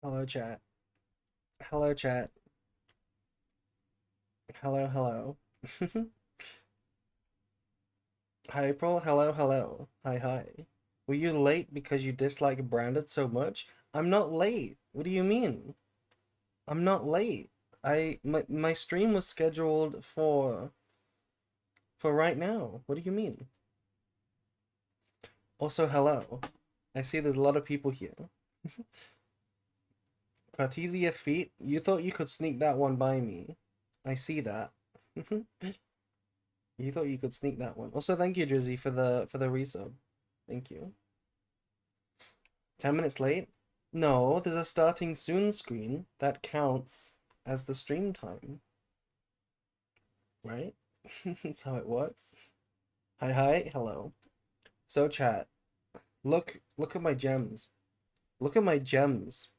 Hello, chat. Hello, chat. Hello, hello. Hi, April. Hello, hello. Hi, hi. Were you late because you dislike Branded so much? I'm not late. What do you mean? I'm not late. My stream was scheduled for right now. What do you mean? Also, hello. I see there's a lot of people here. Cartesia feet. You thought you could sneak that one by me. I see that. You thought you could sneak that one. Also, thank you, Drizzy, for the resub. Thank you. 10 minutes late? No, there's a starting soon screen that counts as the stream time, right? That's how it works. Hi, hi, hello. So, chat, look at my gems. Look at my gems.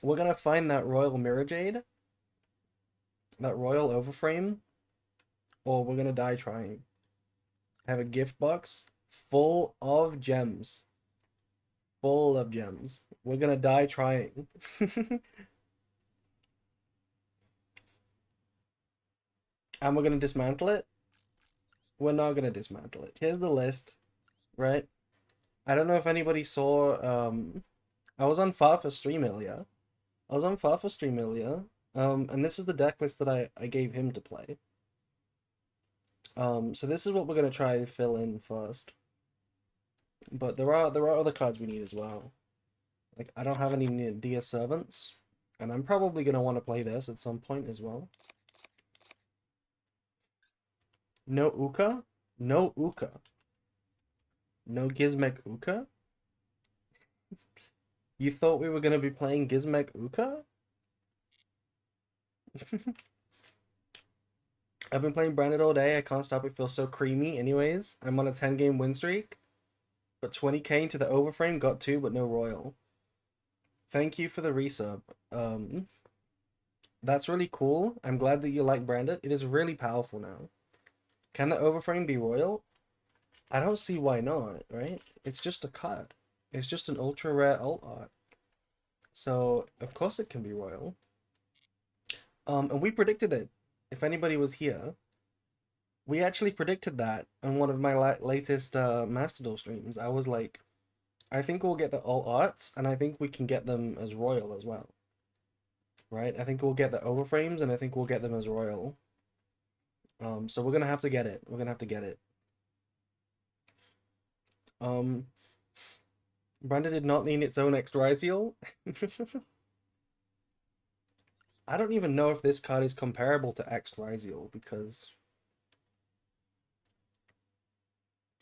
We're gonna find that royal Mirrorjade, that royal Overframe, or we're gonna die trying. I have a gift box full of gems. Full of gems. We're gonna die trying. And we're gonna dismantle it. We're not gonna dismantle it. Here's the list, right? I don't know if anybody saw. I was on Farfa stream earlier. I was on Farfa stream earlier. And this is the deck list that I gave him to play. So this is what we're gonna try and fill in first. But there are other cards we need as well. Like I don't have any Dear Servants, and I'm probably gonna want to play this at some point as well. No Uka, no Uka, no Gizmek Uka. You thought we were gonna be playing Gizmek Uka? I've been playing Branded all day. I can't stop. It feels so creamy. Anyways, I'm on a 10-game win streak, but 20k into the Overframe, got 2, but no Royal. Thank you for the resub. That's really cool. I'm glad that you like Branded. It is really powerful now. Can the Overframe be Royal? I don't see why not, right? It's just a card. It's just an ultra rare alt art. So, of course it can be Royal. And we predicted it. If anybody was here, we actually predicted that on one of my latest Master Duel streams. I was like, I think we'll get the alt arts, and I think we can get them as Royal as well. Right? I think we'll get the Overframes, and I think we'll get them as Royal. So we're gonna have to get it. We're gonna have to get it. Brandon did not need its own Extrazial. I don't even know if this card is comparable to Extrazial because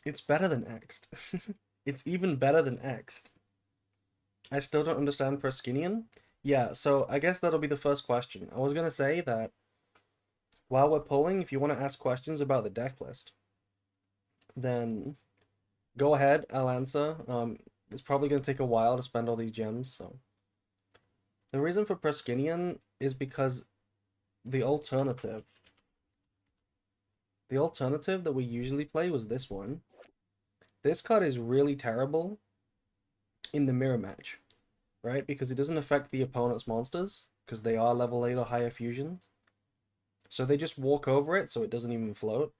it's better than Ext. It's even better than Ext. I still don't understand Praskinian. Yeah, so I guess that'll be the first question. I was gonna say that while we're polling, if you want to ask questions about the deck list, then go ahead, I'll answer. It's probably gonna take a while to spend all these gems, so. The reason for Praskinian is because the alternative that we usually play was this one. This card is really terrible in the mirror match, right? Because it doesn't affect the opponent's monsters, because they are level 8 or higher fusions. So they just walk over it, so it doesn't even float.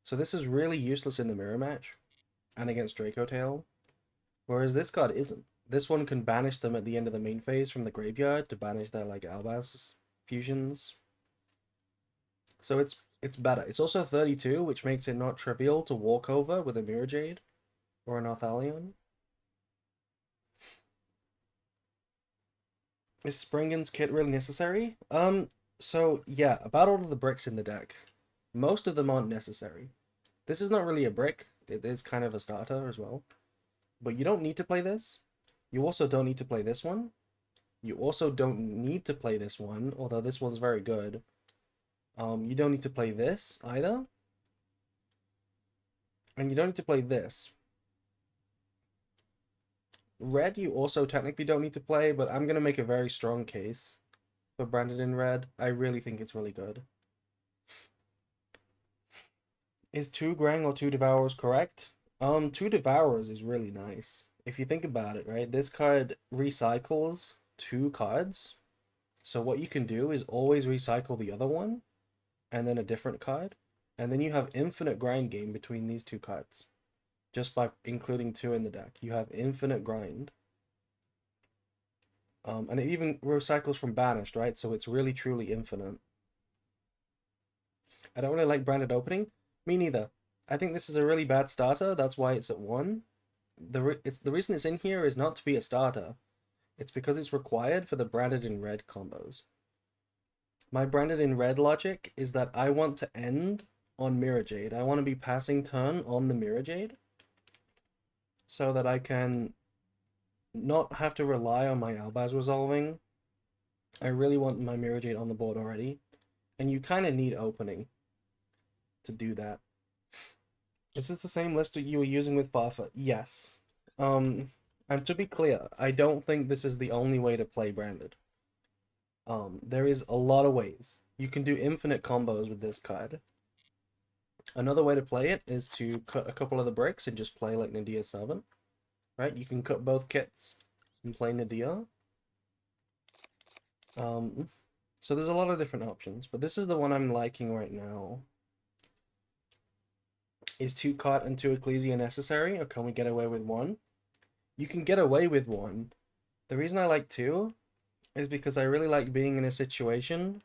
So this is really useless in the mirror match, and against Draco Tail. Whereas this card isn't. This one can banish them at the end of the main phase from the graveyard to banish their like Albaz fusions. So it's better. It's also 32, which makes it not trivial to walk over with a Mirrorjade or an Arthalion. Is Springen's kit really necessary? So yeah, about all of the bricks in the deck, most of them aren't necessary. This is not really a brick. It is kind of a starter as well. But you don't need to play this. You also don't need to play this one. You also don't need to play this one, although this one's very good. You don't need to play this either. And you don't need to play this. Red, you also technically don't need to play, but I'm going to make a very strong case for Branded in red. I really think it's really good. Is 2 Grang or 2 Devourers correct? 2 Devourers is really nice. If you think about it, right? This card recycles two cards. So what you can do is always recycle the other one and then a different card. And then you have infinite grind game between these two cards. Just by including two in the deck. You have infinite grind. And it even recycles from banished, right? So it's really truly infinite. I don't really like branded opening. Me neither. I think this is a really bad starter. That's why it's at 1. The reason it's in here is not to be a starter. It's because it's required for the branded in red combos. My branded in red logic is that I want to end on Mirrorjade. I want to be passing turn on the Mirrorjade so that I can not have to rely on my Albaz resolving. I really want my Mirrorjade on the board already. And you kind of need opening to do that. Is this the same list that you were using with Barfa? Yes. And to be clear, I don't think this is the only way to play branded. There is a lot of ways. You can do infinite combos with this card. Another way to play it is to cut a couple of the bricks and just play like Nadia 7. Right? You can cut both kits and play Nadia. So there's a lot of different options, but this is the one I'm liking right now. Is 2 cart and 2 Ecclesia necessary, or can we get away with 1? You can get away with 1. The reason I like 2 is because I really like being in a situation,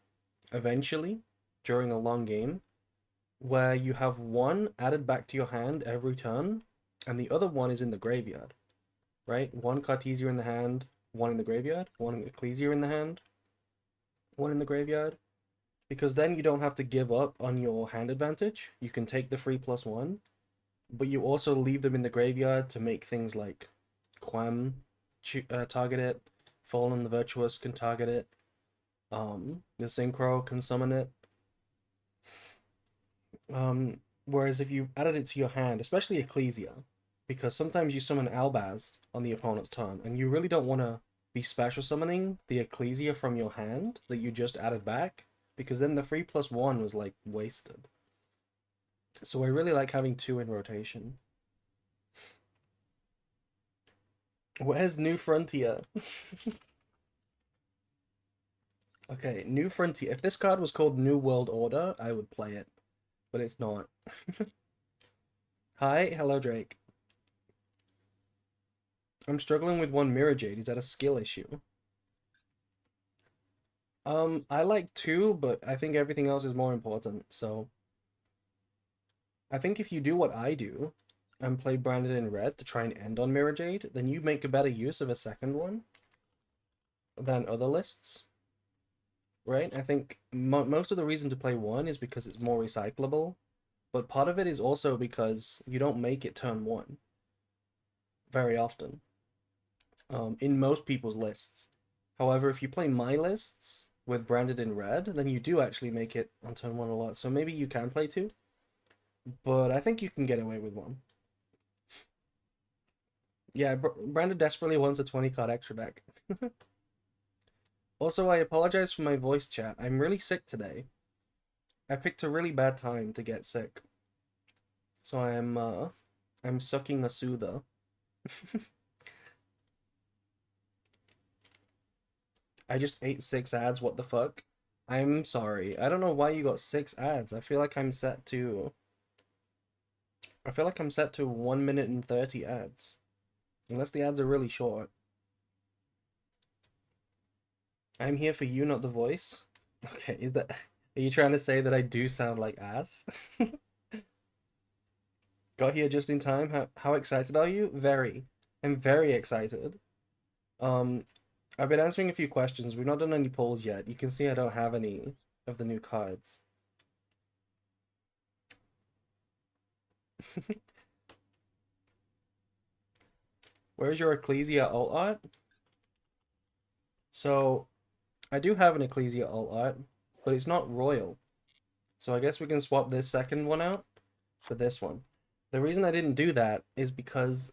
eventually, during a long game, where you have 1 added back to your hand every turn, and the other 1 is in the graveyard. Right? 1 Cartesia in the hand, 1 in the graveyard, 1 Ecclesia in the hand, 1 in the graveyard. Because then you don't have to give up on your hand advantage. You can take the free +1, but you also leave them in the graveyard to make things like Quam target it, Fallen the Virtuous can target it, the Synchro can summon it. Whereas if you added it to your hand, especially Ecclesia, because sometimes you summon Albaz on the opponent's turn, and you really don't want to be special summoning the Ecclesia from your hand that you just added back, because then the free +1 was like wasted. So I really like having 2 in rotation. Where's New Frontier? Okay, New Frontier. If this card was called New World Order, I would play it. But it's not. Hi, hello Drake. I'm struggling with 1 Mirrorjade. Is that a skill issue? I like 2, but I think everything else is more important, so... I think if you do what I do, and play branded in red to try and end on Mirrorjade, then you make a better use of a second one than other lists. Right? I think most of the reason to play 1 is because it's more recyclable, but part of it is also because you don't make it turn 1 very often in most people's lists. However, if you play my lists with branded in red, then you do actually make it on turn 1 a lot, so maybe you can play 2, but I think you can get away with 1. Yeah, Brandon desperately wants a 20 card extra deck. Also, I apologize for my voice chat. I'm really sick today. I picked a really bad time to get sick. So I'm sucking a soother. I just ate 6 ads, what the fuck? I'm sorry. I don't know why you got 6 ads. I feel like I'm set to 1 minute and 30 ads. Unless the ads are really short. I'm here for you, not the voice. Okay, are you trying to say that I do sound like ass? Got here just in time. How excited are you? Very. I'm very excited. I've been answering a few questions. We've not done any polls yet. You can see I don't have any of the new cards. Where's your Ecclesia alt art? So, I do have an Ecclesia alt art, but it's not royal. So I guess we can swap this second one out for this one. The reason I didn't do that is because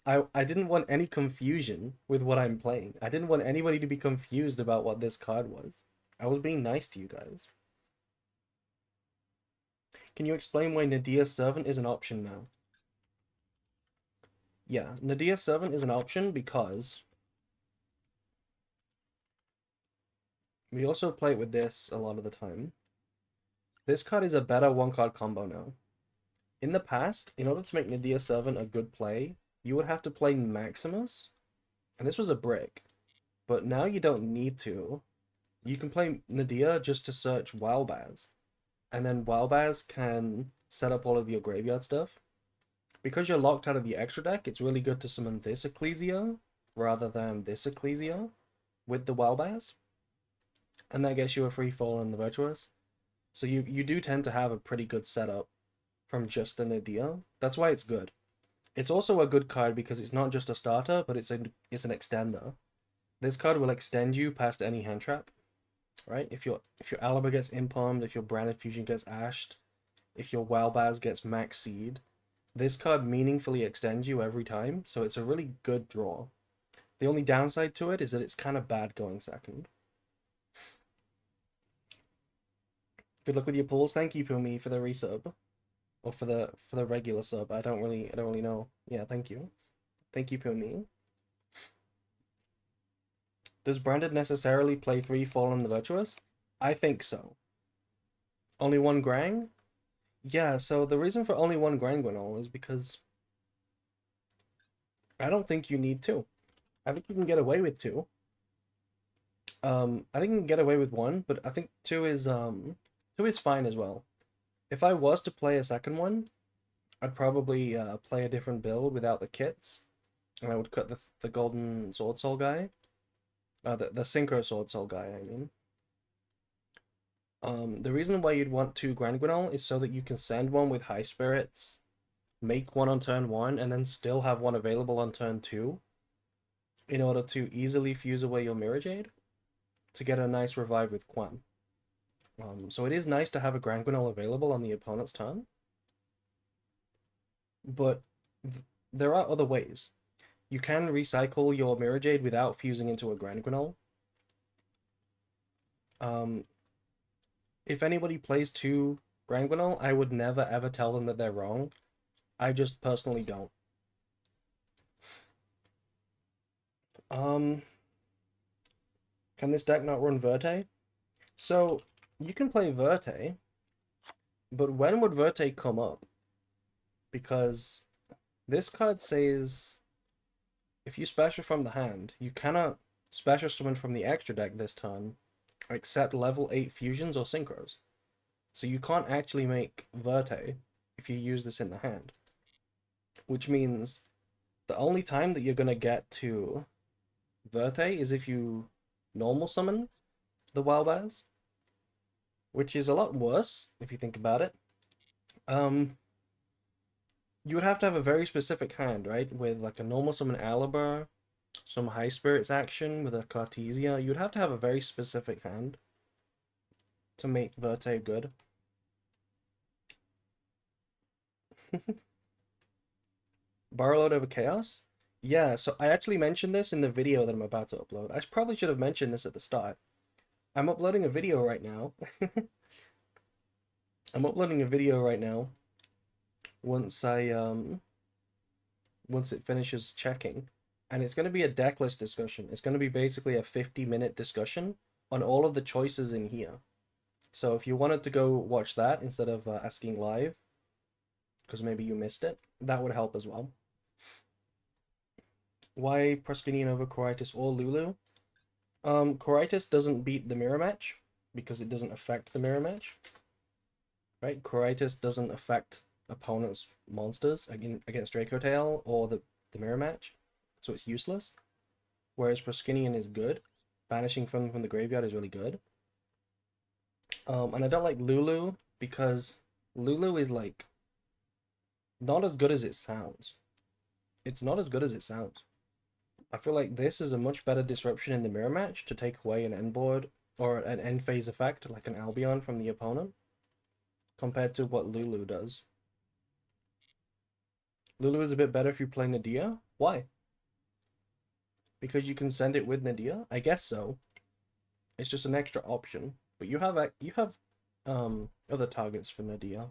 I didn't want any confusion with what I'm playing. I didn't want anybody to be confused about what this card was. I was being nice to you guys. Can you explain why Nadia's Servant is an option now? Yeah, Nadia's Servant is an option because We also play it with this a lot of the time. This card is a better one-card combo now. In the past, in order to make Nadia Servant a good play, you would have to play Maximus, and this was a brick. But now you don't need to. You can play Nadia just to search Wildbaz, and then Wildbaz can set up all of your graveyard stuff. Because you're locked out of the extra deck, it's really good to summon this Ecclesia rather than this Ecclesia with the Wildbaz. And that gets you a free fall in the Virtuous. So you do tend to have a pretty good setup from just an Nadia. That's why it's good. It's also a good card because it's not just a starter, but it's an extender. This card will extend you past any hand trap, right? If your Alaba gets impalmed, if your Branded Fusion gets ashed, if your Wildbaz gets max seed, this card meaningfully extends you every time, so it's a really good draw. The only downside to it is that it's kind of bad going second. Good luck with your pulls. Thank you, Pumi, for the resub. Or for the regular sub. I don't really know. Yeah, thank you. Thank you, Pumi. Does Branded necessarily play 3 Fall in the Virtuous? I think so. Only one Grang? Yeah, so the reason for only one Grangwinol is because I don't think you need 2. I think you can get away with 2. I think you can get away with 1, but I think 2 is fine as well. If I was to play a second one, I'd probably play a different build without the kits, and I would cut the golden sword soul guy, the synchro sword soul guy. I mean, the reason why you'd want 2 Grangwinol is so that you can send one with high spirits, make one on turn 1, and then still have one available on turn 2, in order to easily fuse away your Mirrorjade to get a nice revive with Quan. So it is nice to have a Grangwinol available on the opponent's turn, but there are other ways. You can recycle your Mirrorjade without fusing into a Grangwinol. If anybody plays 2 Grangwinol, I would never ever tell them that they're wrong. I just personally don't. Can this deck not run Verte? So, you can play Verte, but when would Verte come up? Because this card says if you special from the hand, you cannot special summon from the extra deck this turn, except level 8 fusions or synchros. So you can't actually make Verte if you use this in the hand. Which means the only time that you're going to get to Verte is if you normal summon the Wildbaz, which is a lot worse if you think about it. You would have to have a very specific hand, right? With like a normal summon Aliber, some high spirits action with a Cartesia. You'd have to have a very specific hand to make Verte good. Borrowload over Chaos? Yeah, so I actually mentioned this in the video that I'm about to upload. I probably should have mentioned this at the start. I'm uploading a video right now. I'm uploading a video right now. Once it finishes checking. And it's going to be a decklist discussion. It's going to be basically a 50-minute discussion on all of the choices in here. So if you wanted to go watch that instead of asking live, because maybe you missed it, that would help as well. Why Proskinian over Coritis or Lulu? Coritis doesn't beat the mirror match because it doesn't affect the mirror match. Right? Coritis doesn't affect opponent's monsters against Draco Tail or the mirror match, so it's useless. Whereas Proskinian is good. Banishing from the graveyard is really good. And I don't like Lulu because Lulu is like not as good as it sounds. It's not as good as it sounds. I feel like this is a much better disruption in the mirror match to take away an end board or an end phase effect like an Albion from the opponent compared to what Lulu does. Lulu is a bit better if you play Nadia. Why? Because you can send it with Nadia? I guess so. It's just an extra option. But you have other targets for Nadia.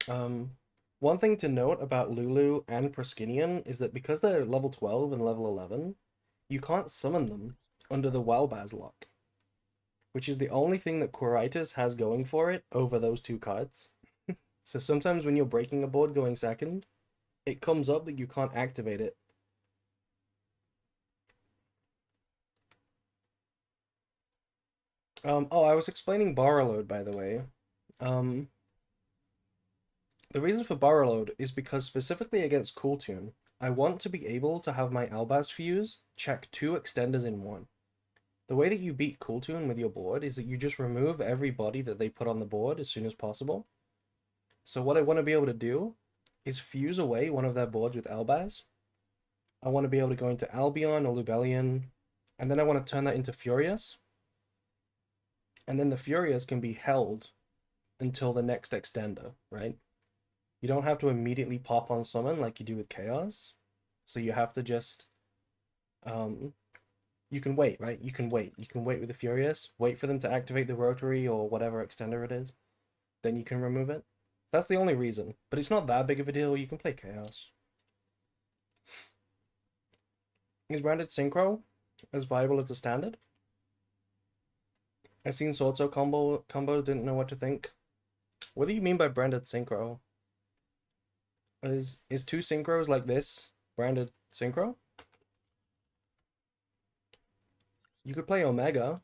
One thing to note about Lulu and Proskinian is that because they're level 12 and level 11, you can't summon them under the Wildbaz lock. which is the only thing that Quiritis has going for it over those two cards. So sometimes when you're breaking a board going second, it comes up that you can't activate it. Oh, I was explaining borrow load, by the way. Um, the reason for borrow load is because specifically against Cool Tune, I want to be able to have my Albaz Fuse check two extenders in one. The way that you beat Cool Tune with your board is that you just remove every body that they put on the board as soon as possible. So what I want to be able to do is fuse away one of their boards with Albaz. I want to be able to go into Albion or Lubellion, and then I want to turn that into Furious. And then the Furious can be held until the next extender, right? You don't have to immediately pop on summon like you do with Chaos. So you have to just you can wait, right? You can wait. You can wait with the Furious, wait for them to activate the rotary or whatever extender it is. Then you can remove it. That's the only reason. But it's not that big of a deal. You can play Chaos. Is branded Synchro as viable as the standard? I've seen Swordso combo, didn't know what to think. What do you mean by branded Synchro? Is two Synchros like this branded Synchro? You could play Omega.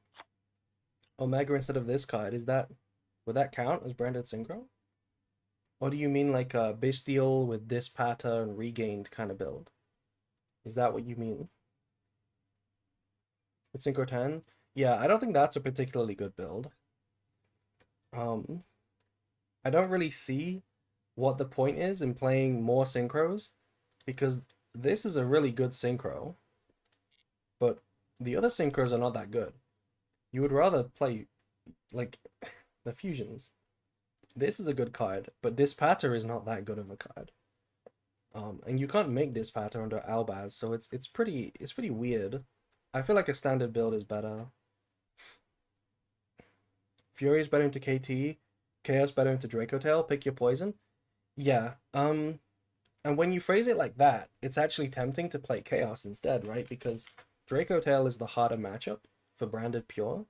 Omega instead of this card. Would that count as branded Synchro? Or do you mean like a Bestial with this pattern regained kind of build? Is that what you mean? With Synchro 10? Yeah, I don't think that's a particularly good build. I don't really see what the point is in playing more synchros, because this is a really good synchro, but the other synchros are not that good. You would rather play like the fusions. This is a good card, but Dispatter is not that good of a card. And you can't make Dispatter under Albaz, so it's pretty weird. I feel like a standard build is better. Fury is better into KT, Chaos better into Draco Tail, pick your poison. Yeah, and when you phrase it like that, it's actually tempting to play Chaos instead, right? Because Draco Tail is the harder matchup for branded pure,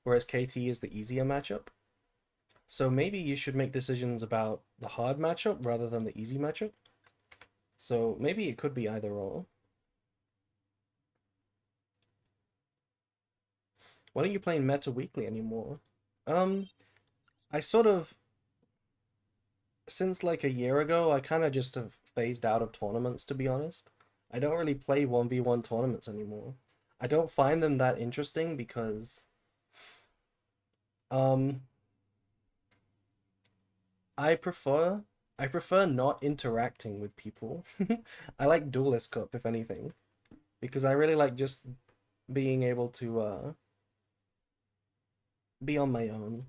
whereas KT is the easier matchup. So maybe you should make decisions about the hard matchup rather than the easy matchup. So maybe it could be either or. Why aren't you playing Meta Weekly anymore? I sort of, since like a year ago, I kind of just have phased out of tournaments, to be honest. I don't really play 1v1 tournaments anymore. I don't find them that interesting because um I prefer I prefer not interacting with people. I like Duelist Cup if anything, because I really like just being able to be on my own.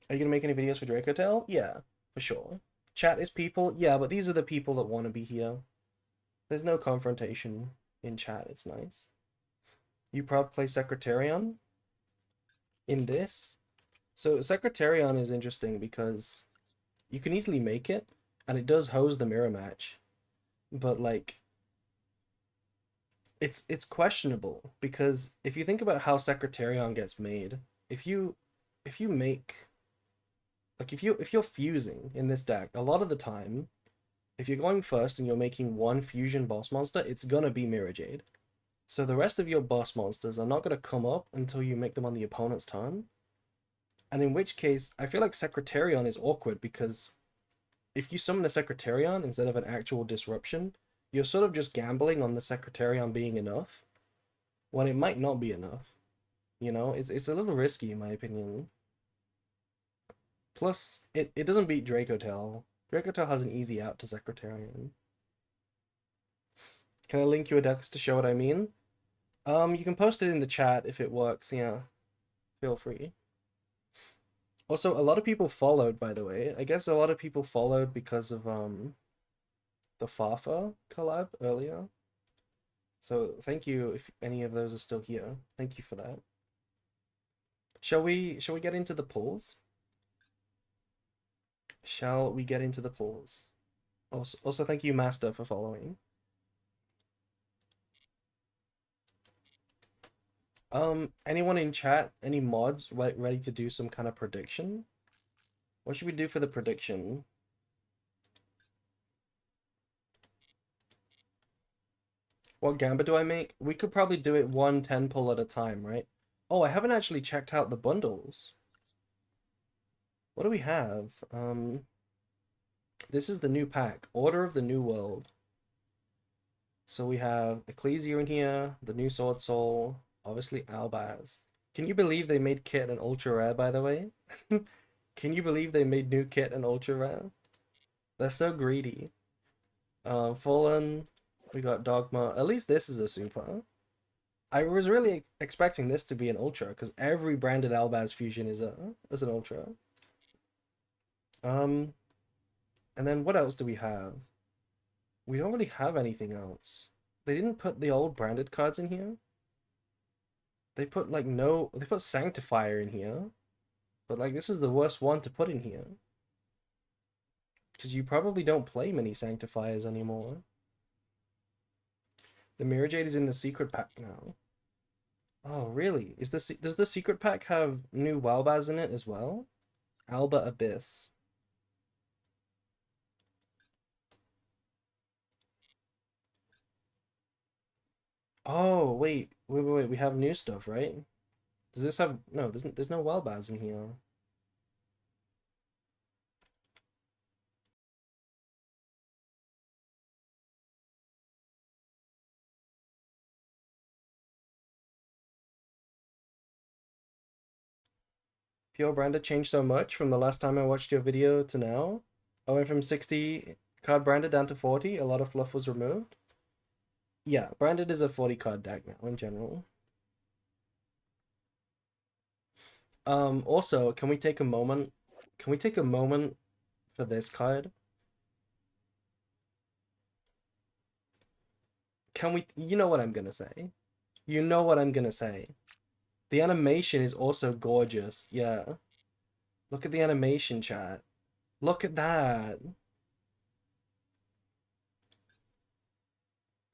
Are you gonna make any videos for Draco Tail? Yeah, for sure. Chat is people? Yeah, but these are the people that want to be here. There's no confrontation in chat, it's nice. You probably play Secretarian in this. So Secretarian is interesting because you can easily make it, and it does hose the mirror match. But like it's questionable because if you think about how Secretarian gets made, if you make like if you're fusing in this deck, a lot of the time, if you're going first and you're making one fusion boss monster, it's gonna be Mirrorjade. So the rest of your boss monsters are not gonna come up until you make them on the opponent's turn. And in which case, I feel like Secretarian is awkward because if you summon a Secretarian instead of an actual disruption, you're sort of just gambling on the Secretarian being enough when it might not be enough. You know, it's a little risky in my opinion. Plus, it doesn't beat Draco Tail. Draco Tail has an easy out to Secretarian. Can I link you a deck list to show what I mean? You can post it in the chat if it works, yeah. Feel free. Also, a lot of people followed, by the way. I guess a lot of people followed because of the Fafa collab earlier. So thank you if any of those are still here. Thank you for that. Shall we get into the polls? Shall we get into the polls? Also thank you, Master, for following. Anyone in chat, any mods ready to do some kind of prediction? What should we do for the prediction? What gambit do I make? We could probably do it 1 10 pull at a time, right? Oh, I haven't actually checked out the bundles. What do we have? This is the new pack, Order of the New World. So we have Ecclesia in here, the new Sword Soul, obviously Albaz. Can you believe they made Kit an ultra rare, by the way? Can you believe they made new Kit an ultra rare? They're so greedy. Fallen, we got Dogma. At least this is a super. I was really expecting this to be an ultra because every branded Albaz fusion is an ultra. And then what else do we have? We don't really have anything else. They didn't put the old branded cards in here. They put like no, they put Sanctifier in here, but like this is the worst one to put in here. Because you probably don't play many Sanctifiers anymore. The Mirrorjade is in the secret pack now. Oh, really? Does the secret pack have new Walbaz in it as well? Alba Abyss. Oh, wait. We have new stuff, right? Does this have... No, there's no Walbaz in here. Pure Branded changed so much from the last time I watched your video to now. I went from 60 card branded down to 40. A lot of fluff was removed. Yeah, branded is a 40 card deck now in general. Also, can we take a moment? Can we take a moment for this card? Can we? You know what I'm gonna say. You know what I'm gonna say. The animation is also gorgeous. Yeah. Look at the animation, chat. Look at that.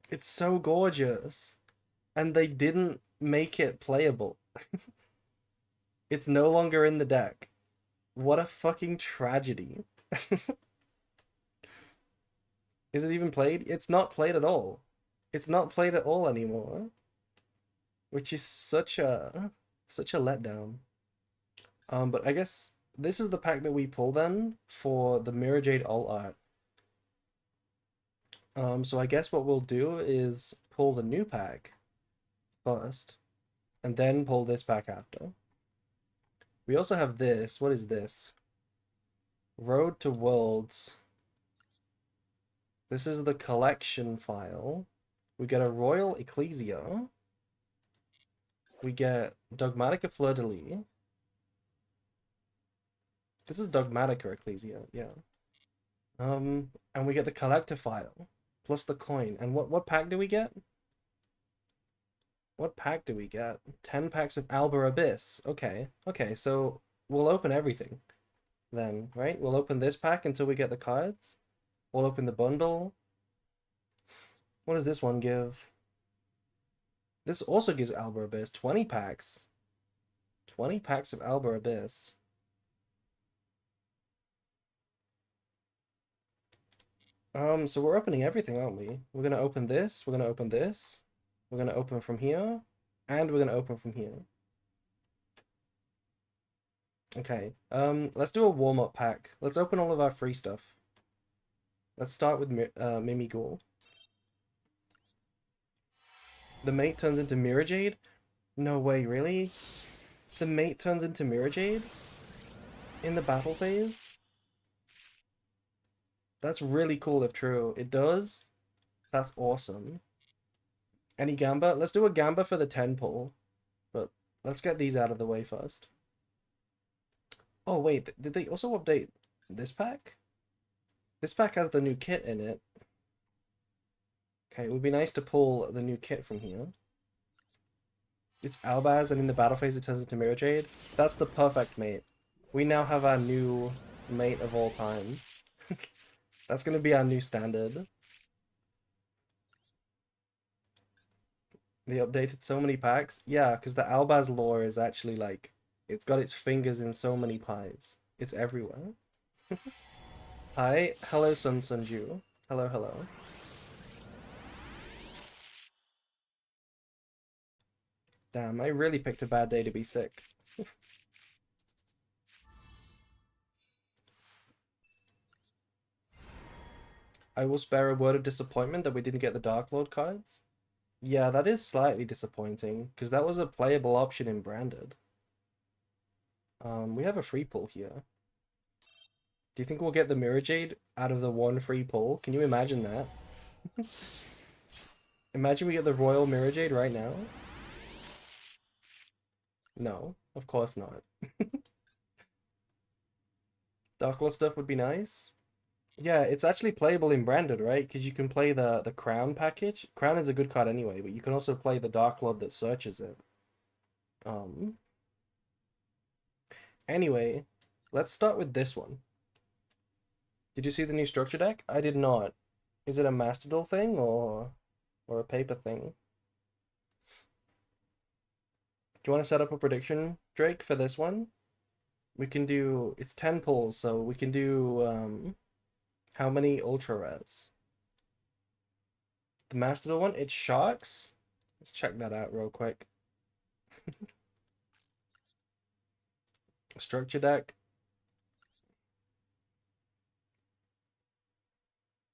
It's so gorgeous. And they didn't make it playable. It's no longer in the deck. What a fucking tragedy. Is it even played? It's not played at all. It's not played at all anymore. Which is such a letdown. But I guess this is the pack that we pull then for the Mirrorjade alt art. So I guess what we'll do is pull the new pack first, and then pull this pack after. We also have this. What is this? Road to Worlds. This is the collection file. We get a Royal Ecclesia. We get Dogmatica Fleur-de-Lis. This is Dogmatica Ecclesia, yeah. And we get the collector file plus the coin. And what pack do we get? What pack do we get? 10 packs of Alba Abyss. Okay, so we'll open everything then, right? We'll open this pack until we get the cards. We'll open the bundle. What does this one give? This also gives Alba Abyss 20 packs. 20 packs of Alba Abyss. So we're opening everything, aren't we? We're gonna open this, we're gonna open this, we're gonna open from here, and we're gonna open from here. Okay, let's do a warm-up pack. Let's open all of our free stuff. Let's start with Mimighoul. The mate turns into Mirrorjade? No way, really? The mate turns into Mirrorjade? In the battle phase? That's really cool if true. It does? That's awesome. Any Gamba? Let's do a Gamba for the 10 pull. But let's get these out of the way first. Oh wait, did they also update this pack? This pack has the new kit in it. Okay, it would be nice to pull the new kit from here. It's Albaz, and in the battle phase it turns into Mirrorjade. That's the perfect mate. We now have our new mate of all time. That's gonna be our new standard. They updated so many packs. Yeah, because the Albaz lore is actually like, it's got its fingers in so many pies. It's everywhere. Hi, hello Sun Sunju. Hello, hello. Damn, I really picked a bad day to be sick. I will spare a word of disappointment that we didn't get the Dark Lord cards. Yeah, that is slightly disappointing, because that was a playable option in Branded. We have a free pull here. Do you think we'll get the Mirrorjade out of the one free pull? Can you imagine that? Imagine we get the Royal Mirrorjade right now. No, of course not. Dark Lord stuff would be nice. Yeah, it's actually playable in Branded, right? Because you can play the Crown package. Crown is a good card anyway, but you can also play the Dark Lord that searches it. Um. Anyway, let's start with this one. Did you see the new structure deck? I did not. Is it a Master Duel thing or a paper thing? Do you want to set up a prediction, Drake, for this one? We can do, it's 10 pulls, so we can do how many ultra rares? The Master Duel one, it's Sharks. Let's check that out real quick. Structure deck.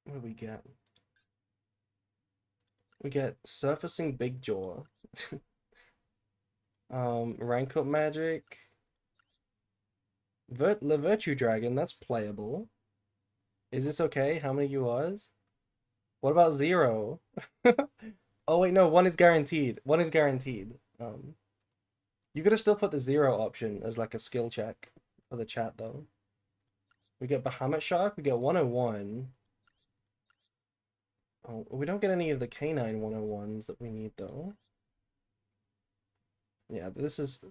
What do we get? We get Surfacing Big Jaw. Rank Up Magic. Le Virtue Dragon, that's playable. Is this okay? How many URs? What about 0? Oh wait, no, 1 is guaranteed. 1 is guaranteed. You could have still put the 0 option as like a skill check for the chat though. We get Bahamut Shark, we get 101. Oh, we don't get any of the canine 101s that we need though. Yeah, this is...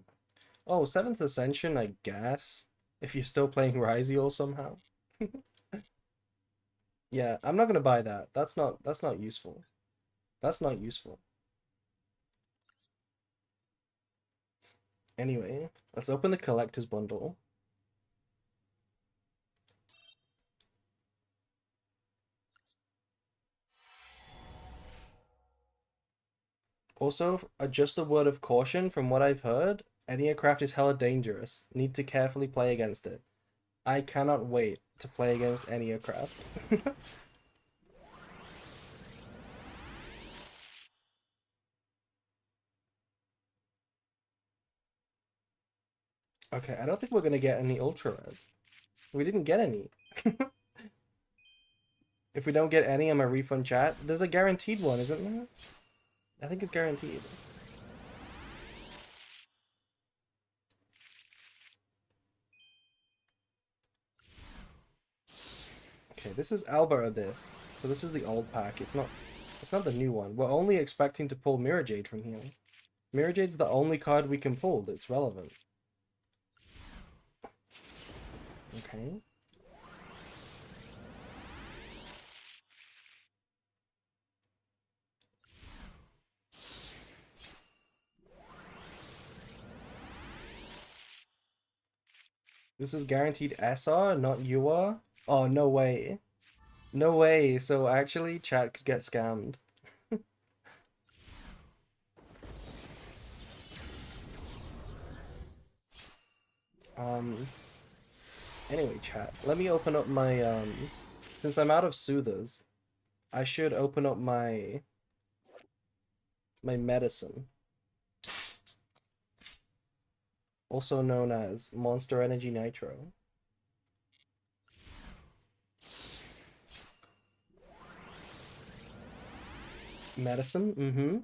Oh, 7th Ascension, I guess. If you're still playing Ryziel somehow. Yeah, I'm not gonna buy that. That's not useful. That's not useful. Anyway, let's open the collector's bundle. Also, just a word of caution from what I've heard, Enneacraft is hella dangerous. Need to carefully play against it. I cannot wait to play against Enneacraft. Okay, I don't think we're gonna get any ultra rares. We didn't get any. If we don't get any, I'm a refund chat. There's a guaranteed one, isn't there? I think it's guaranteed. Okay, this is Alba Abyss. So this is the old pack. It's not the new one. We're only expecting to pull Mirrorjade from here. Mirrorjade's the only card we can pull that's relevant. Okay. This is guaranteed SR, not UR? Oh, no way. No way. So actually, chat could get scammed. Anyway, chat. Let me open up my, since I'm out of soothers, I should open up my medicine. Also known as Monster Energy Nitro. Medicine? Mm-hmm.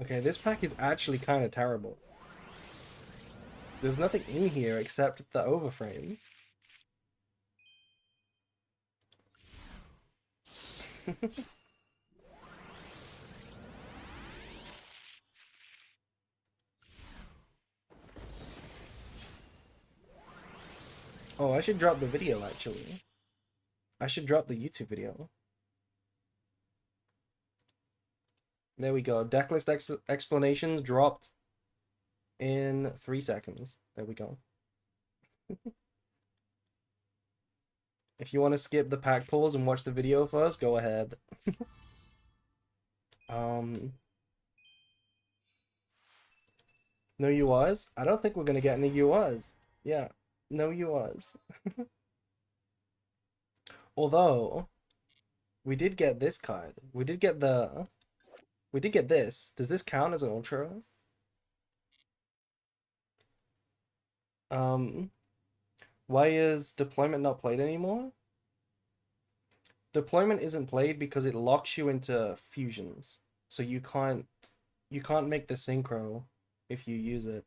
Okay, this pack is actually kind of terrible. There's nothing in here except the Overframe. Oh, I should drop the video, actually. I should drop the YouTube video. There we go. Decklist explanations dropped in 3 seconds. There we go. If you want to skip the pack pulls and watch the video first, go ahead. No URs? I don't think we're gonna get any URs. Yeah, no URs. Although, we did get this card. We did get this. Does this count as an ultra? Why is deployment not played anymore? Deployment isn't played because it locks you into fusions. So you can't make the synchro if you use it.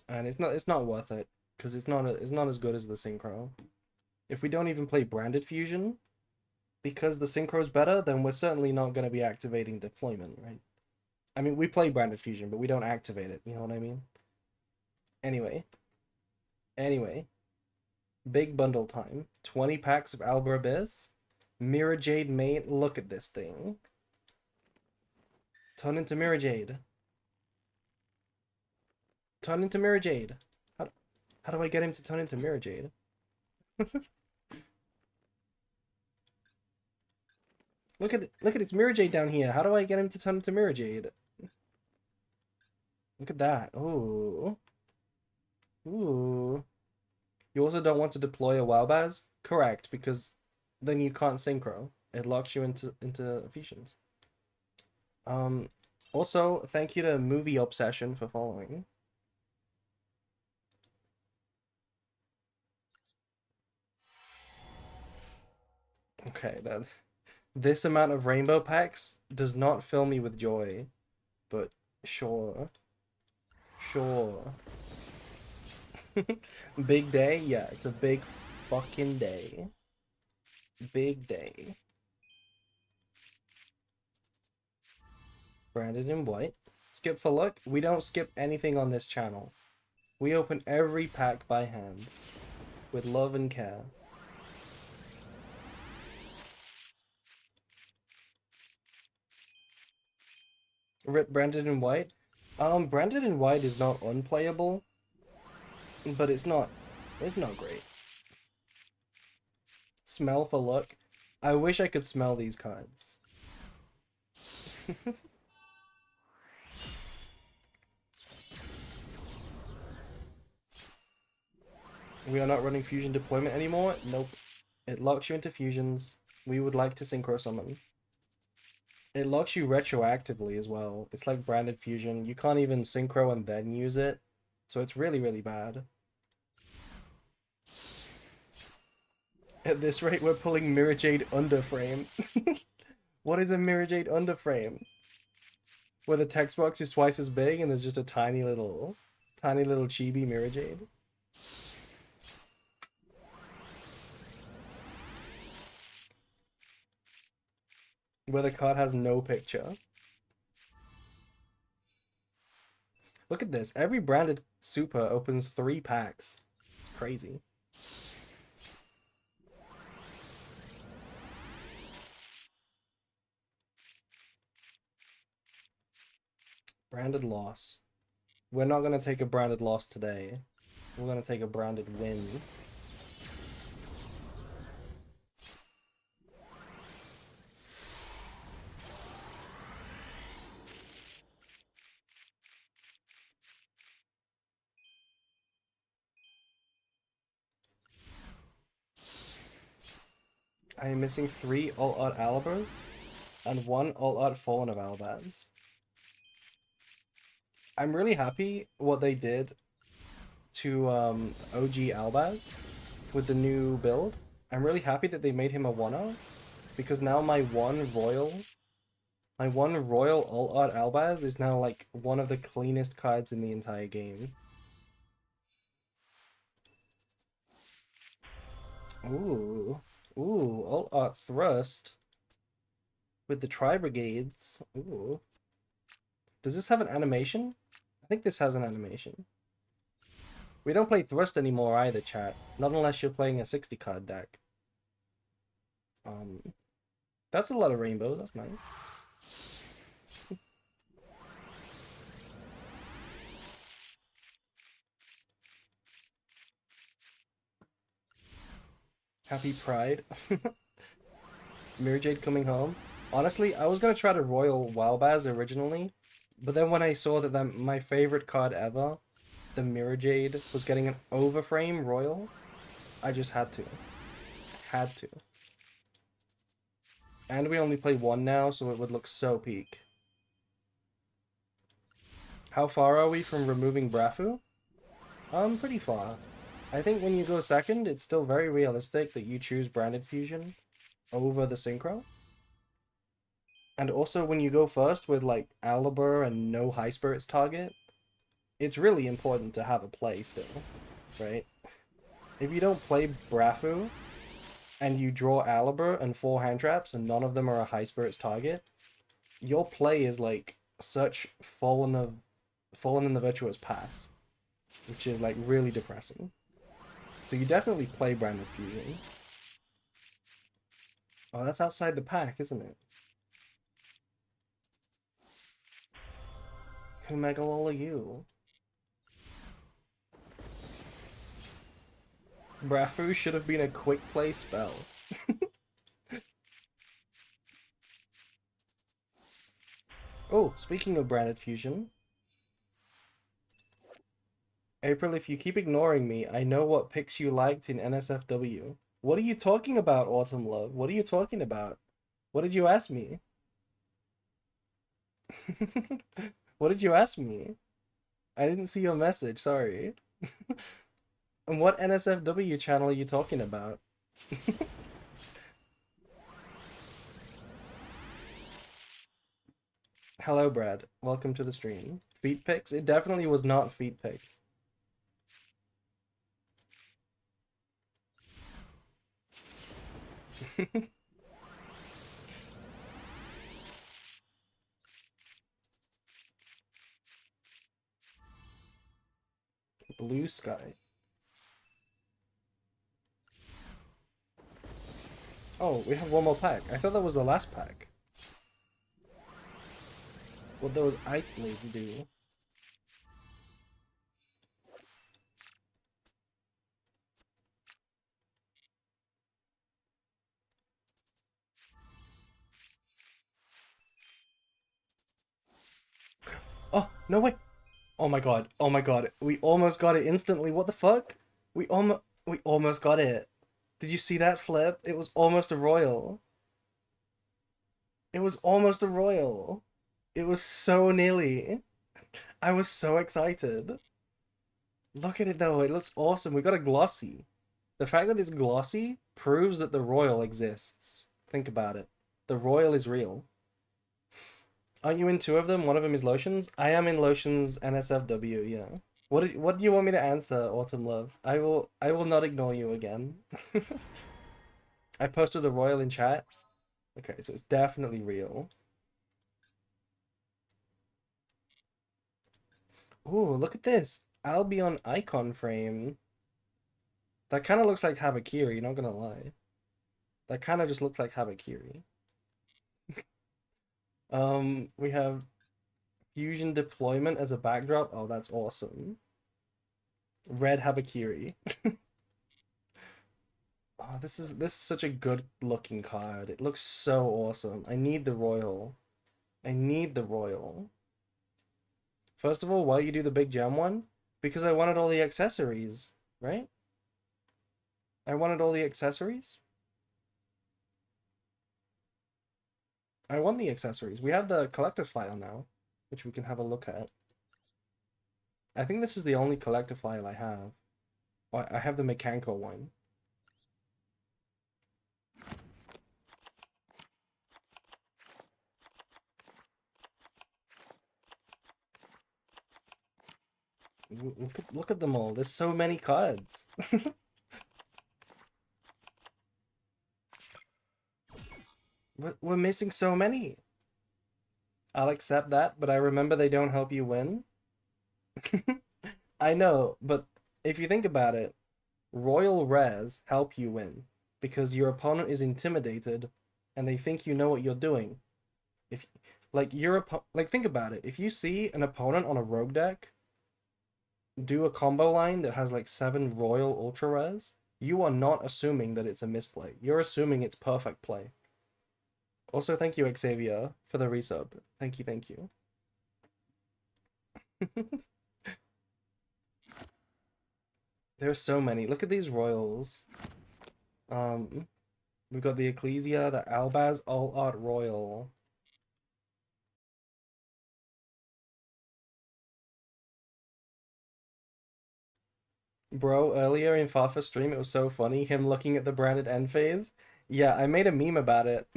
And it's not worth it because it's not as good as the synchro. If we don't even play branded fusion because the synchro is better, then we're certainly not going to be activating deployment, right? I mean, we play branded fusion, but we don't activate it, you know what I mean? Anyway, big bundle time. 20 packs of Alba Abyss. Mirrorjade main. Look at this thing. Turn into Mirrorjade. Turn into Mirrorjade. How do I get him to turn into Mirrorjade? Look at its Mirrorjade down here. How do I get him to turn into Mirrorjade? Look at that. Ooh. Ooh. You also don't want to deploy a Wildbaz? Correct, because then you can't synchro. It locks you into fusions. Also, thank you to Movie Obsession for following. Okay, this amount of rainbow packs does not fill me with joy, but sure. Sure. Big day? Yeah, it's a big fucking day. Big day. Branded in white. Skip for luck? We don't skip anything on this channel. We open every pack by hand. With love and care. Rip branded in white? Branded in white is not unplayable. But it's not great. Smell for luck. I wish I could smell these cards. We are not running fusion deployment anymore? Nope. It locks you into fusions. We would like to synchro summon. It locks you retroactively as well. It's like branded fusion. You can't even synchro and then use it. So it's really, really bad. At this rate, we're pulling Mirrorjade Underframe. What is a Mirrorjade Underframe? Where the text box is twice as big and there's just a tiny little chibi Mirrorjade. Where the card has no picture. Look at this. Every branded super opens 3 packs. It's crazy. Branded loss. We're not going to take a branded loss today. We're going to take a branded win. I am missing 3 alt-art Alibers and 1 alt-art Fallen of Albaz. I'm really happy what they did to OG Albaz with the new build. I'm really happy that they made him a 1-0 because now my one royal alt-art Albaz is now like one of the cleanest cards in the entire game. Ooh, alt-art Thrust with the Tri-Brigades. Ooh. Does this have an animation? I think this has an animation. We don't play Thrust anymore either, chat. Not unless you're playing a 60 card deck. That's a lot of rainbows, that's nice. Happy Pride. Mirrorjade coming home. Honestly, I was gonna try to Royal Wildbaz originally, but then when I saw that my favorite card ever, the Mirrorjade, was getting an Overframe Royal, I just had to. Had to. And we only play one now, so it would look so peak. How far are we from removing Brafu? Pretty far. I think when you go second, it's still very realistic that you choose Branded Fusion over the Synchro. And also when you go first with like Alibur and no High Spirits target, it's really important to have a play still, right? If you don't play Brafu and you draw Alibur and 4 hand traps and none of them are a High Spirits target, your play is like such fallen in the virtuous pass, which is like really depressing. So you definitely play Branded Fusion. Oh, that's outside the pack, isn't it? Who Megalola you? Brafu should have been a quick play spell. Oh, speaking of Branded Fusion. April, if you keep ignoring me, I know what picks you liked in NSFW. What are you talking about, Autumn Love? What are you talking about? What did you ask me? What did you ask me? I didn't see your message, sorry. And what NSFW channel are you talking about? Hello, Brad. Welcome to the stream. Feet pics? It definitely was not feet pics. Blue sky. Oh, we have one more pack. I thought that was the last pack. What those ice blades do. Oh, no way! Oh my god, oh my god. We almost got it instantly. What the fuck? We almost got it. Did you see that flip? It was almost a royal. It was almost a royal. It was so nearly. I was so excited. Look at it though, it looks awesome. We got a glossy. The fact that it's glossy proves that the royal exists. Think about it. The royal is real. Aren't you in 2 of them? One of them is lotions. I am in lotions NSFW, yeah. What do you want me to answer, Autumn Love? I will not ignore you again. I posted a royal in chat. Okay, so it's definitely real. Ooh, look at this. Albion icon frame. That kind of looks like Habakiri, not gonna lie. That kind of just looks like Habakiri. We have fusion deployment as a backdrop. Oh, that's awesome. Red Habakiri. Oh, this is such a good looking card. It looks so awesome. I need the royal. I need the royal. First of all, why you do the big gem one? Because I wanted all the accessories, right? I wanted all the accessories. I want the accessories. We have the collector file now, which we can have a look at. I think this is the only collector file I have. Oh, I have the Mechanical one. Look at them all. There's so many cards. We're missing so many. I'll accept that, but I remember they don't help you win. I know, but if you think about it, Royal Rares help you win because your opponent is intimidated and they think you know what you're doing. If like think about it. If you see an opponent on a rogue deck do a combo line that has like 7 Royal Ultra Rares, You are not assuming that it's a misplay. You're assuming it's perfect play. Also, thank you, Xavier, for the resub. Thank you, thank you. There's so many. Look at these royals. We've got the Ecclesia, the Albaz Alt Art Royal. Bro, earlier in Fafa stream, it was so funny, him looking at the branded end phase. Yeah, I made a meme about it.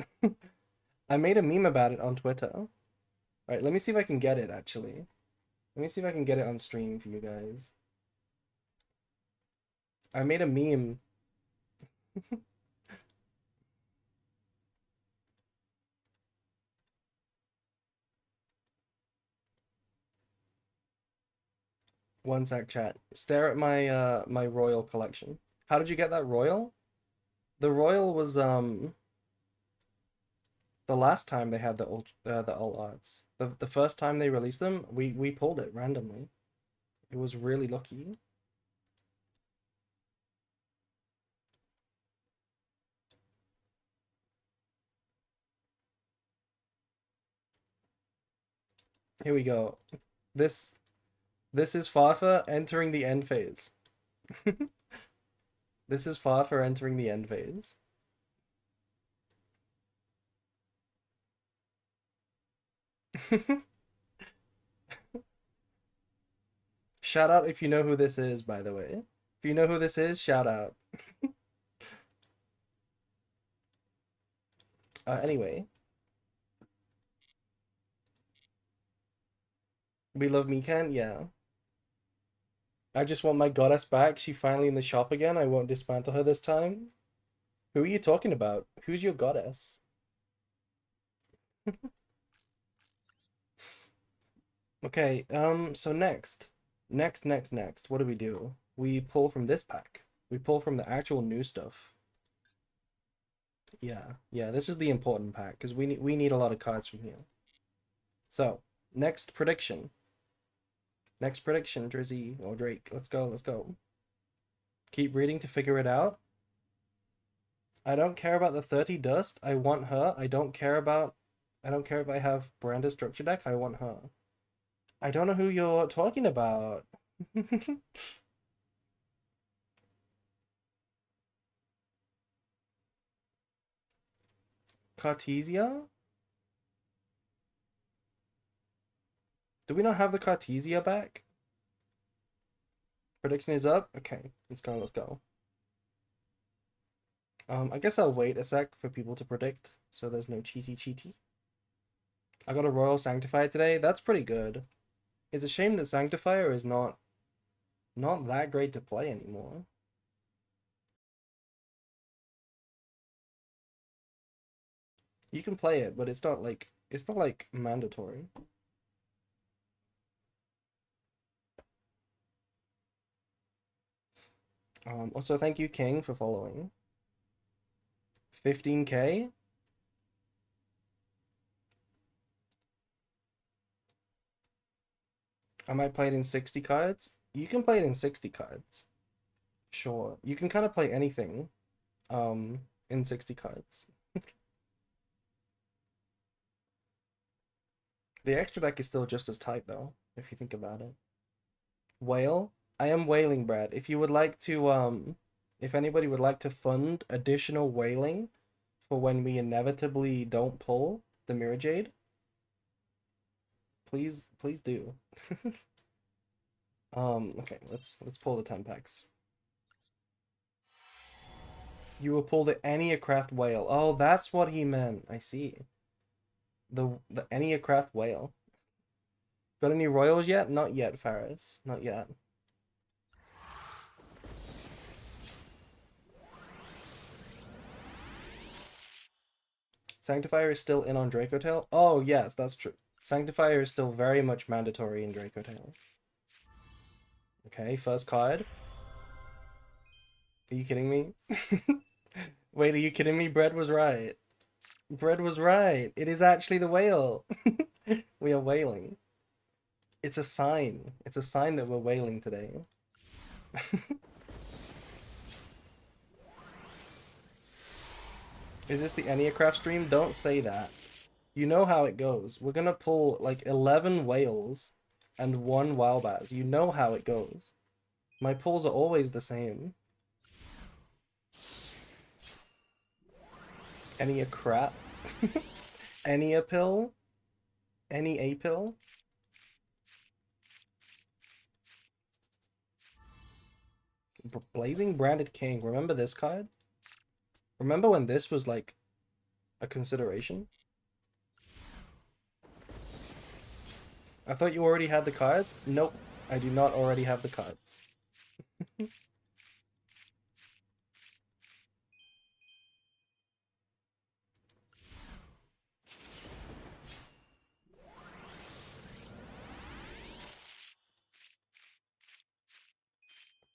I made a meme about it on Twitter. Alright, let me see if I can get it, actually. Let me see if I can get it on stream for you guys. I made a meme. One sec, chat. Stare at my royal collection. How did you get that royal? The royal was the last time they had the alt arts. The first time they released them, we pulled it randomly. It was really lucky. Here we go. This is Fafa entering the end phase. This is Fafa entering the end phase. Shout out if you know who this is, by the way. If you know who this is, shout out. Anyway, we love Mikan, yeah. I just want my goddess back. She finally in the shop again. I won't dismantle her this time. Who are you talking about? Who's your goddess? Okay, so next. Next. What do we do? We pull from this pack. We pull from the actual new stuff. Yeah, this is the important pack because we need a lot of cards from here. So, next prediction. Next prediction, Drizzy or Drake. Let's go. Keep reading to figure it out. I don't care about the 30 dust. I want her. I don't care if I have Branda's structure deck. I want her. I don't know who you're talking about. Cartesia? Do we not have the Cartesia back? Prediction is up? Okay, let's go. I guess I'll wait a sec for people to predict, so there's no cheaty. I got a Royal Sanctifier today. That's pretty good. It's a shame that Sanctifier is not that great to play anymore. You can play it, but it's not like mandatory. Also thank you, King, for following. 15k? I might play it in 60 cards. You can play it in 60 cards. Sure. You can kind of play anything in 60 cards. The extra deck is still just as tight though, if you think about it. Whale? I am whaling, Brad. If you would like to if anybody would like to fund additional whaling for when we inevitably don't pull the Mirrorjade, please do. Okay, let's pull the 10 packs. You will pull the Enneacraft Whale. Oh, that's what he meant. I see. The Enneacraft Whale. Got any royals yet? Not yet, Faris. Not yet. Sanctifier is still in on Dracotail? Oh, yes, that's true. Sanctifier is still very much mandatory in Dracotail. Okay, first card. Are you kidding me? Wait, are you kidding me? Bread was right. Bread was right. It is actually the whale. We are whaling. It's a sign. It's a sign that we're whaling today. Is this the Enneacraft stream? Don't say that. You know how it goes. We're gonna pull like 11 whales and 1 wildbass. You know how it goes. My pulls are always the same. Any a crap? Any a pill? Any a pill? Blazing Branded King. Remember this card? Remember when this was like a consideration? I thought you already had the cards? Nope, I do not already have the cards.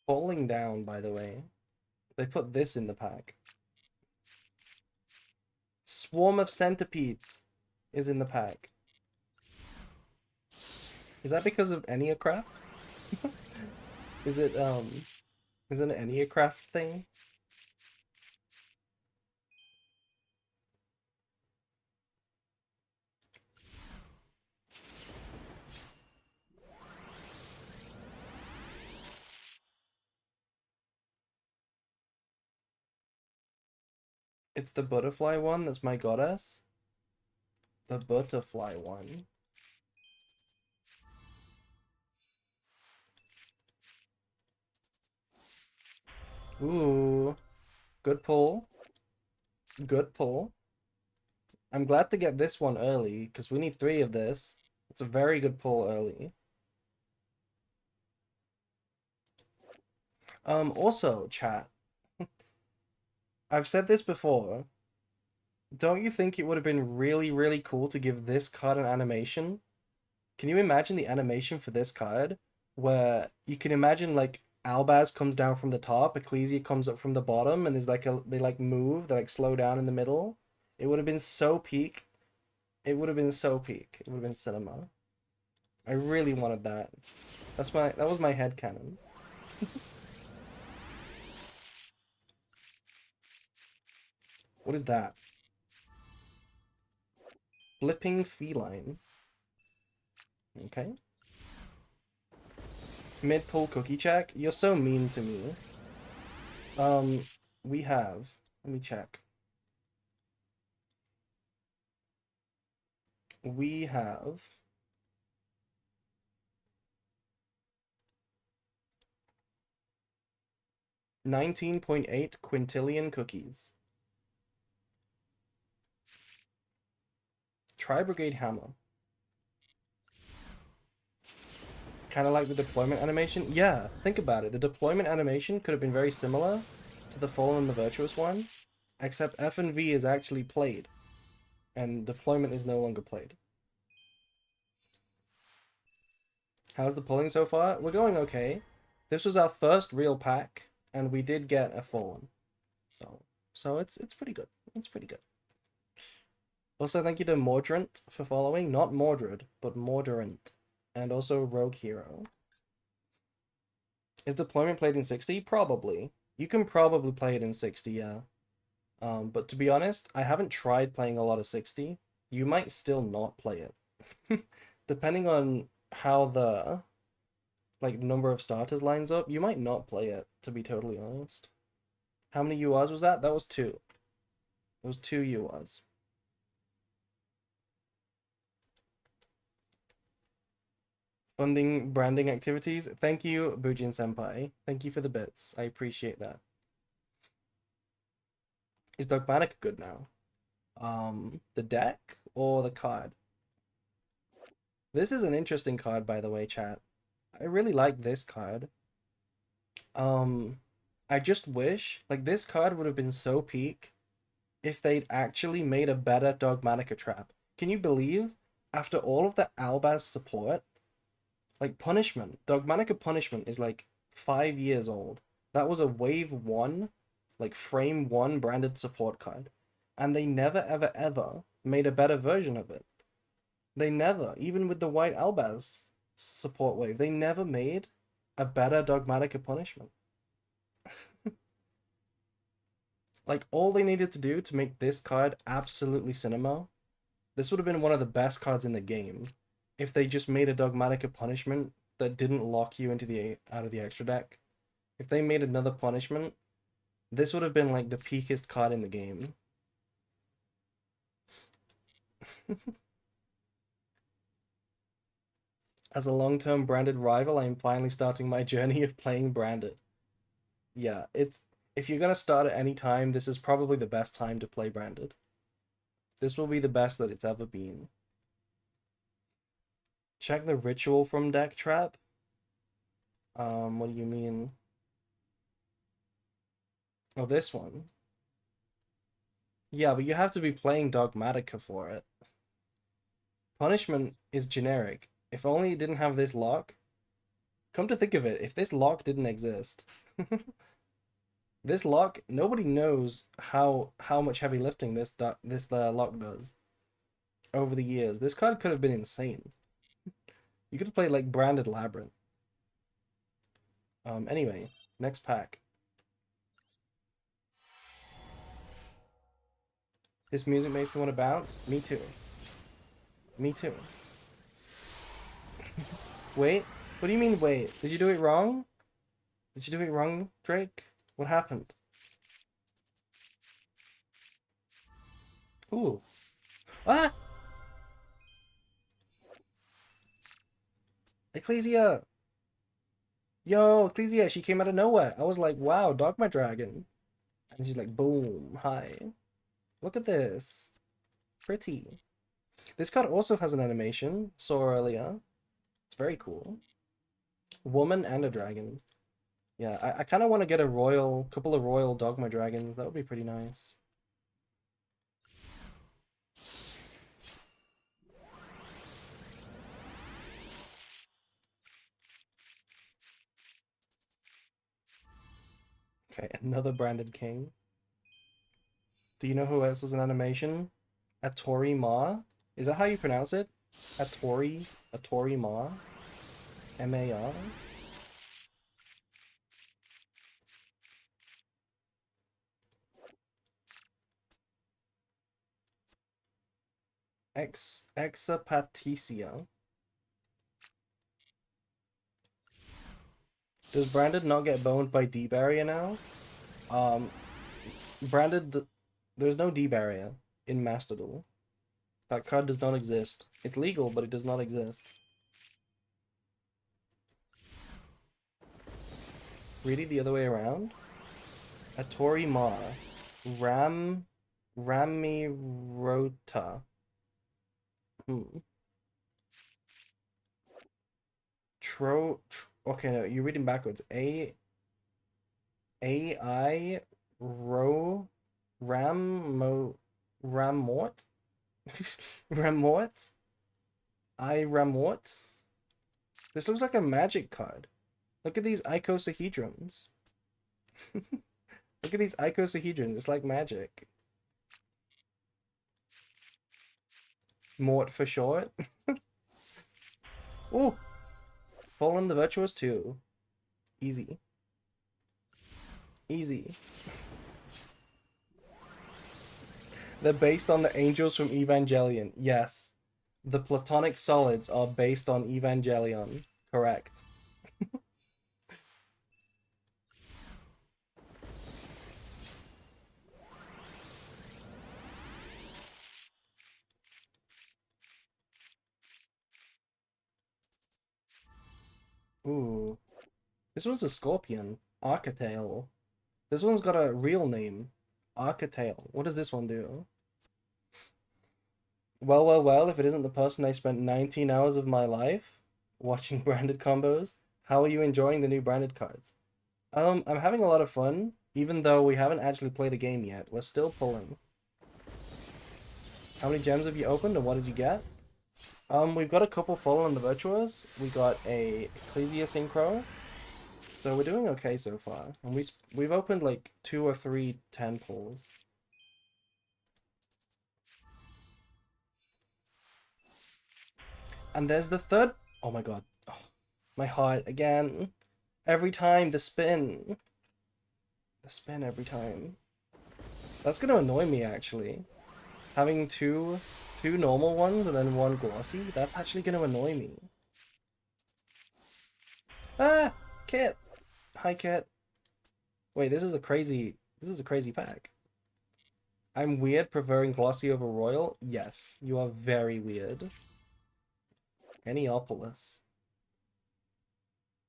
Falling down, by the way. They put this in the pack. Swarm of Centipedes is in the pack. Is that because of Enneacraft? Is it an Enneacraft thing? It's the butterfly one that's my goddess. The butterfly one. Ooh. Good pull. Good pull. I'm glad to get this one early, because we need 3 of this. It's a very good pull early. Also, chat. I've said this before. Don't you think it would have been really, really cool to give this card an animation? Can you imagine the animation for this card? Where you can imagine like Albaz comes down from the top, Ecclesia comes up from the bottom, and there's like they like move, they like slow down in the middle. It would have been so peak. It would have been so peak. It would have been cinema. I really wanted that. That was my headcanon. What is that? Flipping feline. Okay. Mid-pull cookie check? You're so mean to me. We have... Let me check. We have... 19.8 quintillion cookies. Tri-Brigade Hammer. Kind of like the deployment animation. Yeah, think about it. The deployment animation could have been very similar to the Fallen and the Virtuous one, except F and V is actually played, and deployment is no longer played. How's the pulling so far? We're going okay. This was our first real pack, and we did get a Fallen. So it's pretty good. It's pretty good. Also, thank you to Mordrant for following. Not Mordred, but Mordrant. And also Rogue Hero. Is deployment played in 60? Probably. You can probably play it in 60, yeah. But to be honest, I haven't tried playing a lot of 60. You might still not play it. Depending on how the like number of starters lines up, you might not play it, to be totally honest. How many URs was that? That was 2. It was 2 URs. Funding branding activities. Thank you, Bujin Senpai. Thank you for the bits. I appreciate that. Is Dogmatic good now? The deck or the card? This is an interesting card, by the way, chat. I really like this card. I just wish, like, this card would have been so peak if they'd actually made a better Dogmatica trap. Can you believe, after all of the Albaz support, like, Punishment, Dogmatica Punishment is, like, 5 years old. That was a Wave 1, like, Frame 1 branded support card. And they never, ever, ever made a better version of it. They never, even with the White Albaz support wave, they never made a better Dogmatica Punishment. Like, all they needed to do to make this card absolutely cinema, this would have been one of the best cards in the game if they just made a Dogmatic punishment that didn't lock you into the out of the extra deck. If they made another punishment, this would have been like the peakest card in the game. As a long-term branded rival, I am finally starting my journey of playing branded. Yeah, it's if you're gonna start at any time, this is probably the best time to play branded. This will be the best that it's ever been. Check the ritual from deck trap. What do you mean? Oh, this one. Yeah, but you have to be playing Dogmatica for it. Punishment is generic. If only it didn't have this lock. Come to think of it, if this lock didn't exist, this lock, nobody knows how much heavy lifting this lock does over the years. This card could have been insane. You could have played like Branded Labyrinth. Anyway, next pack. This music makes me want to bounce. Me too. Me too. Wait, what do you mean wait? Did you do it wrong? Did you do it wrong, Drake? What happened? Ooh. Ah! Ecclesia! Yo, Ecclesia, she came out of nowhere. I was like, wow, Dogma Dragon. And she's like, boom, hi. Look at this. Pretty. This card also has an animation. Saw earlier. It's very cool. Woman and a dragon. Yeah, I kind of want to get a couple of royal Dogma Dragons. That would be pretty nice. Okay, another branded king. Do you know who else is an animation? Atori Ma? Is that how you pronounce it? Atori Ma? M-A-R? Exapaticia. Does Branded not get boned by D-Barrier now? Branded, there's no D-Barrier in Master Duel. That card does not exist. It's legal, but it does not exist. Really, the other way around? Atori Ma. Ramirota. Okay, no, you're reading backwards. A-I Ro Ramort? Ramort? Ramort? This looks like a magic card. Look at these icosahedrons. Look at these icosahedrons. It's like magic. Mort for short. Ooh! Fallen the Virtuous too. Easy. Easy. They're based on the angels from Evangelion. Yes. The platonic solids are based on Evangelion. Correct. Ooh. This one's a scorpion. Architail. This one's got a real name. Architail. What does this one do? Well, if it isn't the person I spent 19 hours of my life watching branded combos, how are you enjoying the new branded cards? I'm having a lot of fun, even though we haven't actually played a game yet. We're still pulling. How many gems have you opened and what did you get? We've got a couple Fallen the Virtuous. We got a Ecclesia Synchro. So we're doing okay so far. And we've opened like 2 or 3 10 pulls. And there's the third. Oh my god. Oh, my heart again. Every time the spin. The spin every time. That's gonna annoy me actually. Having two normal ones and then one glossy, that's actually gonna annoy me. Ah! Kit! Hi, Kit. Wait, this is a crazy pack. I'm weird preferring glossy over royal? Yes, you are very weird. Enneopolis.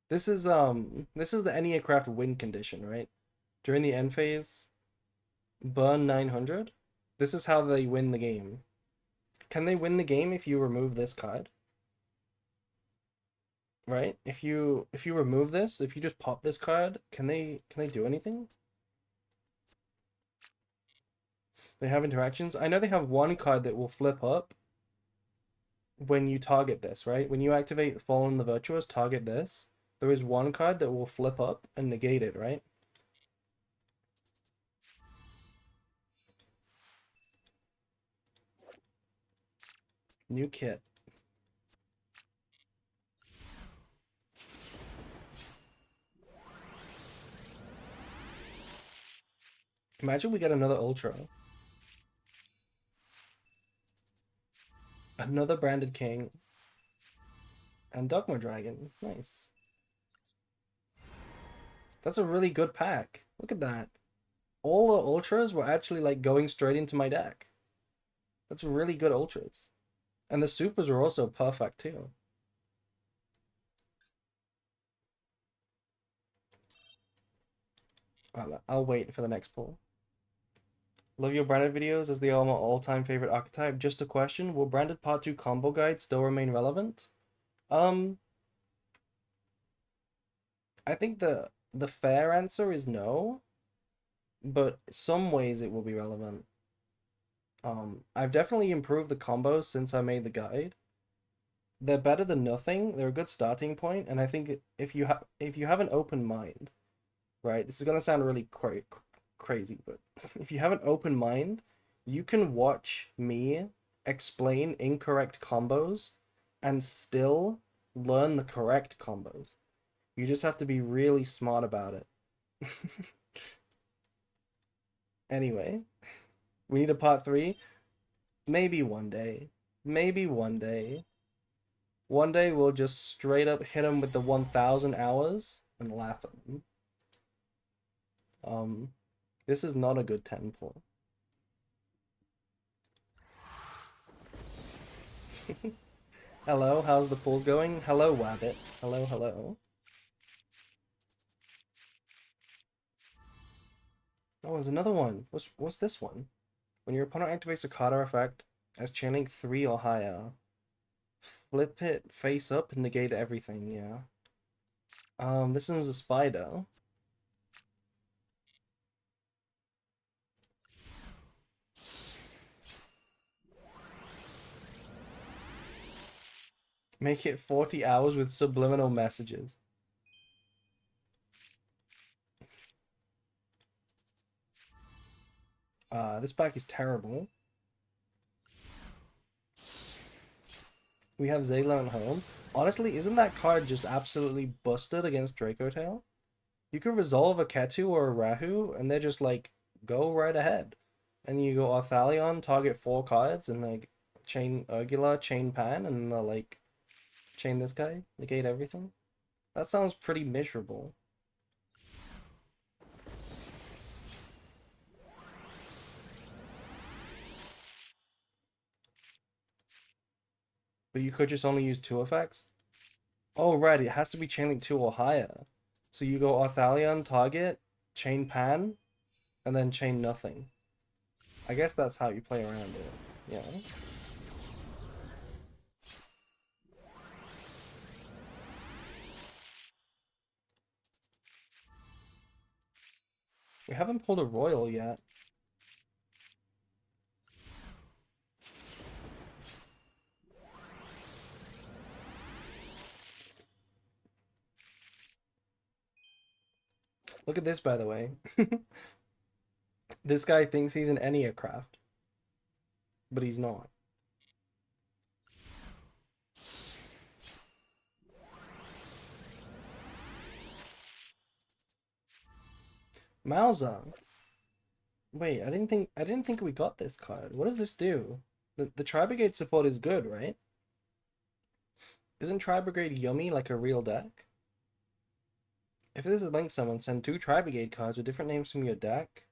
This is the Enneacraft win condition, right? During the end phase, burn 900. This is how they win the game. Can they win the game if you remove this card? Right? If you remove this, if you just pop this card, can they do anything? They have interactions. I know they have one card that will flip up when you target this, right? When you activate Fallen the Virtuous, target this. There is one card that will flip up and negate it, right? New kit. Imagine we get another Ultra. Another Branded King. And Dogma Dragon. Nice. That's a really good pack. Look at that. All the Ultras were actually like going straight into my deck. That's really good Ultras. And the Supers are also perfect too. I'll wait for the next pull. Love your branded videos as they are my all-time favorite archetype. Just a question, will branded part 2 combo guide still remain relevant? I think the fair answer is no, but some ways it will be relevant. I've definitely improved the combos since I made the guide. They're better than nothing. They're a good starting point, and I think if you have an open mind, right? This is gonna sound really crazy, but if you have an open mind, you can watch me explain incorrect combos and still learn the correct combos. You just have to be really smart about it. Anyway, we need a part 3. Maybe one day. Maybe one day. One day we'll just straight up hit them with the 1000 hours and laugh at them. This is not a good 10 pull. Hello, how's the pool going? Hello, Wabbit. Hello, hello. Oh, there's another one. What's this one? When your opponent activates a card or effect as channeling 3 or higher, flip it face up and negate everything, yeah. This one's a spider. Make it 40 hours with subliminal messages. This pack is terrible. We have Zayla at home. Honestly, isn't that card just absolutely busted against Draco Tail? You can resolve a Ketu or a Rahu, and they're just like, go right ahead. And you go Arthalion, target 4 cards, and like chain Urgula, chain Pan, and they'll like chain this guy, negate everything. That sounds pretty miserable. But you could just only use 2 effects? Oh, right, it has to be chain link 2 or higher. So you go Arthalion, target, chain Pan, and then chain nothing. I guess that's how you play around it. Yeah. We haven't pulled a royal yet. Look at this, by the way. This guy thinks he's an Enneacraft, but he's not. Malzahn. Wait, I didn't think we got this card. What does this do? The Tri-Brigade support is good, right? Isn't Tri-Brigade yummy like a real deck? If this is Link Summon, send 2 Tri-Brigade cards with different names from your deck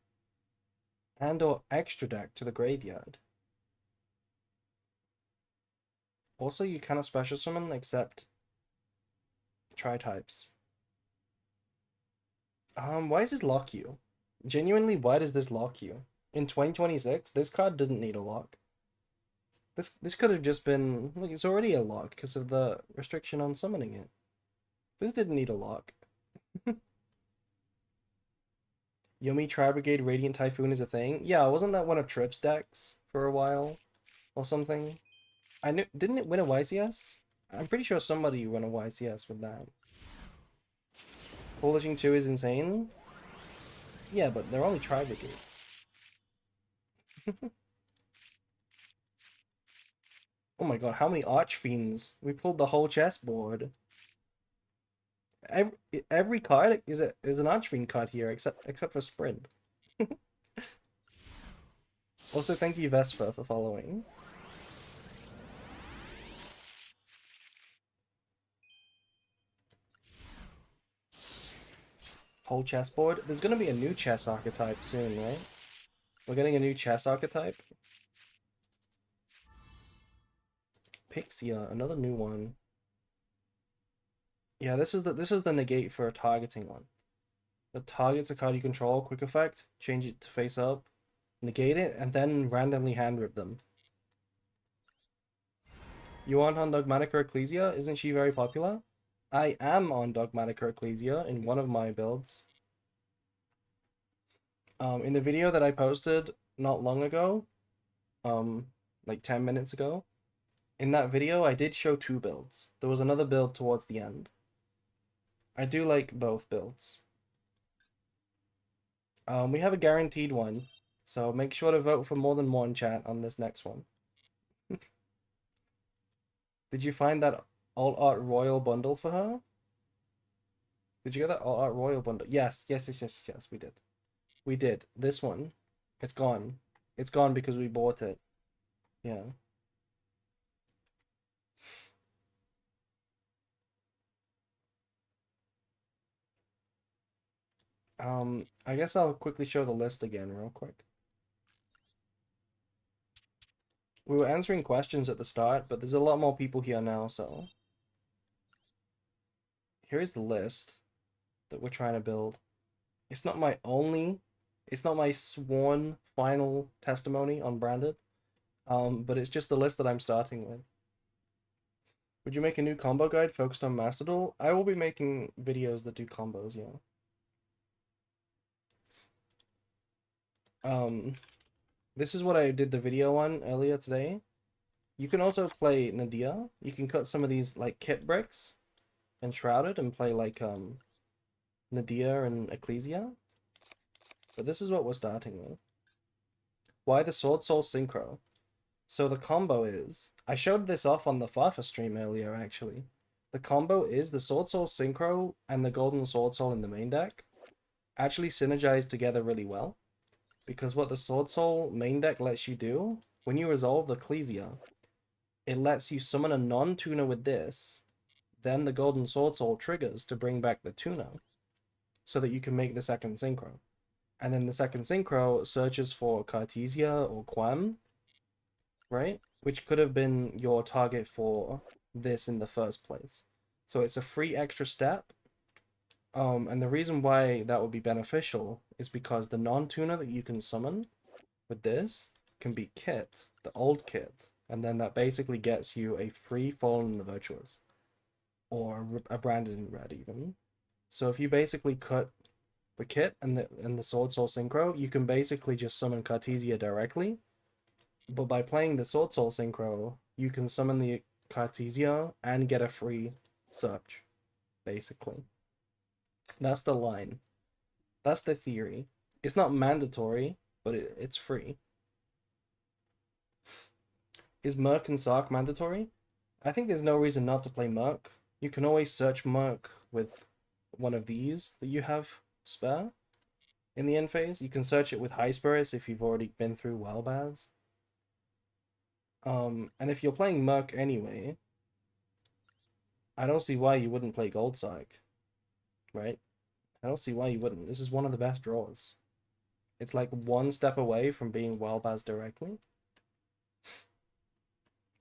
and or extra deck to the graveyard. Also, you cannot special summon except Tri-types. Why does this lock you? Genuinely, why does this lock you? In 2026, this card didn't need a lock. This could have just been, look, it's already a lock because of the restriction on summoning it. This didn't need a lock. Yummy Tri-Brigade Radiant Typhoon is a thing? Yeah, wasn't that one of Trip's decks for a while? Or something? I knew, didn't it win a YCS? I'm pretty sure somebody won a YCS with that. Polishing 2 is insane? Yeah, but they're only Tri-Brigades. Oh my god, how many Archfiends? We pulled the whole chessboard. Every card is an Archfiend card here, except for Sprint. Also, thank you Vespa for following. Whole chessboard. There's gonna be a new chess archetype soon, right? We're getting a new chess archetype. Pixia, another new one. Yeah, this is the negate for a targeting one. The target's a card you control, quick effect, change it to face up, negate it, and then randomly hand rip them. You aren't on Dogmatica Ecclesia? Isn't she very popular? I am on Dogmatica Ecclesia in one of my builds. In the video that I posted not long ago, like 10 minutes ago, in that video I did show 2 builds. There was another build towards the end. I do like both builds. We have a guaranteed one, so make sure to vote for more than one chat on this next one. Did you find that Alt Art Royal bundle for her? Did you get that Alt Art Royal bundle? Yes, we did. We did. This one. It's gone. It's gone because we bought it. Yeah. I guess I'll quickly show the list again real quick. We were answering questions at the start, but there's a lot more people here now, so here's the list that we're trying to build. It's not my sworn final testimony on Branded, but it's just the list that I'm starting with. Would you make a new combo guide focused on Master Duel? I will be making videos that do combos, yeah. This is what I did the video on earlier today. You can also play Nadia. You can cut some of these like kit bricks and Shrouded and play like Nadia and Ecclesia. But this is what we're starting with. Why the Sword Soul Synchro? So the combo is, I showed this off on the Fafa stream earlier actually. The combo is the Sword Soul Synchro and the Golden Sword Soul in the main deck actually synergize together really well. Because what the Sword Soul main deck lets you do, when you resolve the Ecclesia, it lets you summon a non-tuner with this, then the Golden Sword Soul triggers to bring back the tuner, so that you can make the second Synchro. And then the second Synchro searches for Cartesia or Quam, right? Which could have been your target for this in the first place. So it's a free extra step. And the reason why that would be beneficial is because the non-tuner that you can summon with this can be Kit, the old Kit, and then that basically gets you a free Fallen in the Virtuous, or a Branded in Red even. So if you basically cut the Kit and the Sword Soul Synchro, you can basically just summon Cartesia directly. But by playing the Sword Soul Synchro, you can summon the Cartesia and get a free search, basically. That's the line. That's the theory. It's not mandatory, but it's free. Is Merc and Sark mandatory? I think there's no reason not to play Merc. You can always search Merc with one of these that you have spare. in the end phase. You can search it with High Spirits if you've already been through Well Baz. And if you're playing Merc anyway, I don't see why you wouldn't play Gold Psych, right? I don't see why you wouldn't. This is one of the best draws. It's like one step away from being Well Baz directly.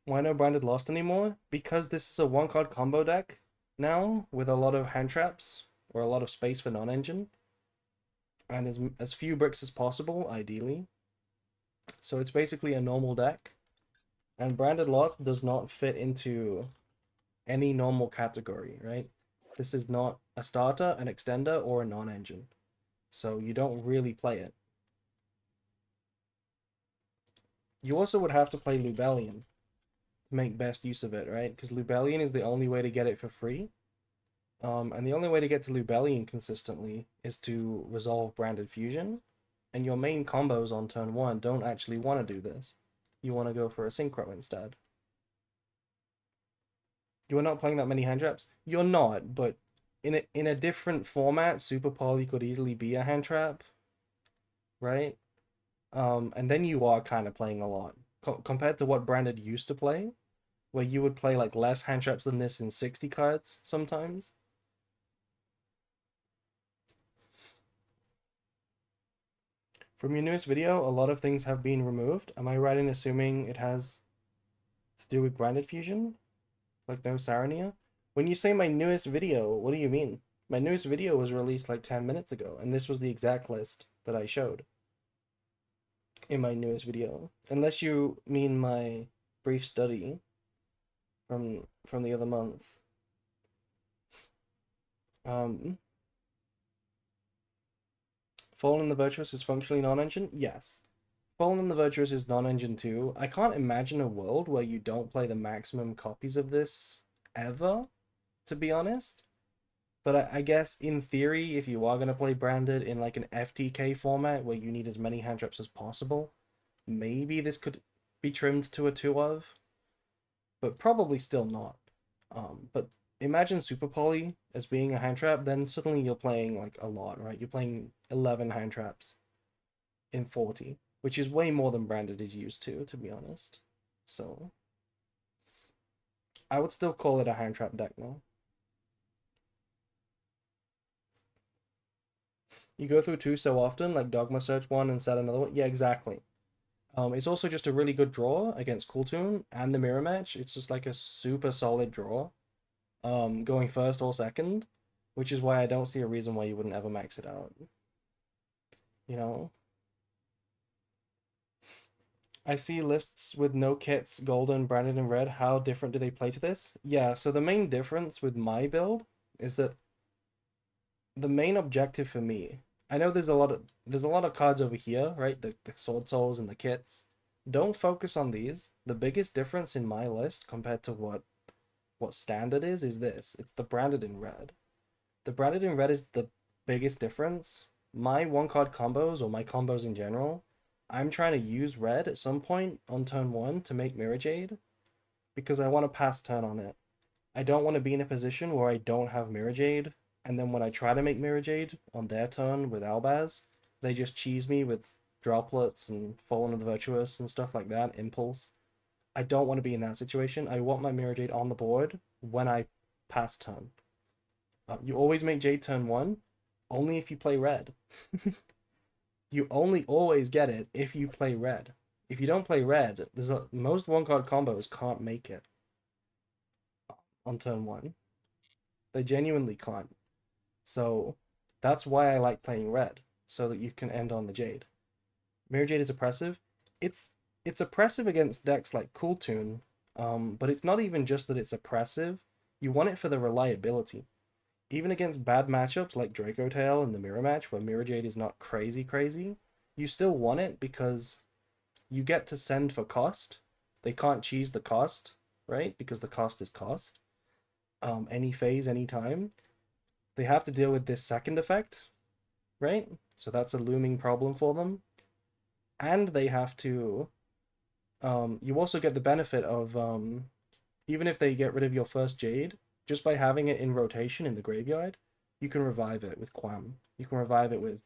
Why no Branded Lost anymore? Because this is a one card combo deck now with a lot of hand traps or a lot of space for non-engine and as few bricks as possible, ideally. So it's basically a normal deck. And Branded Lost does not fit into any normal category, right? This is not a starter, an extender, or a non-engine. So you don't really play it. You also would have to play Lubellion to make best use of it, right? Because Lubellion is the only way to get it for free. And the only way to get to Lubellion consistently is to resolve Branded Fusion. And your main combos on turn 1 don't actually want to do this. You want to go for a Synchro instead. You are not playing that many hand traps? You're not, but in a different format, Super Poly could easily be a hand trap, right? And then you are kind of playing a lot. Compared to what Branded used to play, where you would play like less hand traps than this in 60 cards sometimes. From your newest video, a lot of things have been removed. Am I right in assuming it has to do with Branded Fusion? Like no Sarania? When you say my newest video, what do you mean? My newest video was released like 10 minutes ago, and this was the exact list that I showed in my newest video. Unless you mean my brief study from the other month. Fallen the Virtuous is functionally non-engine? Yes. Fallen the Virtuous is non-engine too. I can't imagine a world where you don't play the maximum copies of this ever, to be honest. But I guess in theory, if you are going to play Branded in like an FTK format where you need as many hand traps as possible, maybe this could be trimmed to a 2 of, but probably still not. But imagine Super Poly as being a hand trap, then suddenly you're playing like a lot, right? You're playing 11 hand traps in 40, which is way more than Branded is used to be honest. So I would still call it a hand trap deck now. You go through 2 so often, like Dogma Search one and set another one. Yeah, exactly. It's also just a really good draw against Cooltoon and the mirror match. It's just like a super solid draw. Going first or second, which is why I don't see a reason why you wouldn't ever max it out. You know? I see lists with no kits, golden, branded, and red. How different do they play to this? Yeah, so the main difference with my build is that the main objective for me, I know there's a lot of cards over here, right? The sword souls and the kits. Don't focus on these. The biggest difference in my list compared to what standard is this. It's the branded in red. The branded in red is the biggest difference. My one card combos or my combos in general, I'm trying to use red at some point on turn 1 to make Mirrorjade because I want to pass turn on it. I don't want to be in a position where I don't have Mirrorjade, and then when I try to make Mirrorjade on their turn with Albaz, they just cheese me with droplets and Fallen of the Virtuous and stuff like that, Impulse. I don't want to be in that situation. I want my Mirrorjade on the board when I pass turn. You always make Jade turn 1, only if you play red. You only always get it if you play red. If you don't play red, most one card combos can't make it on turn 1. They genuinely can't. So that's why I like playing red, so that you can end on the Jade. Mirrorjade is oppressive. It's oppressive against decks like Cooltoon, but it's not even just that it's oppressive. You want it for the reliability. Even against bad matchups like Draco Tail and the Mirror Match, where Mirrorjade is not crazy, you still want it because you get to send for cost. They can't cheese the cost, right? Because the cost is cost. Any phase, any time. They have to deal with this second effect, right? So that's a looming problem for them. And they have to... you also get the benefit of... even if they get rid of your first Jade, just by having it in rotation in the graveyard, you can revive it with Quam. You can revive it with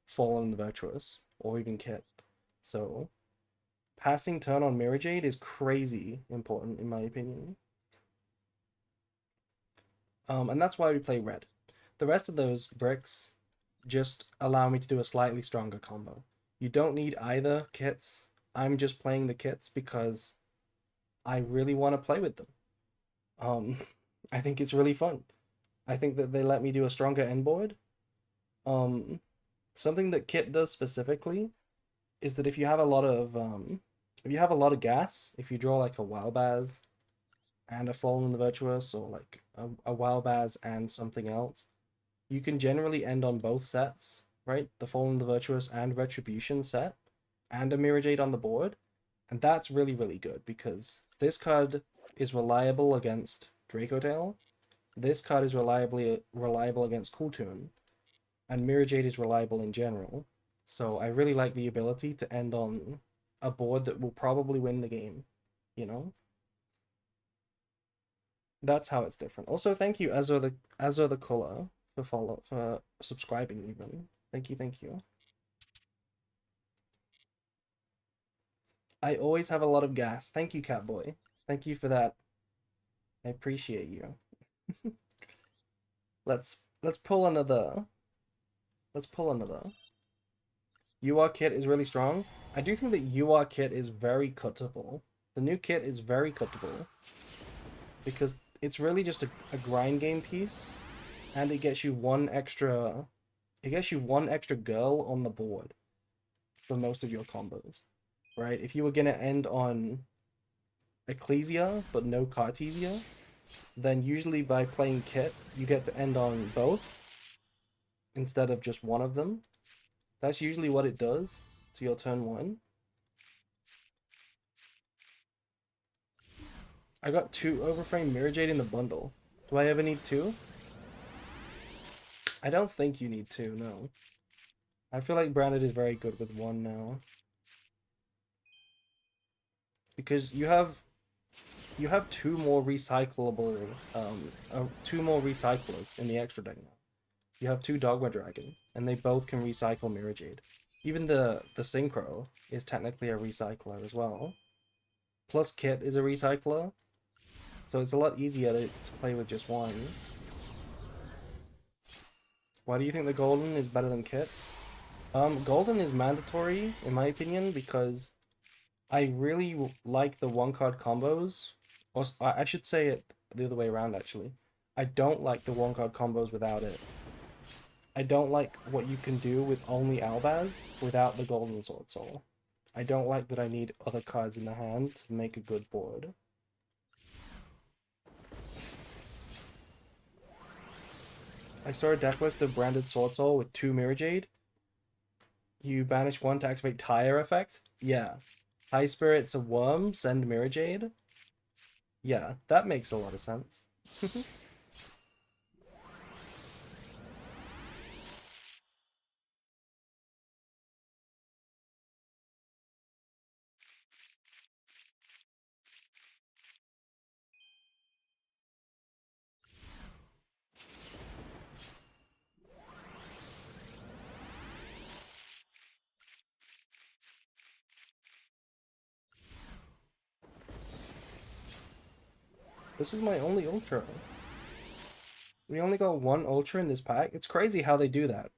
Fallen the Virtuous, or even Kit. So passing turn on Mirrorjade is crazy important in my opinion. And that's why we play red. The rest of those bricks just allow me to do a slightly stronger combo. You don't need either kits. I'm just playing the kits because I really want to play with them. Um, I think it's really fun. I think that they let me do a stronger end board. Something that kit does specifically is that if you have a lot of gas, if you draw like a Wildbaz and a Fallen in the Virtuous, or like a Wildbaz and something else, you can generally end on both sets, right? The Fallen in the Virtuous and Retribution set, and a Mirrorjade on the board. And that's really, really good because this card is reliable against Dracodale. This card is reliable against Kultun, and Mirrorjade is reliable in general. So I really like the ability to end on a board that will probably win the game, you know? That's how it's different. Also, thank you, Azor the Color, for subscribing even. Thank you, thank you. I always have a lot of gas. Thank you, Catboy. Thank you for that. I appreciate you. Let's pull another. Let's pull another. UR kit is really strong. I do think that UR kit is very cuttable. The new kit is very cuttable because it's really just a grind game piece, and it gets you one extra. It gets you one extra girl on the board for most of your combos, right? If you were gonna end on Ecclesia but no Cartesia, then usually by playing kit you get to end on both instead of just one of them. That's usually what it does to your turn 1. I got 2 Overframe Mirrorjade in the bundle. Do I ever need 2? I don't think you need 2, no. I feel like Branded is very good with 1 now. Because you have 2 more recyclable, 2 more recyclers in the extra deck now. You have 2 Dogma Dragon, and they both can recycle Mirrorjade. Even the Synchro is technically a recycler as well. Plus Kit is a recycler, so it's a lot easier to play with just 1. Why do you think the Golden is better than Kit? Golden is mandatory, in my opinion, because I really like the 1-card combos. Or I should say it the other way around, actually. I don't like the 1-card combos without it. I don't like what you can do with only Albaz without the Golden Sword Soul. I don't like that I need other cards in the hand to make a good board. I saw a deck list of branded Sword Soul with 2 Mirrorjade. You banish 1 to activate Tire effect? Yeah. High Spirit's a worm, send Mirrorjade? Yeah, that makes a lot of sense. This is my only Ultra. We only got 1 Ultra in this pack. It's crazy how they do that.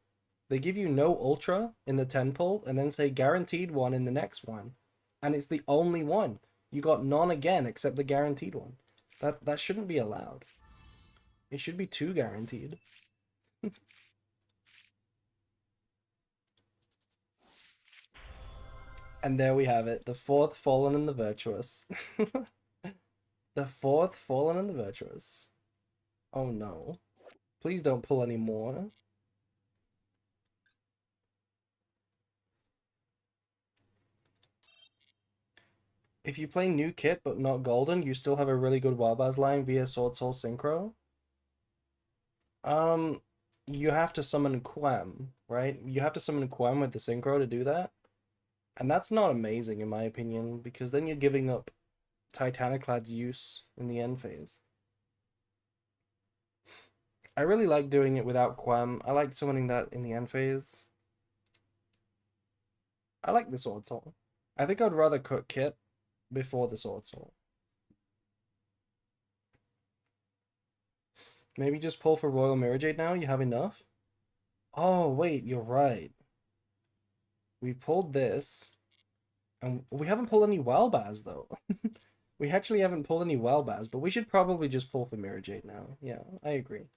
They give you no Ultra in the 10 pull and then say guaranteed 1 in the next one. And it's the only one. You got none again except the guaranteed one. That shouldn't be allowed. It should be 2 guaranteed. And there we have it. The 4th Fallen and the Virtuous. The 4th Fallen and the Virtuous. Oh no. Please don't pull any more. If you play new kit but not golden, you still have a really good Wildbaz line via Sword Soul Synchro. You have to summon Quem, right? You have to summon Quem with the Synchro to do that. And that's not amazing in my opinion, because then you're giving up Titaniclad's use in the end phase. I really like doing it without Quem. I like summoning that in the end phase. I like the Sword Soul. I think I'd rather cook Kit before the Sword Soul. Maybe just pull for Royal Mirrorjade now? You have enough? Oh, wait, you're right. We pulled this. And we haven't pulled any Wildbaz, though. We actually haven't pulled any Wildbaz, but we should probably just pull for Mirrorjade now. Yeah, I agree.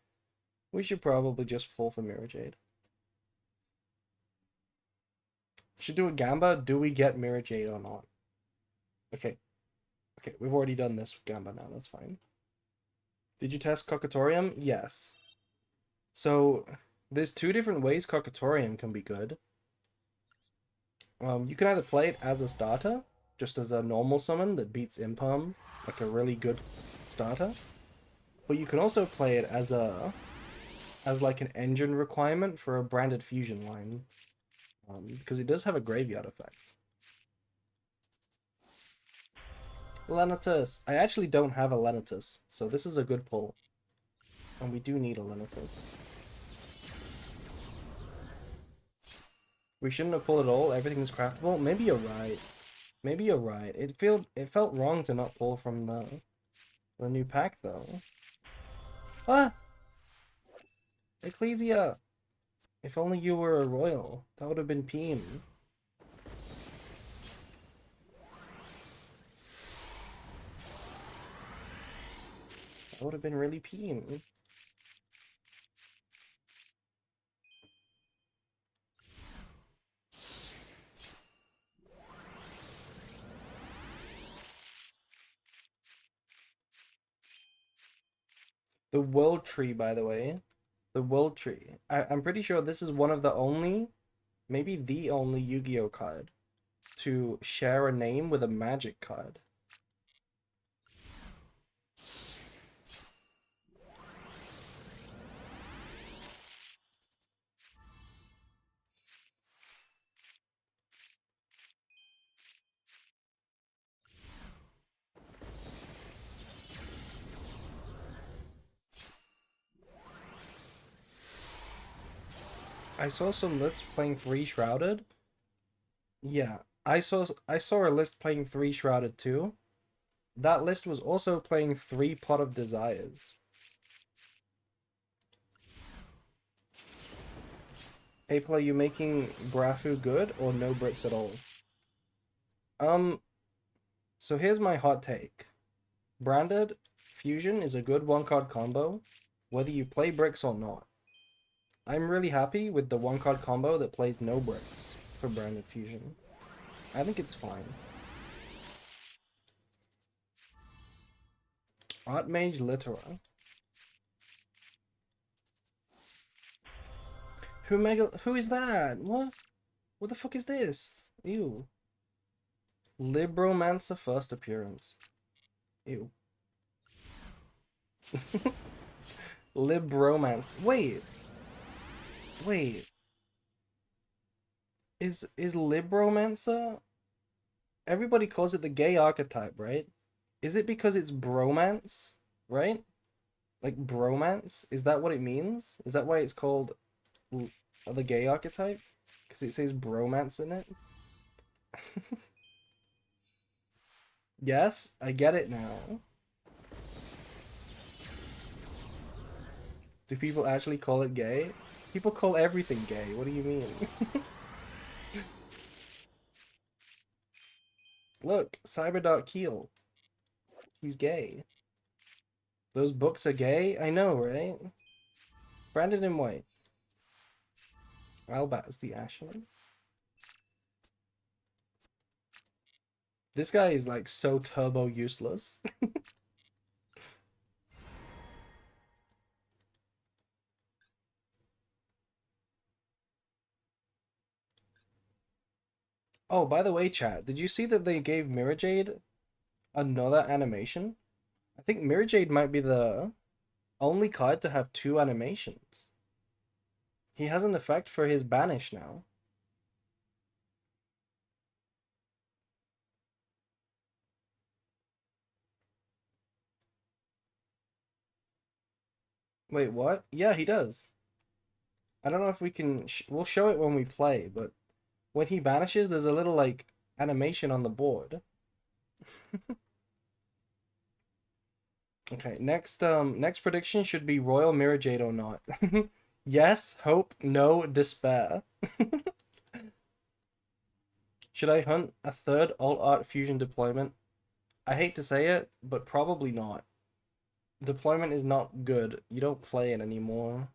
We should probably just pull for Mirrorjade. Should do a Gamba. Do we get Mirrorjade or not? Okay. Okay, we've already done this with Gamba now. That's fine. Did you test Cockatoриum? Yes. So, there's two different ways Cockatoриum can be good. You can either play it as a starter, just as a normal summon that beats Imperm, like a really good starter. But you can also play it as like an engine requirement for a branded fusion line. Because it does have a graveyard effect. Lenatus! I actually don't have a Lenatus, so this is a good pull. And we do need a Lenatus. We shouldn't have pulled at all, everything's craftable. Maybe you're right. Maybe you're right. It felt wrong to not pull from the new pack though. Ah! Ecclesia! If only you were a royal. That would have been Peem. That would have been really Peem. The World Tree, by the way. The World Tree. I'm pretty sure this is one of the only, maybe the only Yu-Gi-Oh card to share a name with a Magic card. I saw some lists playing 3 Shrouded. Yeah, I saw a list playing 3 Shrouded too. That list was also playing 3 Pot of Desires. April, are you making Grafu good or no bricks at all? So here's my hot take. Branded Fusion is a good 1-card combo, whether you play bricks or not. I'm really happy with the 1-card combo that plays no bricks for Branded Fusion. I think it's fine. Archmage Littera. Who is that? What? What the fuck is this? Ew. Libromancer first appearance. Ew. Libromance. Wait. Is Libromancer? Everybody calls it the gay archetype, right? Is it because it's bromance, right? Like bromance? Is that what it means? Is that why it's called the gay archetype? Because it says bromance in it? Yes, I get it now. Do people actually call it gay? People call everything gay. What do you mean? Look, Cyberdark Keel. He's gay. Those books are gay? I know, right? Branded in white. Albaz the Ashen. This guy is like so turbo useless. Oh, by the way, chat, did you see that they gave Mirrorjade another animation? I think Mirrorjade might be the only card to have 2 animations. He has an effect for his banish now. Wait, what? Yeah, he does. I don't know if we can... we'll show it when we play, but when he banishes, there's a little like animation on the board. Okay, next prediction should be Royal Mirrorjade or not. Yes, hope, no, despair. Should I hunt a third alt art fusion deployment? I hate to say it, but probably not. Deployment is not good. You don't play it anymore.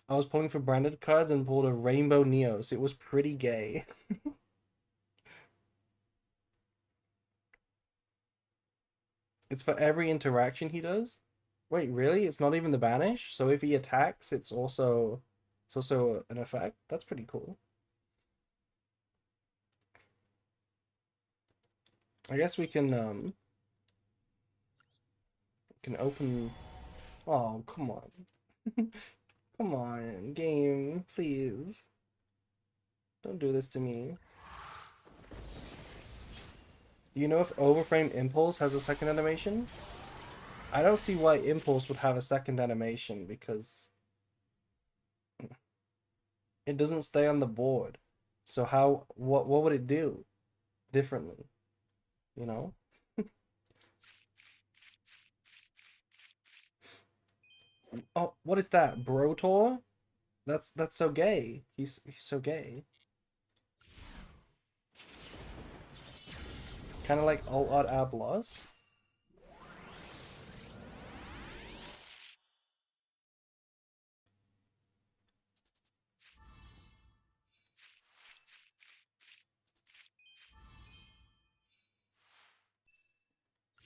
I was pulling for branded cards and pulled a Rainbow Neos. It was pretty gay. It's for every interaction he does? Wait, really? It's not even the banish? So if he attacks, it's also an effect? That's pretty cool. I guess we can open. Oh, come on. Come on, game, please. Don't do this to me. Do you know if Overframe Impulse has a second animation? I don't see why Impulse would have a second animation because it doesn't stay on the board. So what would it do differently? You know? Oh, what is that? Brotor? That's so gay. He's so gay. Kind of like Alt Art Ablos.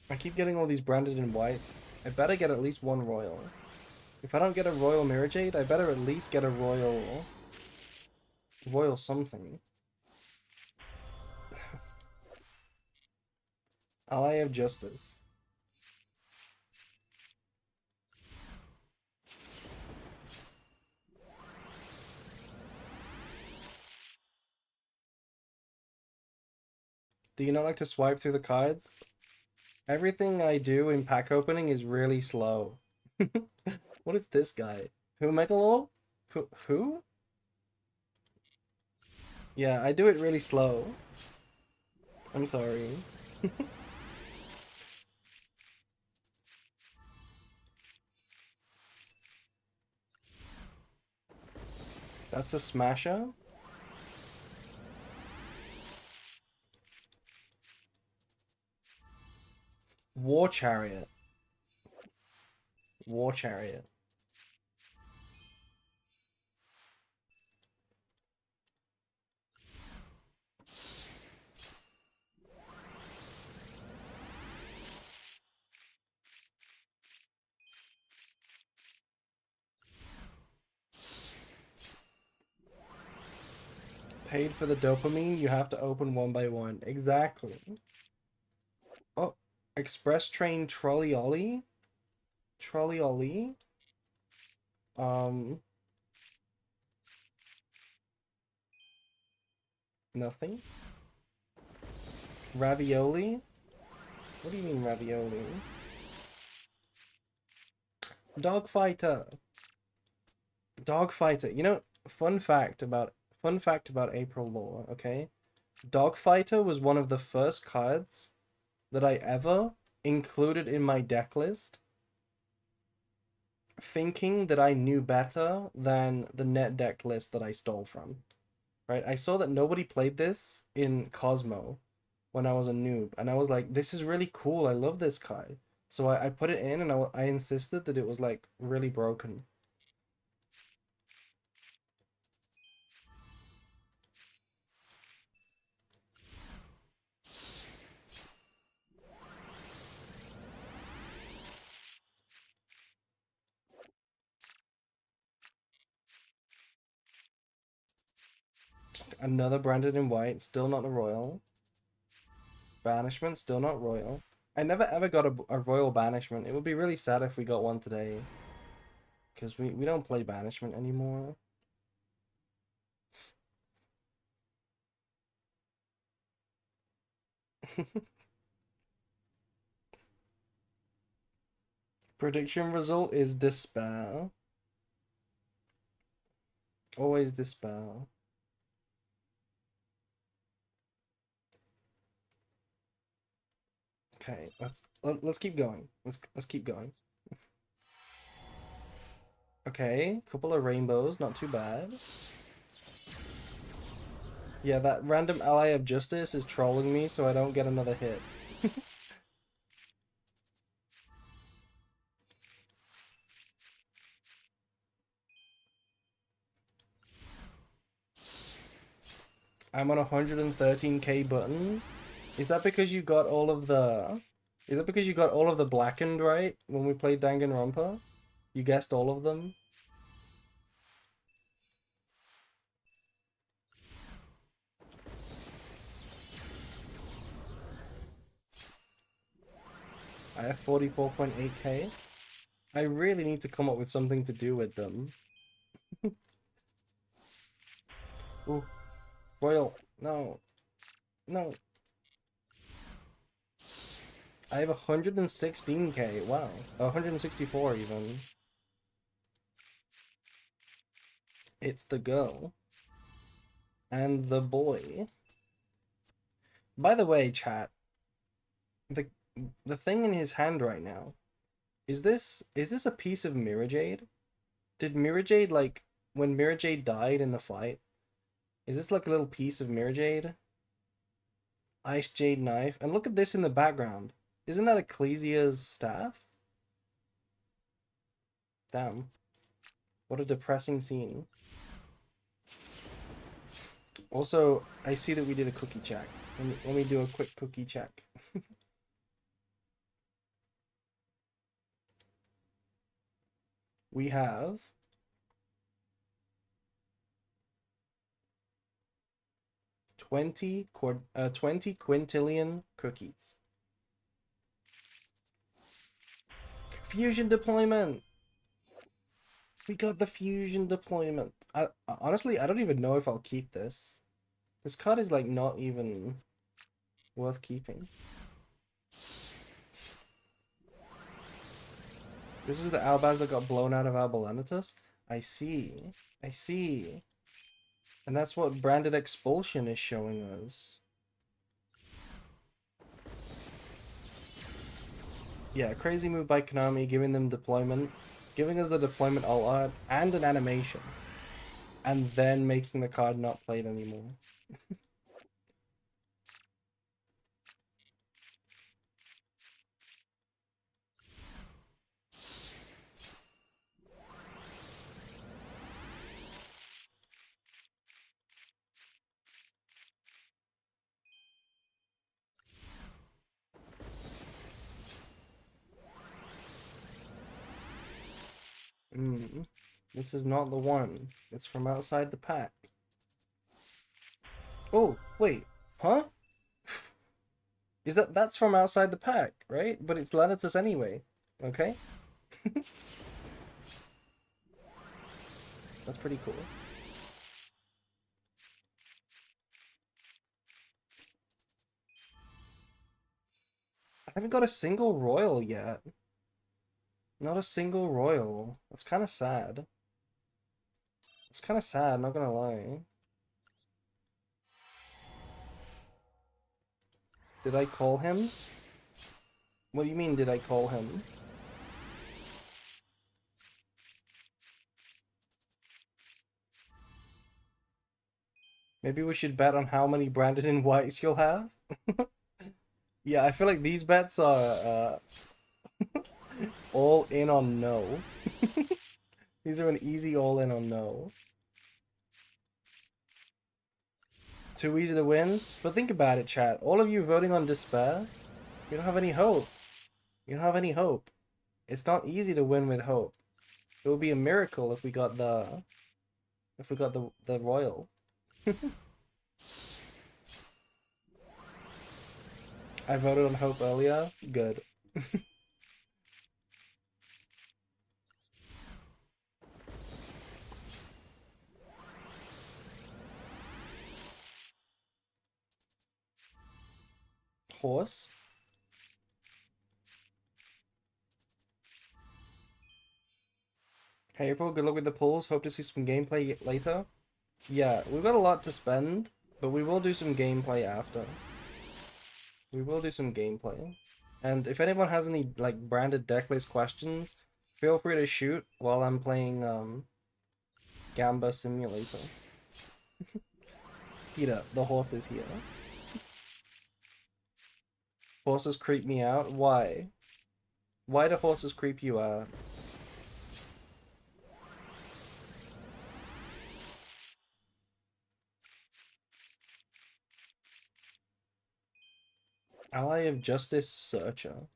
I keep getting all these branded in whites. I better get at least one royal. If I don't get a royal Mirrorjade, I better at least get a royal something. Ally of Justice. Do you not like to swipe through the cards? Everything I do in pack opening is really slow. What is this guy? Who Megalore? Who? Yeah, I do it really slow. I'm sorry. That's a smasher? War Chariot. War Chariot. Paid for the dopamine, you have to open one by one. Exactly. Oh, Express Train Trolley Ollie? Trolley Ollie? Um, Nothing. Ravioli? What do you mean ravioli? Dogfighter. Dogfighter. You know, fun fact about April lore, okay? Dogfighter was one of the first cards that I ever included in my deck list, thinking that I knew better than the net deck list that I stole from. Right? I saw that nobody played this in Cosmo when I was a noob, and I was like, this is really cool. I love this card. So I put it in, and I insisted that it was like really broken. Another branded in white, still not a royal. Banishment, still not royal. I never ever got a royal banishment. It would be really sad if we got one today. Because we don't play banishment anymore. Prediction result is despair. Always despair. Okay, let's keep going. Let's keep going. Okay, couple of rainbows, not too bad. Yeah, that random ally of justice is trolling me so I don't get another hit. I'm on 113k buttons. Is that because you got all of the... Is that because you got all of the blackened right when we played Danganronpa? You guessed all of them? I have 44.8k. I really need to come up with something to do with them. Ooh, Royal, no, no. I have 116k, wow. 164 even. It's the girl. And the boy. By the way, chat, the the thing in his hand right now, is this a piece of Mirrorjade? Did Mirrorjade, like, when Mirrorjade died in the fight, is this like a little piece of Mirrorjade? Ice Jade knife. And look at this in the background. Isn't that Ecclesia's staff? Damn. What a depressing scene. Also, I see that we did a cookie check. Let me do a quick cookie check. We have 20 quintillion cookies. Fusion deployment! We got the fusion deployment. Honestly, I don't even know if I'll keep this. This card is like not even worth keeping. This is the Albaz that got blown out of Albalanetus? I see. I see. And that's what branded expulsion is showing us. Yeah, crazy move by Konami, giving them deployment, giving us the deployment alt art and an animation, and then making the card not played anymore. This is not the one. It's from outside the pack. Oh, wait. Huh? Is that's from outside the pack, right? But it's Lanitus anyway. Okay? That's pretty cool. I haven't got a single royal yet. Not a single royal. That's kind of sad. It's kind of sad, not gonna lie. Did I call him? What do you mean, did I call him? Maybe we should bet on how many branded in whites you'll have? Yeah, I feel like these bets are all in on no. These are an easy all in on no. Too easy to win? But think about it, chat. All of you voting on despair, you don't have any hope. You don't have any hope. It's not easy to win with hope. It would be a miracle if we got the royal. I voted on hope earlier. Good. Horse. Hey April, good luck with the pulls. Hope to see some gameplay later. Yeah, we've got a lot to spend, but we will do some gameplay after. We will do some gameplay. And if anyone has any like branded deck list questions, feel free to shoot while I'm playing Gamba Simulator. Peter, the horse is here. Horses creep me out. Why? Why do horses creep you out? Ally of Justice Searcher.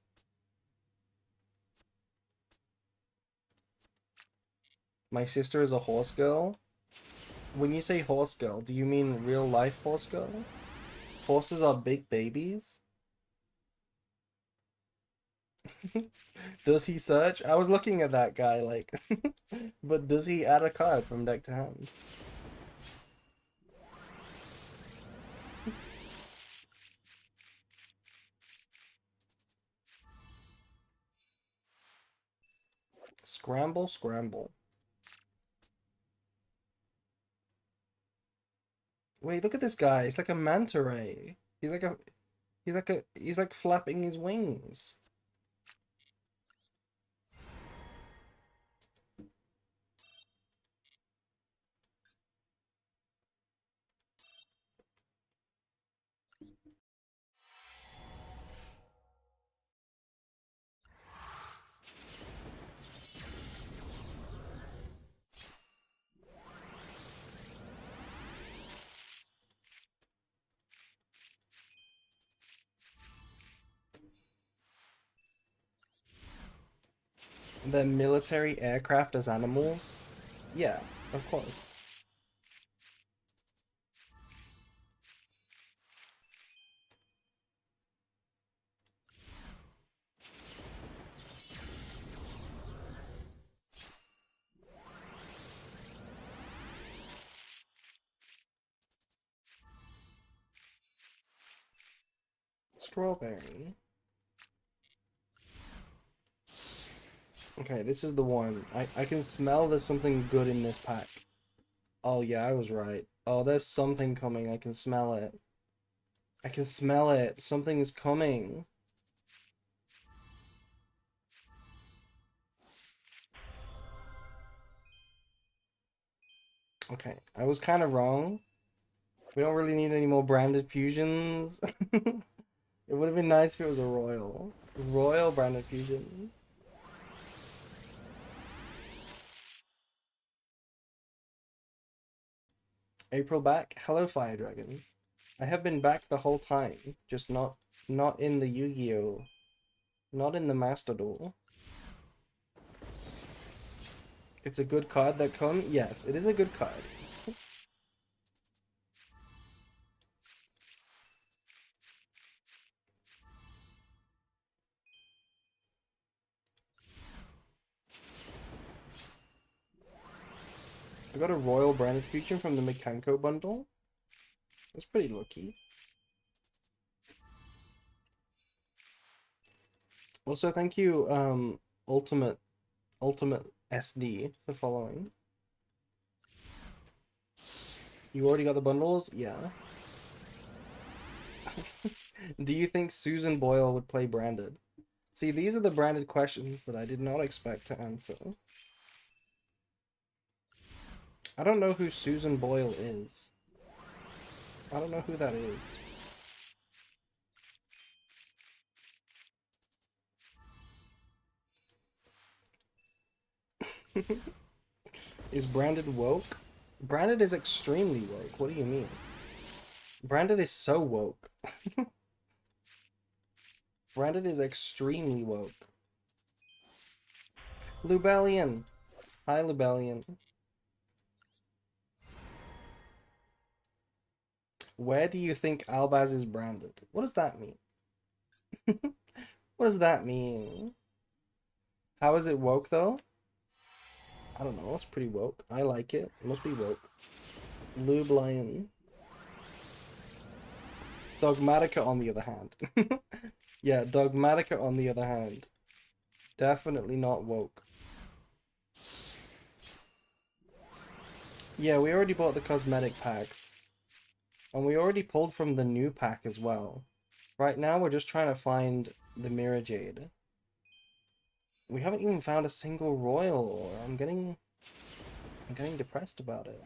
My sister is a horse girl. When you say horse girl, do you mean real life horse girl? Horses are big babies? Does he search? I was looking at that guy like, but does he add a card from deck to hand? Scramble, scramble. Wait, look at this guy. He's like a manta ray. He's like flapping his wings. The military aircraft as animals? Yeah, of course. Strawberry. Okay, this is the one. I can smell there's something good in this pack. Oh yeah, I was right. Oh, there's something coming. I can smell it. I can smell it. Something is coming. Okay, I was kind of wrong. We don't really need any more branded fusions. It would have been nice if it was a royal. Royal branded fusion. April back. Hello, Fire Dragon. I have been back the whole time, just not in the Yu-Gi-Oh! Not in the Master Duel. It's a good card that comes? Yes, it is a good card. I got a Royal Branded Fusion from the Mekanko bundle. That's pretty lucky. Also, thank you, Ultimate SD for following. You already got the bundles? Yeah. Do you think Susan Boyle would play branded? See, these are the branded questions that I did not expect to answer. I don't know who Susan Boyle is. I don't know who that is. Is Branded woke? Branded is extremely woke. What do you mean? Branded is so woke. Branded is extremely woke. Lubellion. Hi, Lubellion. Where do you think Albaz is branded? What does that mean? What does that mean? How is it woke, though? I don't know. It's pretty woke. I like it. It must be woke. Lubellion. Dogmatica, on the other hand. Yeah, Dogmatica, on the other hand. Definitely not woke. Yeah, we already bought the cosmetic packs. And we already pulled from the new pack as well. Right now, we're just trying to find the Mirrorjade. We haven't even found a single royal ore. I'm getting depressed about it.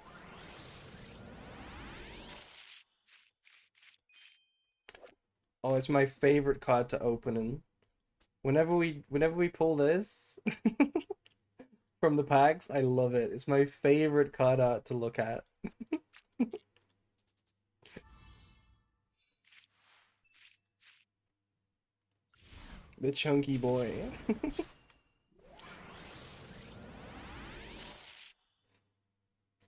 Oh, it's my favorite card to open, and whenever we pull this from the packs, I love it. It's my favorite card art to look at. The chunky boy.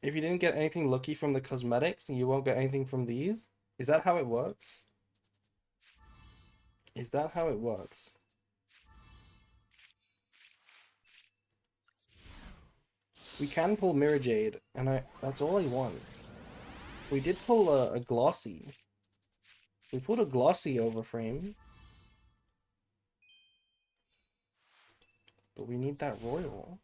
If you didn't get anything lucky from the cosmetics, you won't get anything from these. Is that how it works? Is that how it works? We can pull Mirrorjade, and that's all I want. We did pull a glossy. We pulled a glossy Overframe. But we need that royal.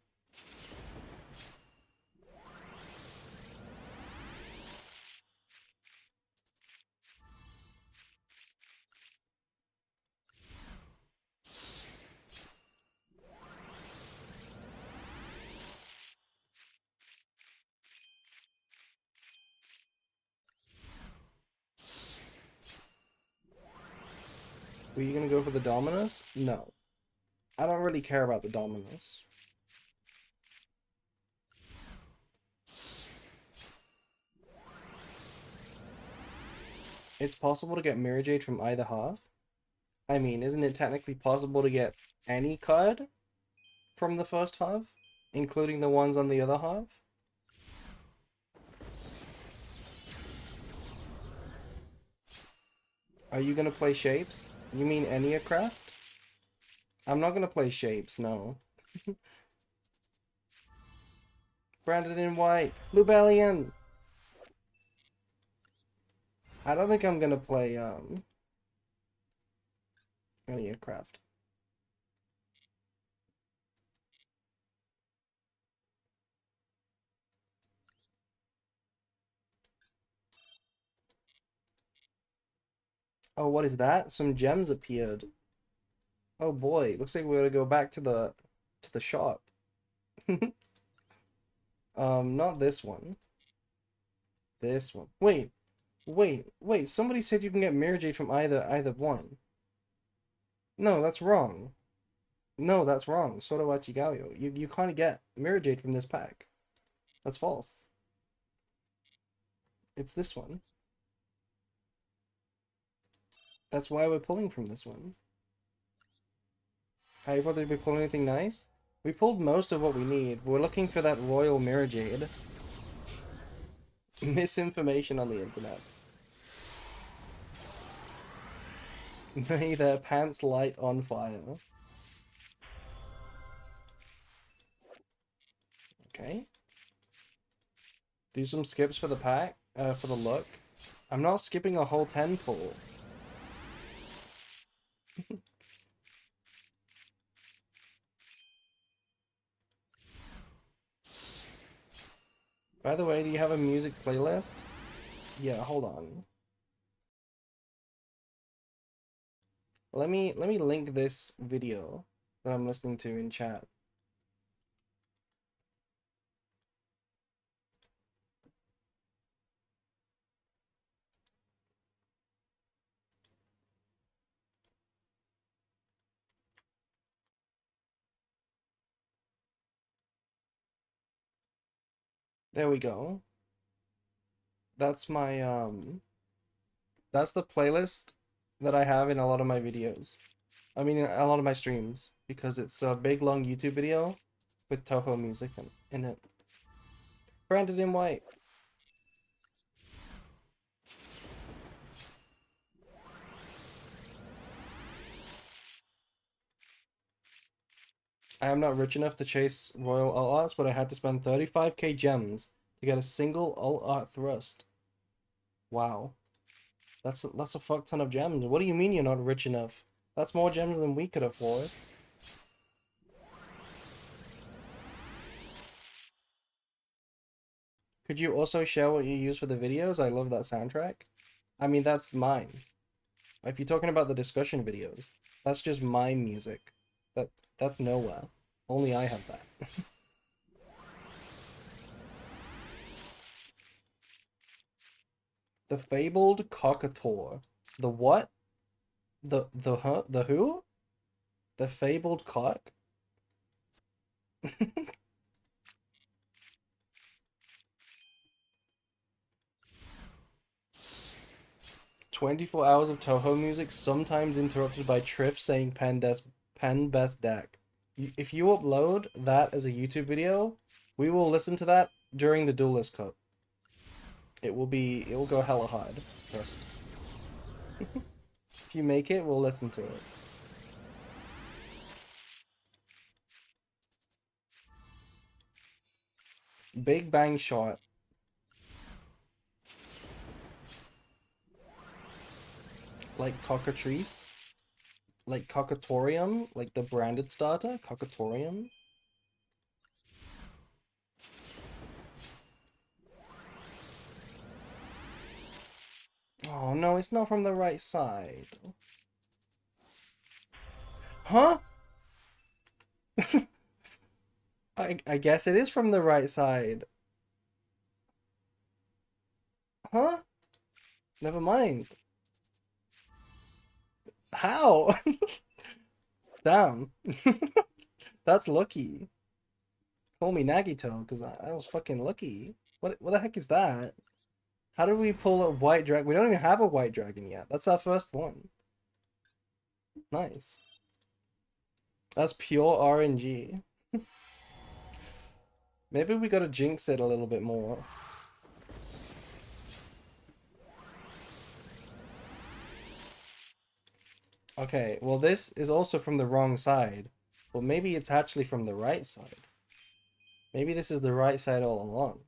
Were you gonna go for the Dominus? No. I don't really care about the Dominus. It's possible to get Mirrorjade from either half. I mean, isn't it technically possible to get any card from the first half, including the ones on the other half? Are you gonna play Shapes? You mean Enneacraft? I'm not gonna play Shapes, no. Branded in white. Lubellian! I don't think I'm gonna play, Enneacraft. Oh, what is that? Some gems appeared. Oh boy, looks like we're gonna go back to the shop. Not this one. This one. Wait. Somebody said you can get Mirrorjade from either one. No, that's wrong. No, that's wrong. Sotowachi Gaoyo. You can't get Mirrorjade from this pack. That's false. It's this one. That's why we're pulling from this one. How you probably be pulling anything nice? We pulled most of what we need. We're looking for that Royal Mirrorjade. Misinformation on the internet. May their pants light on fire. Okay. Do some skips for the pack, for the look. I'm not skipping a whole 10 pull. By the way, do you have a music playlist? Yeah, hold on. Let me link this video that I'm listening to in chat. There we go. That's my that's the playlist that I have in a lot of my videos. I mean, in a lot of my streams, because it's a big long YouTube video with Toho music in it. Branded in white. I am not rich enough to chase royal alt arts, but I had to spend 35k gems to get a single alt art thrust. Wow. That's a fuck ton of gems. What do you mean you're not rich enough? That's more gems than we could afford. Could you also share what you use for the videos? I love that soundtrack. I mean, that's mine. If you're talking about the discussion videos, that's just my music. That's nowhere. Only I have that. The fabled cockator. The what? The huh? The who? The fabled cock? 24 hours of Toho music, sometimes interrupted by Triff saying pen best deck. If you upload that as a YouTube video, we will listen to that during the Duelist Cup. It will go hella hard first. If you make it, we'll listen to it. Big Bang Shot. Like Cockatrice. Like Cockatorium. Like the branded starter. Cockatorium. Oh no, it's not from the right side. Huh? I guess it is from the right side. Huh? Never mind. How? Damn. That's lucky. Call me Nagito, because I was fucking lucky. What the heck is that? How did we pull a white dragon? We don't even have a white dragon yet. That's our first one. Nice. That's pure RNG. Maybe we gotta jinx it a little bit more. Okay, well this is also from the wrong side. Well, maybe it's actually from the right side. Maybe this is the right side all along.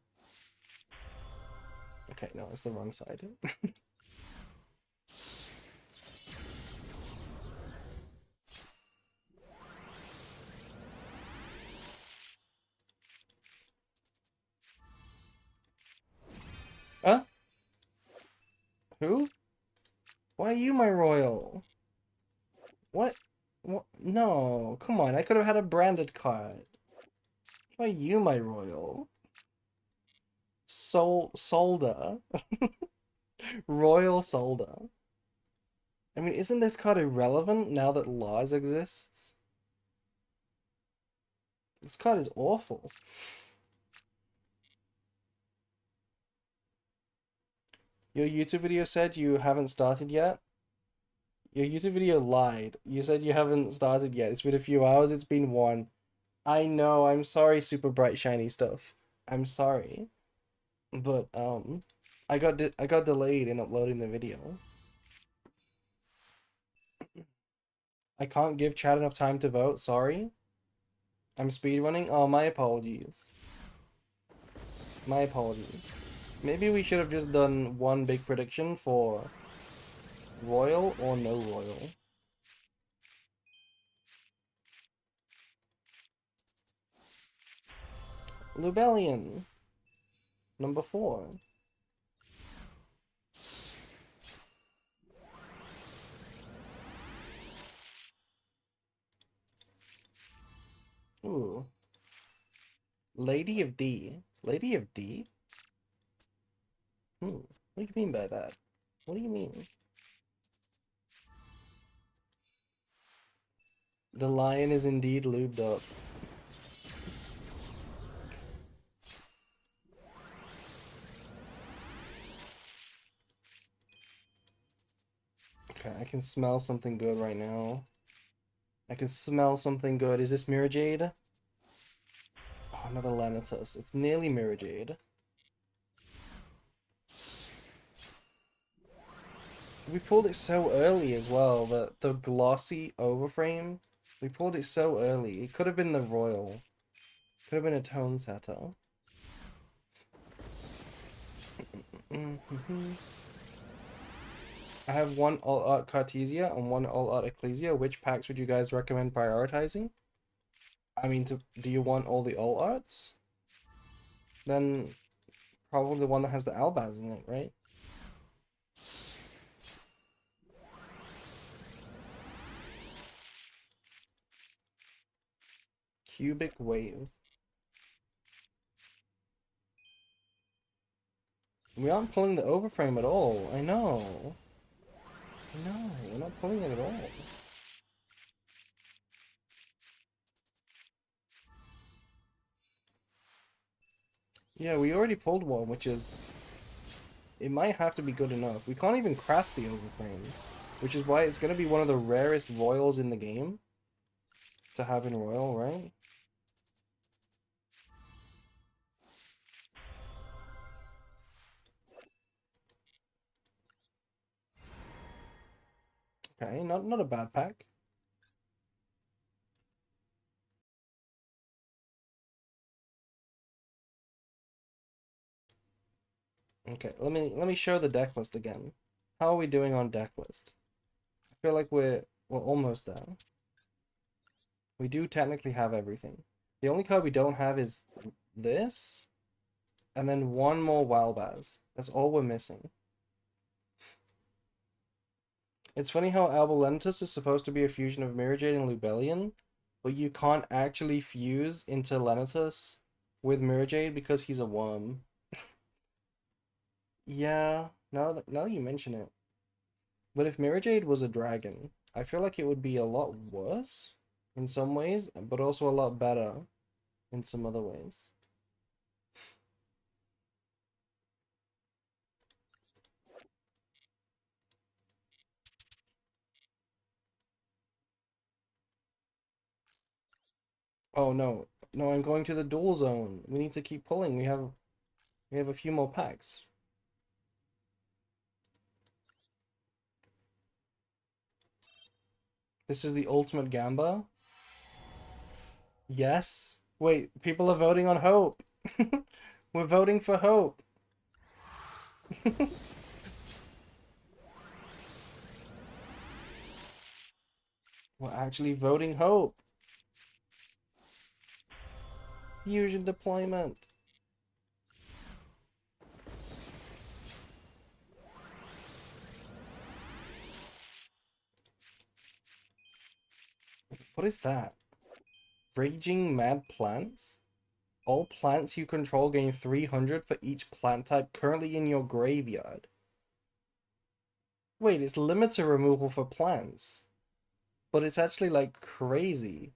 Okay, no, it's the wrong side. Huh? Who? Why are you my royal? What? What? No, come on, I could have had a branded card. Why are you my royal? Solda. Royal Solda. I mean, isn't this card irrelevant now that Lars exists? This card is awful. Your YouTube video said you haven't started yet? Your YouTube video lied. You said you haven't started yet. It's been a few hours, it's been one. I know, I'm sorry, super bright shiny stuff. I'm sorry. But I got delayed in uploading the video. I can't give chat enough time to vote, sorry. I'm speedrunning. Oh, my apologies. My apologies. Maybe we should have just done one big prediction for Royal or no Royal. Lubellion. Number 4. Ooh. Lady of D. Lady of D? What do you mean by that? What do you mean? The lion is indeed lubed up. Okay, I can smell something good right now. I can smell something good. Is this Mirrorjade? Oh, another Lanitus. It's nearly Mirrorjade. We pulled it so early as well. The glossy Overframe. We pulled it so early. It could have been the Royal. Could have been a tone setter. I have one Alt Art Cartesia and one Alt Art Ecclesia. Which packs would you guys recommend prioritizing? I mean, do you want all the Alt Arts? Then probably the one that has the Albaz in it, right? Cubic wave. We aren't pulling the overframe at all. I know. No, we're not pulling it at all. Yeah, we already pulled one, which is... It might have to be good enough. We can't even craft the overframe, which is why it's going to be one of the rarest royals in the game to have in royal, right? Okay, not a bad pack. Okay, let me show the deck list again. How are we doing on deck list? I feel like we're almost there. We do technically have everything. The only card we don't have is this, and then one more Wildbaz. That's all we're missing. It's funny how Albalentus is supposed to be a fusion of Mirrorjade and Lubellion, but you can't actually fuse into Lenitus with Mirrorjade because he's a worm. Yeah, now that you mention it. But if Mirrorjade was a dragon, I feel like it would be a lot worse in some ways, but also a lot better in some other ways. Oh no. No, I'm going to the dual zone. We need to keep pulling. We have a few more packs. This is the ultimate Gamba. Yes. Wait, people are voting on Hope. We're voting for Hope. We're actually voting Hope. Fusion deployment. What is that? Raging Mad Plants? All plants you control gain 300 for each plant type currently in your graveyard. Wait, it's limiter removal for plants. But it's actually like crazy.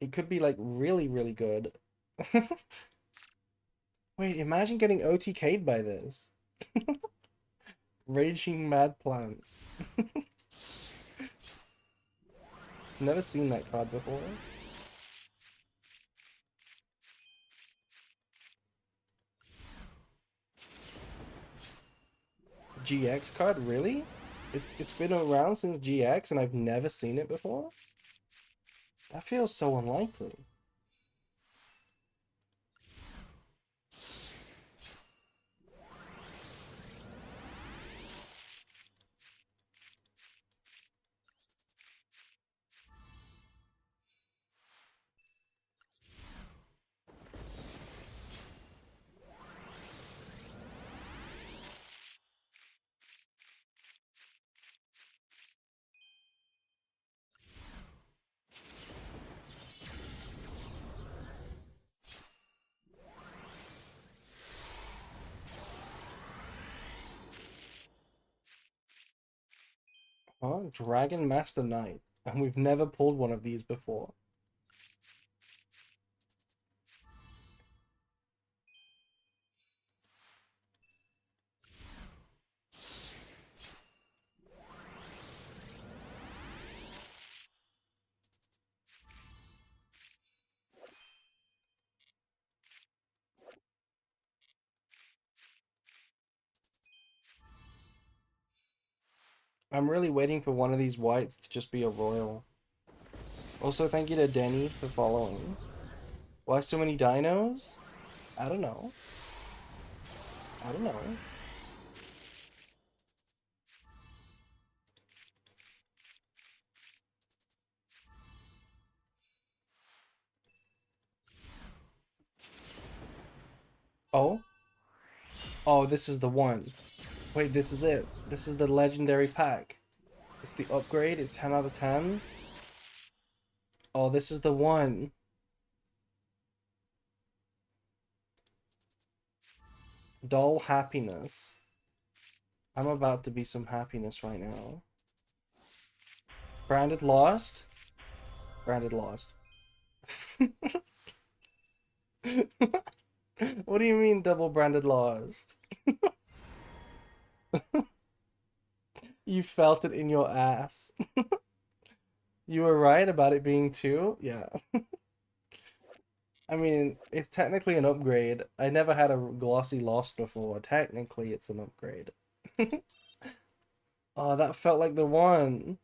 It could be like really, really good. Wait, imagine getting OTK'd by this. Raging Mad Plants. Never seen that card before. GX card, really? It's been around since GX and I've never seen it before? That feels so unlikely. Huh? Dragon Master Knight. And we've never pulled one of these before. I'm really waiting for one of these whites to just be a royal. Also, thank you to Denny for following. Why so many dinos? I don't know. I don't know. Oh? Oh, this is the one. Wait, this is it. This is the legendary pack. It's the upgrade. It's 10 out of 10. Oh, this is the one. Dull happiness. I'm about to be some happiness right now. Branded lost? Branded lost. What do you mean double branded lost? You felt it in your ass. You were right about it being 2? Yeah. I mean, it's technically an upgrade. I never had a glossy lost before. Technically, it's an upgrade. Oh, that felt like the one.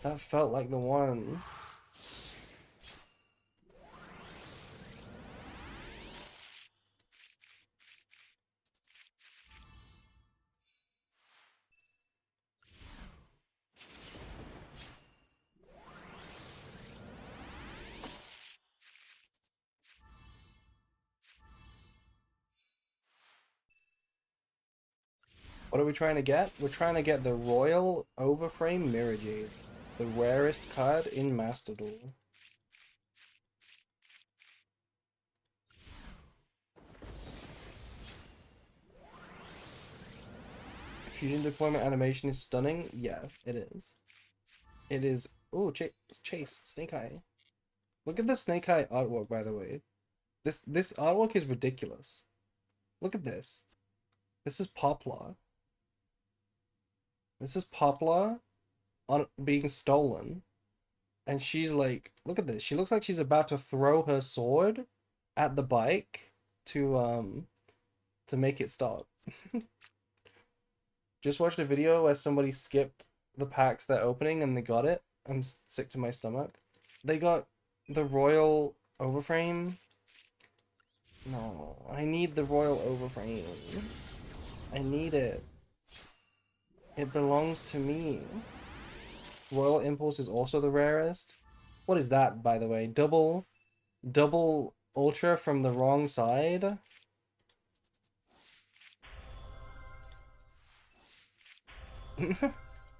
That felt like the one. What are we trying to get? We're trying to get the Royal Overframe Mirrorjade, the rarest card in Master Duel. Fusion deployment animation is stunning. Yeah, it is. It is. Oh, Chase, Snake Eye. Look at the Snake Eye artwork, by the way. This artwork is ridiculous. Look at this. This is Poplar. This is Poplar on being stolen. And she's like, look at this. She looks like she's about to throw her sword at the bike to make it stop. Just watched a video where somebody skipped the packs they're opening and they got it. I'm sick to my stomach. They got the Royal Overframe. No, I need the Royal Overframe. I need it. It belongs to me. Royal Impulse is also the rarest. What is that, by the way? Double Ultra from the wrong side?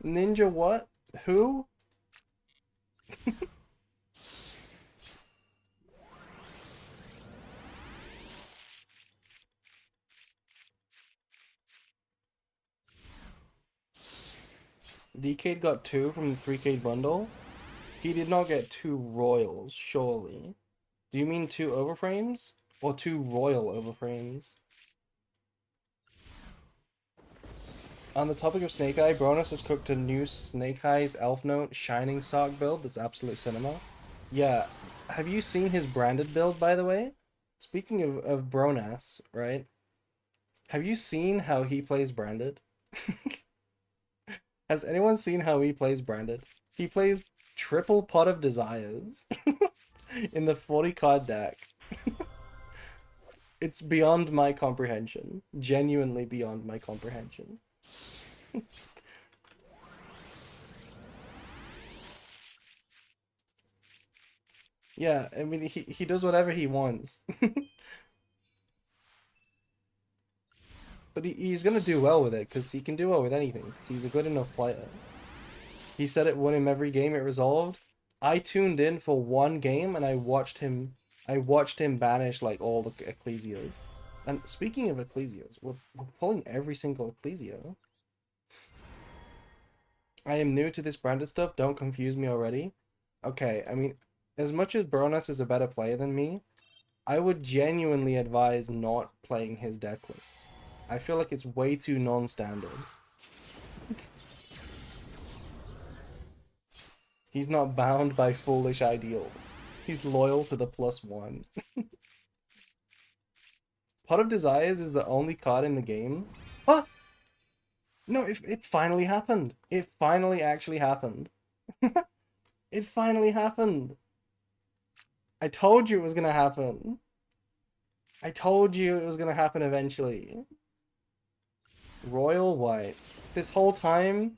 Ninja what? Who? Decade got 2 from the 3K bundle? He did not get 2 Royals, surely. Do you mean 2 Overframes? Or 2 Royal Overframes? On the topic of Snake Eye, Bronus has cooked a new Snake Eyes Elf Note Shining Sock build that's absolute cinema. Yeah, have you seen his branded build, by the way? Speaking of Bronas, right? Have you seen how he plays branded? Has anyone seen how he plays branded? He plays triple Pot of Desires in the 40 card deck. It's beyond my comprehension. Genuinely beyond my comprehension. Yeah, I mean, he does whatever he wants. But he's gonna do well with it, because he can do well with anything, because he's a good enough player. He said it won him every game it resolved. I tuned in for one game, and I watched him banish, like, all the Ecclesias. And speaking of Ecclesias, we're pulling every single Ecclesia. I am new to this branded stuff, don't confuse me already. Okay, I mean, as much as Bronus is a better player than me, I would genuinely advise not playing his deck list. I feel like it's way too non-standard. He's not bound by foolish ideals. He's loyal to the +1. Pot of Desires is the only card in the game. What? No, it finally happened. It finally actually happened. It finally happened. I told you it was gonna happen. I told you it was gonna happen eventually. Royal White. This whole time,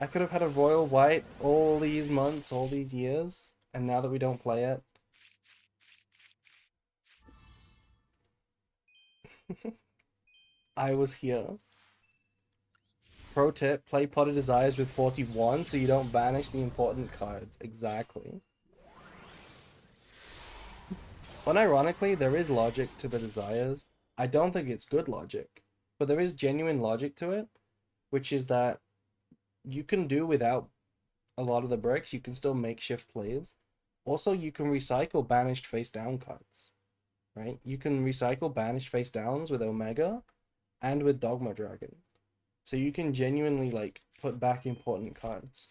I could have had a Royal White all these months, all these years, and now that we don't play it. I was here. Pro tip, play Pot of Desires with 41 so you don't banish the important cards. Exactly. Unironically, there is logic to the Desires. I don't think it's good logic, but there is genuine logic to it, which is that you can do without a lot of the bricks. You can still make shift plays. Also, you can recycle banished face down cards, right? You can recycle banished face downs with Omega and with Dogma Dragon. So you can genuinely like put back important cards.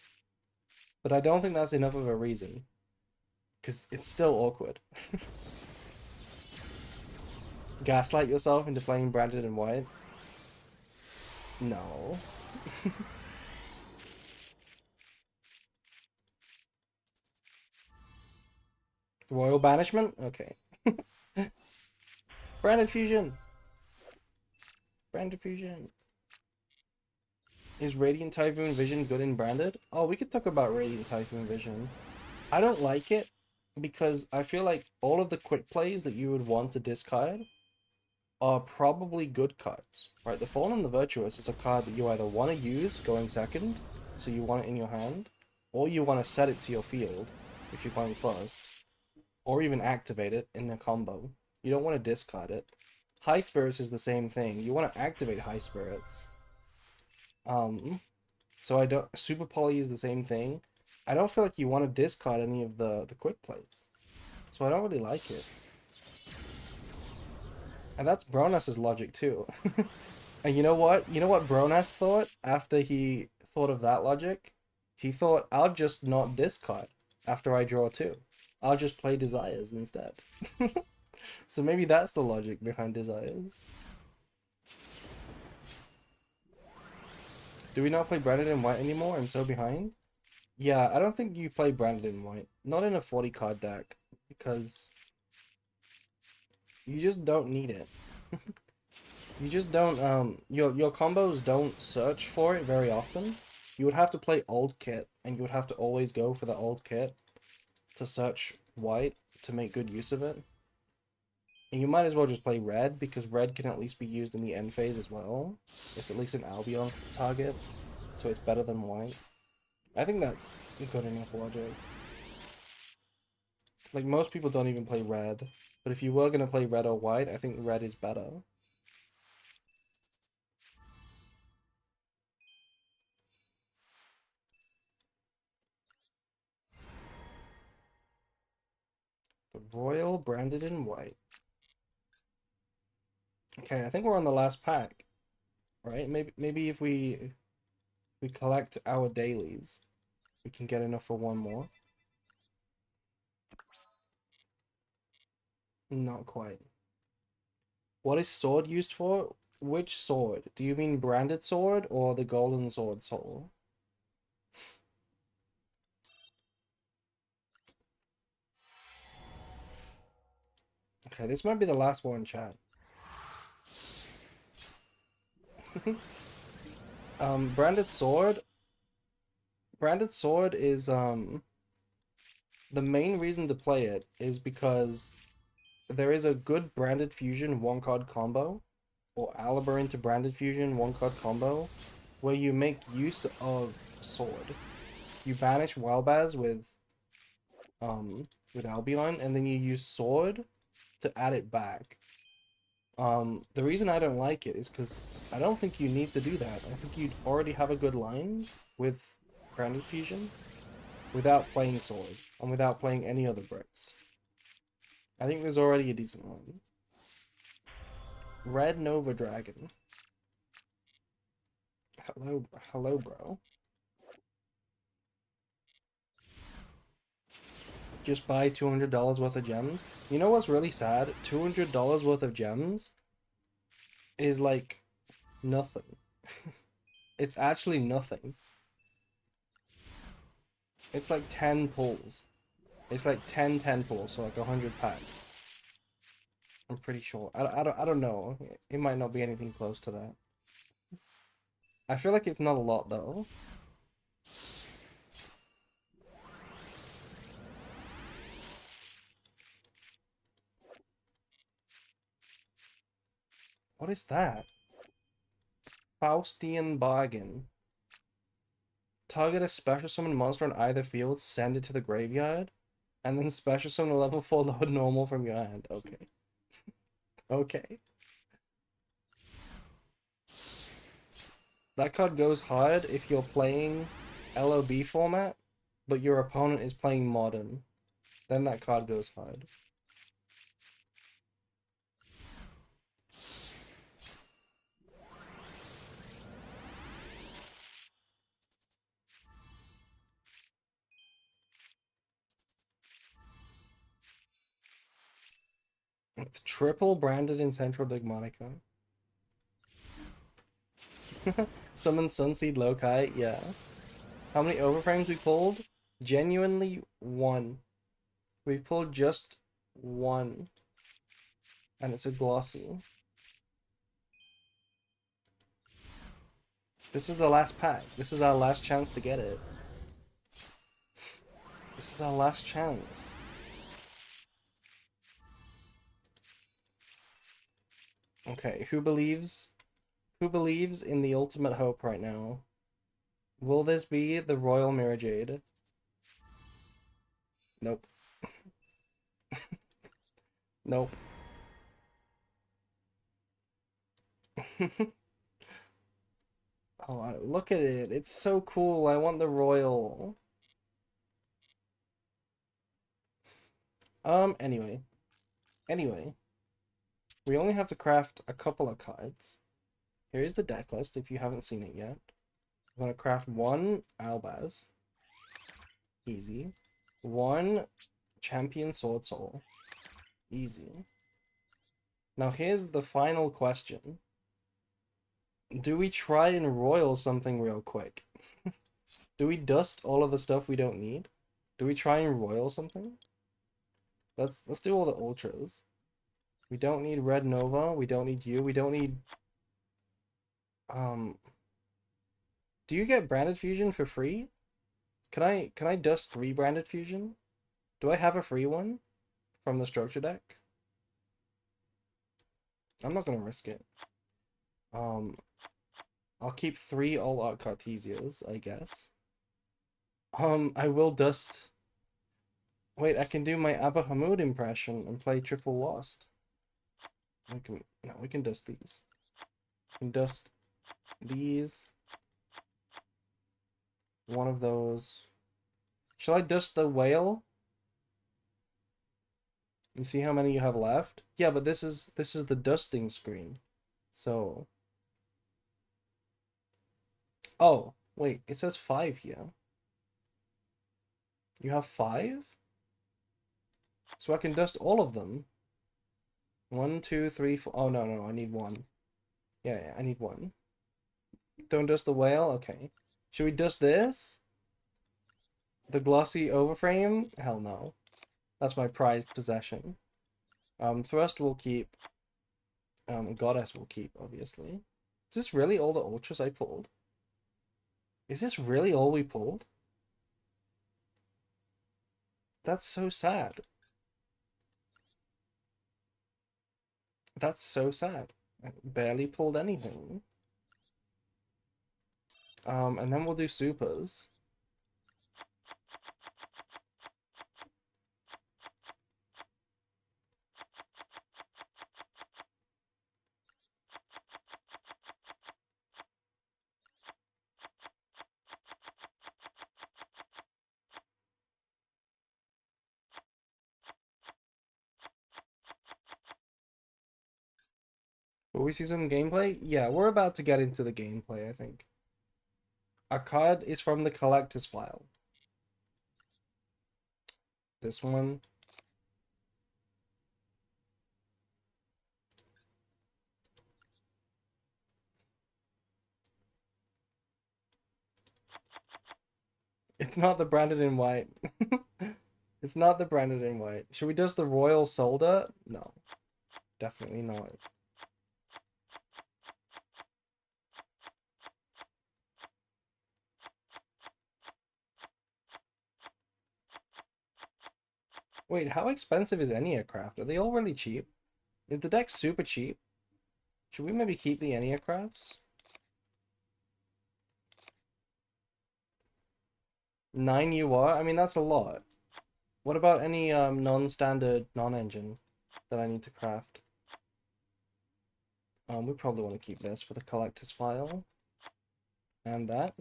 But I don't think that's enough of a reason. Because it's still awkward. Gaslight yourself into playing branded and white? No. Royal Banishment? Okay. Branded Fusion! Branded Fusion. Is Radiant Typhoon Vision good in branded? Oh, we could talk about Radiant Typhoon Vision. I don't like it because I feel like all of the quick plays that you would want to discard are probably good cards, right? The Fallen and the Virtuous is a card that you either want to use going second, so you want it in your hand, or you want to set it to your field if you're playing first, or even activate it in a combo. You don't want to discard it. High Spirits is the same thing. You want to activate High Spirits. So I don't. Super Poly is the same thing. I don't feel like you want to discard any of the quick plays, so I don't really like it. And that's Bronas's logic too. And you know what? You know what Bronas thought after he thought of that logic? He thought, I'll just not discard after I draw two. I'll just play Desires instead. So maybe that's the logic behind Desires. Do we not play Branded in White anymore? I'm so behind. Yeah, I don't think you play Branded in White. Not in a 40 card deck. Because you just don't need it. You just don't, your combos don't search for it very often. You would have to play old kit, and you would have to always go for the old kit to search white to make good use of it. And you might as well just play red, because red can at least be used in the end phase as well. It's at least an Albion target, so it's better than white. I think that's good enough logic. Like, most people don't even play red, but if you were going to play red or white, I think red is better. The Royal branded in white. Okay, I think we're on the last pack, right? Maybe if we collect our dailies, we can get enough for one more. Not quite. What is sword used for? Which sword? Do you mean branded sword or the golden sword soul? Okay, this might be the last one, chat. Branded sword. Branded sword is the main reason to play it is because there is a good branded fusion one card combo, or Aliber into branded fusion one card combo, where you make use of sword. You banish Wildbaz with Albion, and then you use sword to add it back. The reason I don't like it is because I don't think you need to do that. I think you'd already have a good line with branded fusion without playing sword and without playing any other bricks. I think there's already a decent one. Red Nova Dragon. Hello, bro. Just buy $200 worth of gems. You know what's really sad? $200 worth of gems is like nothing. It's actually nothing. It's like 10 pulls. It's like 10 pulls, so like 100 packs. I'm pretty sure. I don't know. It might not be anything close to that. I feel like it's not a lot though. What is that? Faustian Bargain. Target a special summon monster on either field, send it to the graveyard, and then special summon a level 4 load normal from your hand. Okay. Okay. That card goes hard if you're playing LOB format, but your opponent is playing modern. Then that card goes hard. It's triple branded in Central Digmonica. Summon Sunseed Loci, yeah. How many overframes we pulled? Genuinely one. We pulled just one. And it's a glossy. This is the last pack. This is our last chance to get it. This is our last chance. Okay, who believes in the ultimate hope right now? Will this be the Royal Mirrorjade? Nope. Nope. Oh, look at it. It's so cool. I want the Royal. Anyway. We only have to craft a couple of cards. Here's the deck list if you haven't seen it yet. I'm gonna craft one Albaz. Easy. One Champion Sword Soul. Easy. Now here's the final question. Do we try and royal something real quick? Do we dust all of the stuff we don't need? Do we try and royal something? Let's do all the ultras. We don't need Red Nova, we don't need you, we don't need do you get branded fusion for free? Can I dust 3 branded fusion? Do I have a free one from the structure deck? I'm not gonna risk it. I'll keep 3 all out Cartesias, I guess. I will dust. Wait, I can do my Abba Hamud impression and play triple lost. We can dust these. We can dust these. One of those. Shall I dust the whale? You see how many you have left? Yeah, but this is the dusting screen. So. Oh, wait, it says 5 here. You have 5? So I can dust all of them. 1, 2, 3, 4. Oh, no, I need 1. Yeah, I need 1. Don't dust the whale? Okay. Should we dust this? The glossy overframe? Hell no. That's my prized possession. Thrust will keep. Goddess will keep, obviously. Is this really all the ultras I pulled? Is this really all we pulled? That's so sad. That's so sad. I barely pulled anything. And then we'll do supers. Will we see some gameplay? Yeah, we're about to get into the gameplay, I think. Our card is from the collector's file. This one. It's not the branded in white. It's not the branded in white. Should we dust the Royal Soldier? No. Definitely not. Wait, how expensive is Enneacraft? Are they all really cheap? Is the deck super cheap? Should we maybe keep the Enneacrafts? 9 UR? I mean, that's a lot. What about any non-standard, non-engine that I need to craft? We probably want to keep this for the collector's file. And that.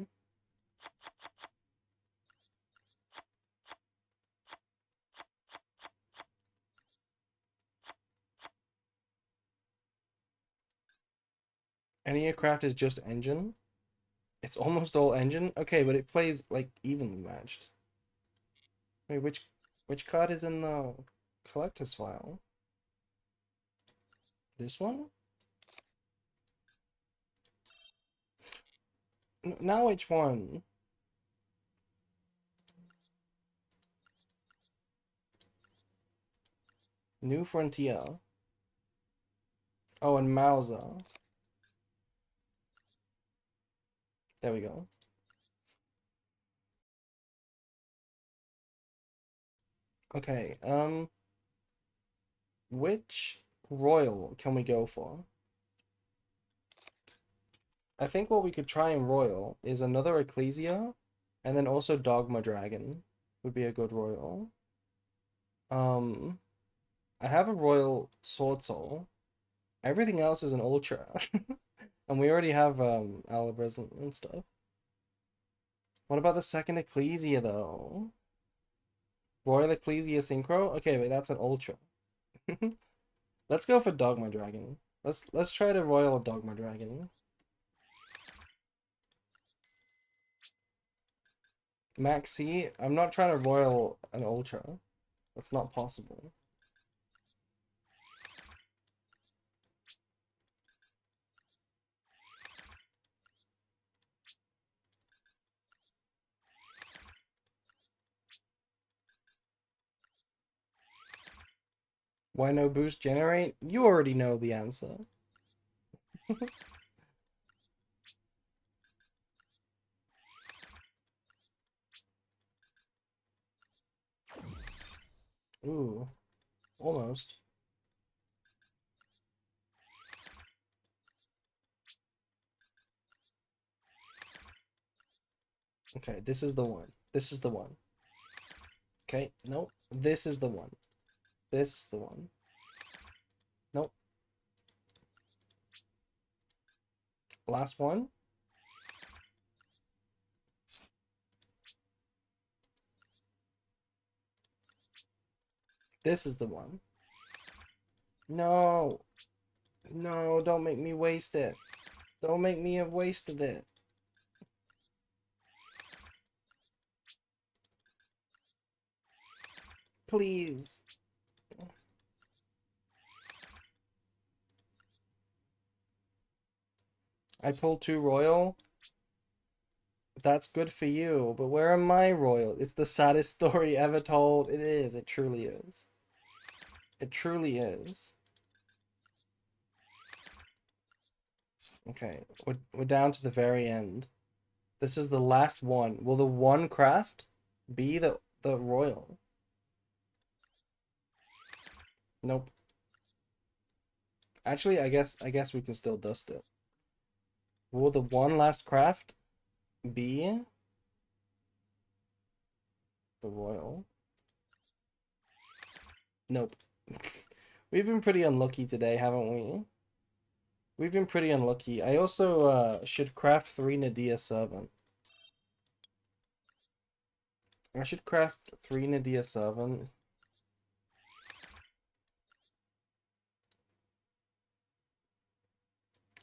Any aircraft is just engine. It's almost all engine. Okay, but it plays like evenly matched. Wait, which card is in the collector's file? This one? Now which one? New Frontier. Oh, and Mauser. There we go. Okay, which royal can we go for? I think what we could try in royal is another Ecclesia, and then also Dogma Dragon would be a good royal. Um, I have a royal Sword Soul. Everything else is an ultra. And we already have Alibris and stuff. What about the second Ecclesia though? Royal Ecclesia Synchro? Okay, wait, that's an ultra. Let's go for Dogma Dragon. Let's try to royal Dogma Dragon. Maxi, I'm not trying to royal an ultra. That's not possible. Why no boost generate? You already know the answer. Ooh, almost. Okay, this is the one. This is the one. Okay, nope. This is the one. This is the one. Nope. Last one. This is the one. No. No, don't make me waste it. Don't make me have wasted it. Please. I pulled 2 royal. That's good for you, but where am I royal? It's the saddest story ever told. It is. It truly is. It truly is. Okay, we're down to the very end. This is the last one. Will the one craft be the royal? Nope. Actually, I guess we can still dust it. Will the one last craft be the royal? Nope. We've been pretty unlucky today, haven't we? We've been pretty unlucky. I also should craft 3 Nadia Servant. I should craft 3 Nadia Servant.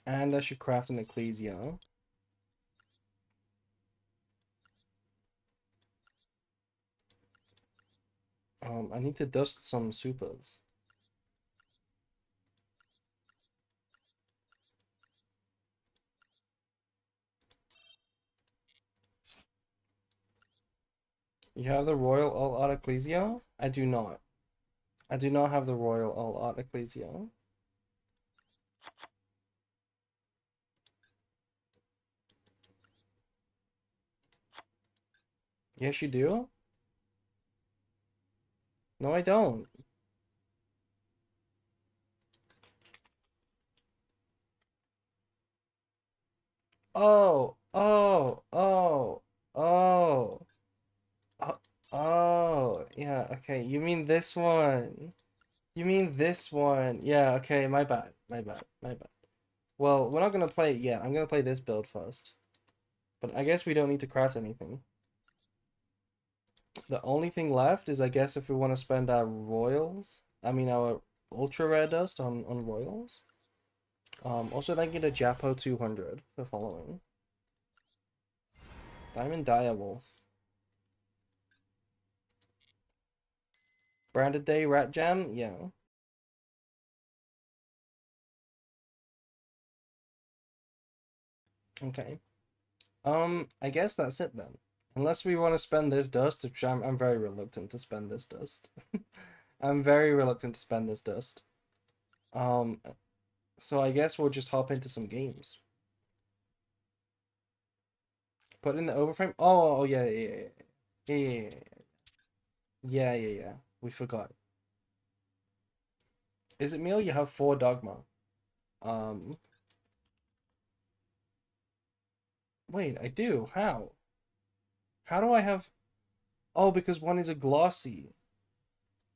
And I should craft an Ecclesia. I need to dust some supers. You have the Royal All Out Ecclesia? I do not. I do not have the Royal All Out Ecclesia. Yes, you do? No, I don't. Oh, oh, oh, oh, oh, oh, yeah, okay. You mean this one. You mean this one. Yeah, okay, my bad, my bad, my bad. Well, we're not gonna play it yet. I'm gonna play this build first. But I guess we don't need to craft anything. The only thing left is, I guess, if we want to spend our royals, I mean our ultra rare dust on royals. Also, then get a Japo 200 for following. Diamond Direwolf. Branded Day Rat Jam, yeah. Okay. I guess that's it then. Unless we want to spend this dust, which I'm very reluctant to spend this dust. I'm very reluctant to spend this dust. Um, so I guess we'll just hop into some games. Put in the overframe. Oh, yeah, yeah, yeah, yeah, yeah, yeah, yeah, yeah. We forgot. Is it meal? You have 4 dogma. Um, wait, I do. How? How do I have? Oh, because one is a glossy.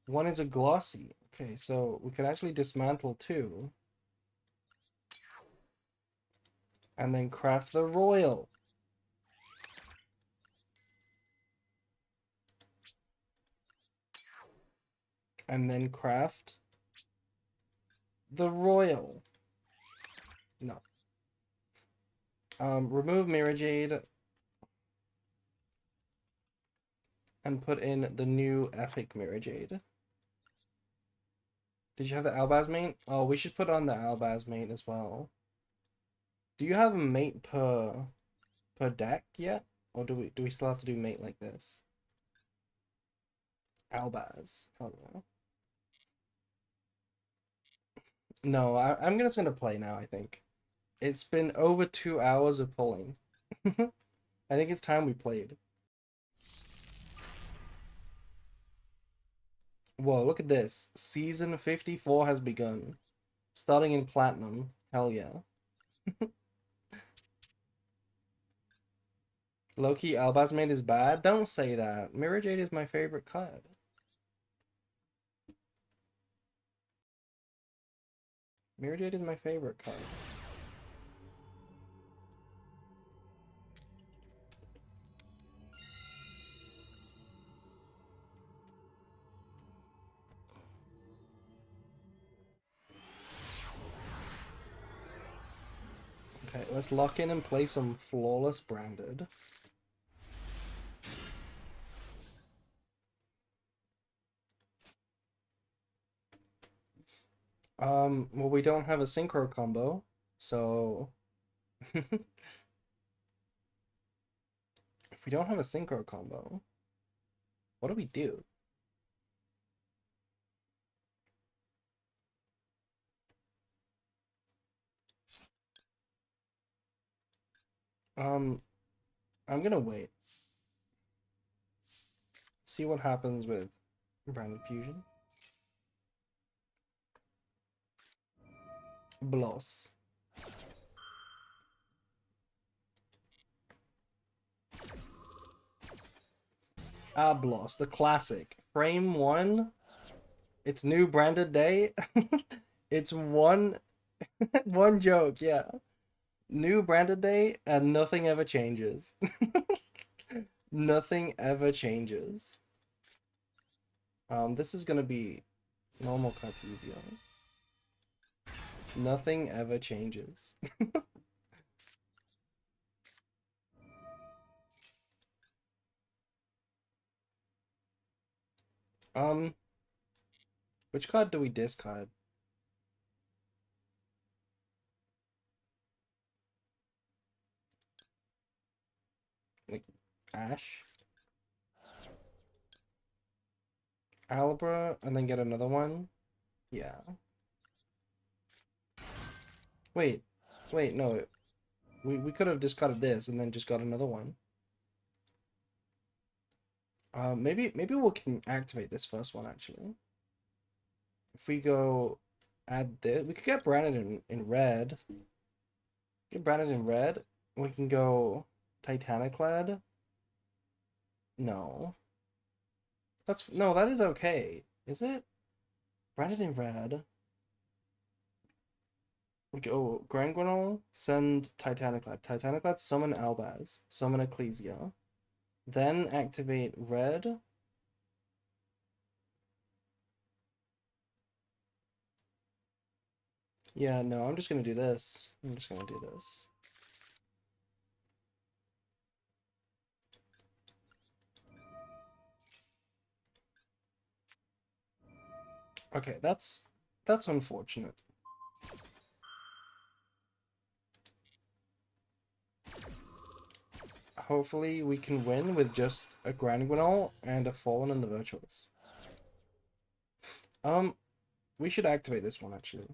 One is a glossy. Okay, so we can actually dismantle 2 and then craft the royal. And then craft the royal. No. Remove Mirrorjade and put in the new epic Mirrorjade. Did you have the Albaz mate? Oh, we should put on the Albaz mate as well. Do you have a mate per deck yet? Or do we still have to do mate like this? Albaz. Oh no. No, I'm just gonna play now, I think. It's been over 2 hours of pulling. I think it's time we played. Whoa, look at this. Season 54 has begun. Starting in Platinum. Hell yeah. Low-key Albazmate is bad? Don't say that. Mirrorjade is my favorite card. Mirrorjade is my favorite card. Okay, let's lock in and play some Flawless Branded. Well, we don't have a synchro combo, so if we don't have a synchro combo, what do we do? I'm gonna wait. See what happens with Branded Fusion. Bloss. Bloss, the classic. Frame 1. It's new Branded Day. It's one one joke, yeah. New Branded Day and nothing ever changes. Nothing ever changes. This is gonna be normal Cartesian. Nothing ever changes. Um, which card do we discard? Like Ash, Albra, and then get another one? Yeah. Wait, wait, no. We could have discarded this and then just got another one. Maybe we can activate this first one actually. If we go add this, we could get Branded in red. Get Branded in red. We can go Titaniclad. No. No, that is okay. Is it? Branded in red. Okay, oh, Granguinol, send Titaniclad. Titaniclad, summon Albaz. Summon Ecclesia. Then activate red. Yeah, no, I'm just gonna do this. I'm just gonna do this. Okay, that's unfortunate. Hopefully we can win with just a Granguinol and a Fallen in the Virtuous. We should activate this one actually.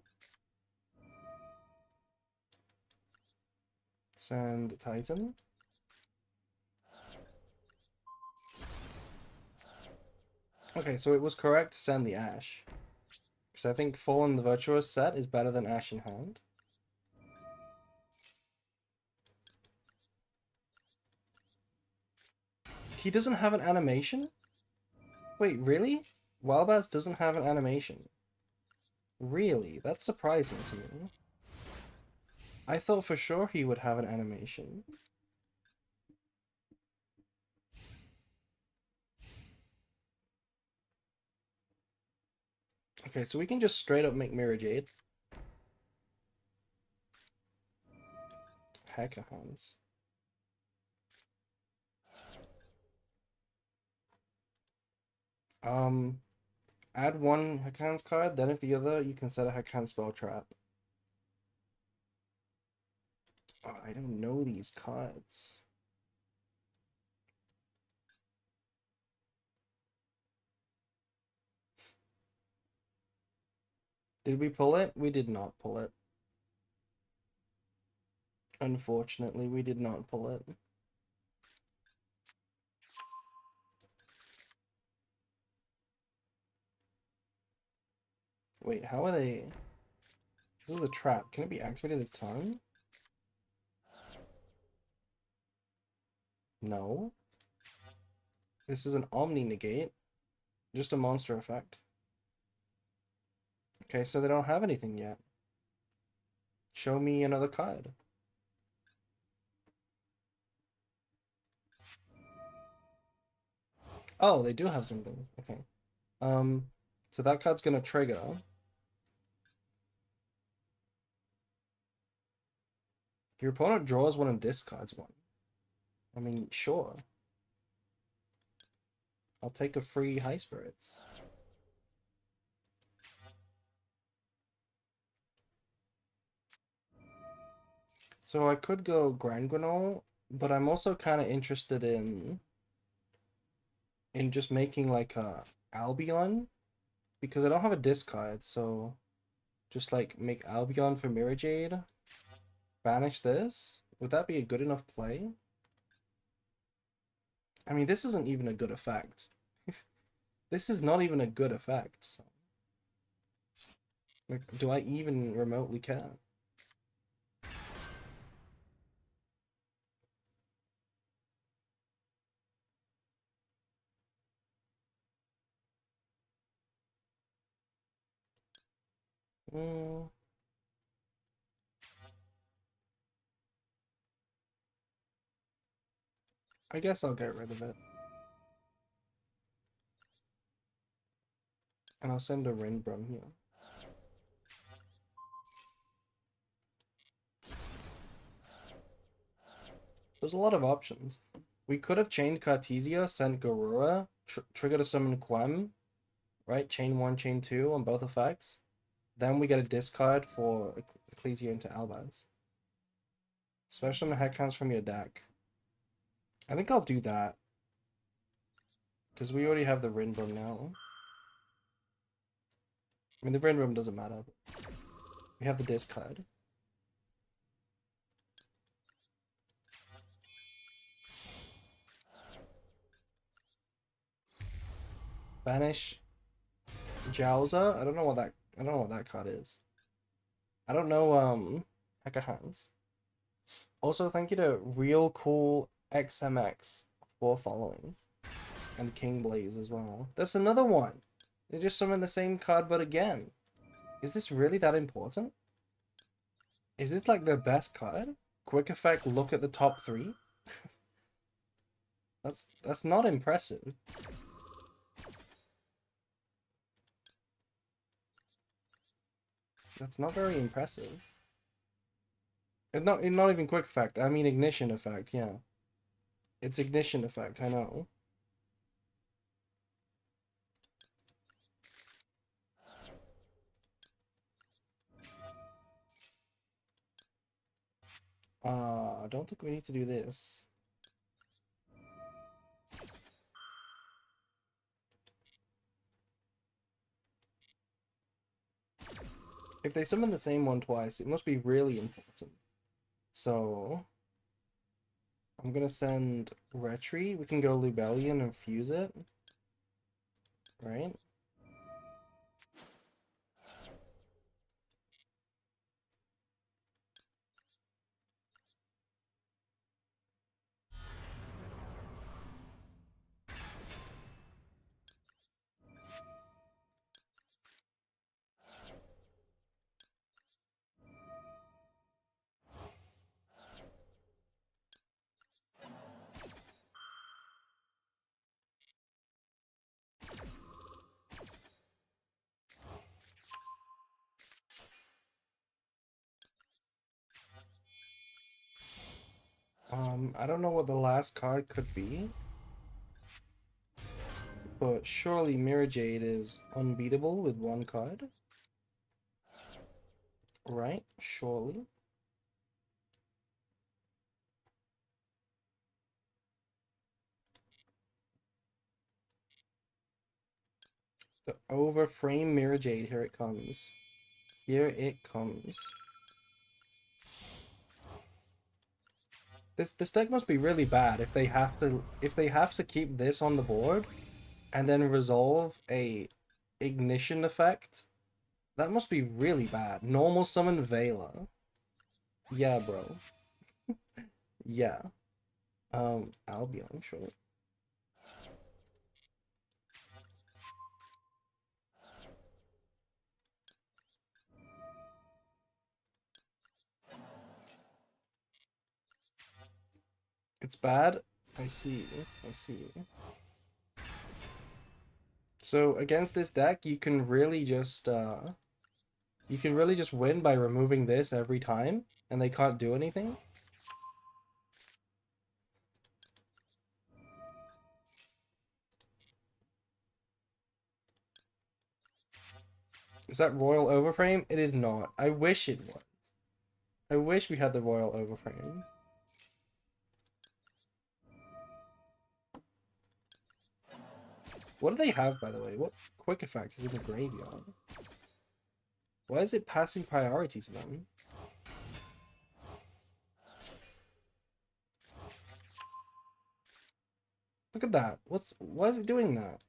Send Titan. Okay, so it was correct to send the Ash. Because I think Fallen in the Virtuous set is better than Ash in hand. He doesn't have an animation? Wait, really? Wildbats doesn't have an animation. Really? That's surprising to me. I thought for sure he would have an animation. Okay, so we can just straight up make Mirrorjade. Hacker hands. Add one Hackhands card, then if the other, you can set a Hackhand spell trap. Oh, I don't know these cards. Did we pull it? We did not pull it. Unfortunately, we did not pull it. Wait, how are they? This is a trap. Can it be activated this time? No. This is an Omni negate. Just a monster effect. Okay, so they don't have anything yet. Show me another card. Oh, they do have something. Okay. So that card's gonna trigger. Your opponent draws one and discards one. I mean, sure. I'll take a free High Spirits. So I could go Granguinol, but I'm also kind of interested in just making like a Albion because I don't have a discard, so just like make Albion for Mirrorjade. Banish this. Would that be a good enough play? I mean, this isn't even a good effect. This is not even a good effect. So. Like, do I even remotely care? Mm, I guess I'll get rid of it. And I'll send a Rinbrum here. There's a lot of options. We could have chained Cartesia, sent Garura, trigger to summon Quem, right? Chain 1, chain 2 on both effects. Then we get a discard for Ecclesia into Albaz. Special summon Heckhounds from your deck. I think I'll do that. Because we already have the Rinbrum now. I mean, the Rinbrum doesn't matter. We have the discard. Banish Jowza. I don't know what that card is. I don't know Hecka Hands. Also, thank you to Real Cool XMX for following. And King Blaze as well. That's another one. They just summoned the same card but again. Is this really that important? Is this like the best card? Quick effect, look at the top 3? That's not impressive. That's not very impressive. It's not even quick effect. I mean ignition effect, yeah. It's ignition effect, I know. I don't think we need to do this. If they summon the same one twice, it must be really important. So I'm gonna send Retry. We can go Lubellion and fuse it. Right? I don't know what the last card could be, but surely Mirrorjade is unbeatable with one card. Right? Surely. The Overframe Mirrorjade, here it comes. Here it comes. This deck must be really bad if they have to keep this on the board and then resolve a ignition effect. That must be really bad. Normal summon Vela. Yeah, bro. Yeah. Albion, sure. It's bad. I see. I see. So against this deck, you can really just win by removing this every time, and they can't do anything. Is that Royal Overframe? It is not. I wish it was. I wish we had the Royal Overframe. What do they have, by the way? What quick effect is in the graveyard? Why is it passing priority to them? Look at that. Why is it doing that?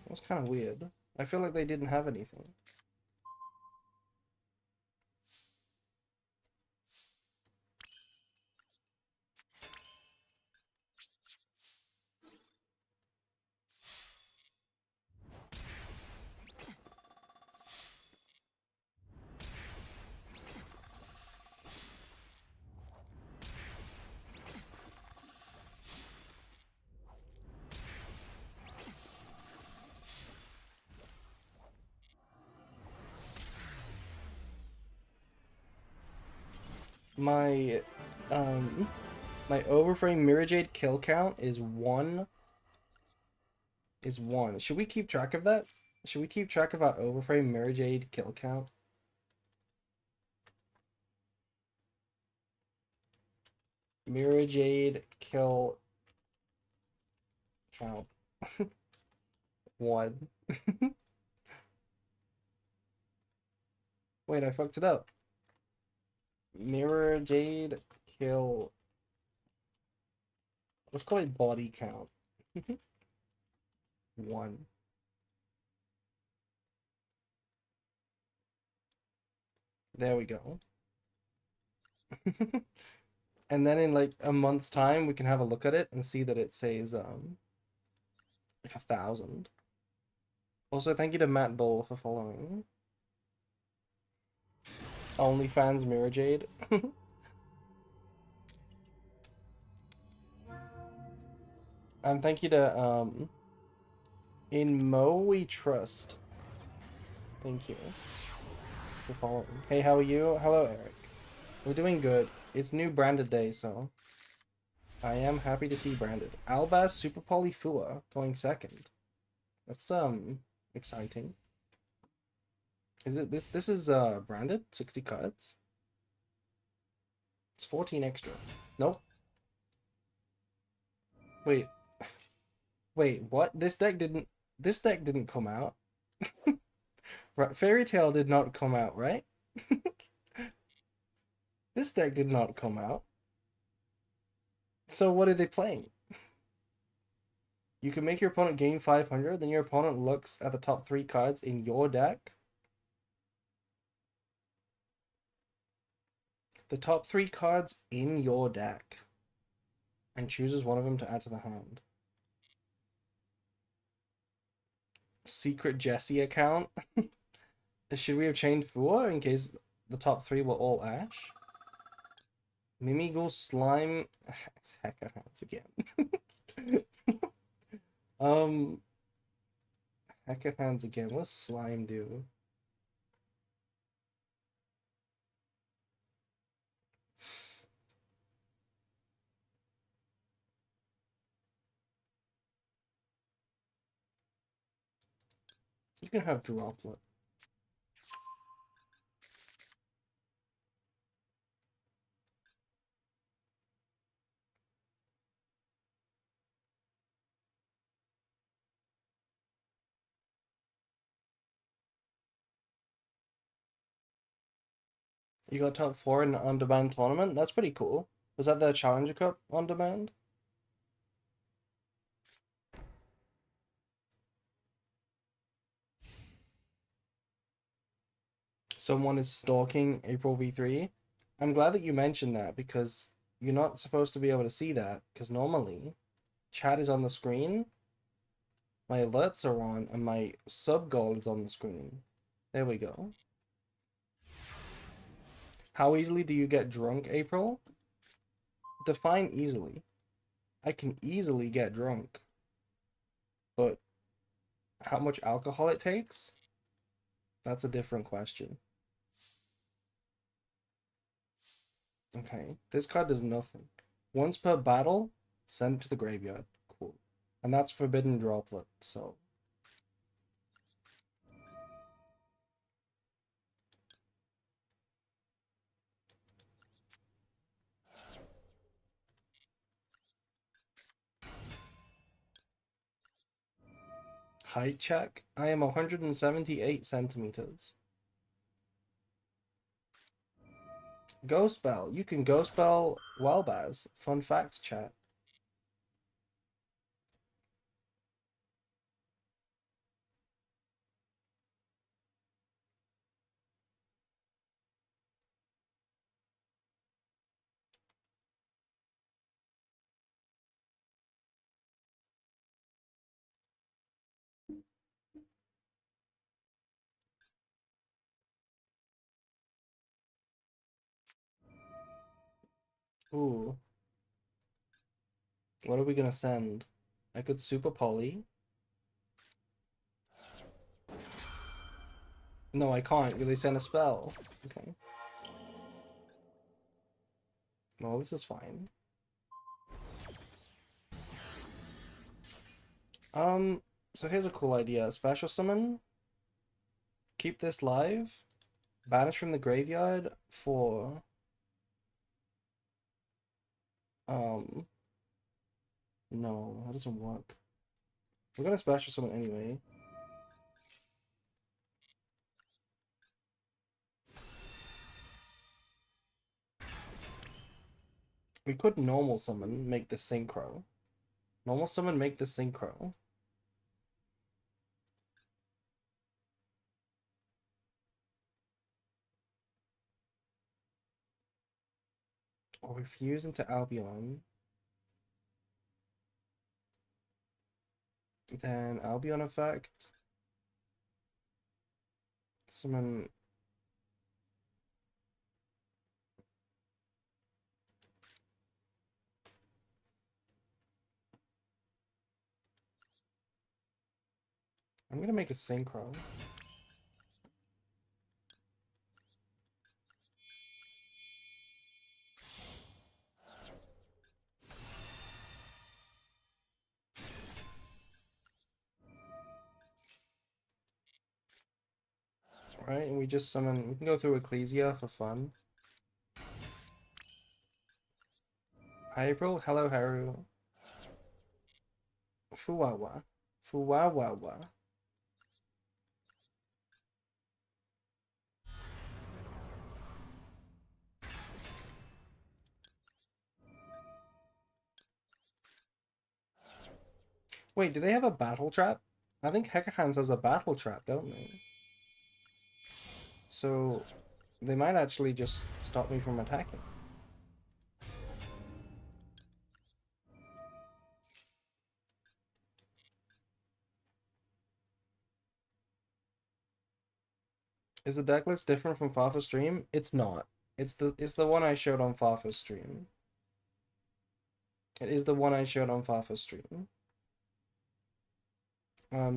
That's kind of weird. I feel like they didn't have anything. My my Overframe Mirrorjade kill count is one. Should we keep track of that? Should we keep track of our Overframe Mirrorjade kill count? Mirrorjade kill count. One. Wait, I fucked it up. Mirrorjade kill. Let's call it body count. One. There we go. And then in like a month's time, we can have a look at it and see that it says like 1,000. Also, thank you to Matt Bull for following. OnlyFans Mirrorjade. And thank you to In Mo We Trust. Thank you for following. Hey, how are you? Hello, Eric. We're doing good. It's new branded day, so I am happy to see branded. Albaz Super Polyfua going second. That's exciting. Is it this is branded? 60 cards? It's 14 extra. Nope. Wait. Wait, what? This deck didn't come out. Right, Fairy Tale did not come out, right? This deck did not come out. So what are they playing? You can make your opponent gain 500, then your opponent looks at the top 3 cards in your deck. The top 3 cards in your deck. And chooses one of them to add to the hand. Secret Jesse account? Should we have changed Fua in case the top 3 were all Ash? Mimigool Slime... It's Hacker Hands again. Hacker Hands again. What's Slime do? You can have Droplet. You got top 4 in the on-demand tournament? That's pretty cool. Was that the Challenger Cup on-demand? Someone is stalking April V3. I'm glad that you mentioned that because you're not supposed to be able to see that because normally chat is on the screen, my alerts are on, and my sub goal is on the screen. There we go. How easily do you get drunk, April? Define easily. I can easily get drunk. But how much alcohol it takes? That's a different question. Okay, this card does nothing. Once per battle, send to the graveyard. Cool. And that's Forbidden Droplet, so... Height check? I am 178 centimeters. Ghost Bell. You can Ghost Bell Wildbaz. Fun facts, chat. Ooh. What are we gonna send? I could Super Poly. No, I can't really send a spell. Okay. Well, this is fine. So here's a cool idea. Special summon. Keep this live. Banish from the graveyard for... No, that doesn't work. We're gonna special summon anyway. We could normal summon, make the synchro. Normal summon, make the synchro. Or we fuse into Albion. Then Albion effect. Summon. I'm gonna make a synchro. Right, and we just summon. We can go through Ecclesia for fun. Hi April, hello Haru. Fuwawa. Fuwawawa. Wait, do they have a battle trap? I think Hekahans has a battle trap, don't they? So they might actually just stop me from attacking. Is the deck list different from Fafa's stream? It's not. It's the one I showed on Fafa's stream. It is the one I showed on Fafa's stream.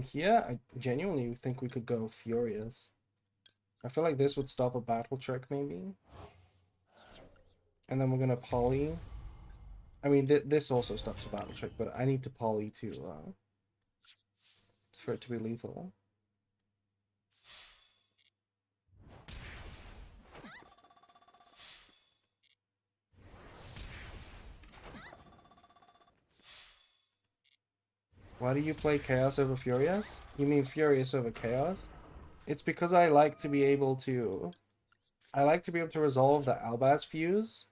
Here I genuinely think we could go Furious. I feel like this would stop a battle trick maybe. And then we're gonna poly. I mean, this also stops a battle trick, but I need to poly to for it to be lethal. Why do you play Chaos over Furious? You mean Furious over Chaos? It's because I like to be able to... I like to be able to resolve the Albaz fuse.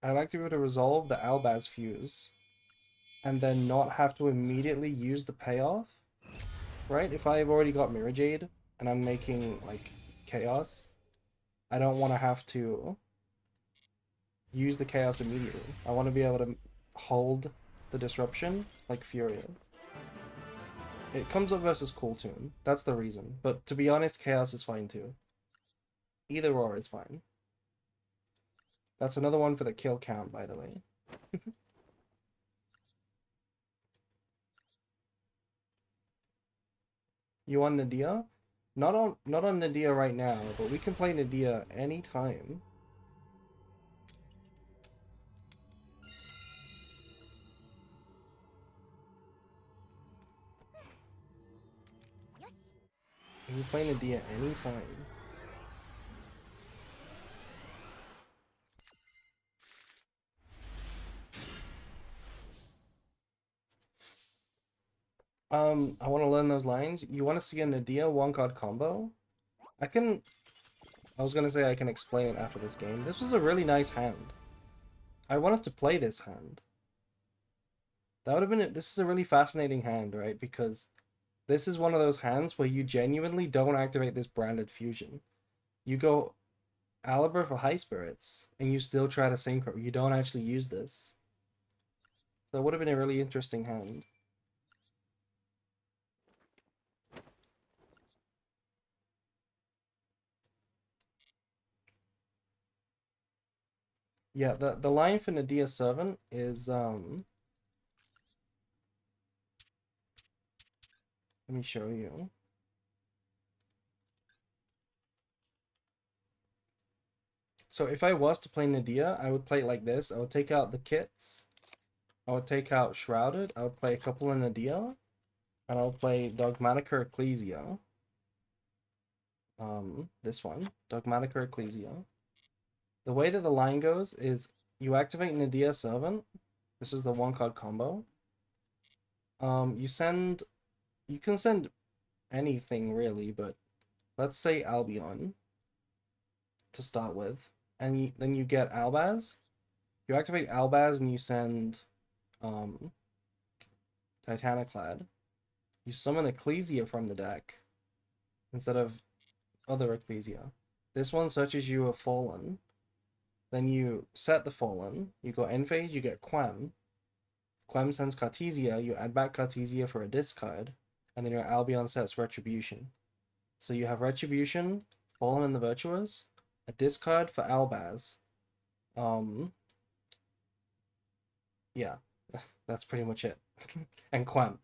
I like to be able to resolve the Albaz fuse. And then not have to immediately use the payoff. Right? If I've already got Mirrorjade and I'm making, like, Chaos, I don't want to have to use the Chaos immediately. I want to be able to hold the disruption like Furious. It comes up versus Cool Tune. That's the reason. But to be honest, Chaos is fine too. Either or is fine. That's another one for the kill count, by the way. You on Nadia? Not on Nadia right now, but we can play Nadia anytime. We can play Nadia anytime. I want to learn those lines. You want to see a Nadia one card combo? I was gonna say I can explain it after this game. This was a really nice hand. I wanted to play this hand. That would have been it. This is a really fascinating hand, right? Because this is one of those hands where you genuinely don't activate this branded fusion. You go Aliber for High Spirits, and you still try to synchro. You don't actually use this. So it would have been a really interesting hand. Yeah, the line for Nadia Servant is let me show you. So if I was to play Nadia, I would play it like this. I would take out the kits. I would take out Shrouded. I would play a couple in Nadia. And I would play Dogmatica Ecclesia. This one. Dogmatica Ecclesia. The way that the line goes is you activate Nadia Servant. This is the one card combo. You can send anything really, but let's say Albion to start with. And then you get Albaz. You activate Albaz and you send Titaniclad. You summon Ecclesia from the deck instead of other Ecclesia. This one searches you a Fallen. Then you set the Fallen. You go end phase, you get Quem. Quem sends Cartesia, you add back Cartesia for a discard, and then your Albion sets Retribution. So you have Retribution, Fallen and the Virtuous, a discard for Albaz. Yeah, that's pretty much it. And Quem.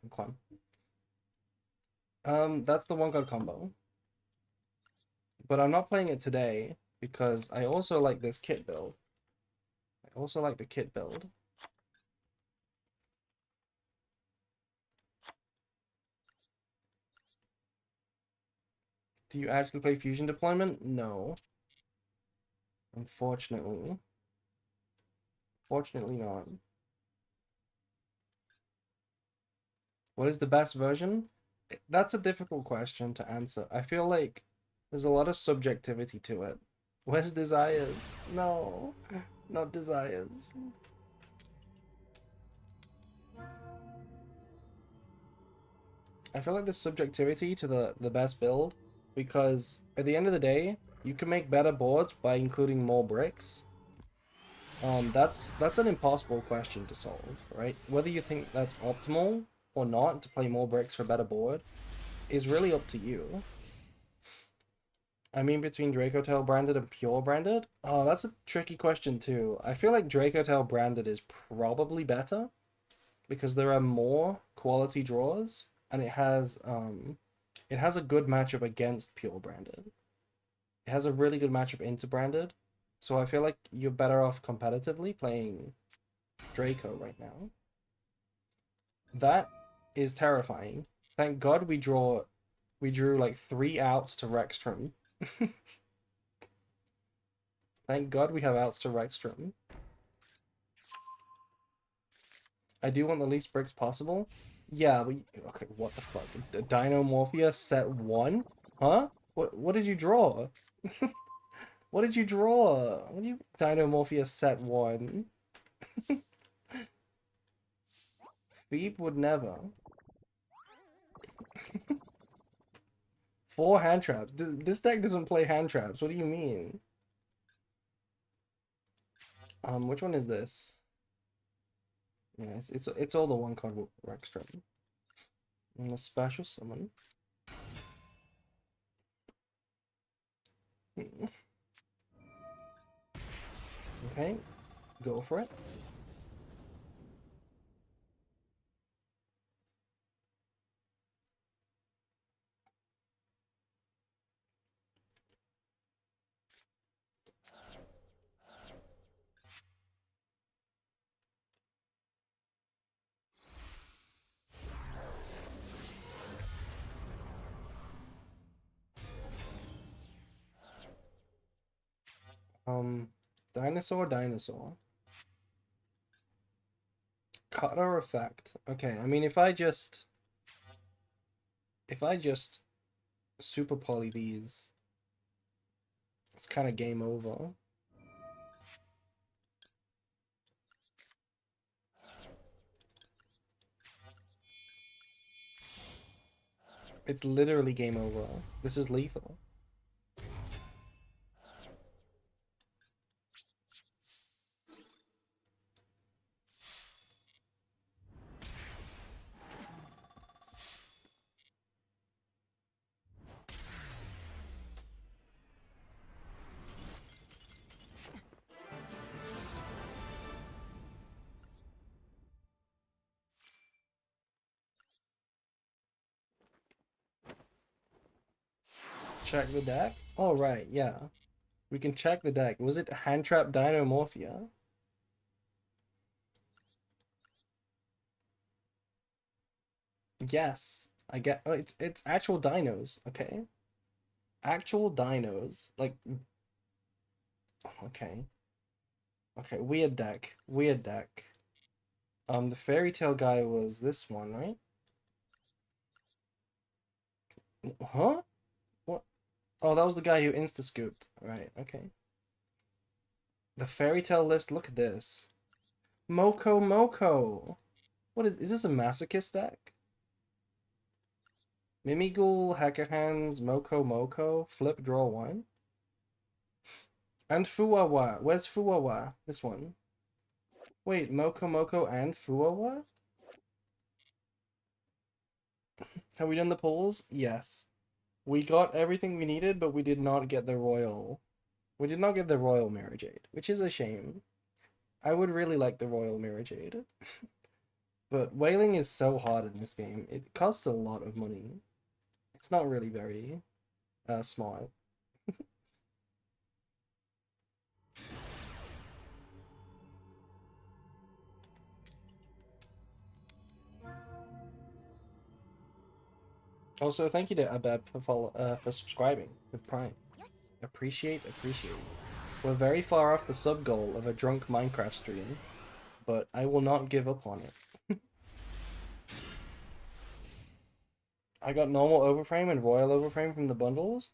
That's the one card combo. But I'm not playing it today because I also like this kit build. I also like the kit build. Do you actually play Fusion Deployment? No. Unfortunately. Fortunately not. What is the best version? That's a difficult question to answer. I feel like there's a lot of subjectivity to it. Where's Desires? No, not Desires. I feel like there's subjectivity to the best build because at the end of the day, you can make better boards by including more bricks. That's an impossible question to solve, right? Whether you think that's optimal or not to play more bricks for a better board is really up to you. I mean, between Dracotail branded and pure branded? Oh, that's a tricky question too. I feel like Dracotail branded is probably better because there are more quality draws and it has a good matchup against pure branded. It has a really good matchup into branded. So I feel like you're better off competitively playing Draco right now. That is terrifying. Thank God we drew like 3 outs to Rexstrom. Thank God we have outs to Rexstrom. I do want the least bricks possible. Yeah, okay, what the fuck? Dinomorphia set 1? Huh? What did you draw? What did you draw? What do you Dinomorphia set 1? Phoebe would never. 4 hand traps. This deck doesn't play hand traps. What do you mean? Which one is this? Yeah, it's all the one card Rexstrom. And a special summon. Okay, go for it. Dinosaur. Cutter effect. Okay, I mean if I just super poly these, it's kind of game over. It's literally game over. This is lethal. Check the deck? Oh, right, yeah. We can check the deck. Was it Hand Trap Dinomorphia? Yes. I get. Oh, it's actual dinos, okay? Actual dinos. Like, okay. Okay, weird deck. Weird deck. The fairy tale guy was this one, right? Huh? What? Oh, that was the guy who insta-scooped. Right, okay. The fairy tale list, look at this. Moko. What is this a masochist deck? Mimighoul, Hacker Hands, Moko, flip, draw 1. And Fuwawa. Where's Fuwawa? This one. Wait, Moko Moko and Fuwawa? Have we done the polls? Yes. We got everything we needed, but we did not get the royal. We did not get the royal Mirrorjade, which is a shame. I would really like the royal Mirrorjade. But whaling is so hard in this game. It costs a lot of money. It's not really very smart. Also, thank you to Abeb for subscribing with Prime. Appreciate. We're very far off the sub goal of a drunk Minecraft stream, but I will not give up on it. I got normal overframe and royal overframe from the bundles.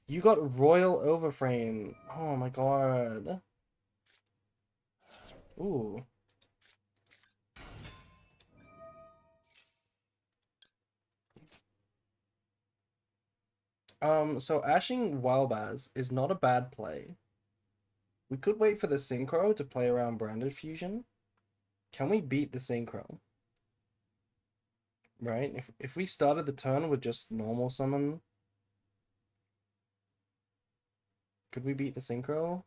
You got royal overframe. Oh my god. Ooh. So ashing Wildbaz is not a bad play. We could wait for the synchro to play around branded fusion. Can we beat the synchro? Right? If we started the turn with just normal summon, could we beat the synchro?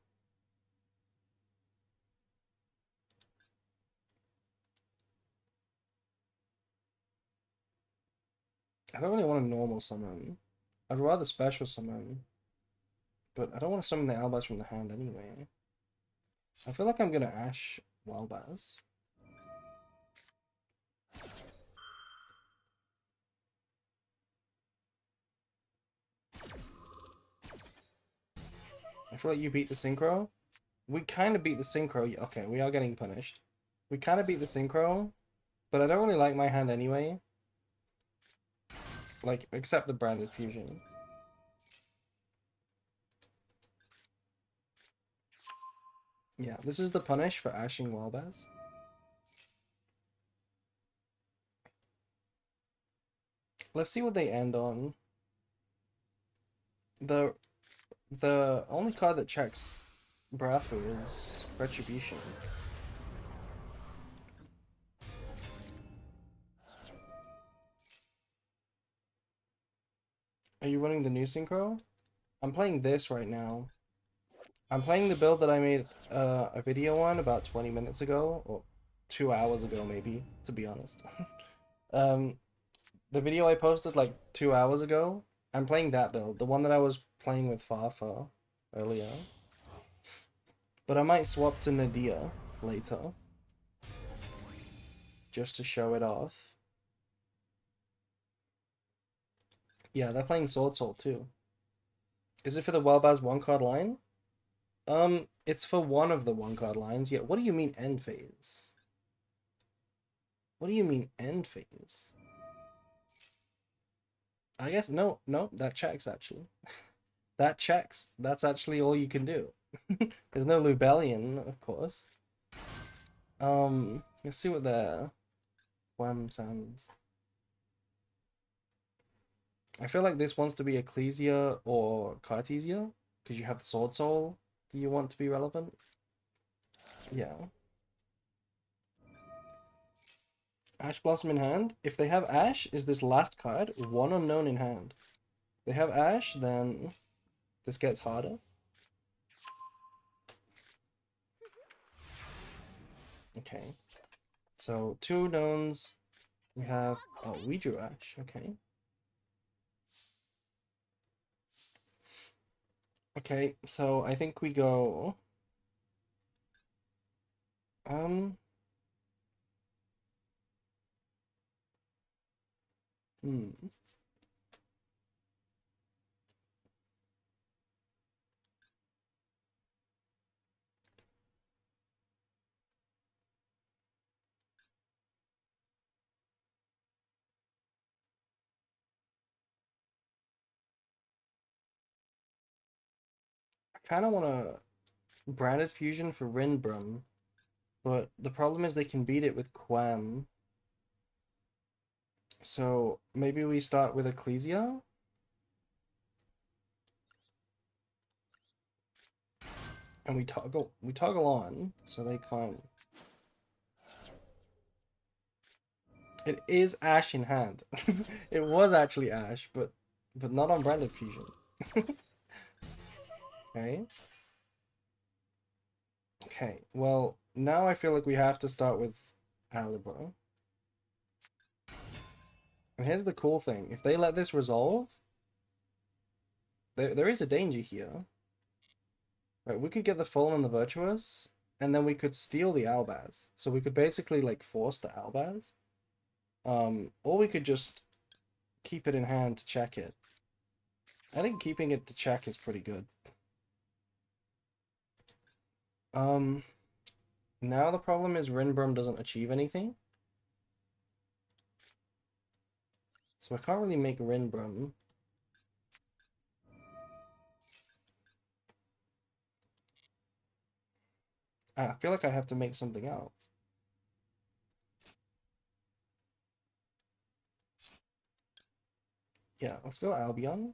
I don't really want a normal summon. I'd rather special summon. But I don't want to summon the Albaz from the hand anyway. I feel like I'm gonna Ash Wildbaz. I feel like you beat the synchro. We kind of beat the synchro. Okay, we are getting punished. We kind of beat the synchro, but I don't really like my hand anyway. Like, except the branded fusion. Yeah, this is the punish for ashing Wildbaz. Let's see what they end on. The only card that checks Brafu is Retribution. Are you running the new synchro? I'm playing this right now. I'm playing the build that I made a video on about 20 minutes ago, or 2 hours ago maybe, to be honest. The video I posted like 2 hours ago, I'm playing that build, the one that I was playing with Fafa earlier. But I might swap to Nadia later, just to show it off. Yeah, they're playing Sword Soul too. Is it for the Wildbaz one card line? It's for one of the one card lines. Yeah, what do you mean end phase? What do you mean end phase? I guess no, that checks actually. That checks. That's actually all you can do. There's no Lubellion, of course. Let's see what the Wham sounds. I feel like this wants to be Ecclesia or Cartesia, because you have the Sword Soul. Do you want to be relevant? Yeah. Ash Blossom in hand. If they have Ash, is this last card one unknown in hand? If they have Ash, then this gets harder. Okay. So 2 unknowns. We have... Oh, we drew Ash. Okay. Okay, so I think we go... Hmm. I kind of want to Branded Fusion for Rinbrum, but the problem is they can beat it with Quam. So maybe we start with Ecclesia? And we toggle on, so they can't. It is Ash in hand. It was actually Ash, but not on branded fusion. Okay. Okay. Well, now I feel like we have to start with Alibra. And here's the cool thing: if they let this resolve, there is a danger here. Right, we could get the Fallen and the Virtuous, and then we could steal the Albaz. So we could basically like force the Albaz. Or we could just keep it in hand to check it. I think keeping it to check is pretty good. Now the problem is Rinbrum doesn't achieve anything. So I can't really make Rinbrum. I feel like I have to make something else. Yeah, let's go Albion.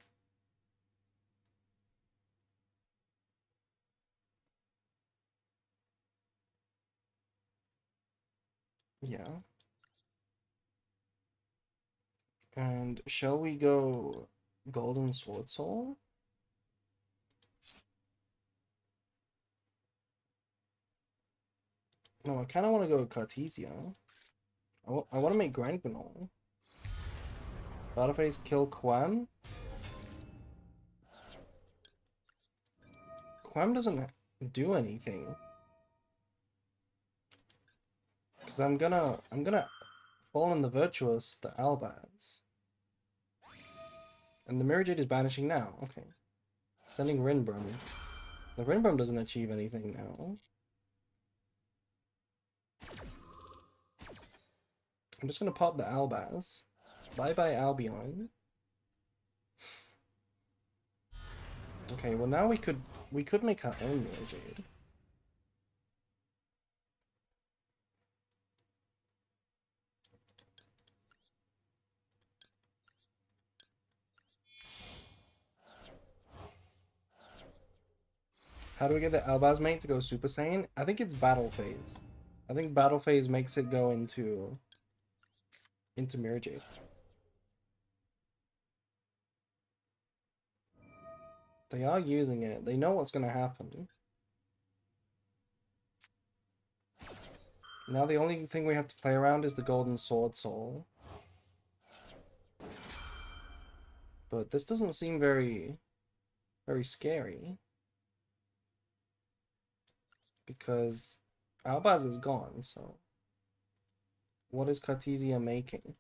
Yeah. And shall we go Golden Sword Soul? No, I kind of want to go Cartesia. I want to make Granquinol. Battle phase kill Quam. Quam doesn't do anything. Because I'm gonna fall in the Virtuous, the Albaz. And the Mirrorjade is banishing now. Okay. Sending Rinbrum. The Rinbrum doesn't achieve anything now. I'm just gonna pop the Albaz. Bye bye Albion. Okay, well now we could make our own Mirrorjade. How do we get the Albaz mate to go Super Saiyan? I think it's Battle Phase. I think Battle Phase makes it go into Mirrorjade. They are using it. They know what's gonna happen. Now the only thing we have to play around is the Golden Sword Soul. But this doesn't seem very scary. Because Albaz is gone, so what is Cartesia making?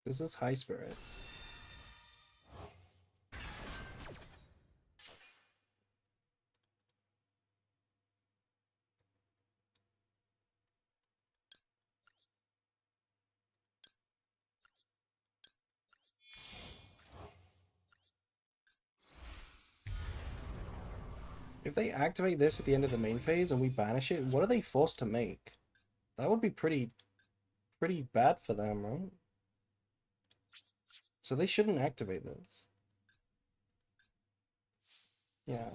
This is High Spirits. If they activate this at the end of the main phase and we banish it, what are they forced to make? That would be pretty bad for them, right? So they shouldn't activate this. Yeah.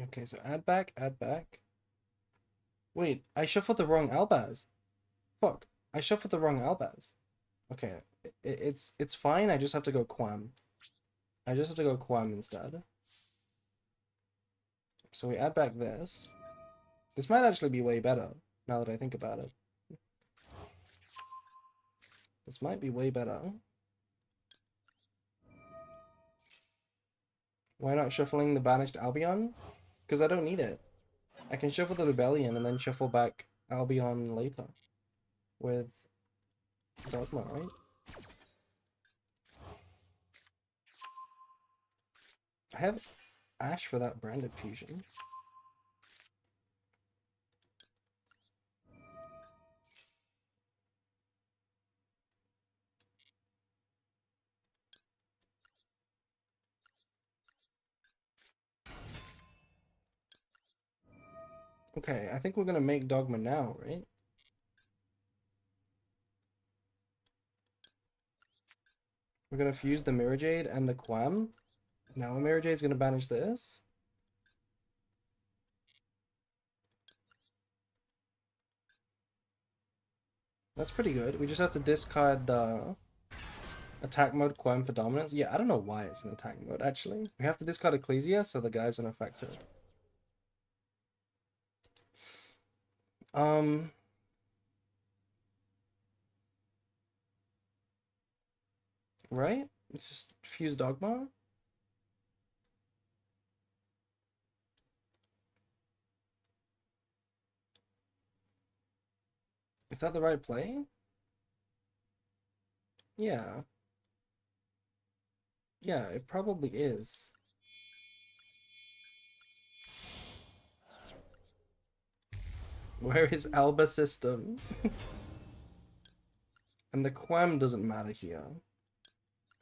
Okay, so add back, add back. Wait, I shuffled the wrong Albaz. Fuck, I shuffled the wrong Albaz. Okay, it's fine, I just have to go Quam. I just have to go Quam instead. So we add back this. This might actually be way better, now that I think about it. This might be way better. Why not shuffling the banished Albion? Because I don't need it. I can shuffle the Rebellion and then shuffle back Albion later. with Dogma, right? I have Ash for that branded fusion. Okay, I think we're gonna make Dogma now, right? We're gonna fuse the Mirrorjade and the Quam. Now a Mirrorjade's gonna banish this. That's pretty good. We just have to discard the attack mode Quam for dominance. Yeah, I don't know why it's in attack mode, actually. We have to discard Ecclesia, so the guy's unaffected. Right? It's just fuse Dogma. Is that the right play? Yeah. Yeah, it probably is. Where is Alba system? And the Quam doesn't matter here.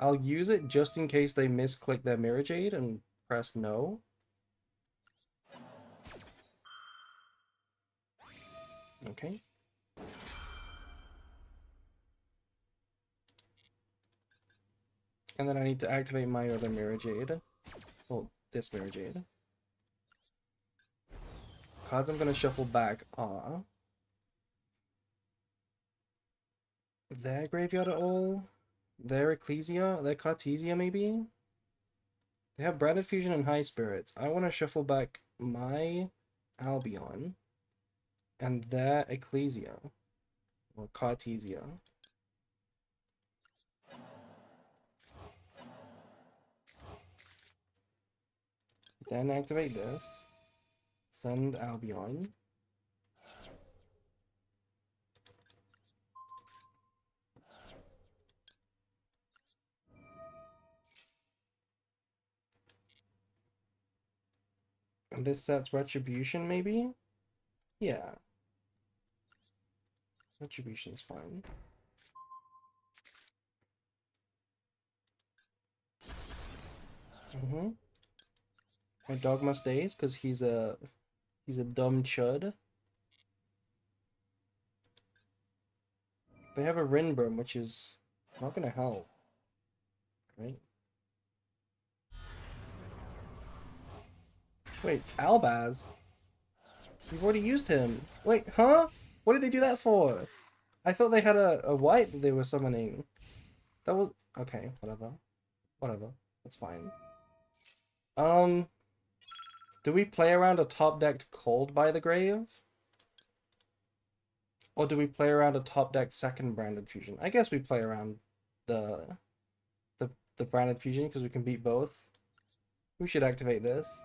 I'll use it just in case they misclick their Mirrorjade and press no. Okay. And then I need to activate my other Mirrorjade. Well, this Mirrorjade. Cards I'm gonna shuffle back are their Graveyard at all, their Ecclesia, their Cartesia maybe? They have Branded Fusion and High Spirits. I want to shuffle back my Albion and their Ecclesia, or Cartesia. Then activate this. Send Albion. And this sets Retribution, maybe? Yeah. Retribution's fine. My Dogma stays, because he's a dumb chud. They have a Rinbrim, which is not gonna help. Right? Wait, Albaz? You've already used him. Wait, huh? What did they do that for? I thought they had a white that they were summoning. That was... Okay, whatever. Whatever. That's fine. Do we play around a top-decked Cold by the Grave? Or do we play around a top-decked second Branded Fusion? I guess we play around the Branded Fusion because we can beat both. We should activate this.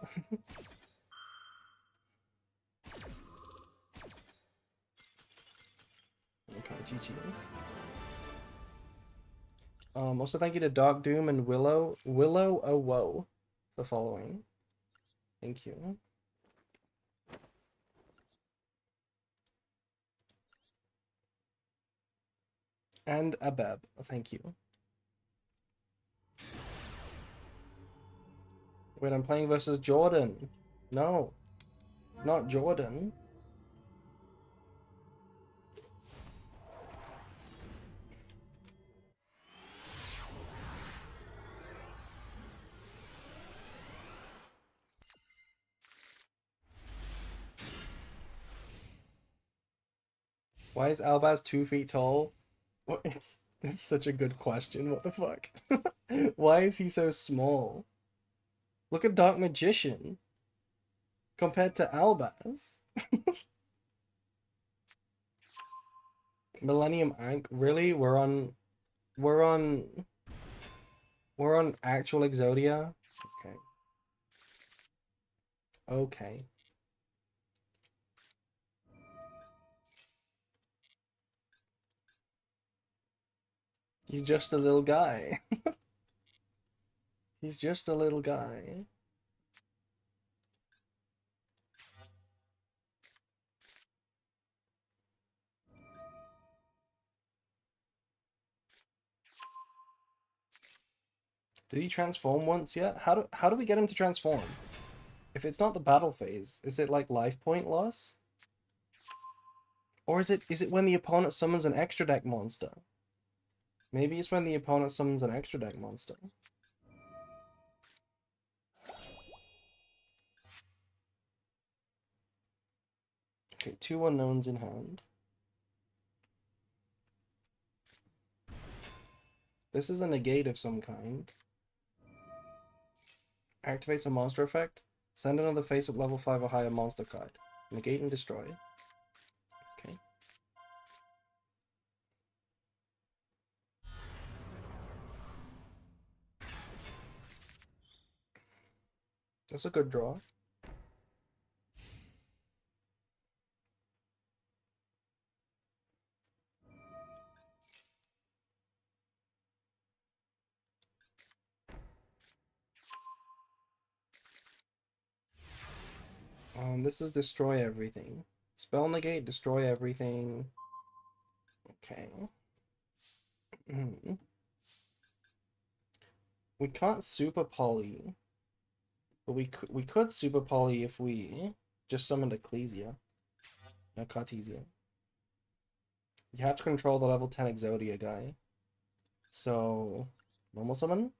Okay, GG. Also thank you to Dark Doom and Willow Oh Whoa for following. Thank you. And Abeb, thank you. Wait, I'm playing versus Jordan. No, not Jordan. Why is Albaz 2 feet tall? Well, it's such a good question. What the fuck? Why is he so small? Look at Dark Magician compared to Albaz. Millennium Ankh. Really? We're on actual Exodia? Okay. Okay. He's just a little guy. He's just a little guy. Did he transform once yet? How do we get him to transform? If it's not the battle phase, is it like life point loss? Or is it when the opponent summons an extra deck monster? Maybe it's when the opponent summons an extra deck monster. Okay, 2 unknowns in hand. This is a negate of some kind. Activates a monster effect. Send another face-up level 5 or higher monster card. Negate and destroy. Okay. That's a good draw. This is destroy everything. Spell negate, destroy everything. Okay. We can't super poly, but we could super poly if we just summoned Ecclesia. Cartesia. You have to control the level 10 Exodia guy. So, normal summon.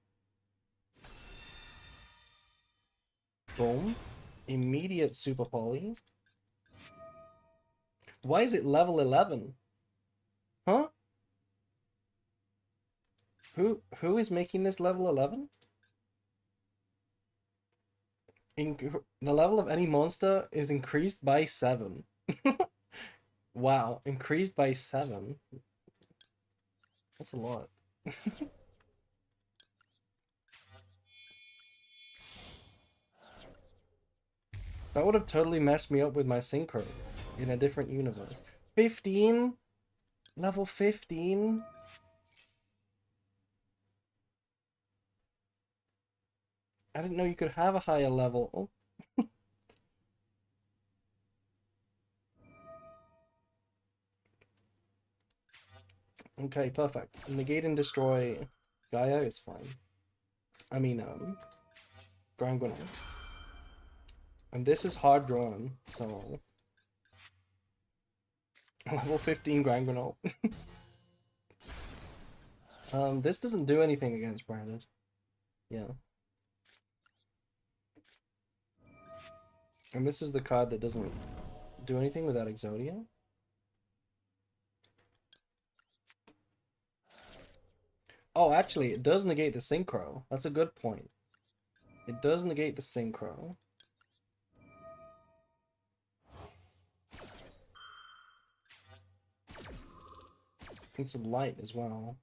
Boom. Immediate super poly. Why is it level 11? Huh? Who is making this level 11? The level of any monster is increased by 7. Wow, increased by 7. That's a lot. That would have totally messed me up with my synchros in a different universe. 15? Level 15? I didn't know you could have a higher level. Oh. Okay, perfect. Negate and destroy Gaia is fine. I mean, Grand Grenade. And this is hard drawn, so... Level 15 Grand Grenade. This doesn't do anything against Branded. Yeah. And this is the card that doesn't do anything without Exodia. Oh, actually, it does negate the Synchro. That's a good point. It does negate the Synchro. It's a light as well.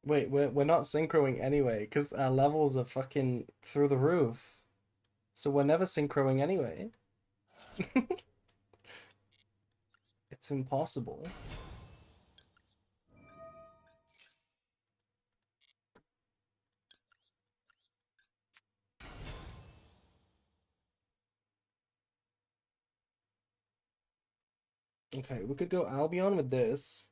Wait, we're not synchroing anyway, because our levels are fucking through the roof. So we're never synchroing anyway. It's impossible. Okay, we could go Albion with this.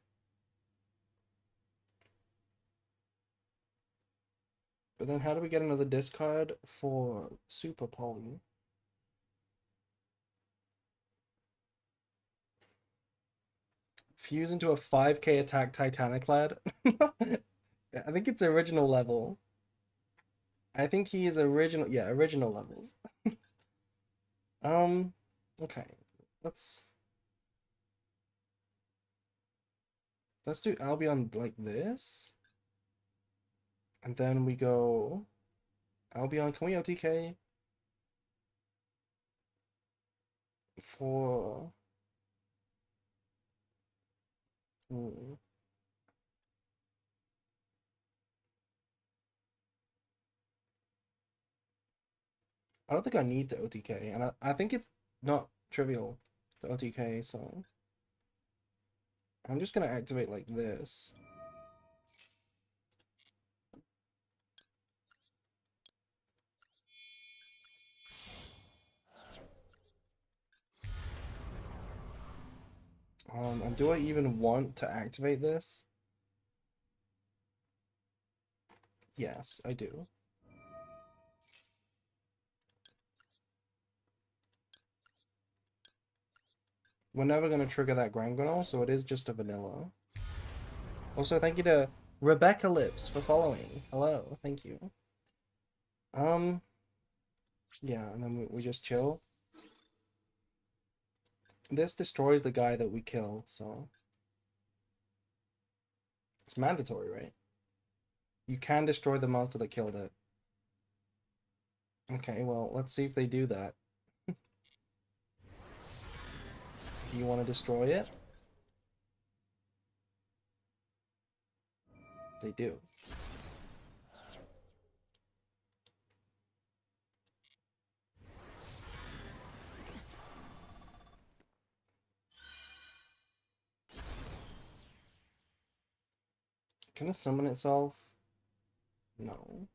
But then how do we get another discard for Super Poly? Fuse into a 5k attack Titanic lad? I think it's original level. I think he is original, yeah, original levels. Um, okay. Let's do Albion like this. And then we go Albion, can we OTK for I don't think I need to OTK, and I think it's not trivial to OTK, so I'm just gonna activate like this. And do I even want to activate this? Yes, I do. We're never going to trigger that Grangonol, so it is just a vanilla. Also, thank you to Rebecca Lips for following. Hello, thank you. Yeah, and then we just chill. This destroys the guy that we kill, so it's mandatory, right? You can destroy the monster that killed it. Okay, well, let's see if they do that. Do you want to destroy it? They do. Can it summon itself? No.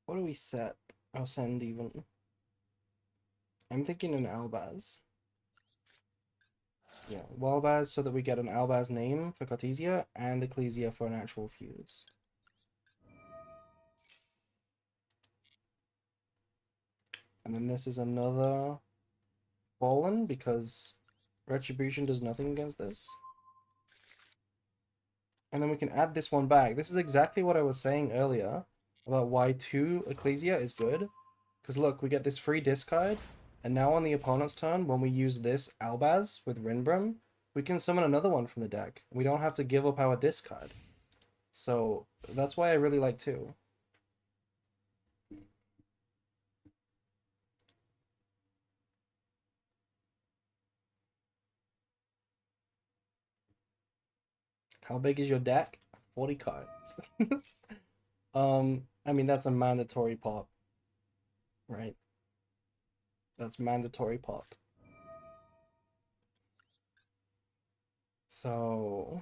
What do we set? I'll send even. I'm thinking an Albaz. Yeah, Wellbaz so that we get an Albaz name for Cartesia and Ecclesia for an actual fuse. And then this is another Fallen because Retribution does nothing against this. And then we can add this one back. This is exactly what I was saying earlier about why 2 Ecclesia is good. Because look, we get this free discard, and now on the opponent's turn, when we use this Albaz with Rinbrim, we can summon another one from the deck. We don't have to give up our discard. So that's why I really like 2. How big is your deck? 40 cards. I mean that's a mandatory pop, right? That's mandatory pop. So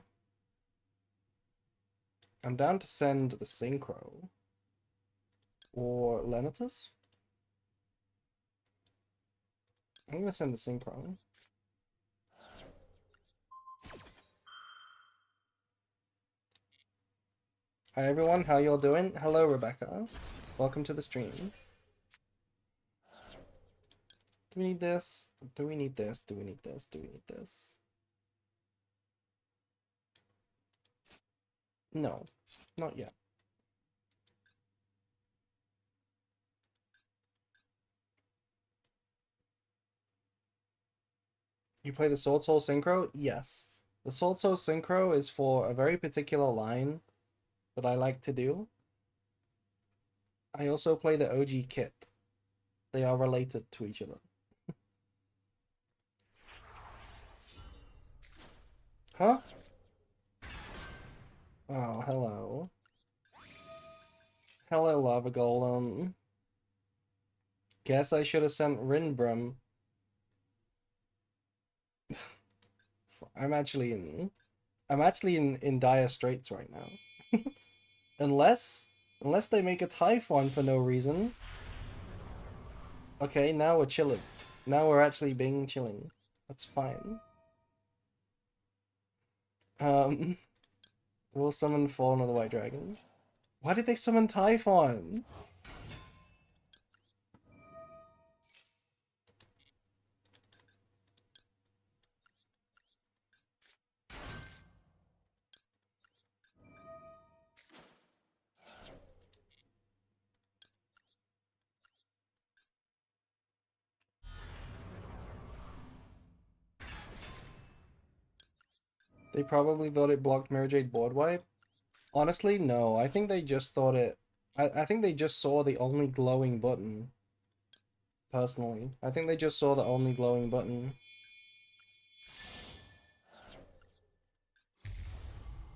I'm down to send the Synchro or Lenatus. I'm gonna send the Synchro. Hi everyone, how y'all doing? Hello Rebecca. Welcome to the stream. Do we need this? Do we need this? Do we need this? Do we need this? No, not yet. You play the Sword Soul Synchro? Yes. The Sword Soul Synchro is for a very particular line that I like to do. I also play the OG kit. They are related to each other. Huh? Oh, hello. Hello, Lava Golem. Guess I should have sent Rinbrum. I'm actually in dire straits right now. Unless they make a Typhon for no reason. Okay, now we're chilling. Now we're actually being chilling. That's fine. We'll summon Fallen of the White Dragon. Why did they summon Typhon? They probably thought it blocked Mirrorjade board wipe. Honestly, no. I think they just thought it... I think they just saw the only glowing button. Personally. I think they just saw the only glowing button.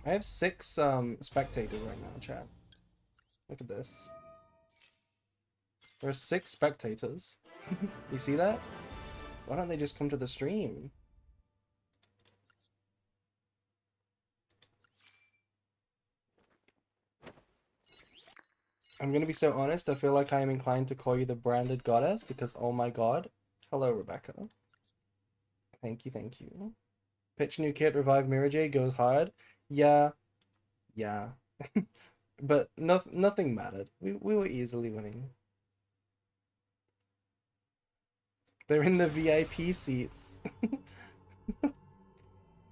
I have 6 spectators right now, chat. Look at this. There are 6 spectators. You see that? Why don't they just come to the stream? I'm gonna be so honest, I feel like I am inclined to call you the branded goddess because oh my god. Hello, Rebecca. Thank you, thank you. Pitch new kit, revive Mirrorjade, goes hard. Yeah, yeah. But nothing mattered. We were easily winning. They're in the VIP seats.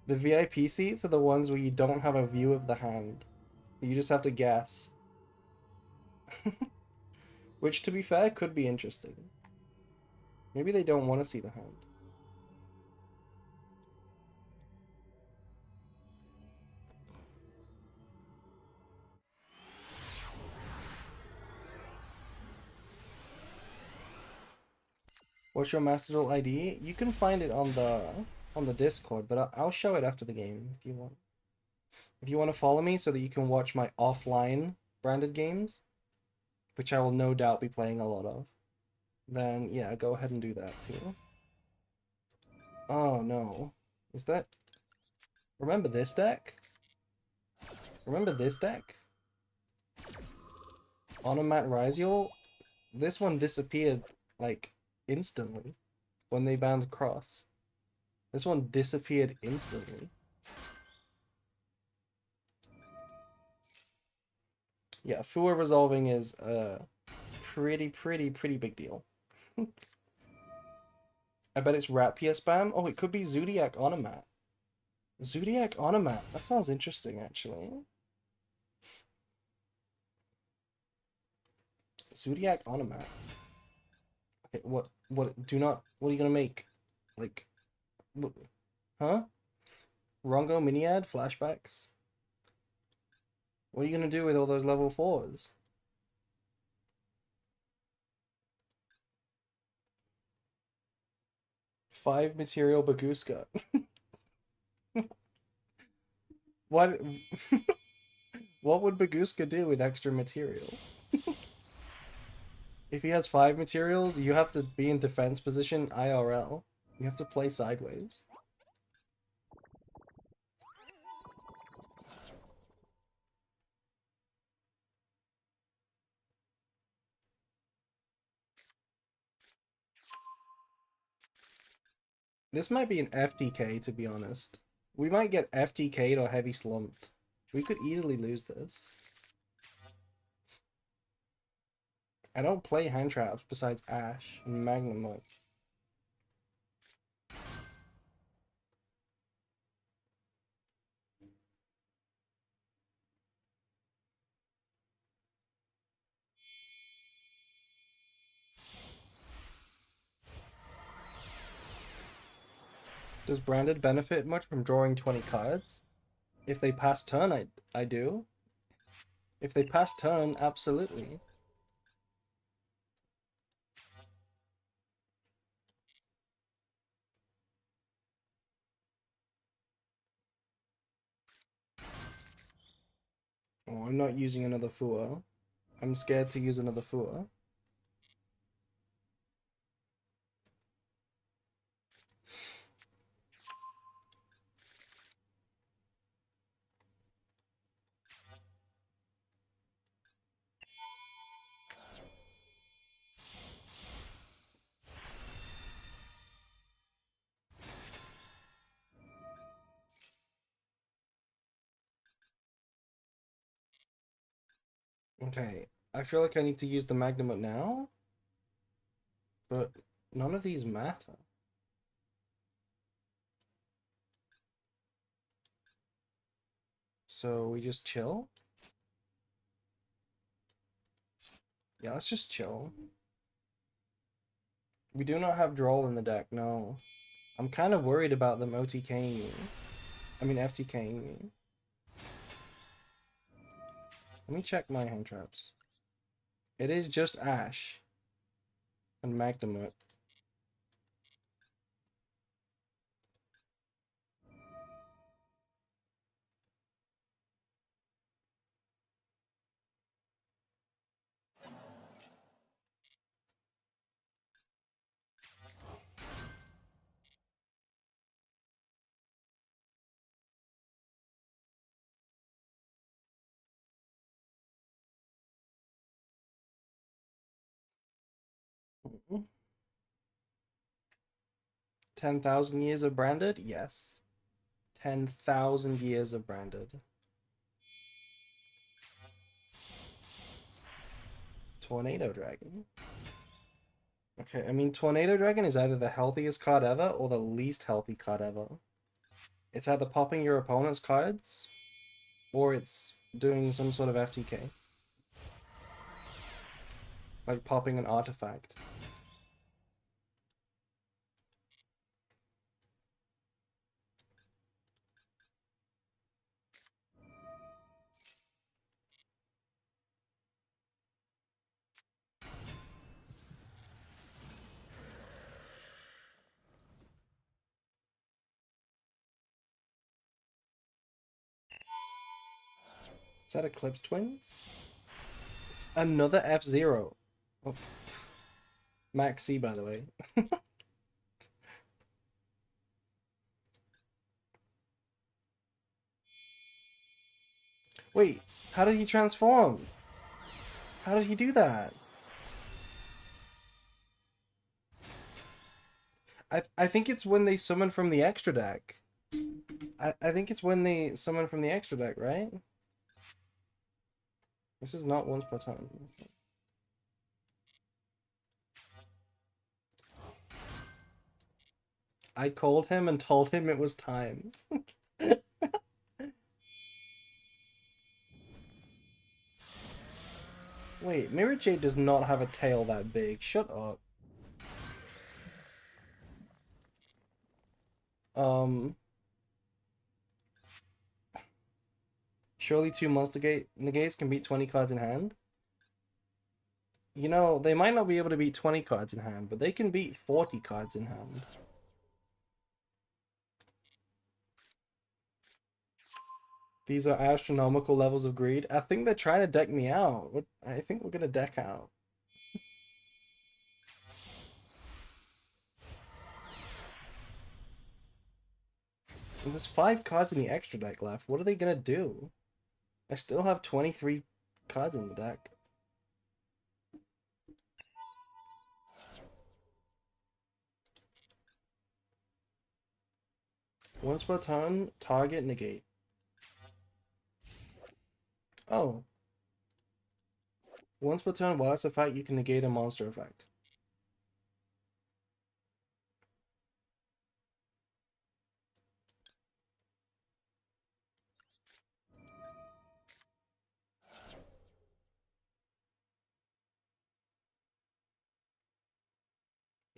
The VIP seats are the ones where you don't have a view of the hand. You just have to guess. Which, to be fair, could be interesting. Maybe they don't want to see the hand. What's your Master Duel ID? You can find it on the Discord, but I'll show it after the game if you want. If you want to follow me so that you can watch my offline branded games, which I will no doubt be playing a lot of, then yeah, go ahead and do that too. Oh no. Is that... Remember this deck? Remember this deck? Onomat Ryziel? This one disappeared, like, instantly when they banned Cross. This one disappeared instantly. Yeah, Fua resolving is a pretty big deal. I bet it's Rapier spam. Oh, it could be Zodiac Onomat. Zodiac Onomat. That sounds interesting, actually. Zodiac Onomat. Okay, what, do not, what are you gonna make? Like, what, huh? Rongo Miniad flashbacks? What are you gonna do with all those level 4s? Five material Baguska. What what would Baguska do with extra material? If he has 5 materials, you have to be in defense position IRL. You have to play sideways. This might be an FTK, to be honest. We might get FTK'd or heavy slumped. We could easily lose this. I don't play hand traps besides Ash and Magnum much. Does Branded benefit much from drawing 20 cards? If they pass turn, I do. If they pass turn, absolutely. Oh, I'm not using another Fua. I'm scared to use another Fua. Okay, I feel like I need to use the Magnum now, but none of these matter. So we just chill? Yeah, let's just chill. We do not have Droll in the deck, no. I'm kind of worried about them OTKing me. I mean FTKing me. Let me check my hand traps. It is just Ash and Magnemite. Mm-hmm. 10,000 years of branded? Yes. 10,000 years of branded. Tornado Dragon. Okay, I mean, Tornado Dragon is either the healthiest card ever or the least healthy card ever. It's either popping your opponent's cards or it's doing some sort of FTK. Like popping an artifact. Is that Eclipse Twins? It's another F-Zero. Oh. Max C, by the way. Wait, how did he transform? How did he do that? I think it's when they summon from the extra deck. I think it's when they summon from the extra deck, right? This is not once per turn. I called him and told him it was time. Wait, Mirrorjade does not have a tail that big. Shut up. Um, Surely two monster negates can beat 20 cards in hand. You know, they might not be able to beat 20 cards in hand, but they can beat 40 cards in hand. These are astronomical levels of greed. I think they're trying to deck me out. I think we're gonna deck out. And there's 5 cards in the extra deck left. What are they gonna do? I still have 23 cards in the deck. Once per turn, target negate. Oh. Once per turn, while it's a fight, you can negate a monster effect.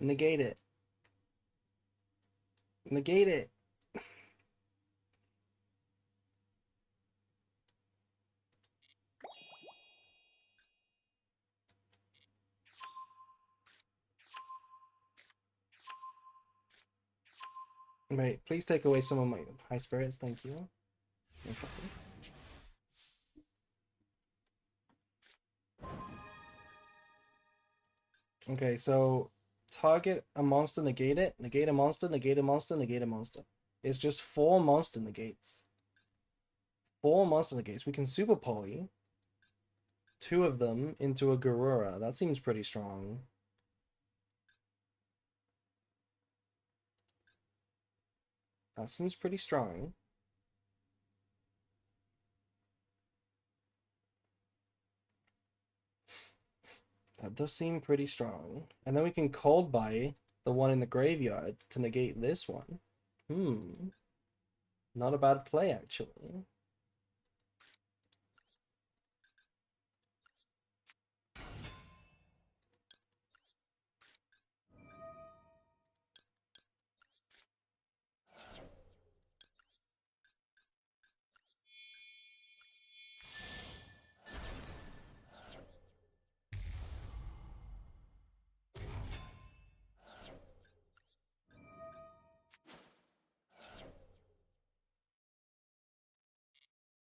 Negate it. Negate it. Wait, please take away some of my high spirits, thank you. Okay. Okay, so target a monster, negate it, negate a monster, negate a monster, negate a monster. It's just 4 monster negates. 4 monster negates. We can super poly 2 of them into a Garura. That seems pretty strong. That seems pretty strong. That does seem pretty strong. And then we can cold buy the one in the graveyard to negate this one. Not a bad play, actually.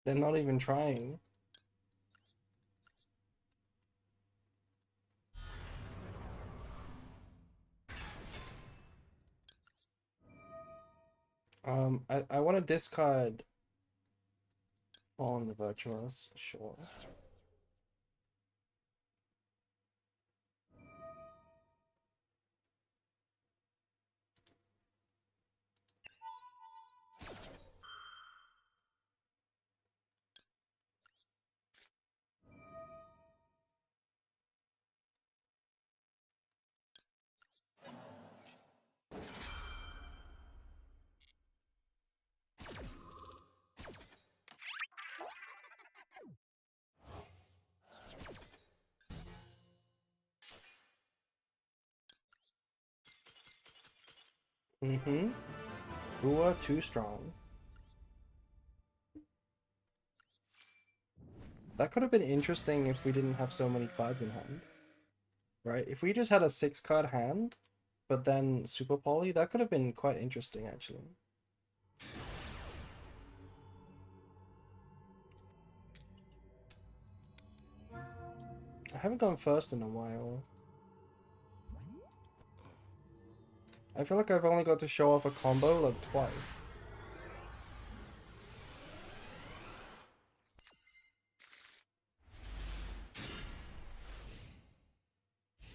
They're not even trying. I want to discard on the Virtuos, sure. Ua too strong. That could have been interesting if we didn't have so many cards in hand. Right? If we just had a 6-card hand, but then Super Poly, that could have been quite interesting, actually. I haven't gone first in a while. I feel like I've only got to show off a combo like twice.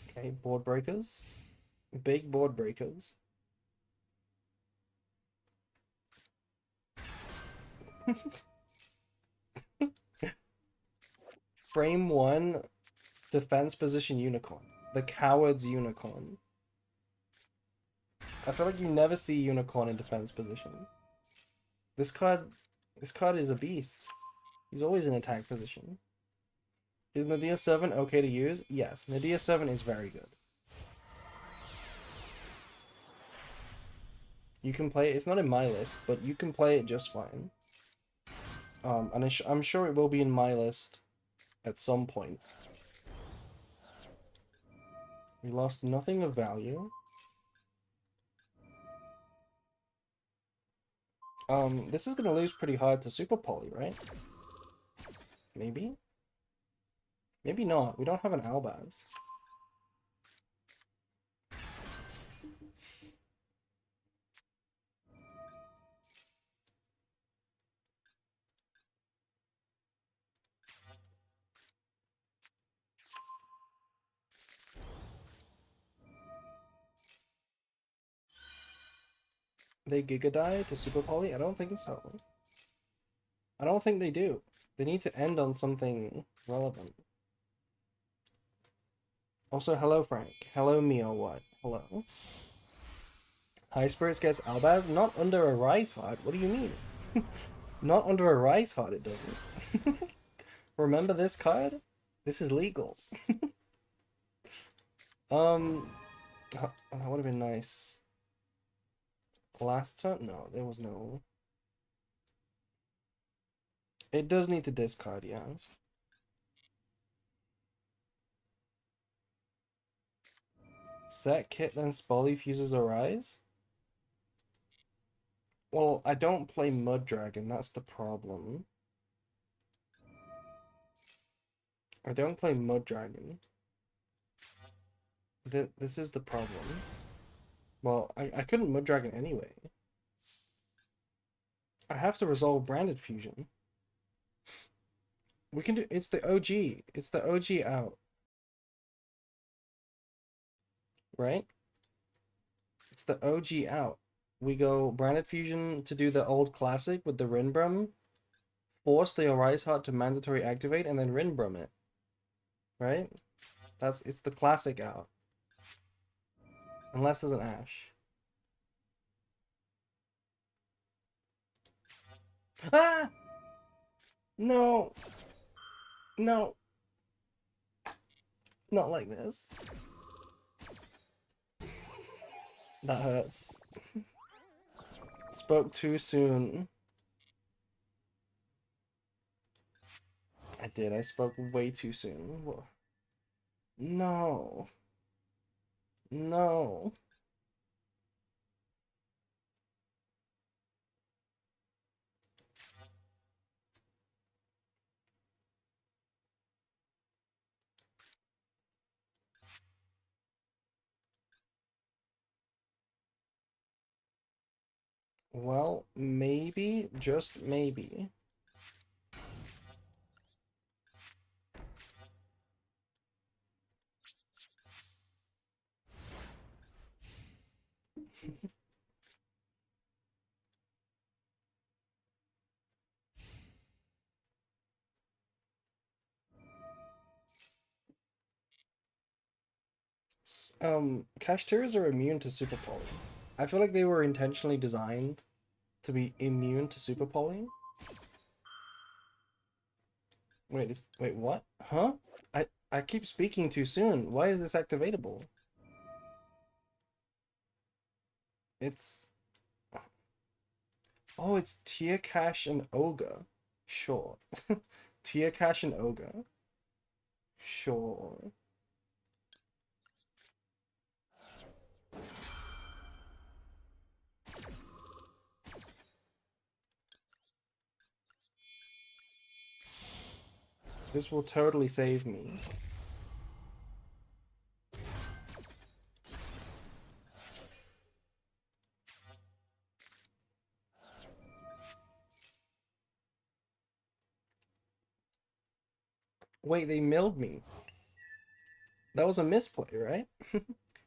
Okay, board breakers. Big board breakers. Frame 1, defense position unicorn. The coward's unicorn. I feel like you never see unicorn in defense position. This card is a beast. He's always in attack position. Is Nadia 7 okay to use? Yes, Nadia 7 is very good. You can play it. It's not in my list, but you can play it just fine. And I'm sure it will be in my list at some point. We lost nothing of value. This is gonna lose pretty hard to Super Poly, right? Maybe? Maybe not. We don't have an Albaz. They Giga Die to Super Poly? I don't think so. I don't think they do. They need to end on something relevant. Also, hello Frank. Hello me or what? Hello. High Spirits gets Albaz? Not under a Rise Heart. What do you mean? Not under a Rise Heart it doesn't. Remember this card? This is legal. That would have been nice. Last turn? No, there was no. It does need to discard, yeah. Set Kit, then Spolly fuses Arise? Well, I don't play Mud Dragon, that's the problem. I don't play Mud Dragon. This is the problem. Well, I couldn't Mud Dragon anyway. I have to resolve Branded Fusion. We can do, it's the OG. It's the OG out. Right? It's the OG out. We go Branded Fusion to do the old classic with the Rinbrum. Force the Arise Heart to mandatory activate and then Rinbrum it. Right? It's the classic out. Unless there's an Ash. Ah! No! No! Not like this. That hurts. Spoke too soon. I did. I spoke way too soon. No. No. Well, maybe, just maybe. Cashiers are immune to super poly. I feel like they were intentionally designed to be immune to super poly. Wait, what? Huh? I keep speaking too soon. Why is this activatable? It's Oh, it's Tier Cash and Ogre. Sure. Tier Cash and Ogre. Sure. This will totally save me. Wait, they milled me. That was a misplay, right?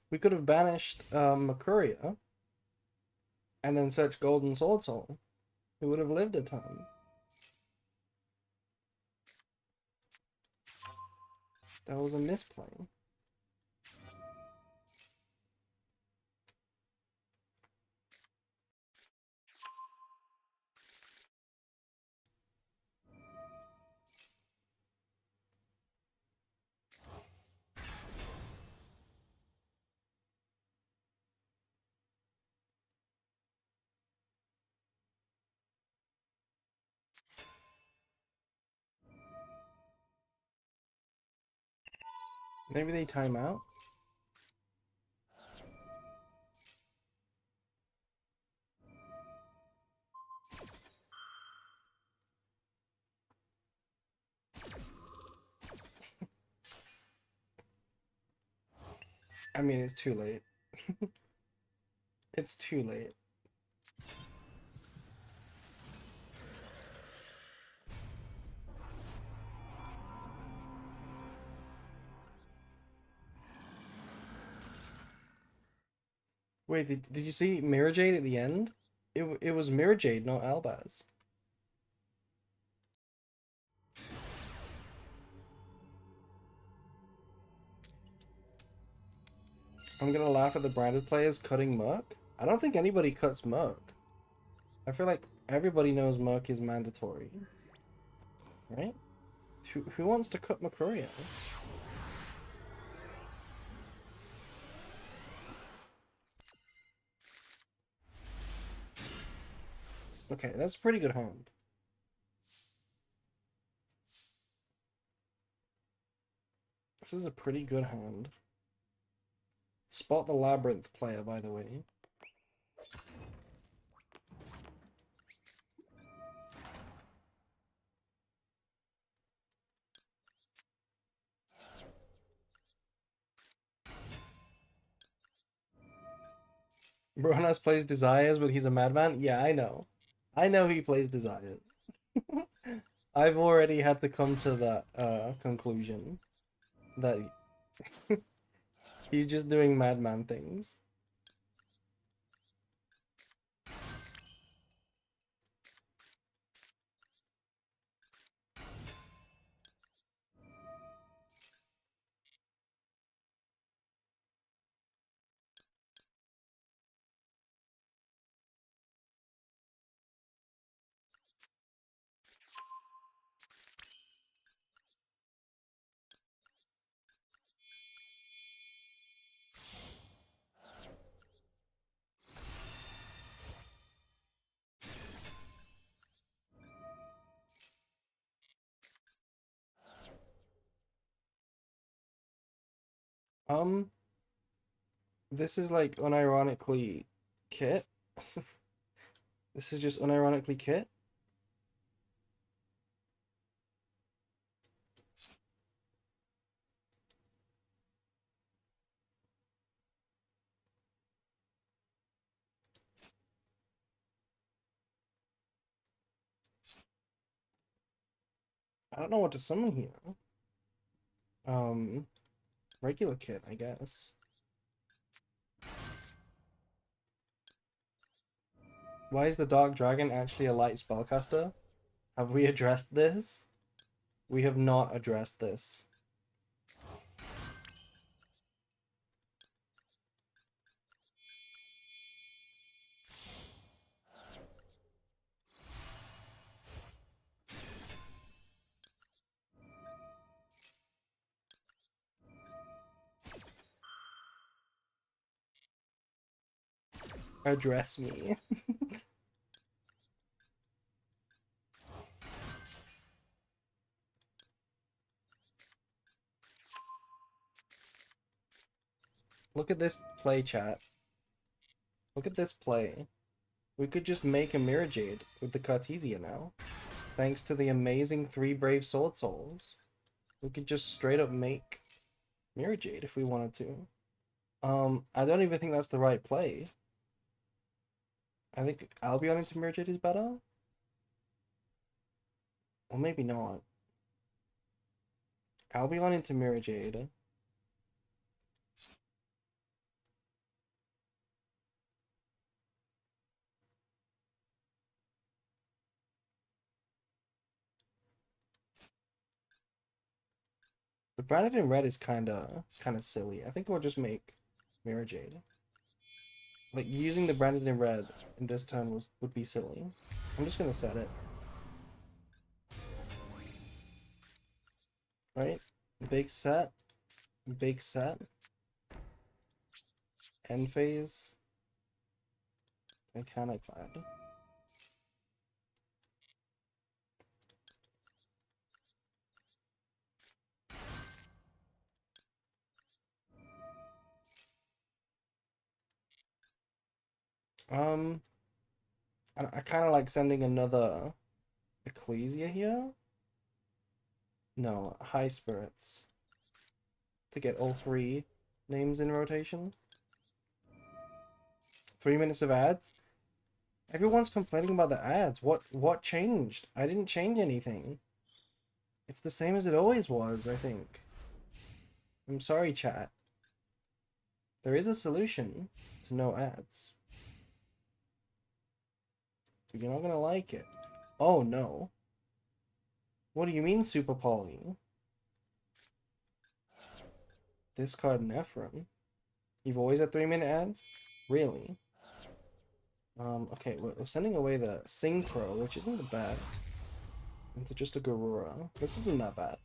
We could have banished Mercuria and then searched Golden Sword Soul. We would have lived a time. That was a misplay. Maybe they time out? I mean, it's too late. It's too late. Wait, did you see Mirrorjade at the end? It was Mirrorjade, not Albaz. I'm gonna laugh at the branded players cutting Merc. I don't think anybody cuts Merc. I feel like everybody knows Merc is mandatory. Right? Who wants to cut Mercurial? Okay, that's a pretty good hand. This is a pretty good hand. Spot the Labyrinth player, by the way. Bronas plays Desires, but he's a madman? Yeah, I know. I know he plays Desires. I've already had to come to that conclusion. That he's just doing madman things. Um, this is like unironically Kit. This is just unironically Kit. I don't know what to summon here. Um, regular Kit, I guess. Why is the Dark Dragon actually a light spellcaster? Have we addressed this? We have not addressed this. Address me. Look at this play, chat. Look at this play. We could just make a Mirrorjade with the Cartesia now. Thanks to the amazing 3 Brave Sword Souls. We could just straight up make Mirrorjade if we wanted to. I don't even think that's the right play. I think Albion into Mirrorjade is better? Or maybe not. Albion into Mirrorjade. The branded in red is kinda silly. I think we'll just make Mirrorjade. Like using the branded in red in this turn would be silly. I'm just gonna set it. Right? Big set. Big set. End phase. Mechanic clad. I kind of like sending another Ecclesia here. No, High Spirits. To get all 3 names in rotation. 3 minutes of ads. Everyone's complaining about the ads. What changed? I didn't change anything. It's the same as it always was, I think. I'm sorry, chat. There is a solution to no ads. But you're not gonna like it. Oh no. What do you mean, Super Poly? Discard Nephron. You've always had 3-minute ads? Really? Okay, we're sending away the Synchro, which isn't the best, into just a Garura. This isn't that bad.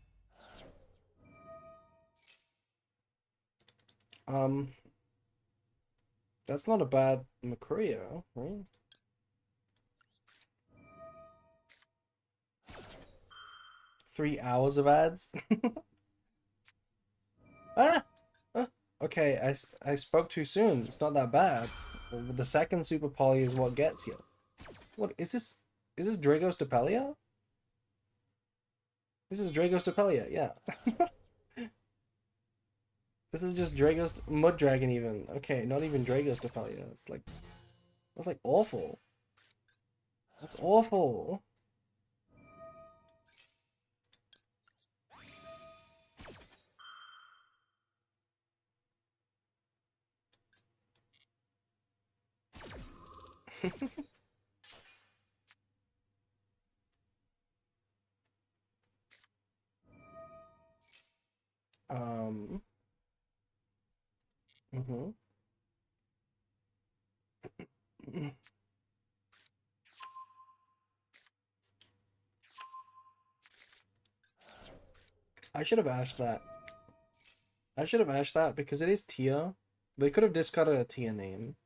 That's not a bad Macurio, right? Three hours of ads? Ah! Ah! Okay, I spoke too soon. It's not that bad. The second Super Poly is what gets you. What is this? Is this Dragos Depelia? This is Dragos Depelia, yeah. This is just Dragos Mud Dragon even. Okay, not even Dragos Depelia. That's like awful. That's awful. um. Mhm. I should have asked that. I should have asked that because it is Tia. They could have discarded a Tia name.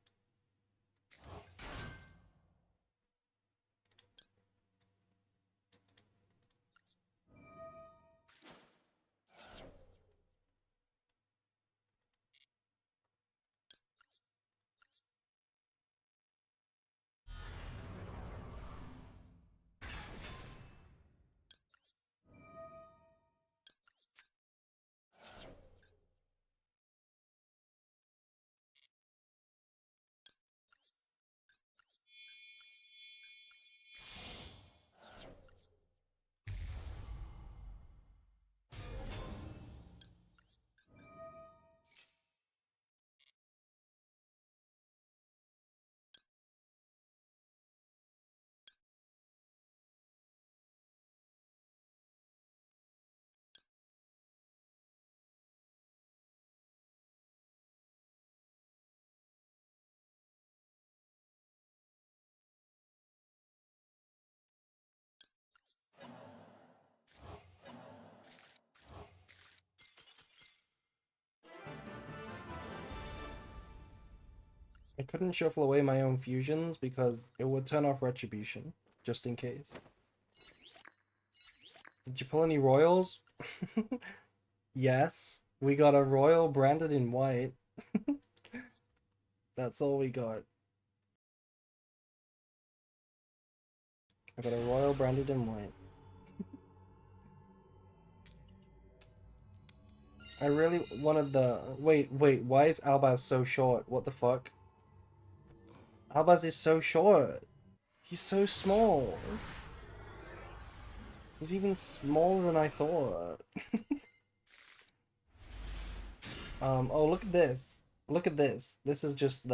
I couldn't shuffle away my own fusions because it would turn off Retribution, just in case. Did you pull any royals? Yes. We got a royal branded in white. That's all we got. I got a royal branded in white. I really wanted the... Wait, why is Albaz so short? What the fuck? Albaz is so short. He's so small. He's even smaller than I thought. Oh, look at this. Look at this. This is just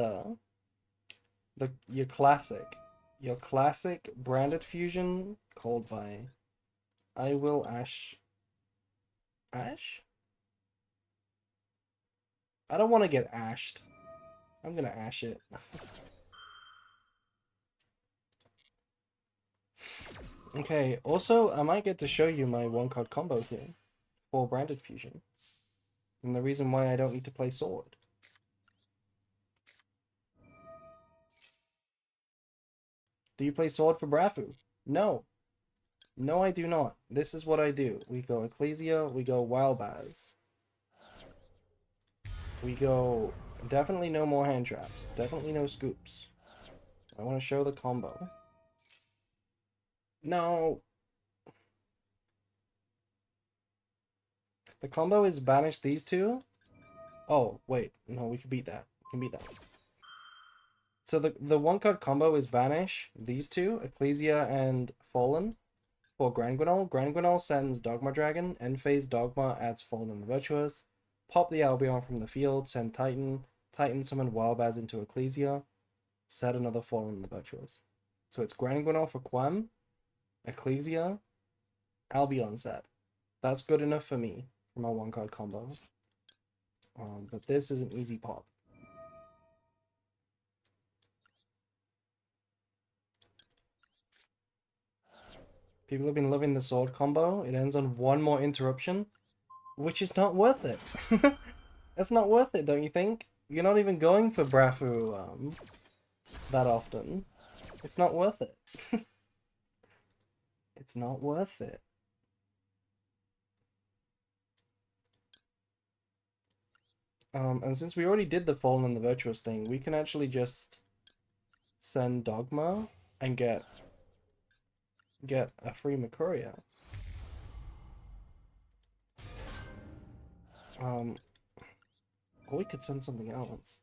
your classic branded fusion called by I will Ash? I don't want to get ashed. I'm gonna ash it. Okay, also I might get to show you my one card combo here for branded fusion. And the reason why I don't need to play sword. Do you play sword for Brafu? No. No, I do not. This is what I do. We go Ecclesia, we go Wildbaz. We go... Definitely no more hand traps. Definitely no scoops. I want to show the combo. No! The combo is banish these two. Oh, wait. No, we can beat that. We can beat that. So the one card combo is banish these two, Ecclesia and Fallen. For Granguinol, Granguinol sends Dogma Dragon, end phase Dogma adds Fallen and the Virtuous. Pop the Albion from the field, send Titan, Titan summon Wildbaz into Ecclesia, set another Fallen and the Virtuous. So it's Granguinol for Quam, Ecclesia, Albion set. That's good enough for me for my one card combo. But this is an easy pop. People have been loving the sword combo. It ends on one more interruption, which is not worth it. It's not worth it, don't you think? You're not even going for Brafu that often. It's not worth it. It's not worth it. And since we already did the Fallen and the Virtuous thing, we can actually just send Dogma and get a free Makuria. Or we could send something else.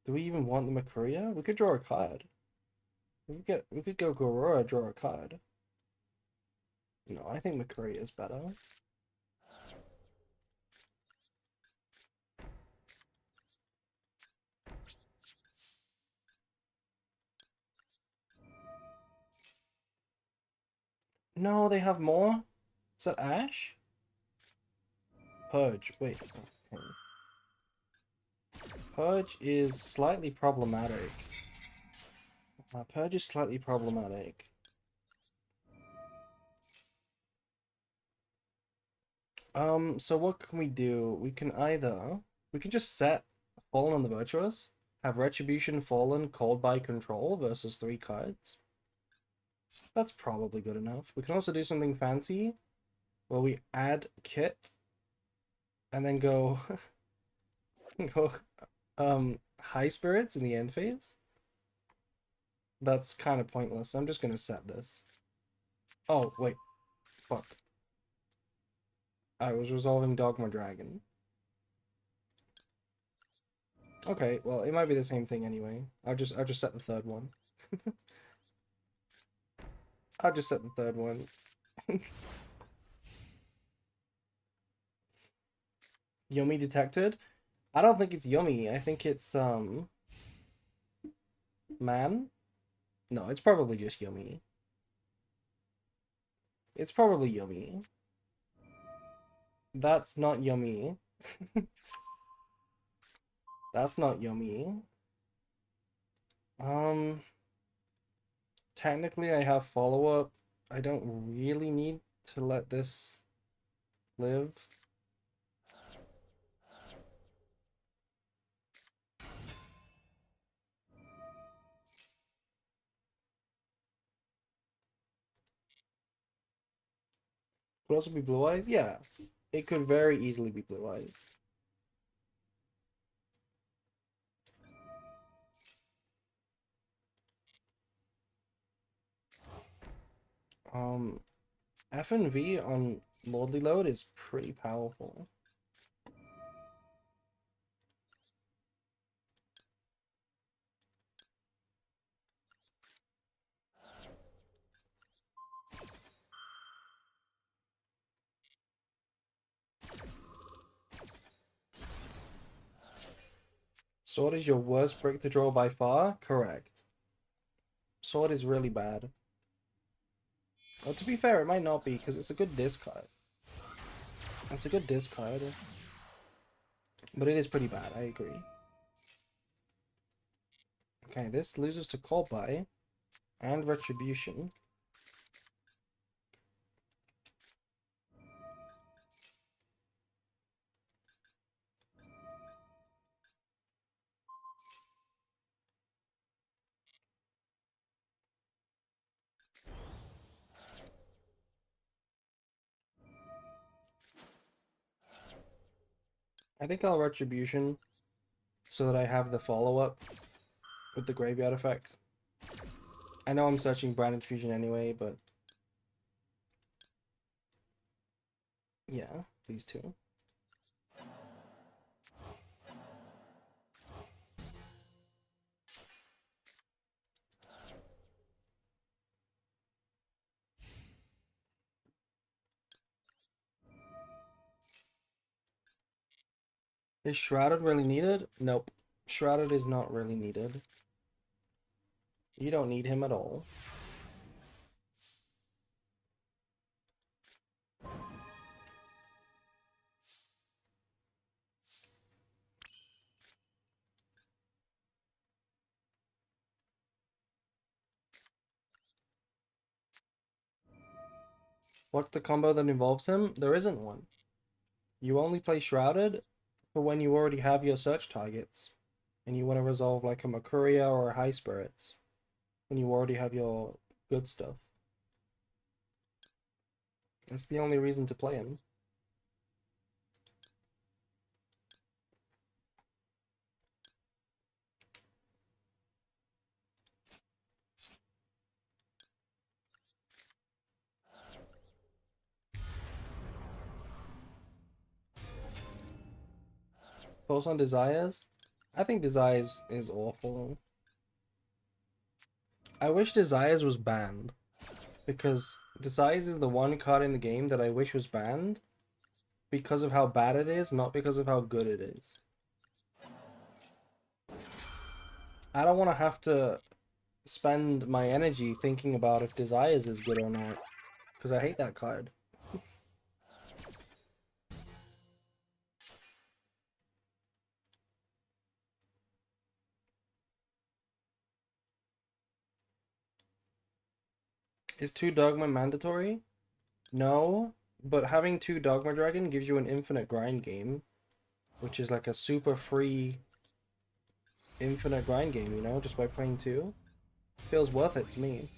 Do we even want the Makuria? We could draw a card. We could go Gorora, draw a card. No, I think Makuria is better. No, they have more? Is that Ash? Purge. Wait. Okay. Purge is slightly problematic. Purge is slightly problematic. So what can we do? We can just set Fallen on the Virtuous, have Retribution Fallen called by control versus 3 cards. That's probably good enough. We can also do something fancy where we add Kit and then go High Spirits in the end phase. That's kind of pointless. I'm just gonna set this. Oh, wait. Fuck. I was resolving Dogma Dragon. Okay, well, it might be the same thing anyway. I'll just set the third one. I'll just set the third one. Yummy detected? I don't think it's yummy. I think it's man? No, it's probably just yummy. It's probably yummy. That's not yummy. That's not yummy. Technically I have follow-up. I don't really need to let this live. Could also be Blue Eyes? Yeah. It could very easily be Blue Eyes. F and V on Lordly Load is pretty powerful. Sword is your worst brick to draw by far? Correct. Sword is really bad. Well, to be fair, it might not be, because it's a good discard. It's a good discard. But it is pretty bad, I agree. Okay, this loses to Call By and Retribution. I think I'll Retribution so that I have the follow-up with the Graveyard effect. I know I'm searching Branded Fusion anyway, but yeah, these two. Is Shrouded really needed? Nope. Shrouded is not really needed. You don't need him at all. What's the combo that involves him? There isn't one. You only play Shrouded for when you already have your search targets. And you want to resolve like a Makuria or a High Spirits. When you already have your good stuff. That's the only reason to play him. Pulse on Desires? I think Desires is awful. I wish Desires was banned. Because Desires is the one card in the game that I wish was banned. Because of how bad it is, not because of how good it is. I don't want to have to spend my energy thinking about if Desires is good or not. Because I hate that card. Is 2 Dogma mandatory? No, but having 2 Dogma Dragon gives you an infinite grind game. Which is like a super free infinite grind game, you know, just by playing 2. Feels worth it to me.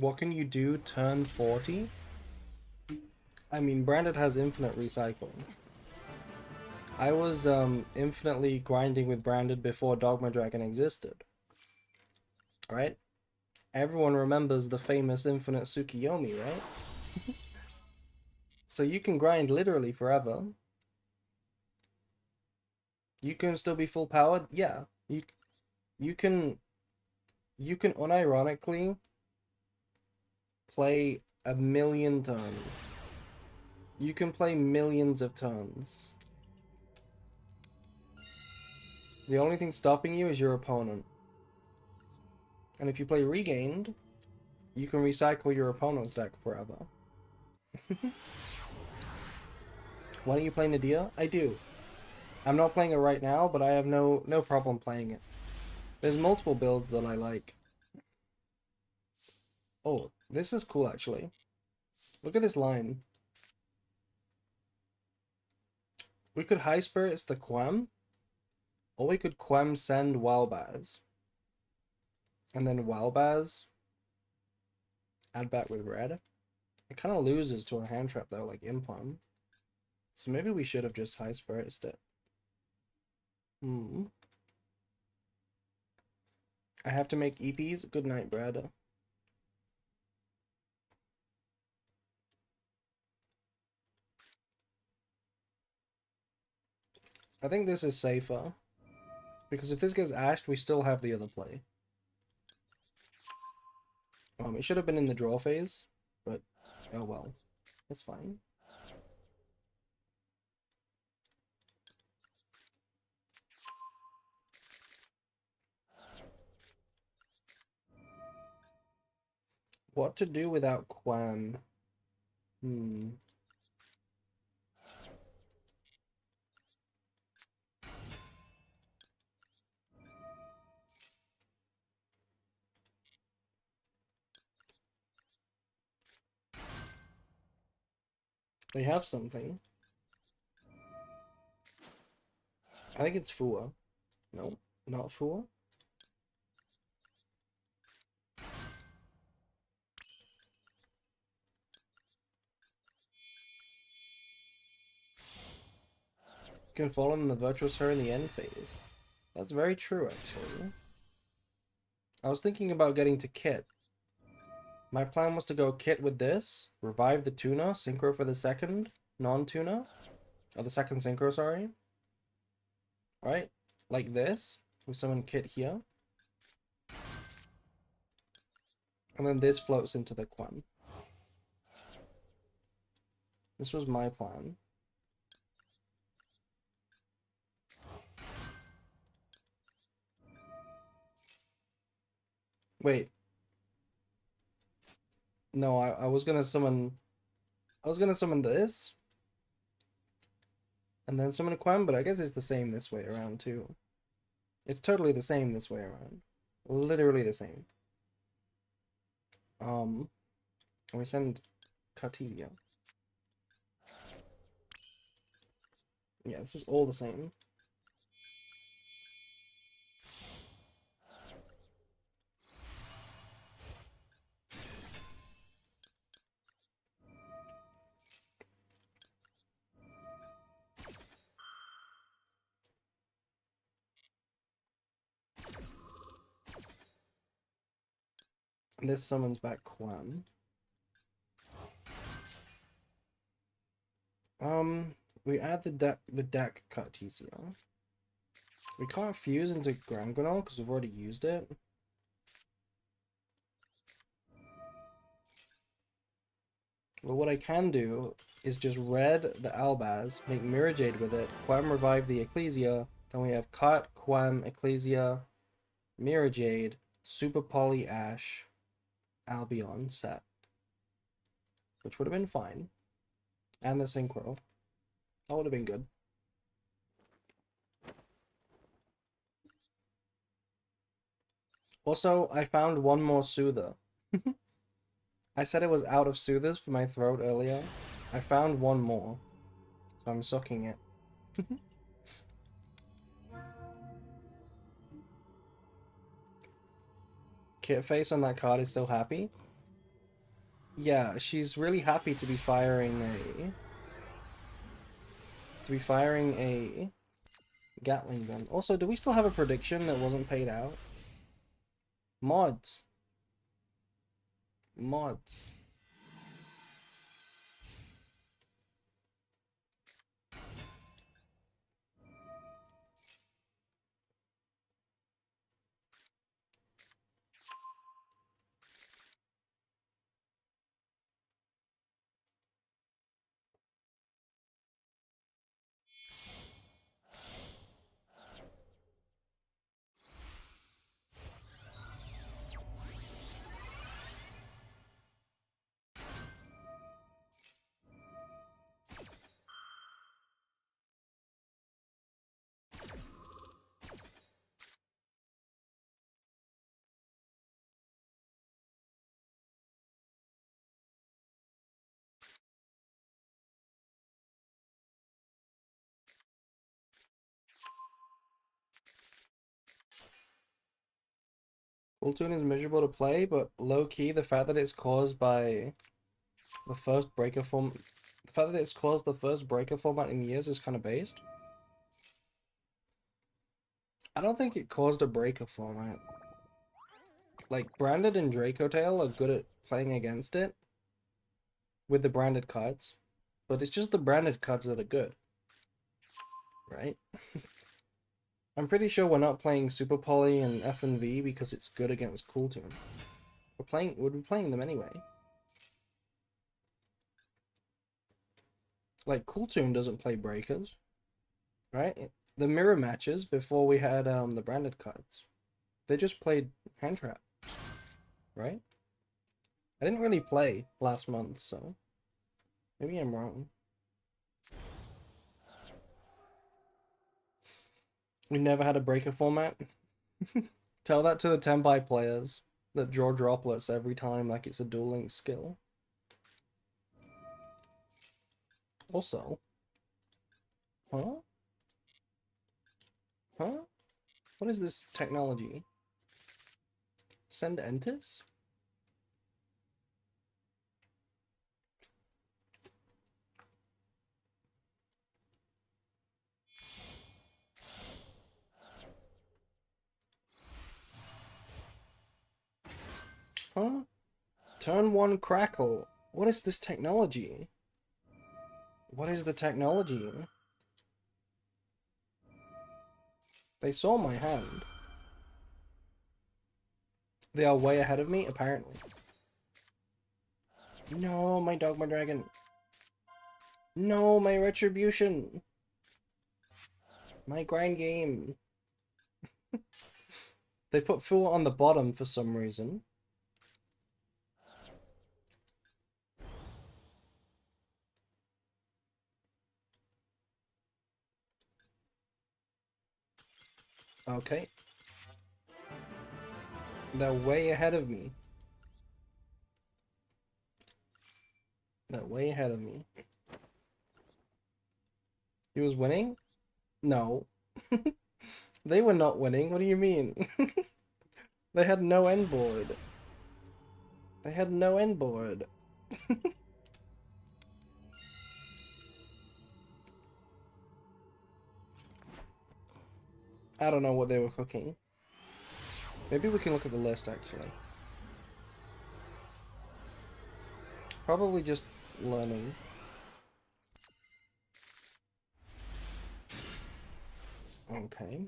What can you do turn 40? I mean, Branded has infinite recycling. I was infinitely grinding with Branded before Dogma Dragon existed. Alright? Everyone remembers the famous infinite Tsukiyomi, right? So you can grind literally forever. You can still be full powered? Yeah. You can unironically play a million turns. You can play millions of turns. The only thing stopping you is your opponent. And if you play Regained, You can recycle your opponent's deck forever. Why don't you play Nadia? I do. I'm not playing it right now, but I have no problem playing it. There's multiple builds that I like. Oh, this is cool actually. Look at this line. We could High Spirits the Quam, or we could Quam send Wildbaz. And then Wildbaz add back with red. It kind of loses to a hand trap though, like Impalm. So maybe we should have just High Spirits it. I have to make EPs. Good night, Brad. I think this is safer. Because if this gets ashed, we still have the other play. It should have been in the draw phase, but oh well. That's fine. What to do without Quam? They have something. I think it's Fua. No, not Fua. Can fall in the Virtuous Her in the end phase. That's very true, actually. I was thinking about getting to Kit. My plan was to go Kit with this, revive the Tuna, Synchro for the second non-Tuna. Or the second Synchro, sorry. Right? Like this. We summon Kit here. And then this floats into the Quam. This was my plan. Wait. No, I was gonna summon... I was gonna summon this. And then summon a Quam, but I guess it's the same this way around too. It's totally the same this way around. Literally the same. And we send Cartesia. Yeah, this is all the same. And this summons back Quam. We add the deck Cartesia. We can't fuse into Grangonol because we've already used it. But what I can do is just red the Albaz, make Mirrorjade with it, Quam revive the Ecclesia, then we have Cut, Quam, Ecclesia, Mirrorjade, Super Poly Ash, Albion set. Which would have been fine. And the Synchro. That would have been good. Also, I found one more Soother. I said it was out of Soothers for my throat earlier. I found one more. So I'm sucking it. Kit face on that card is so happy. Yeah, she's really happy to be firing a Gatling gun. Also, do we still have a prediction that wasn't paid out? Mods. Mods. Splatoon is miserable to play, but low-key, the fact that it's caused by the first breaker form... The fact that it's caused the first breaker format in years is kind of based. I don't think it caused a breaker format. Like, Branded and Draco Tail are good at playing against it with the branded cards, but it's just the branded cards that are good, right? I'm pretty sure we're not playing Super Poly and F and V because it's good against Cool Toon. We'd be playing them anyway. Like, Cool Toon doesn't play breakers, right? The mirror matches before we had the branded cards, they just played hand trap, right? I didn't really play last month, so maybe I'm wrong. We never had a breaker format. Tell that to the Tenpai players that draw droplets every time like it's a Duel Link skill. Also, huh? Huh? What is this technology? Send enters? Huh? Turn 1 crackle. What is this technology? What is the technology? They saw my hand. They are way ahead of me, apparently. No, my Dogma Dragon. No, my Retribution. My grind game. They put Fu on the bottom for some reason. Okay. They're way ahead of me. They're way ahead of me. He was winning? No. They were not winning. What do you mean? They had no end board. They had no end board. I don't know what they were cooking. Maybe we can look at the list, actually. Probably just learning. Okay.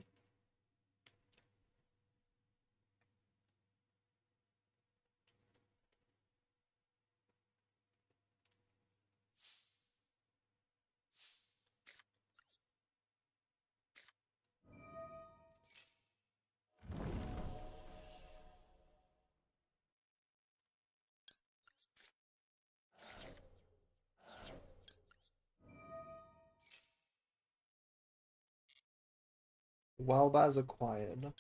Wildbaz acquired.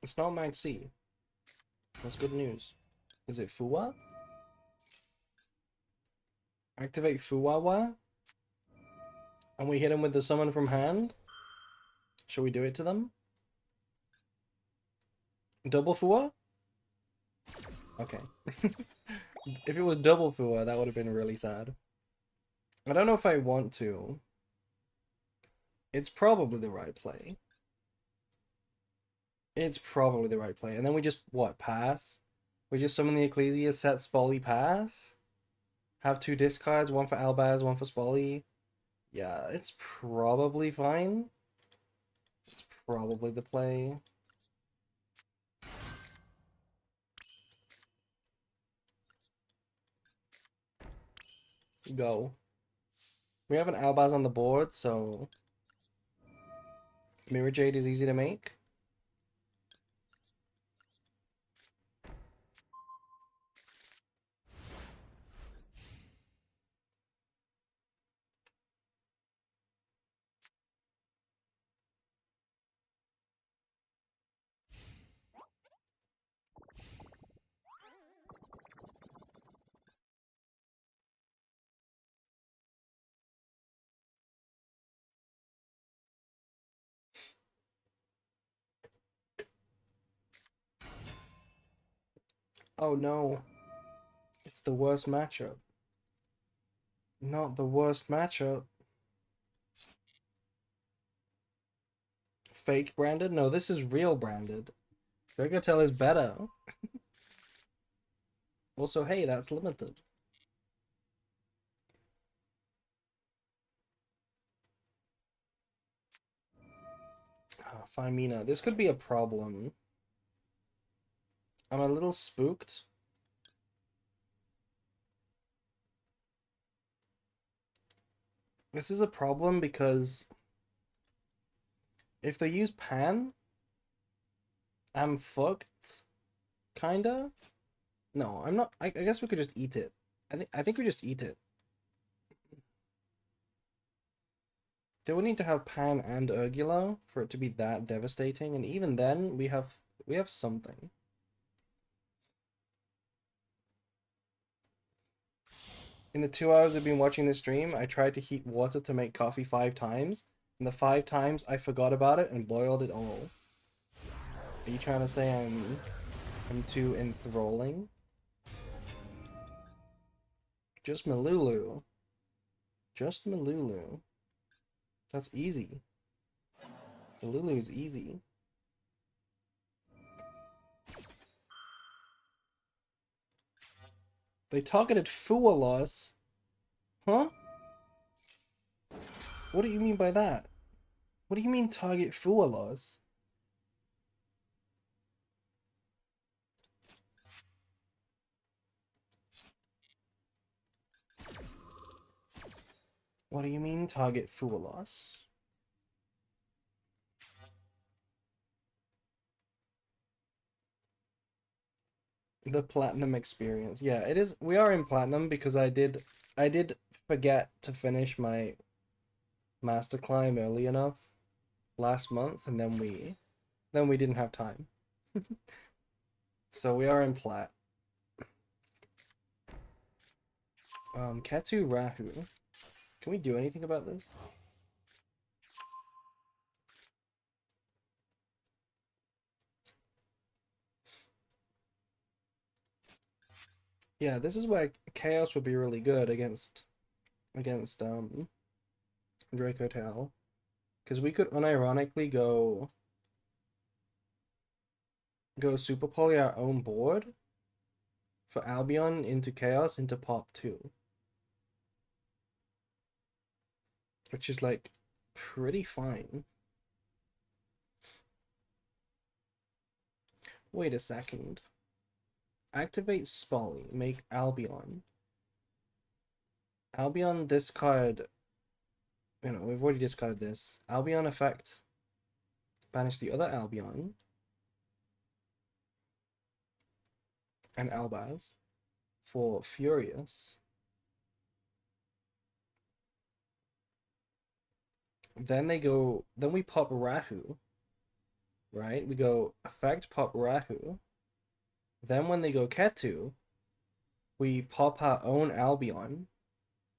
It's not Mag C. That's good news. Is it Fuwa? Activate Fuwawa? And we hit him with the summon from hand? Shall we do it to them? Double Fuwa? Okay. If it was double Fuwa, that would have been really sad. I don't know if I want to. It's probably the right play. It's probably the right play. And then we just, what, pass? We just summon the Ecclesia, set Spolly, pass? Have 2 discards, one for Albaz, one for Spolly. Yeah, it's probably fine. It's probably the play. Go. We have an Albaz on the board, so Mirrorjade is easy to make. Oh no. It's the worst matchup. Not the worst matchup. Fake branded? No, this is real branded. Gogotel is better. Also, hey, that's limited. Ah, Femina. This could be a problem. I'm a little spooked. This is a problem because if they use Pan, I'm fucked. Kinda? No, I'm not. I guess we could just eat it. I think we just eat it. They would need to have Pan and Urgula for it to be that devastating, and even then we have something. In the 2 hours I've been watching this stream, I tried to heat water to make coffee 5 times, and the 5 times I forgot about it and boiled it all. Are you trying to say I'm too enthralling? Just Malulu. Just Malulu. That's easy. Malulu's easy. They targeted Fualos. Huh? What do you mean by that? What do you mean target Fualos? What do you mean target Fualos? The platinum experience. Yeah, it is. We are in platinum because I did forget to finish my master climb early enough last month, and then we didn't have time. So we are in plat. Ketu Rahu. Can we do anything about this? Yeah, this is where Chaos would be really good against Draco Tail. Because we could unironically go Super Poly our own board for Albion into Chaos into Pop 2. Which is like pretty fine. Wait a second. Activate Spolly, make Albion. Albion discard. We've already discarded this. Albion effect. Banish the other Albion. And Albaz for Furious. Then we pop Rahu, right? We go effect pop Rahu. Then when they go Ketu, we pop our own Albion.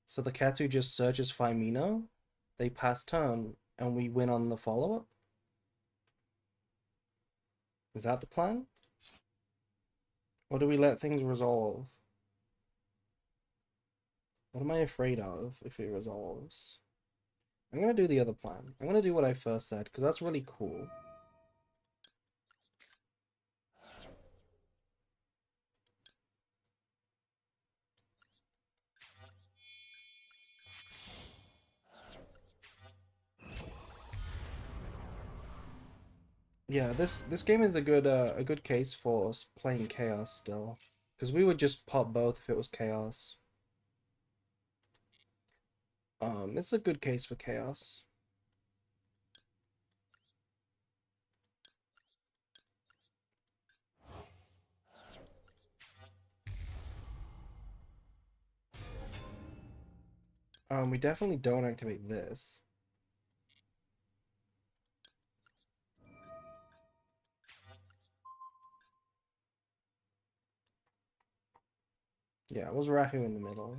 So the Ketu just searches Femina, they pass turn, and we win on the follow-up. Is that the plan? Or do we let things resolve? What am I afraid of if it resolves? I'm gonna do the other plan. I'm gonna do what I first said, because that's really cool. Yeah, this game is a good case for us playing Chaos still. Because we would just pop both if it was Chaos. It's a good case for Chaos. We definitely don't activate this. Yeah, it was Rahu in the middle.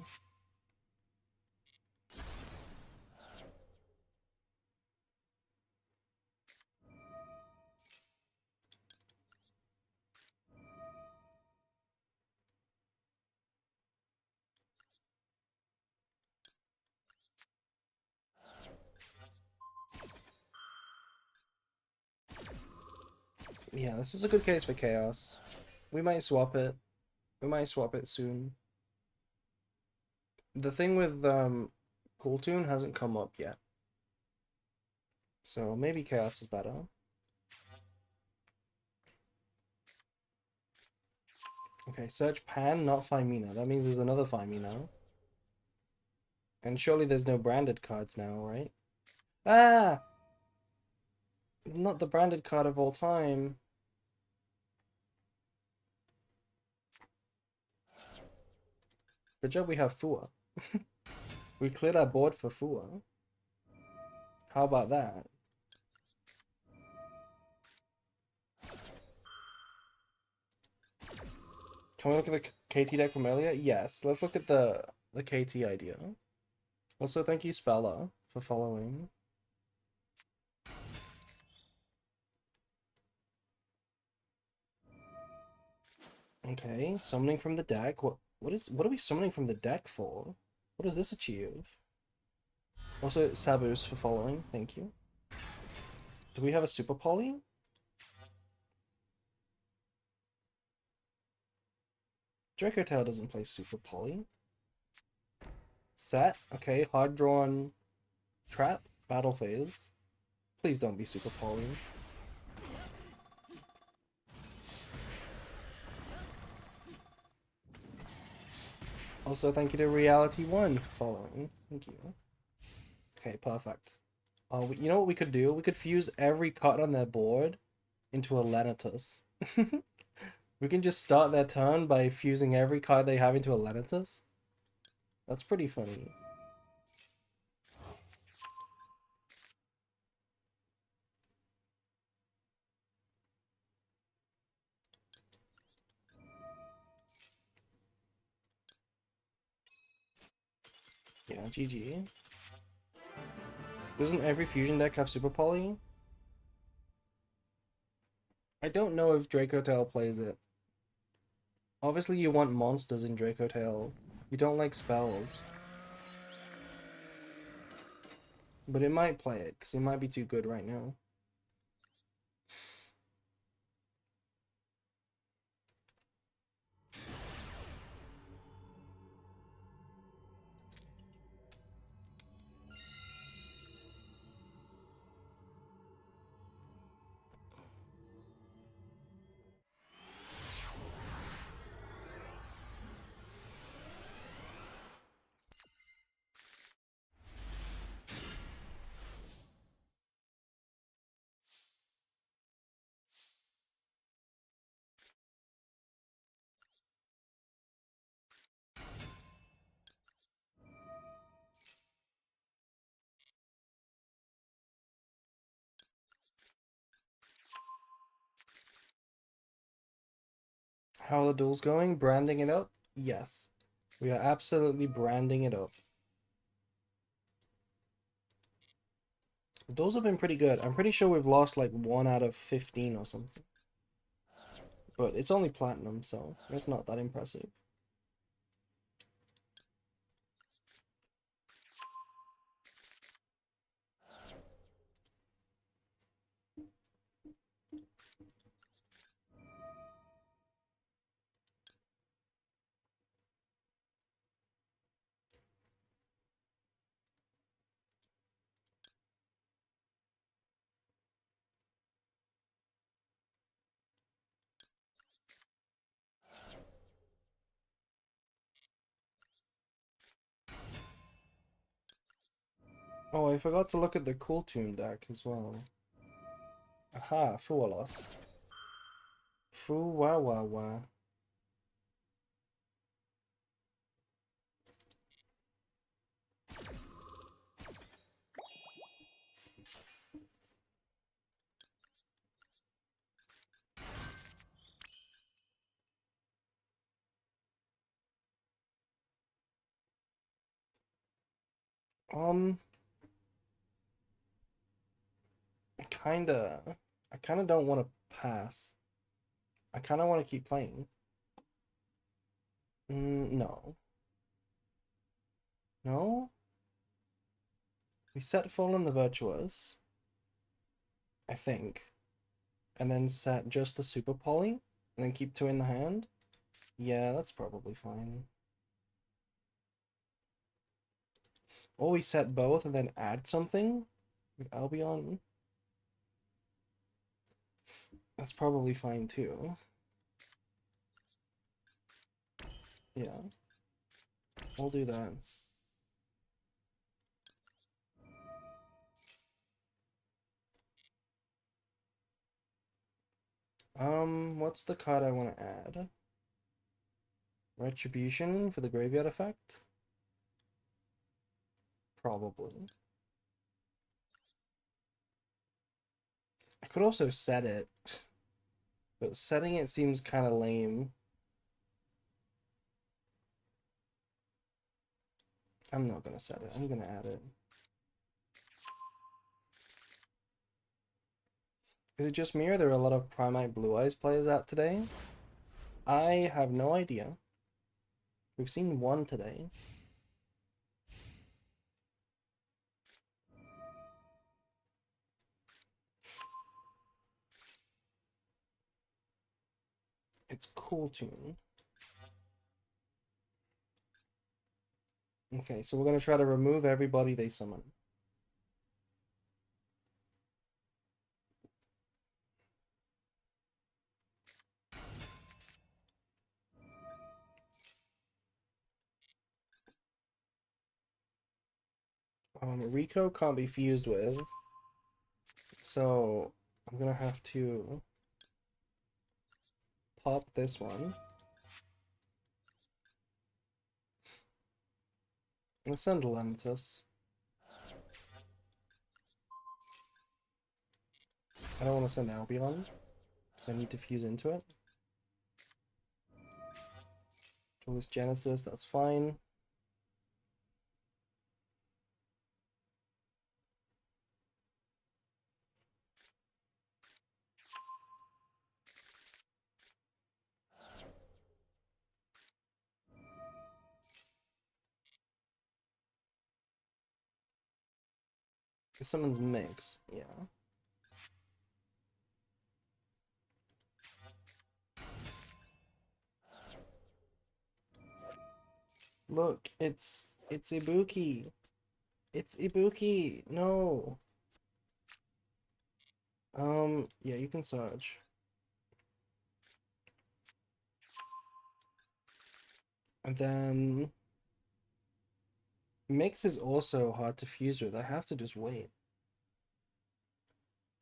Yeah, this is a good case for chaos. We might swap it. We might swap it soon. The thing with Cool Tune hasn't come up yet. So maybe chaos is better. Okay, search Pan, not Femina. That means there's another Femina. And surely there's no branded cards now, right? Ah! Not the branded card of all time. Good job we have Fua. We cleared our board for Fua. How about that? Can we look at the KT deck from earlier? Yes, let's look at the KT idea. Also, thank you, Spella, for following. Okay, summoning from the deck. What are we summoning from the deck for? What does this achieve? Also, Sabus for following. Thank you. Do we have a Super Poly? Draco Tail doesn't play Super Poly. Set. Okay, hard drawn trap. Battle phase. Please don't be Super Poly. Also, thank you to Reality One for following. Thank you. Okay, perfect. You know what we could do? We could fuse every card on their board into a Lanitus. We can just start their turn by fusing every card they have into a Lanitus. That's pretty funny. Yeah, GG. Doesn't every fusion deck have Super Poly? I don't know if Draco Tail plays it. Obviously you want monsters in Draco Tail. You don't like spells. But it might play it, because it might be too good right now. How are the duels going? Branding it up? Yes. We are absolutely branding it up. Those have been pretty good. I'm pretty sure we've lost like 1 out of 15 or something. But it's only platinum, so it's not that impressive. Oh, I forgot to look at the Cool Tune deck as well. Aha, Fualos. Fuwawawa. Um, I kinda don't want to pass. I kinda want to keep playing. No. No? We set Fallen the Virtuous. I think. and then set just the super poly, and then keep 2 in the hand. Yeah, that's probably fine. Or we set both and then add something with Albion. That's probably fine too. Yeah, we'll do that. What's the card I want to add? Retribution for the graveyard effect? Probably. I could also set it, but setting it seems kind of lame. I'm not gonna set it. I'm gonna add it. Is it just me or there are a lot of Primite Blue Eyes players out today? I have no idea. We've seen one today. It's cool tune. Okay, so we're gonna try to remove everybody they summon. Rico can't be fused with, so I'm gonna have to pop this one. Let's send Lemitus. I don't want to send Albion, so I need to fuse into it. Do this Genesis, that's fine. This summons Mix, yeah. Look, it's Ibuki. It's Ibuki. No. Yeah, you can Surge. And then Mix is also hard to fuse with. I have to just wait.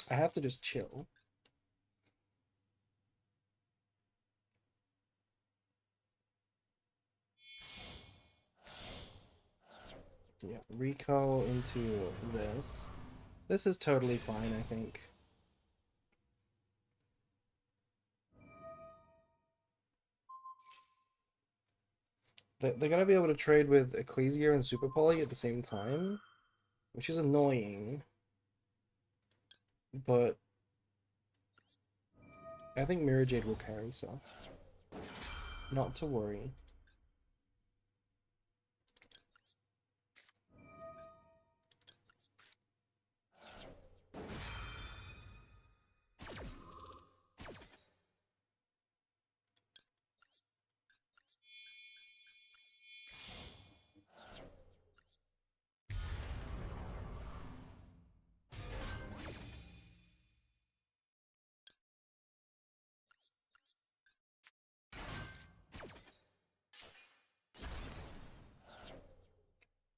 I have to just chill. Yeah, Rico into this. This is totally fine, I think. They're gonna be able to trade with Ecclesia and Super Poly at the same time, which is annoying. But I think Mirrorjade will carry, so not to worry.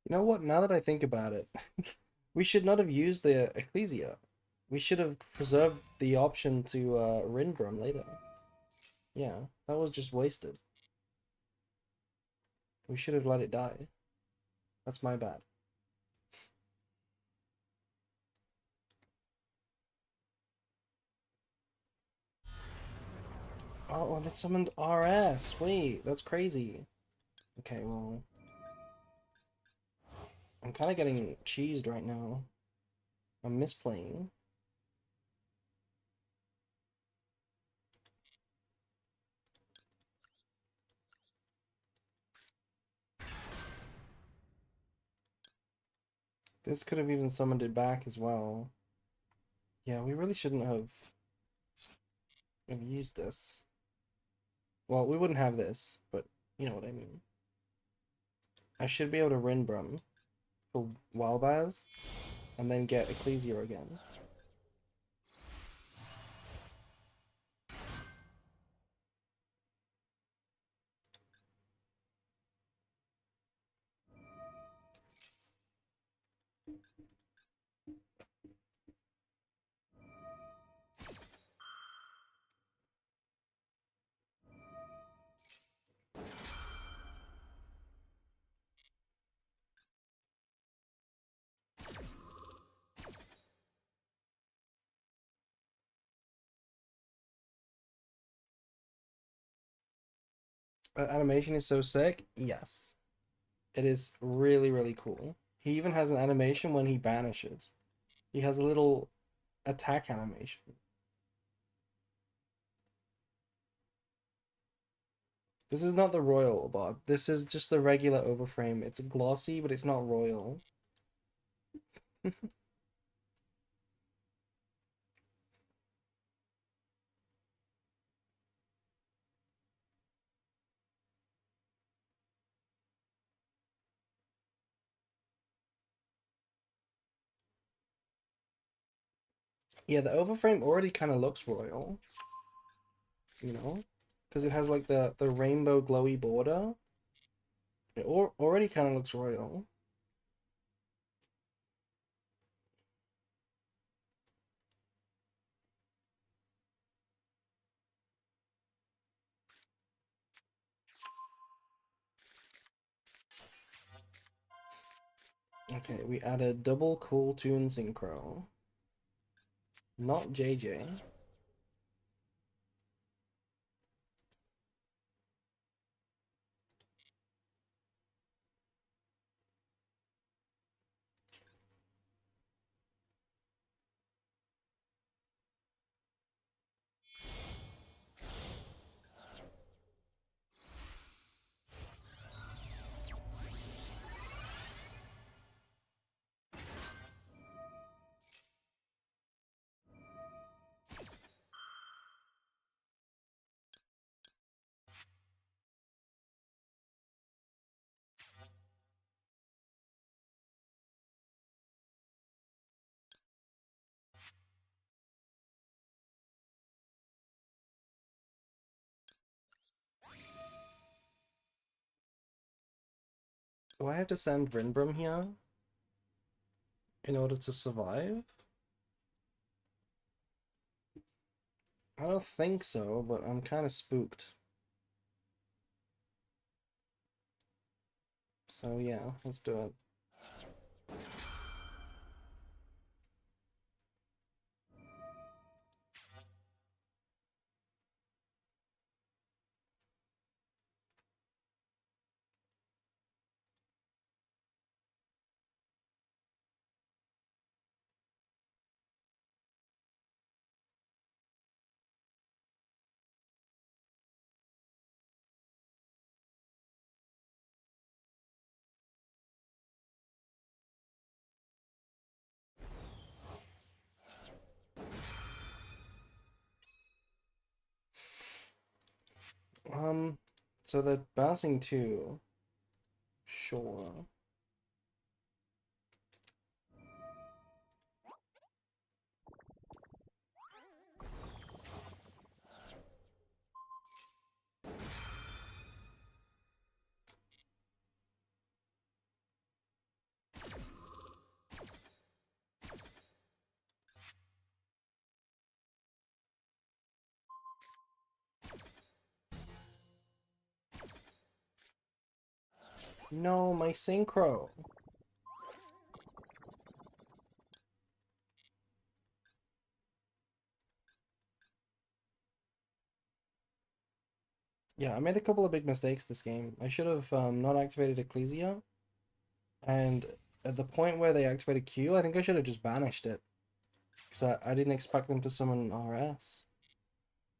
You know what? Now that I think about it, we should not have used the Ecclesia. We should have preserved the option to Rindrum later. Yeah, that was just wasted. We should have let it die. That's my bad. Oh, they summoned RS. Wait, that's crazy. Okay, well, I'm kind of getting cheesed right now. I'm misplaying. This could have even summoned it back as well. Yeah, we really shouldn't have. and use this. Well, we wouldn't have this, but you know what I mean. I should be able to Rinbrum for Wildbaz, and then get Ecclesia again. Animation is so sick. Yes. It is really, really cool. He even has an animation when he banishes. He has a little attack animation. This is not the royal Bob. This is just the regular Overframe. It's glossy, but it's not royal. Yeah, the Overframe already kind of looks royal, you know? Because it has like the rainbow glowy border. It already kind of looks royal. Okay, we added double cool tune synchro. Not JJ. Do I have to send Rinbrum here in order to survive? I don't think so, but I'm kind of spooked. So yeah, let's do it. So the bouncing too, sure. No, my synchro. Yeah, I made a couple of big mistakes this game. I should have not activated Ecclesia, and at the point where they activated Q, I think I should have just banished it. Because I didn't expect them to summon RS.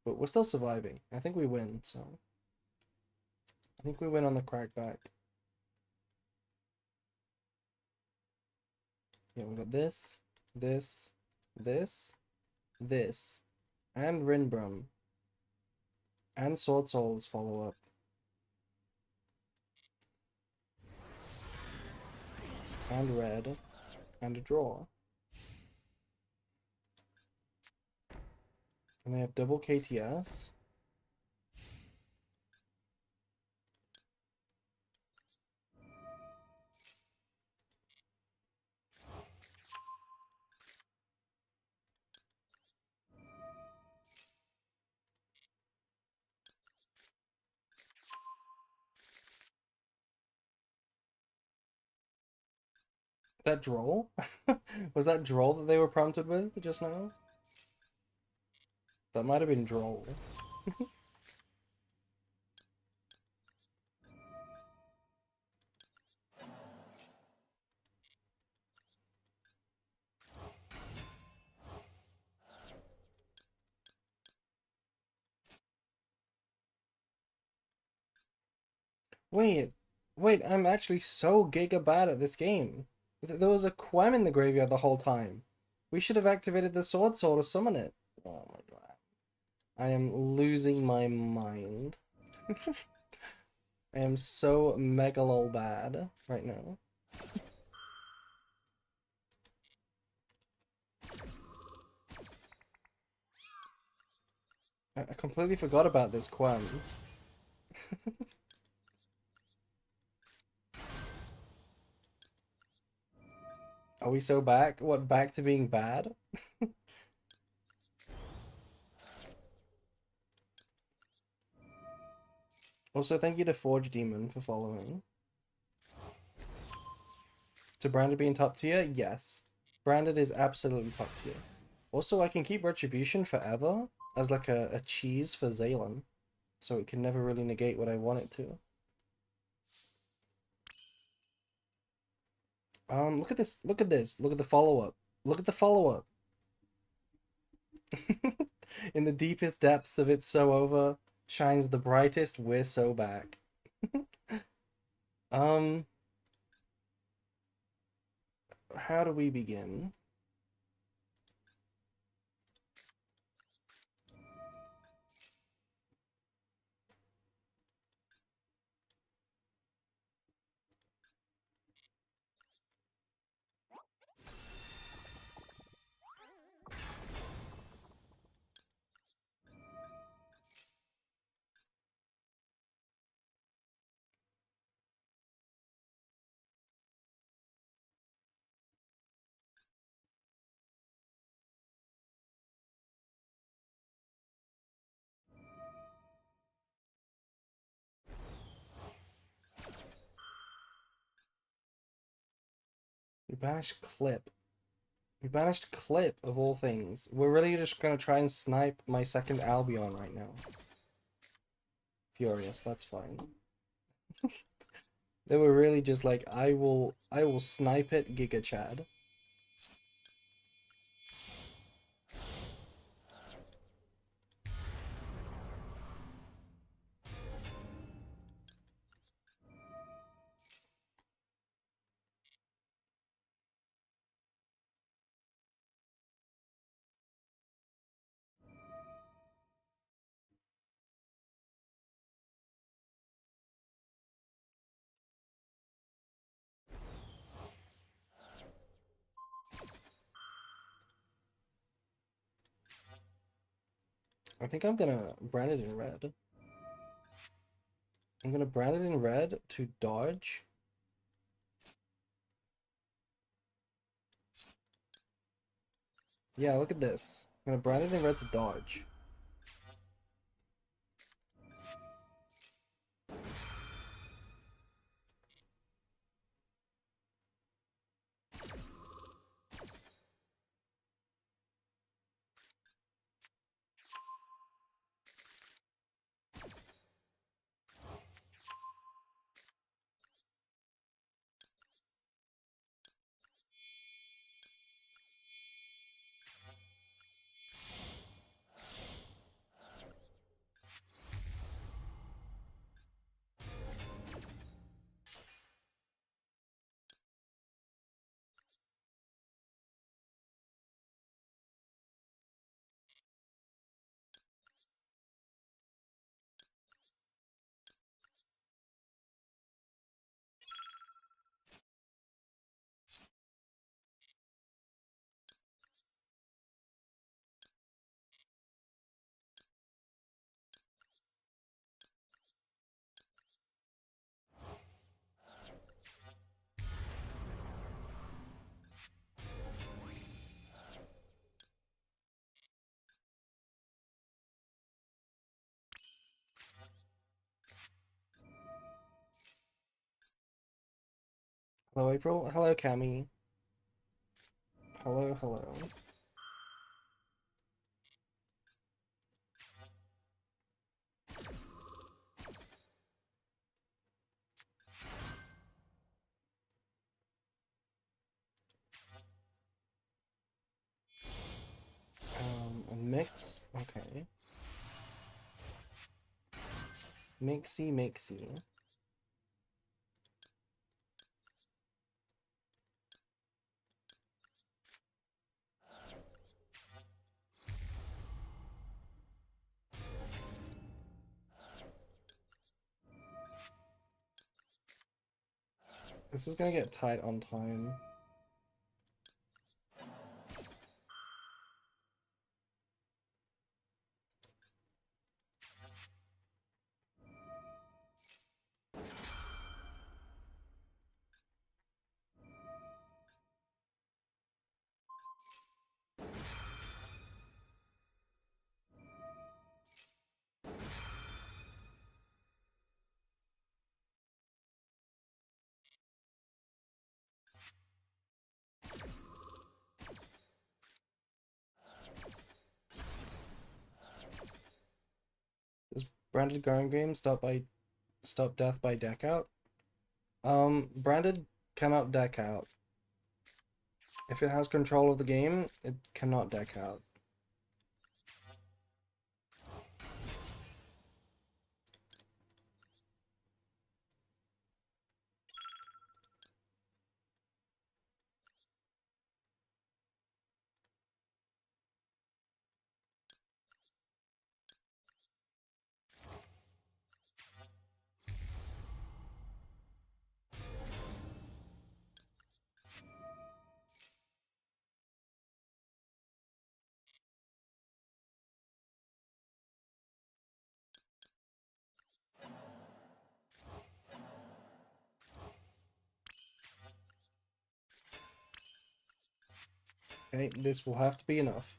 But we're still surviving. I think we win, so... I think we win on the crackback. Yeah, we got this, this, this, and Rinbrum. And Sword Soul's follow-up. And red. And a draw. And they have double KTS. That droll? Was that droll that they were prompted with just now? That might have been droll. Wait, wait, I'm actually so giga bad at this game. There was a Quem in the graveyard the whole time. We should have activated the Sword Soul to summon it. Oh my god. I am losing my mind. I am so megalol bad right now. I completely forgot about this Quem. Are we so back? What, back to being bad? Also, thank you to Forge Demon for following. To Branded being top tier? Yes. Branded is absolutely top tier. Also, I can keep Retribution forever as like a cheese for Zaylin. So it can never really negate what I want it to. Look at this. Look at this. Look at the follow-up. Look at the follow-up. In the deepest depths of It's So Over shines the brightest, we're so back. Um, how do we begin? We banished Clip. We banished Clip, of all things. We're really just gonna try and snipe my second Albion right now. Furious, that's fine. They were really just like, I will snipe it, Giga Chad. I think I'm gonna brand it in red. I'm gonna brand it in red to dodge. Yeah, look at this. I'm gonna brand it in red to dodge. Hello, April. Hello, Cammy. Hello, hello. A mix? Okay. Mixy, mixy. This is gonna get tight on time. Does branded Garden game stop death by deck out? Branded cannot deck out. If it has control of the game, it cannot deck out. Okay, this will have to be enough.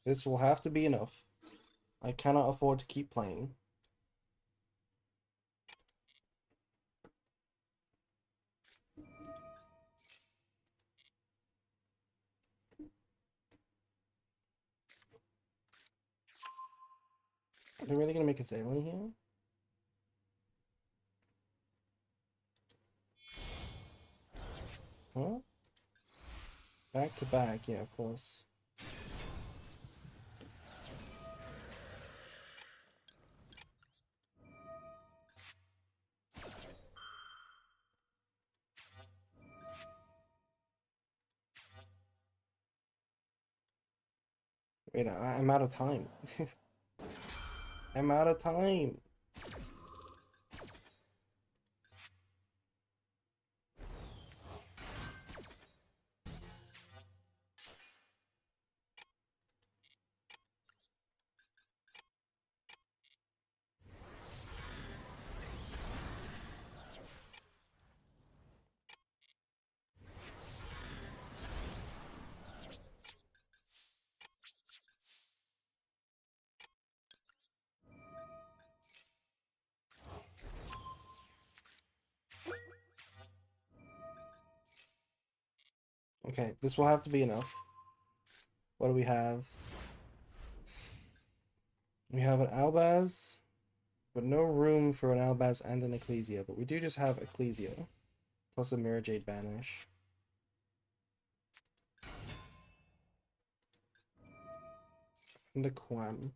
This will have to be enough. I cannot afford to keep playing. Are they really gonna make a Zalen here? Huh? Back to back, yeah, of course. Wait, I'm out of time. I'm out of time. Okay, this will have to be enough. What do we have? We have an Albaz, but no room for an Albaz and an Ecclesia, but we do just have Ecclesia, plus a Mirrorjade Banish. And a Quam.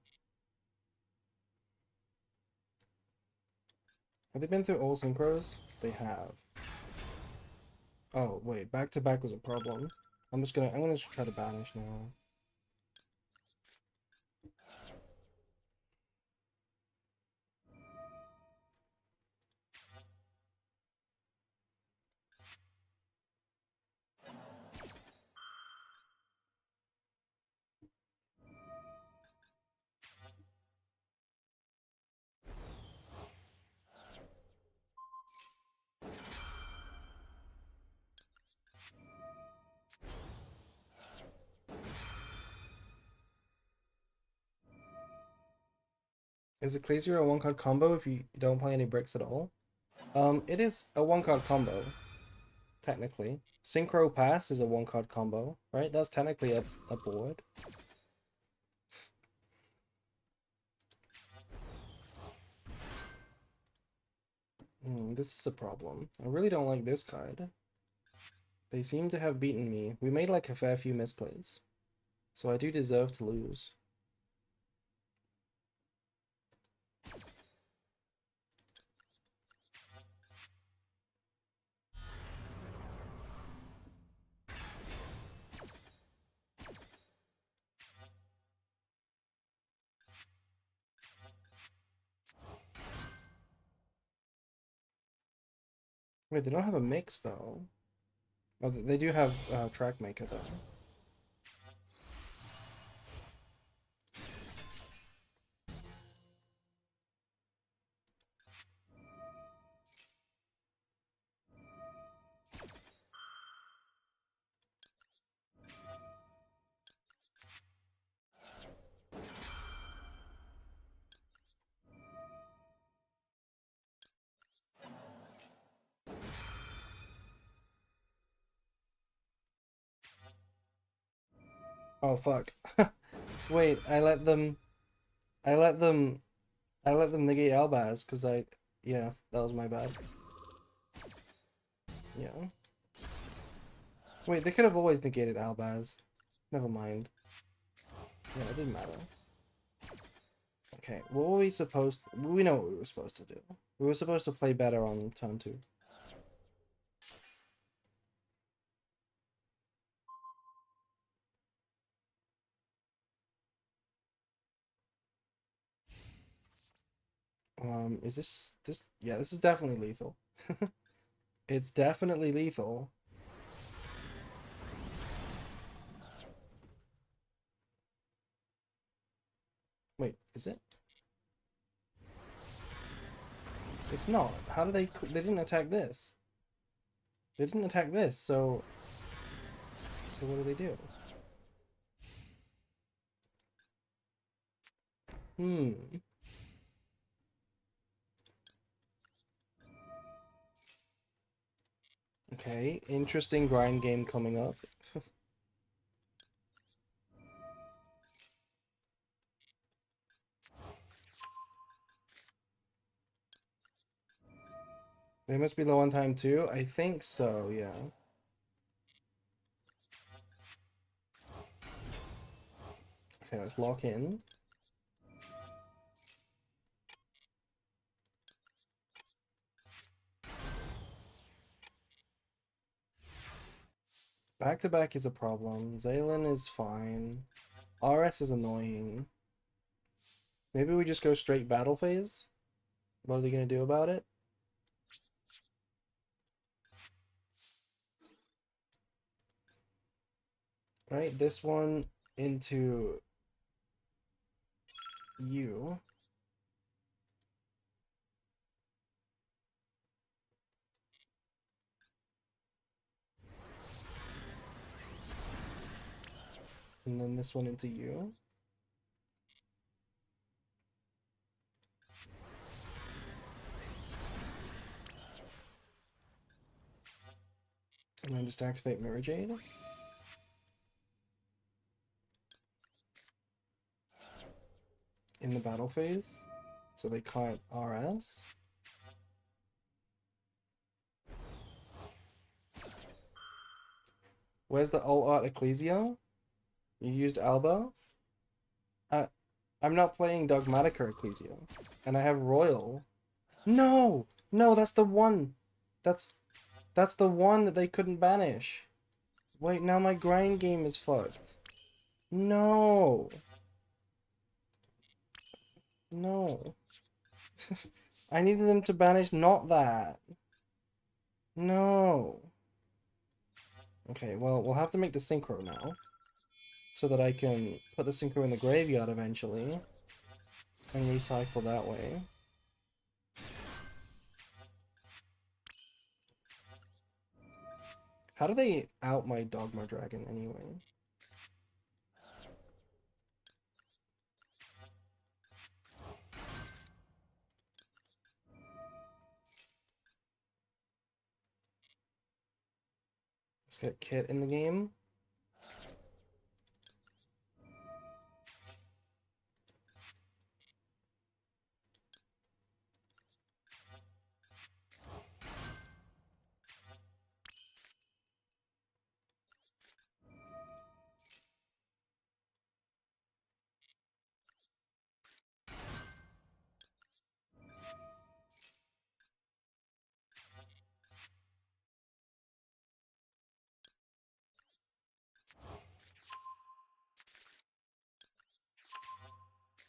Have they been through all synchros? They have. Oh, wait, back to back was a problem. I'm gonna try to banish now. Is Ecclesia a one-card combo if you don't play any bricks at all? It is a one-card combo, technically. Synchro Pass is a 1-card combo, right? That's technically a board. This is a problem. I really don't like this card. They seem to have beaten me. We made like a fair few misplays. So I do deserve to lose. Wait, they don't have a mix though. Oh, they do have Track Maker though. Oh fuck. Wait, I let them negate Albaz because yeah, that was my bad. Yeah. Wait, they could have always negated Albaz. Never mind. Yeah, it didn't matter. Okay, what were we supposed to... We know what we were supposed to do. We were supposed to play better on turn 2. Is this... Yeah, this is definitely lethal. It's definitely lethal. Wait, is it? It's not. How do they... They didn't attack this. They didn't attack this, so... So what do they do? Okay, interesting grind game coming up. They must be low on time too? I think so, yeah. Okay, let's lock in. Back to back is a problem. Zaylin is fine. RS is annoying. Maybe we just go straight battle phase? What are they gonna do about it? Right, this one into you. And then this one into you. And then just activate Mirrorjade. In the battle phase. So they can't RS. Where's the alt art Ecclesia? You used Alba? I'm not playing Dogmatic or Ecclesia. And I have Royal. No! No, that's the one! That's the one that they couldn't banish. Wait, now my grind game is fucked. No! No. I needed them to banish not that. No. Okay, well, we'll have to make the Synchro now. So that I can put the Synchro in the graveyard eventually. And recycle that way. How do they out my Dogma Dragon anyway? Let's get Kit in the game.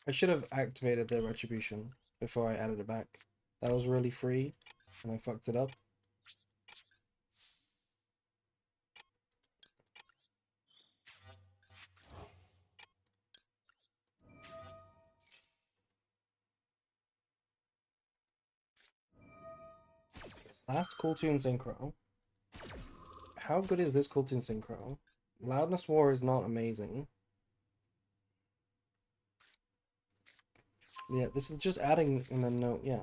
I should have activated the retribution before I added it back. That was really free, and I fucked it up. Last Cool Tune Synchro. How good is this Cool Tune Synchro? Loudness War is not amazing. Yeah, this is just adding and then no, yeah.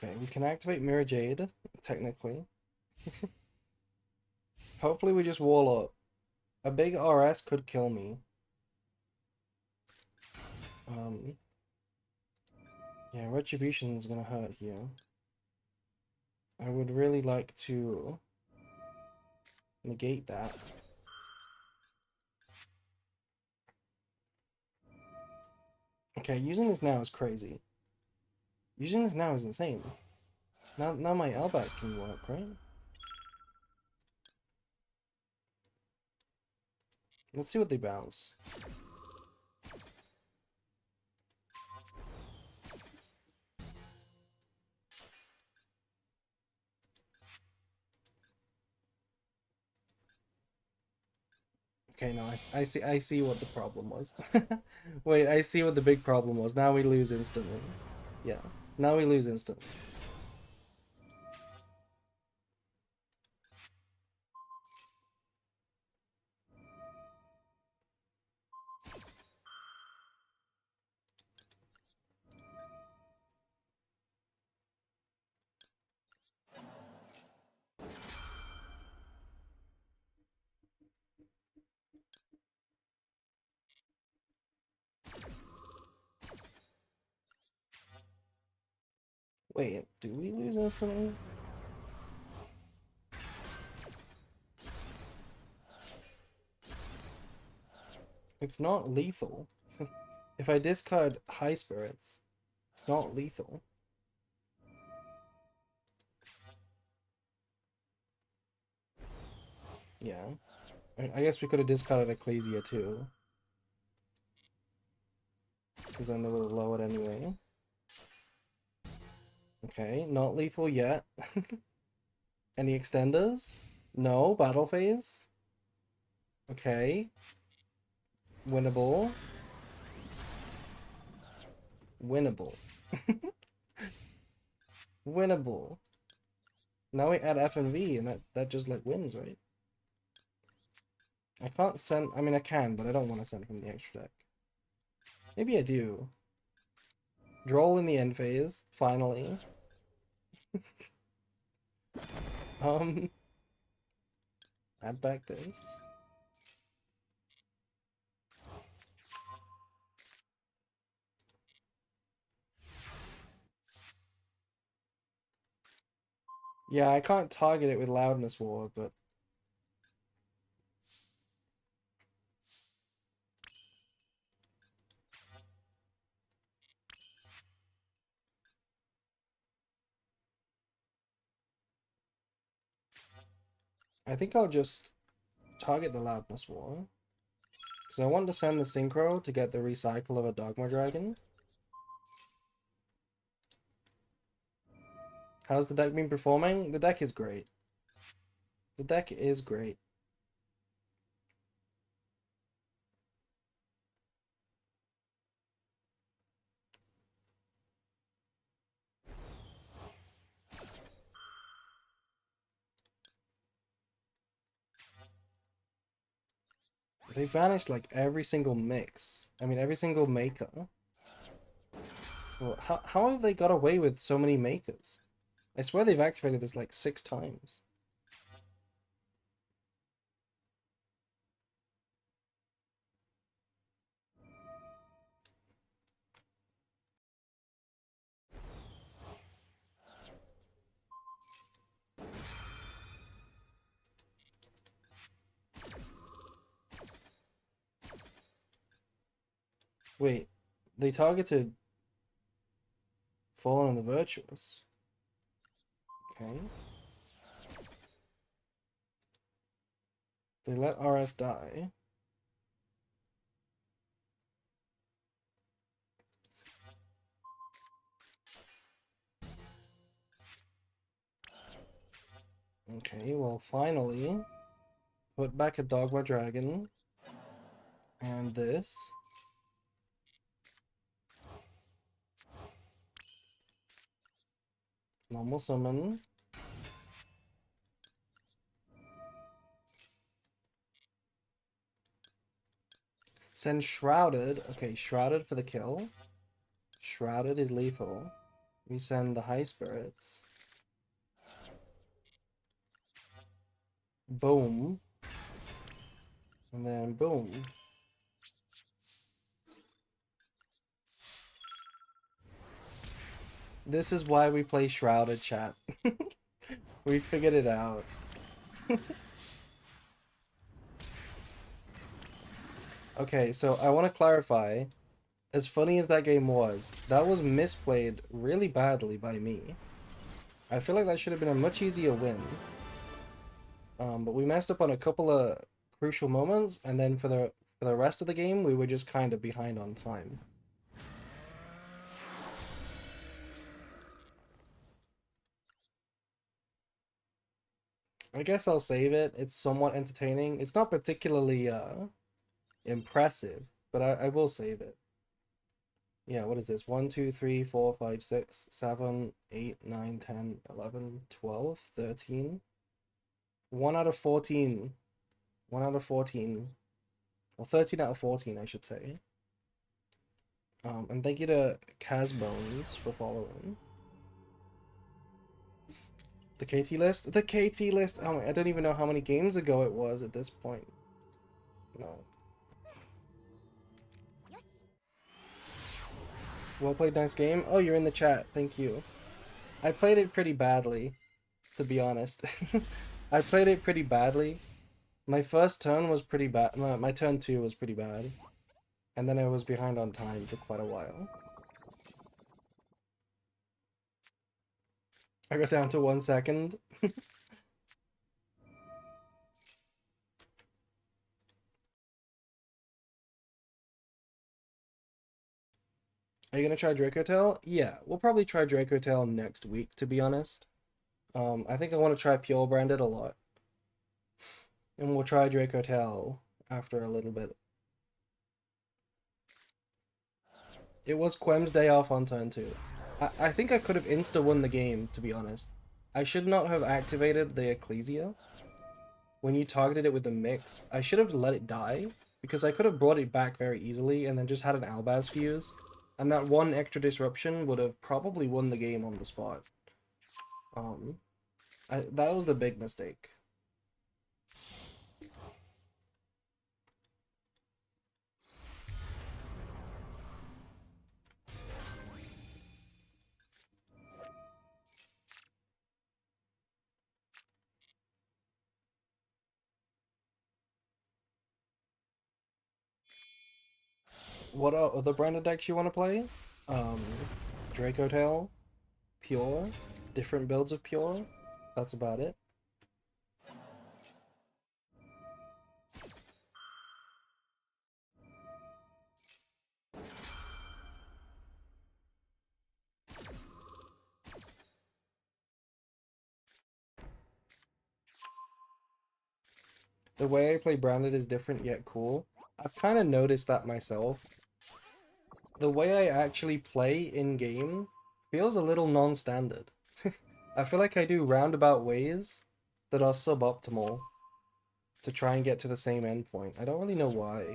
Okay, we can activate Mirrorjade, technically. Hopefully we just wall up. A big RS could kill me. Yeah, Retribution is gonna hurt here. I would really like to negate that. Okay, using this now is crazy. Using this now is insane. Now my Elbats can work, right? Let's see what they bounce. Okay, no, I see what the problem was. Wait, I see what the big problem was. Now we lose instantly. Yeah, now we lose instantly. Wait, do we lose instantly? It's not lethal. If I discard High Spirits, it's not lethal. Yeah. I guess we could have discarded Ecclesia too. Because then they would have lowered anyway. Okay, not lethal yet. Any extenders? No, battle phase? Okay. Winnable. Winnable. Winnable. Now we add F and V and that just like wins, right? I can't send, I mean I can, but I don't want to send from the extra deck. Maybe I do. Droll in the end phase, finally. Add back this. Yeah, I can't target it with Loudness War, but I think I'll just target the Loudness War. Because I want to send the Synchro to get the recycle of a Dogma Dragon. How's the deck been performing? The deck is great. The deck is great. They banished like every single mix. I mean, every single maker. Well, how have they got away with so many makers? I swear they've activated this like 6 times. Wait, they targeted Fallen on the Virtuous. Okay. They let RS die. Okay, well, finally, put back a Dogma Dragon. And this. Normal summon. Send Shrouded. Okay, Shrouded for the kill. Shrouded is lethal. We send the High Spirits. Boom. And then boom. This is why we play Shrouded, chat. We figured it out. Okay, so I want to clarify. As funny as that game was, that was misplayed really badly by me. I feel like that should have been a much easier win. But we messed up on a couple of crucial moments, and then for the rest of the game, we were just kind of behind on time. I guess I'll save it. It's somewhat entertaining. It's not particularly impressive, but I will save it. Yeah, what is this? 1, 2, 3, 4, 5, 6, 7, 8, 9, 10, 11, 12, 13. 1 out of 14. 1 out of 14. Well, 13 out of 14, I should say. And thank you to Casbones for following. The KT list? The KT list! Oh, I don't even know how many games ago it was at this point. No. Well played, nice game. Oh, you're in the chat. Thank you. I played it pretty badly, to be honest. I played it pretty badly. My first turn was pretty bad. My turn 2 was pretty bad. And then I was behind on time for quite a while. I got down to 1 second. Are you gonna try Draco Tail? Yeah, we'll probably try Draco Tail next week, to be honest. I think I want to try Pure Branded a lot. And we'll try Draco Tail after a little bit. It was Quem's day off on turn 2. I think I could have insta-won the game, to be honest. I should not have activated the Ecclesia. When you targeted it with the mix, I should have let it die, because I could have brought it back very easily and then just had an Albaz fuse. And that 1 extra disruption would have probably won the game on the spot. That was the big mistake. What other branded decks you want to play? Draco Tail, Pure, different builds of Pure. That's about it. The way I play branded is different yet cool. I've kind of noticed that myself. The way I actually play in-game feels a little non-standard. I feel like I do roundabout ways that are suboptimal. to try and get to the same endpoint. I don't really know why.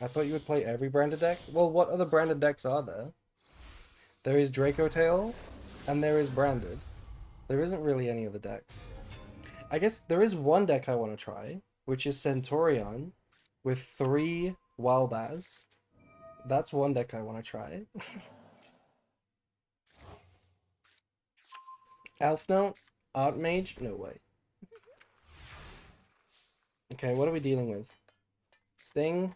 I thought you would play every branded deck. Well, what other branded decks are there? There is Draco Tail, and there is branded. There isn't really any other decks. I guess there is one deck I want to try, which is Centaurion, with 3 Wildbaz. That's one deck I want to try. Elf Note? Archmage? No way. Okay, what are we dealing with? Sting?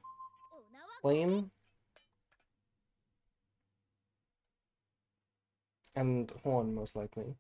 Flame? And Horn, most likely.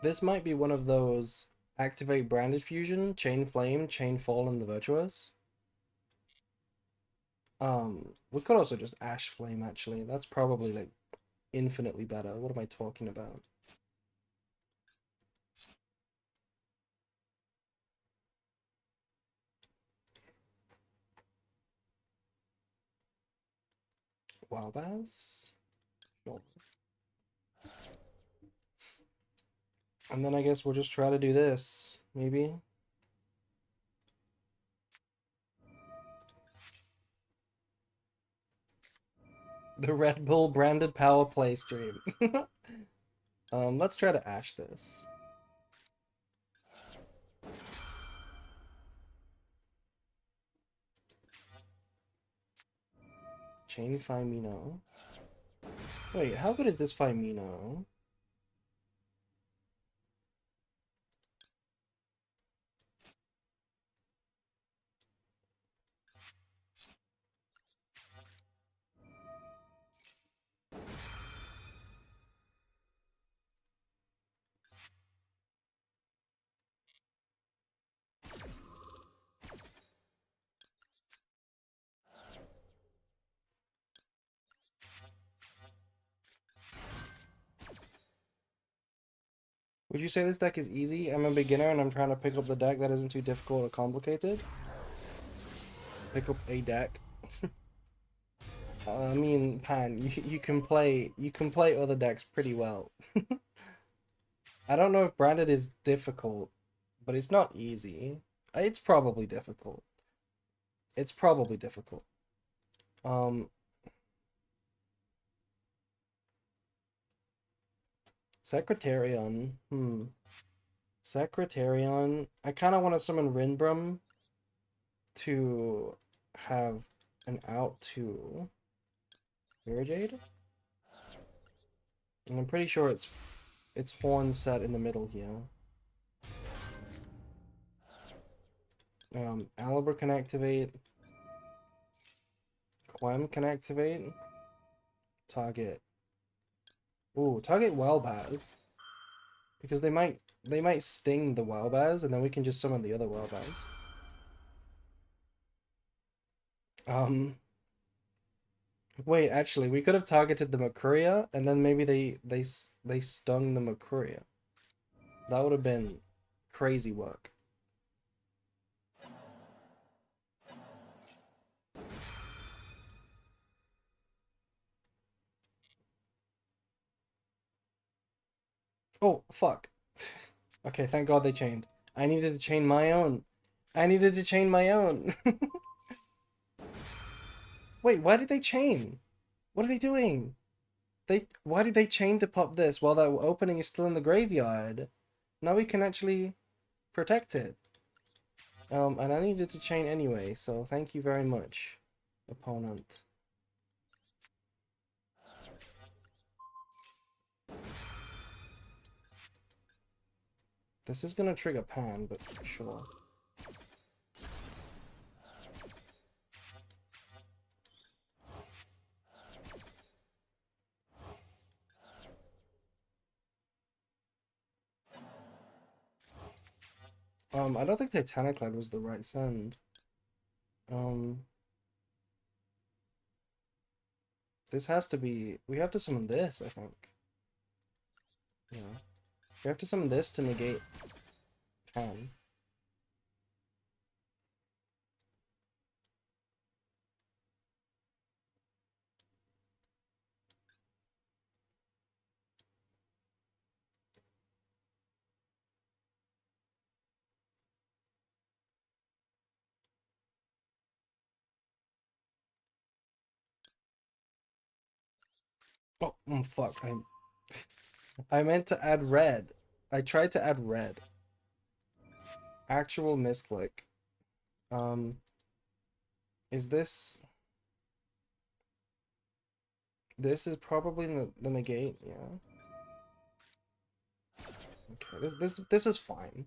This might be one of those activate branded fusion, chain flame, chain fall, and the virtuous. We could also just ash flame actually. That's probably like infinitely better. What am I talking about? Wildbaz? Sure. And then I guess we'll just try to do this, maybe. The Red Bull branded power play stream. Let's try to ash this. Chain Firmino. Wait, how good is this Firmino? Would you say this deck is easy? I'm a beginner and I'm trying to pick up the deck that isn't too difficult or complicated. Pick up a deck. I mean, Pan, you can play other decks pretty well. I don't know if branded is difficult, but it's not easy. It's probably difficult. It's probably difficult. Secretarion. Secretarion. I kind of want to summon Rinbrum to have an out to Mirrorjade. And I'm pretty sure it's Horn set in the middle here. Aliber can activate. Quem can activate. Target. Ooh, target Wildbaz. Because they might sting the Wildbaz, and then we can just summon the other Wildbaz. Wait, actually, we could have targeted the Makuria, and then maybe they stung the Makuria. That would have been crazy work. Oh, fuck. Okay, thank God they chained. I needed to chain my own. I needed to chain my own. Wait, why did they chain? What are they doing? Why did they chain to pop this while that opening is still in the graveyard? Now we can actually protect it. And I needed to chain anyway, so thank you very much, opponent. This is gonna trigger Pan, but sure. I don't think Titanic Lad was the right send. Um, this has to be. We have to summon this, I think. Yeah. We have to summon this to negate Pan. Oh, fuck. I meant to add red. I tried to add red. Actual misclick. Um, is this... This is probably the negate, yeah. Okay, this is fine.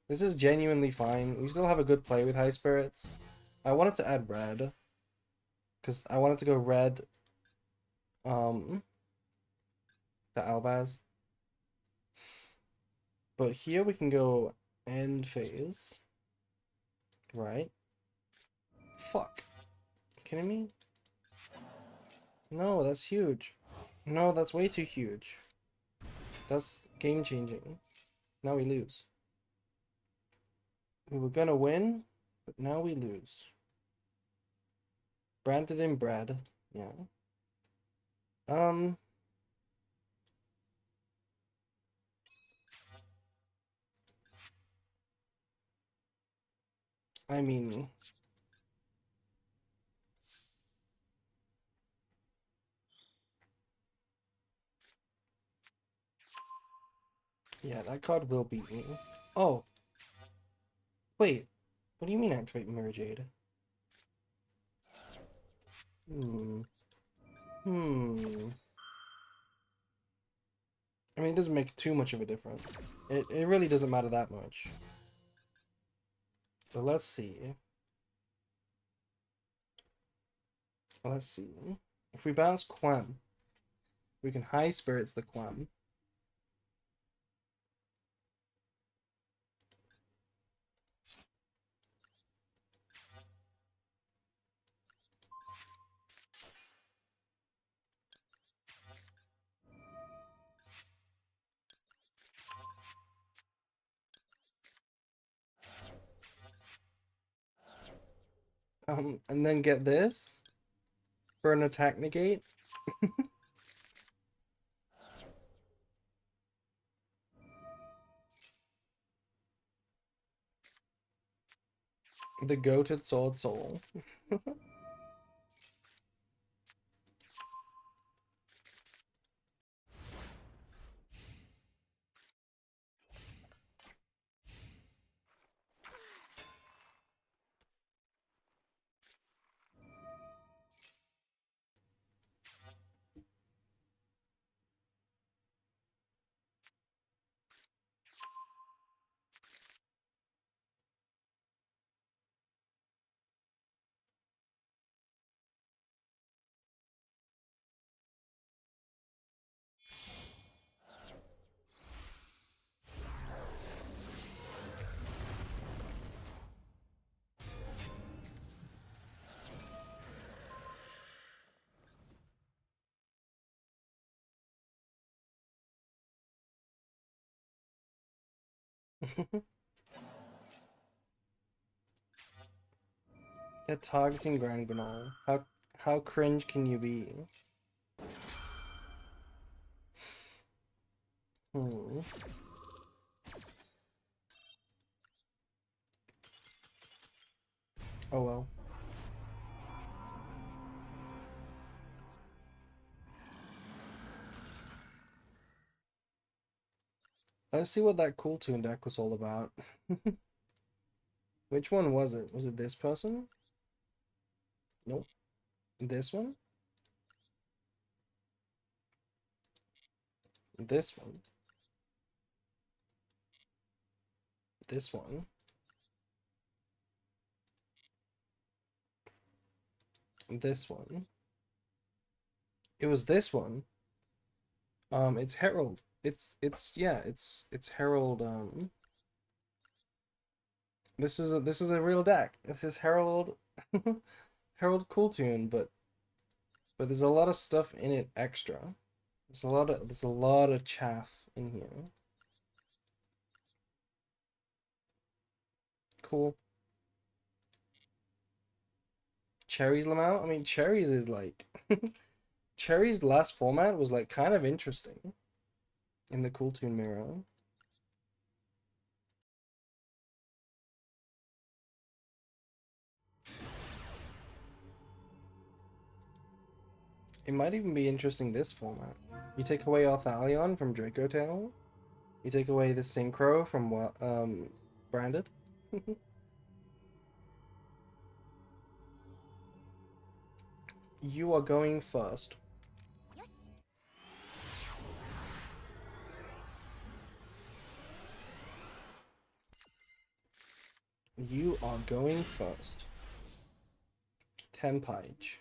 This is genuinely fine. We still have a good play with high spirits. I wanted to add red. Because I wanted to go red, the Albaz. But here we can go end phase. Right? Fuck. Kidding me? No, that's huge. No, that's way too huge. That's game changing. Now we lose. We were gonna win, but now we lose. Branded in bread. Yeah. Um, I mean, yeah, that card will beat me. Oh, wait. What do you mean activate Mirrorjade? Hmm. Hmm. I mean, it doesn't make too much of a difference. It really doesn't matter that much. So let's see. Let's see. If we bounce Quam, we can high spirits the Quam. And then get this for an attack negate. The goated sword soul. They're targeting Grand Granol. How cringe can you be? Hmm. Oh well. Let's see what that Cool Tune deck was all about. Which one was it? Was it this person? Nope. This one? This one? This one? This one? It was this one. It's Herald. It's Herald. This is a real deck. This is Herald Herald cool tune, but there's a lot of stuff in it extra. There's a lot of chaff in here. Cool. Cherry's Lamau? I mean, Cherry's is like Cherry's last format was like kind of interesting in the Cool Tune Mirror. It might even be interesting this format. You take away Arthalion from Draco Tail. You take away the Synchro from Branded. You are going first. You are going first. Tempage.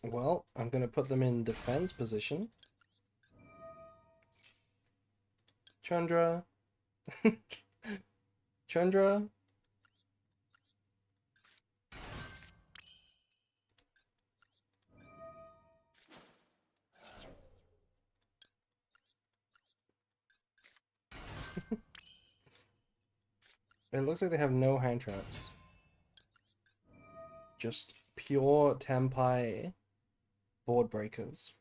Well, I'm gonna put them in defense position. Chandra. Chandra. It looks like they have no hand traps. Just pure Tempai board breakers.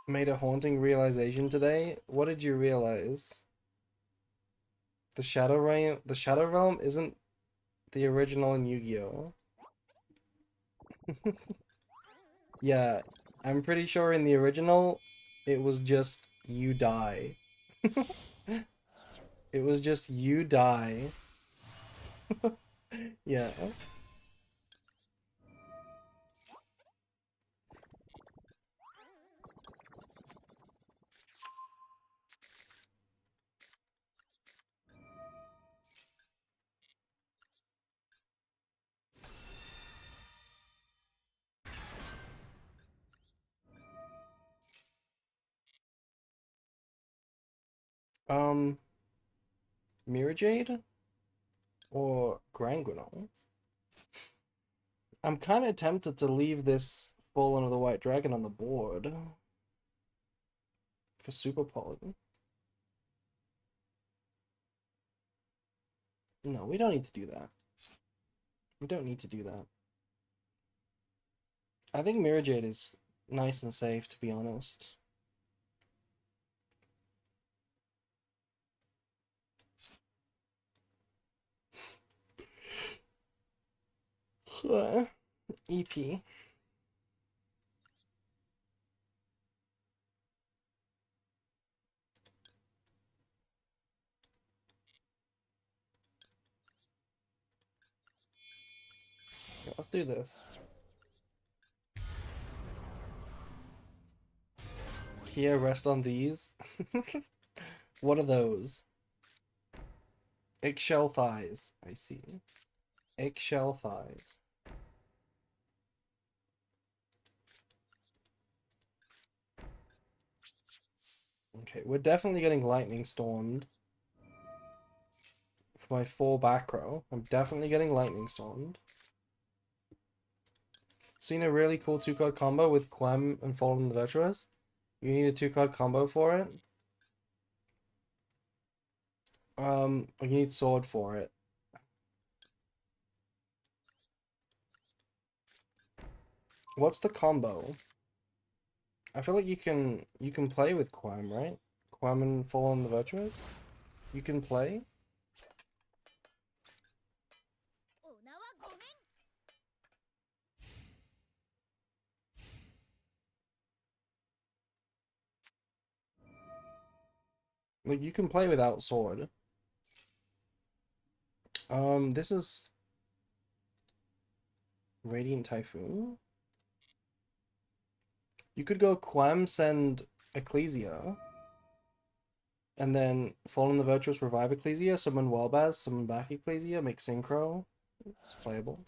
Made a haunting realization today. What did you realize? The Shadow Realm isn't the original in Yu-Gi-Oh. Yeah, I'm pretty sure in the original it was just you die. It was just you die. Yeah. Um, Mirrorjade or Granguinol? I'm kind of tempted to leave this Fallen of the White Dragon on the board for Super Poly. No, we don't need to do that. We don't need to do that. I think Mirrorjade is nice and safe, to be honest. EP. Yeah, let's do this. Here, rest on these. What are those? Eggshell thighs. I see. Eggshell thighs. Okay, we're definitely getting lightning stormed. For my 4 back row, I'm definitely getting lightning stormed. Seen a really cool 2-card combo with Quem and Fallen the Virtuous? You need a 2-card combo for it? You need sword for it. What's the combo? I feel like you can play with Quam, right? Quam and Fall on the Virtuous? You can play? Like, you can play without sword. This is Radiant Typhoon. You could go Quam, send Ecclesia, and then Fall on the Virtuous, revive Ecclesia, summon Wellbaz, summon back Ecclesia, make Synchro. It's playable.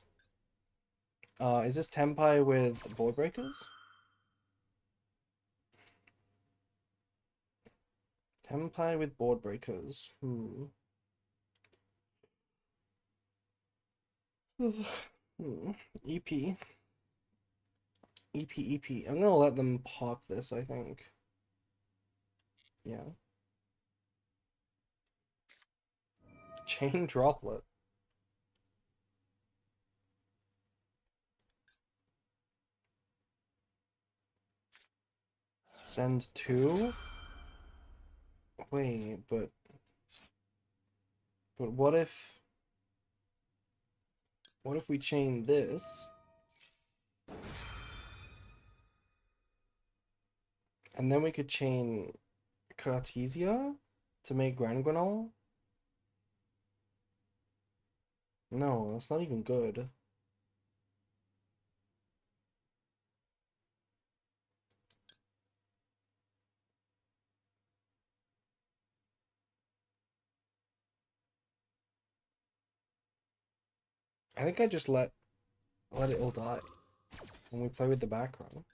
Is this Tempai with Board Breakers? Tempai with Board Breakers. EP. EP. I'm gonna let them pop this, I think. Yeah. Chain Droplet. Send 2? Wait, but what if we chain this? And then we could chain Cartesia to make Grand Granol? No, that's not even good. I think I just let it all die when we play with the background.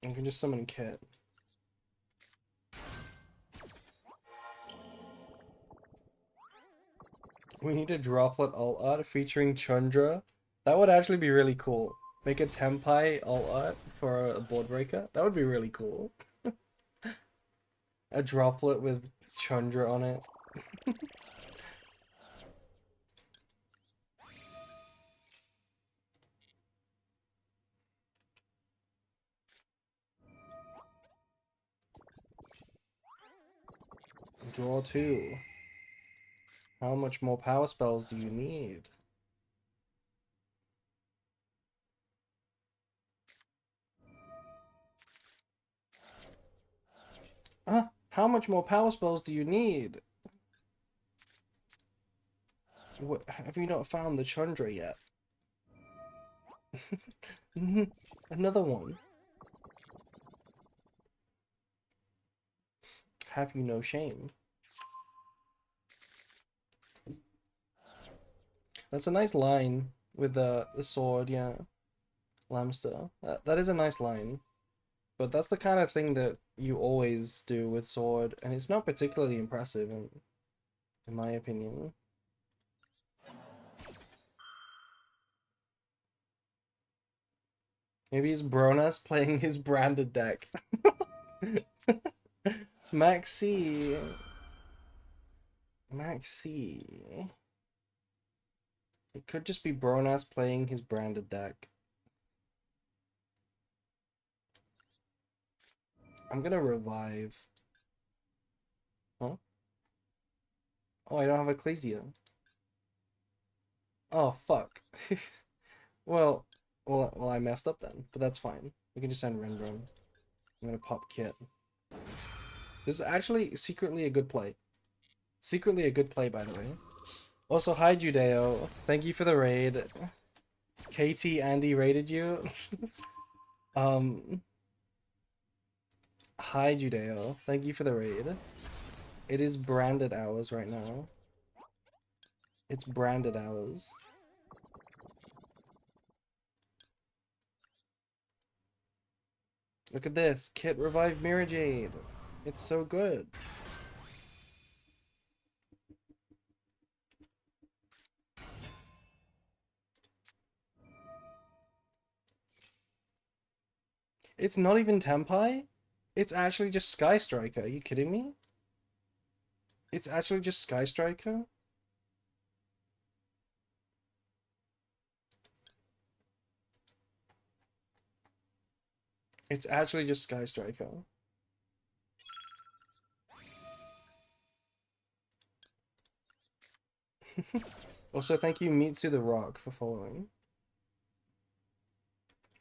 I can just summon Kit. We need a Droplet alt art featuring Chundra. That would actually be really cool. Make a Tempai alt art for a board breaker. That would be really cool. A Droplet with Chundra on it. Draw 2. How much more power spells do you need? How much more power spells do you need? What, have you not found the Chandra yet? Another one. Have you no shame? That's a nice line with the sword, yeah. Lamster. That is a nice line. But that's the kind of thing that you always do with sword, and it's not particularly impressive in my opinion. Maybe it's Bronas playing his branded deck. Maxi. It could just be Bronas playing his branded deck. I'm gonna revive. Huh? Oh, I don't have Ecclesia. Oh, fuck. well, I messed up then, but that's fine. We can just send Renbron. I'm gonna pop Kit. This is actually secretly a good play. Secretly a good play, by the way. Also, hi Judeo. Thank you for the raid. KT Andy raided you. Hi Judeo. Thank you for the raid. It is branded hours right now. It's branded hours. Look at this. Kit revived Mirrorjade. It's so good. It's not even Tenpai. It's actually just Sky Striker. Are you kidding me? It's actually just Sky Striker. It's actually just Sky Striker. Also, thank you, Mitsu the Rock, for following.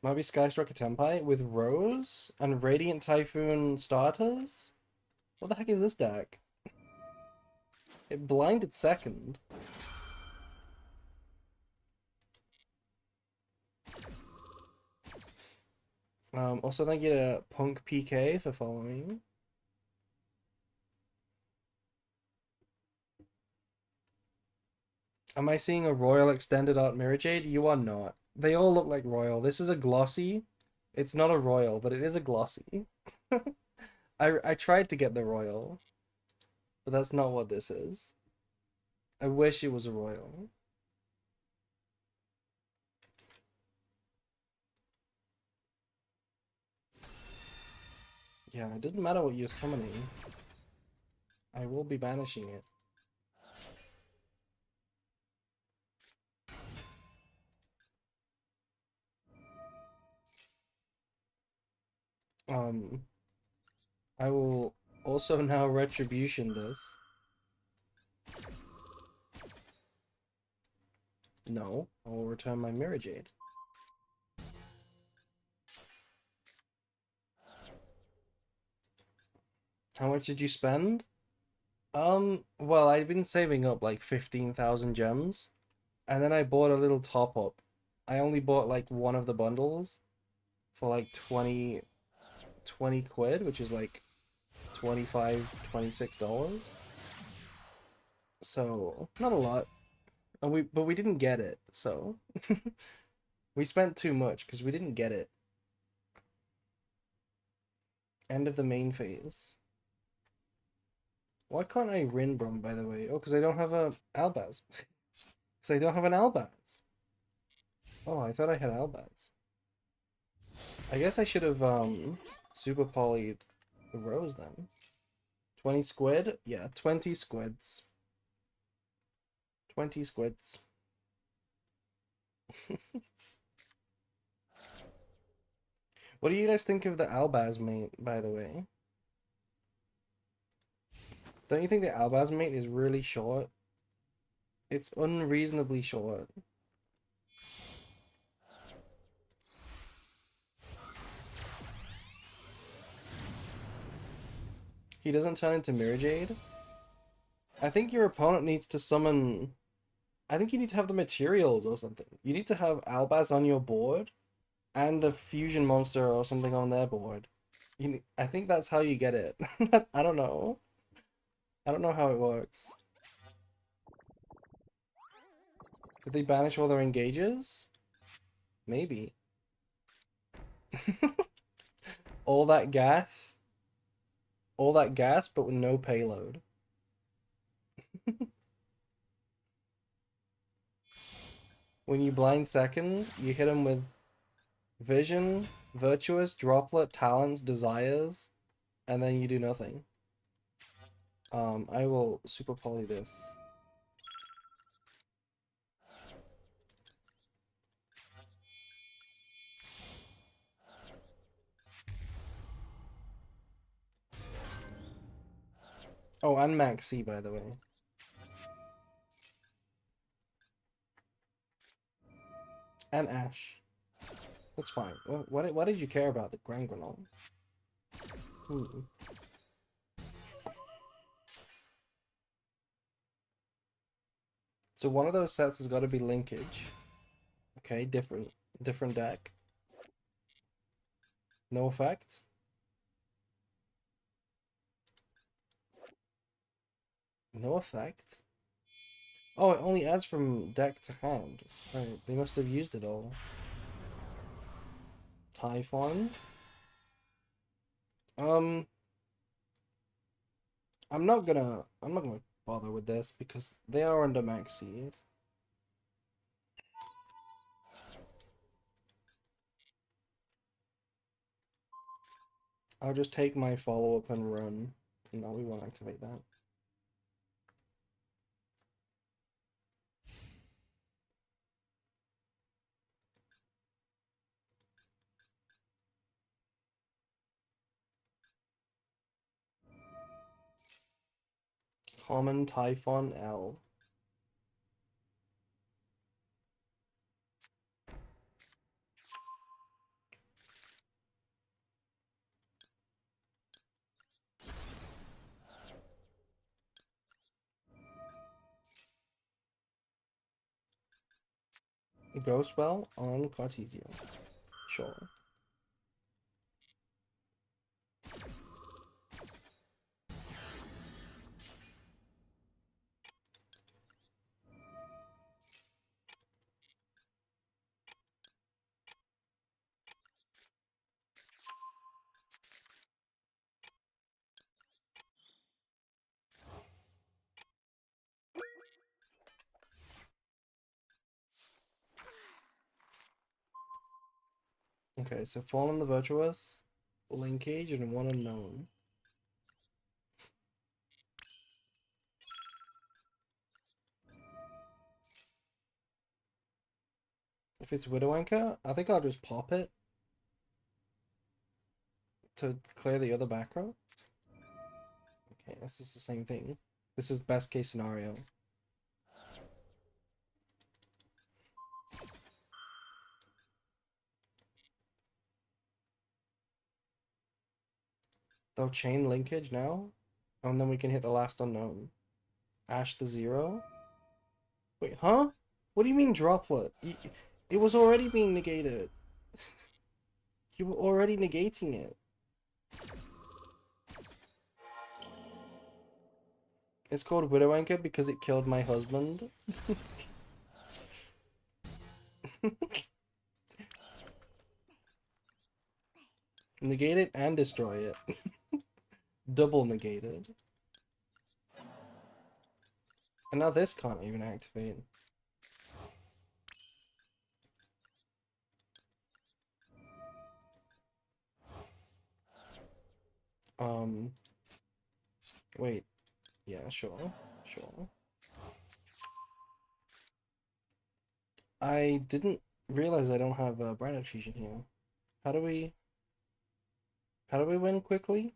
Might be Sky Striker Tenpai with Rose and Radiant Typhoon starters? What the heck is this deck? It blinded second. Also thank you to Punk PK for following. Am I seeing a Royal Extended Art Mirrorjade? You are not. They all look like Royal. This is a glossy. It's not a Royal, but it is a glossy. I tried to get the Royal, but that's not what this is. I wish it was a Royal. Yeah, it doesn't matter what you're summoning. I will be banishing it. I will also now Retribution this. No, I will return my Mirrorjade. How much did you spend? Well, I'd been saving up like 15,000 gems, and then I bought a little top up. I only bought like one of the bundles for like 20 quid, which is like 25, $26. So, not a lot. And but we didn't get it, so we spent too much because we didn't get it. End of the main phase. Why can't I Rinbrum, by the way? Oh, because I don't have a Albaz. Because I don't have an Albaz. Oh, I thought I had Albaz. I guess I should have super polyed the Rose then. 20 squid? Yeah, 20 squids. 20 squids. What do you guys think of the Albaz mate, by the way? Don't you think the Albaz mate is really short? It's unreasonably short. He doesn't turn into Mirrorjade? I think your opponent needs to summon... I think you need to have the materials or something. You need to have Albaz on your board and a fusion monster or something on their board. I think that's how you get it. I don't know. I don't know how it works. Did they banish all their engages? Maybe. All that gas? All that gas, but with no payload. When you blind second, you hit him with Vision, Virtuous, Droplet, Talents, Desires, and then you do nothing. I will super poly this. Oh, and Maxi, by the way. And Ash. That's fine. What did you care about the Grand Granola? Hmm. So one of those sets has got to be linkage. Okay, different deck. No effect. No effect. Oh, it only adds from deck to hand. Right, they must have used it all. Typhon. Um, I'm not gonna bother with this because they are under Maxi. I'll just take my follow-up and run. No, we won't activate that. Common Typhon L. Ghost Bell on Cartesia. Sure. Okay, so Fallen the Virtuous, Linkage, and one unknown. If it's Widow Anchor, I think I'll just pop it to clear the other back row. Okay, this is the same thing. This is best case scenario. They'll chain linkage now, and then we can hit the last unknown. Ash the 0. Wait, huh? What do you mean droplet? It was already being negated. You were already negating it. It's called Widow Anchor because it killed my husband. Negate it and destroy it. Double negated. And now this can't even activate. Wait. Yeah, sure. Sure. I didn't realize I don't have a brand fusion here. How do we win quickly?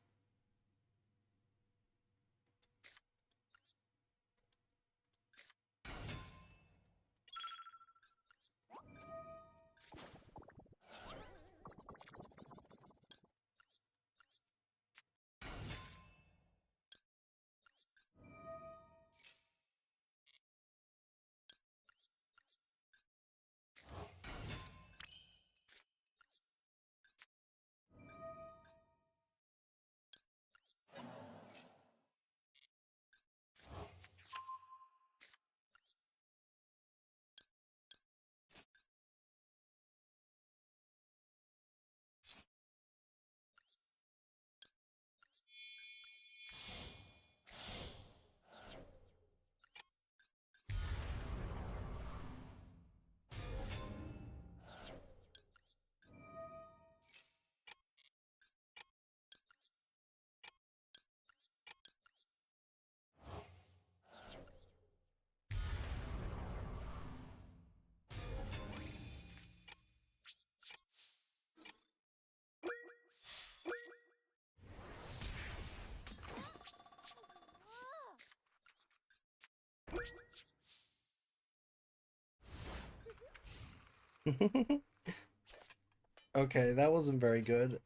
Okay, that wasn't very good.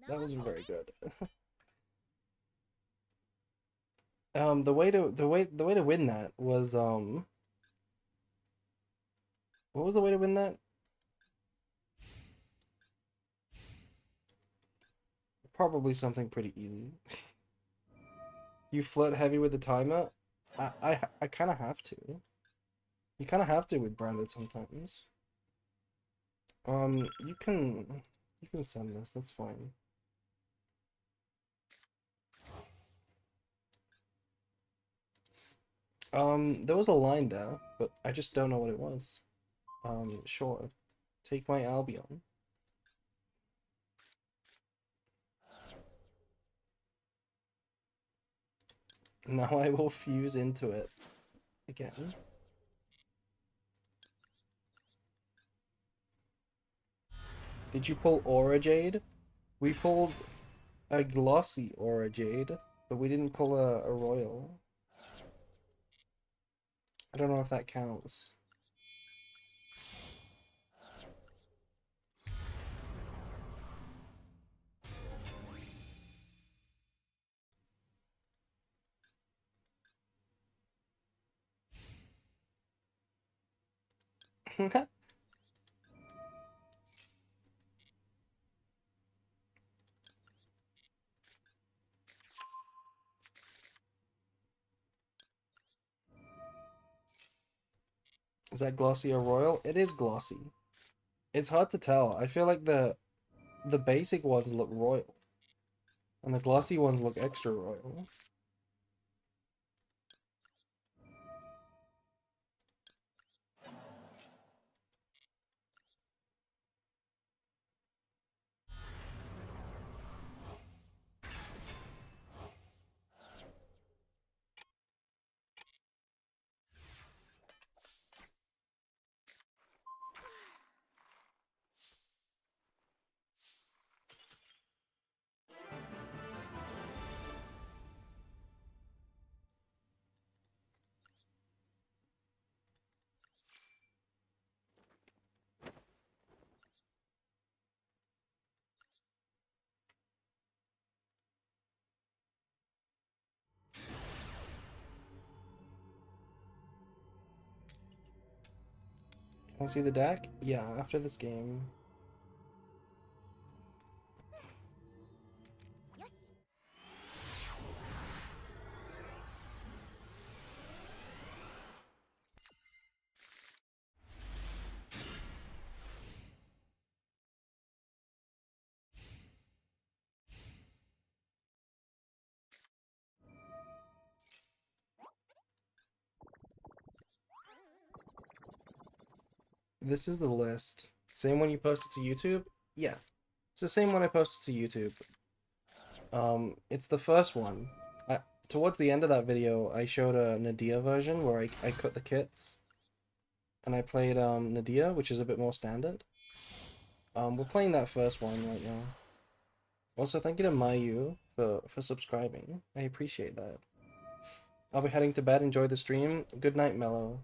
That wasn't very good. The way to win that was what was the way to win that? Probably something pretty easy. You flirt heavy with the timer? I kind of have to. You kind of have to with branded sometimes. You can send this. That's fine. There was a line there, but I just don't know what it was. Sure. Take my Albion. Now I will fuse into it again. Did you pull Aurajade? We pulled a glossy Aurajade, but we didn't pull a royal. I don't know if that counts. Is that glossy or royal? It is glossy. It's hard to tell. I feel like the basic ones look royal, and the glossy ones look extra royal. Can I see the deck? Yeah, after this game. This is the list. Same one you posted to YouTube? Yeah. It's the same one I posted to YouTube. It's the first one. Towards the end of that video, I showed a Nadia version where I cut the kits. And I played Nadia, which is a bit more standard. We're playing that first one right now. Also, thank you to Mayu for subscribing. I appreciate that. I'll be heading to bed. Enjoy the stream. Good night, Mello.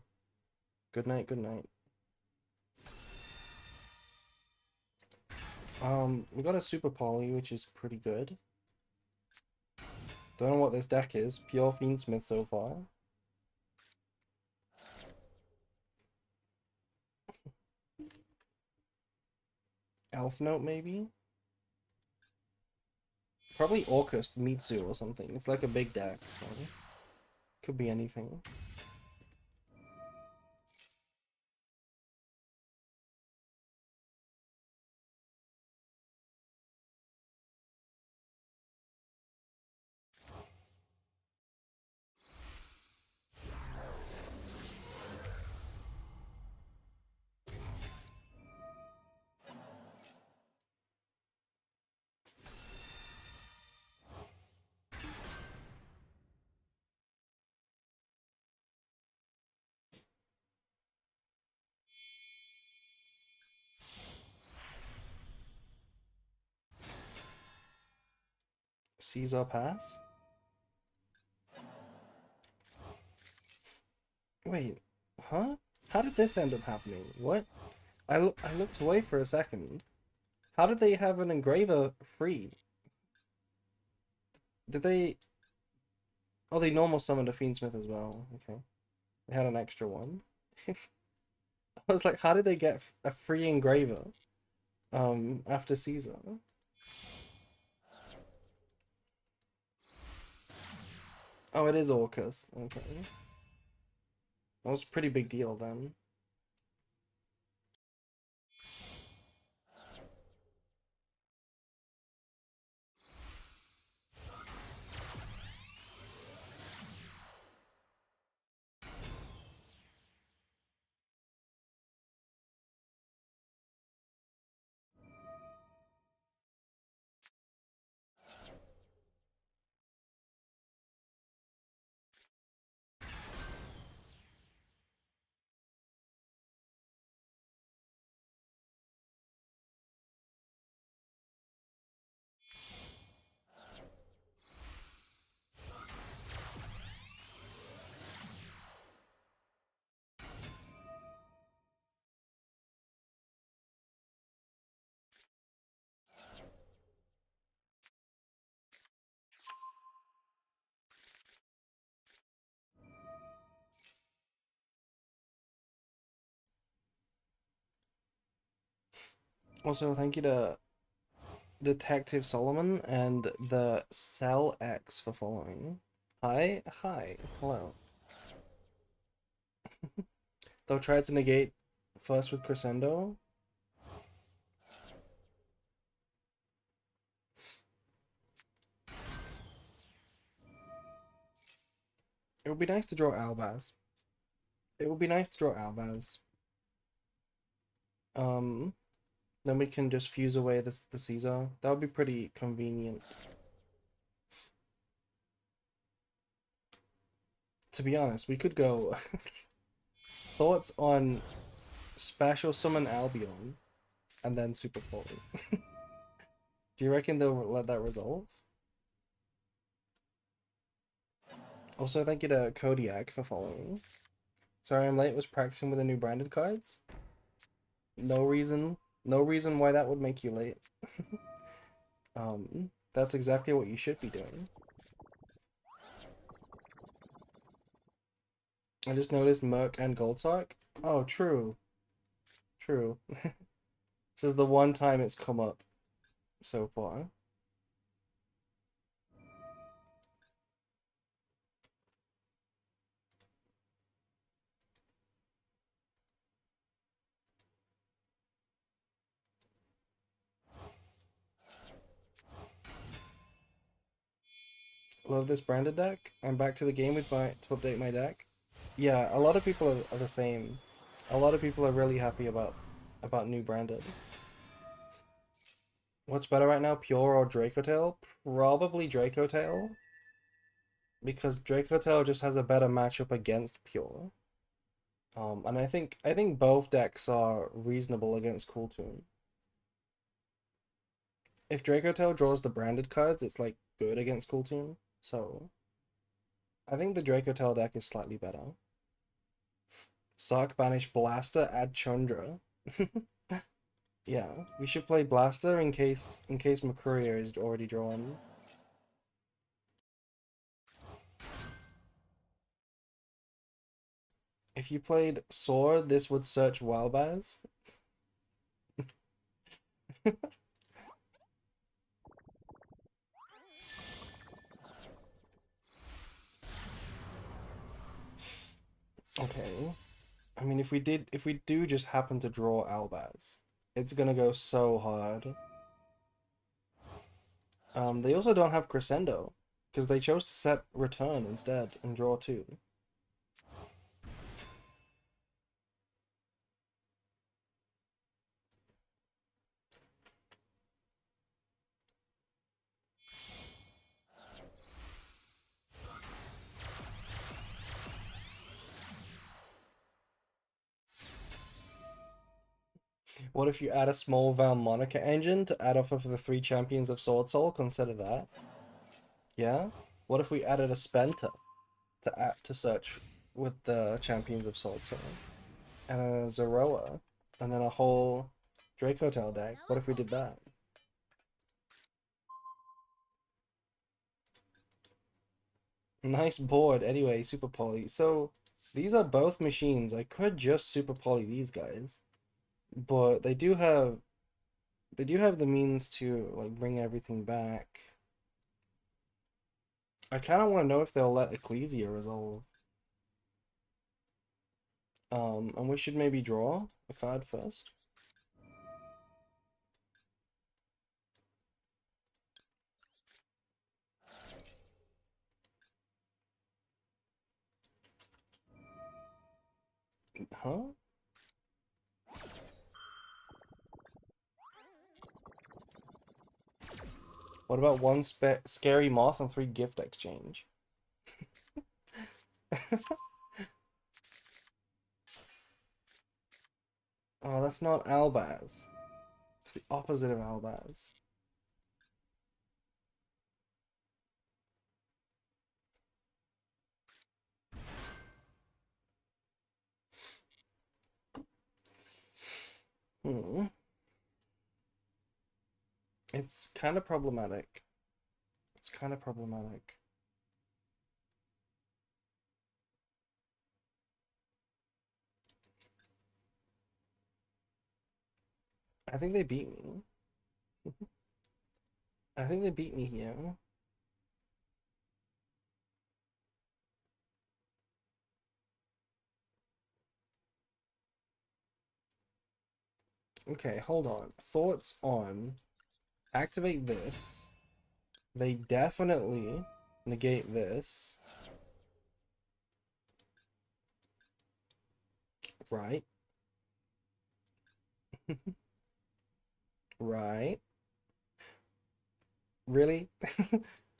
Good night, good night. We got a Super Poly, which is pretty good. Don't know what this deck is. Pure Fiendsmith so far. Elf Note, maybe? Probably Orcust Mitsu or something. It's like a big deck, so could be anything. Caesar Pass? Wait, huh? How did this end up happening? What? I looked away for a second. How did they have an engraver free? Did they... Oh, they normal summoned a Fiendsmith as well. Okay. They had an extra one. I was like, how did they get a free engraver after Caesar? Oh, it is Orcus. Okay. That was a pretty big deal then. Also, thank you to Detective Solomon and the Cell X for following. Hi, hi, hello. They'll try to negate first with Crescendo. It would be nice to draw Albaz. It would be nice to draw Albaz. Um, then we can just fuse away the Caesar. That would be pretty convenient. To be honest, we could go thoughts on Special Summon Albion and then Super Poly. Do you reckon they'll let that resolve? Also, thank you to Kodiak for following. Sorry I'm late, was practicing with the new branded cards. No reason why that would make you late. That's exactly what you should be doing. I just noticed Merc and Goldsock. Oh, true. True. This is the one time it's come up so far. Love this branded deck. I'm back to the game with to update my deck. Yeah, a lot of people are the same. A lot of people are really happy about new branded. What's better right now, Pure or Dracotail? Probably Dracotail. Because Dracotail just has a better matchup against Pure. And I think both decks are reasonable against Cool Toon. If Dracotail draws the branded cards, it's like good against Cool Toon. So I think the Dracotail deck is slightly better. Sark, banish Blaster, add Chundra. Yeah, we should play Blaster in case McCourier is already drawn. If you played Sword, this would search Wildbaz. Okay. I mean, if we do just happen to draw Albaz, it's gonna go so hard. They also don't have Crescendo, because they chose to set Return instead and draw two. What if you add a small Valmonica engine to add off of the 3 champions of Sword Soul? Consider that. Yeah? What if we added a Spenta to search with the champions of Sword Soul? And then a Zoroa, and then a whole Dracotail deck? What if we did that? Nice board. Anyway, Super Poly. So, these are both machines. I could just Super Poly these guys. But they do have the means to like bring everything back. I kind of want to know if they'll let Ecclesia resolve. And we should maybe draw a card first. Huh? What about one scary moth and 3 gift exchange? Oh, that's not Albaz. It's the opposite of Albaz. Hmm. It's kind of problematic. It's kind of problematic. I think they beat me. I think they beat me here. Okay, hold on. Thoughts on activate this. They definitely negate this. Right. Right. Really?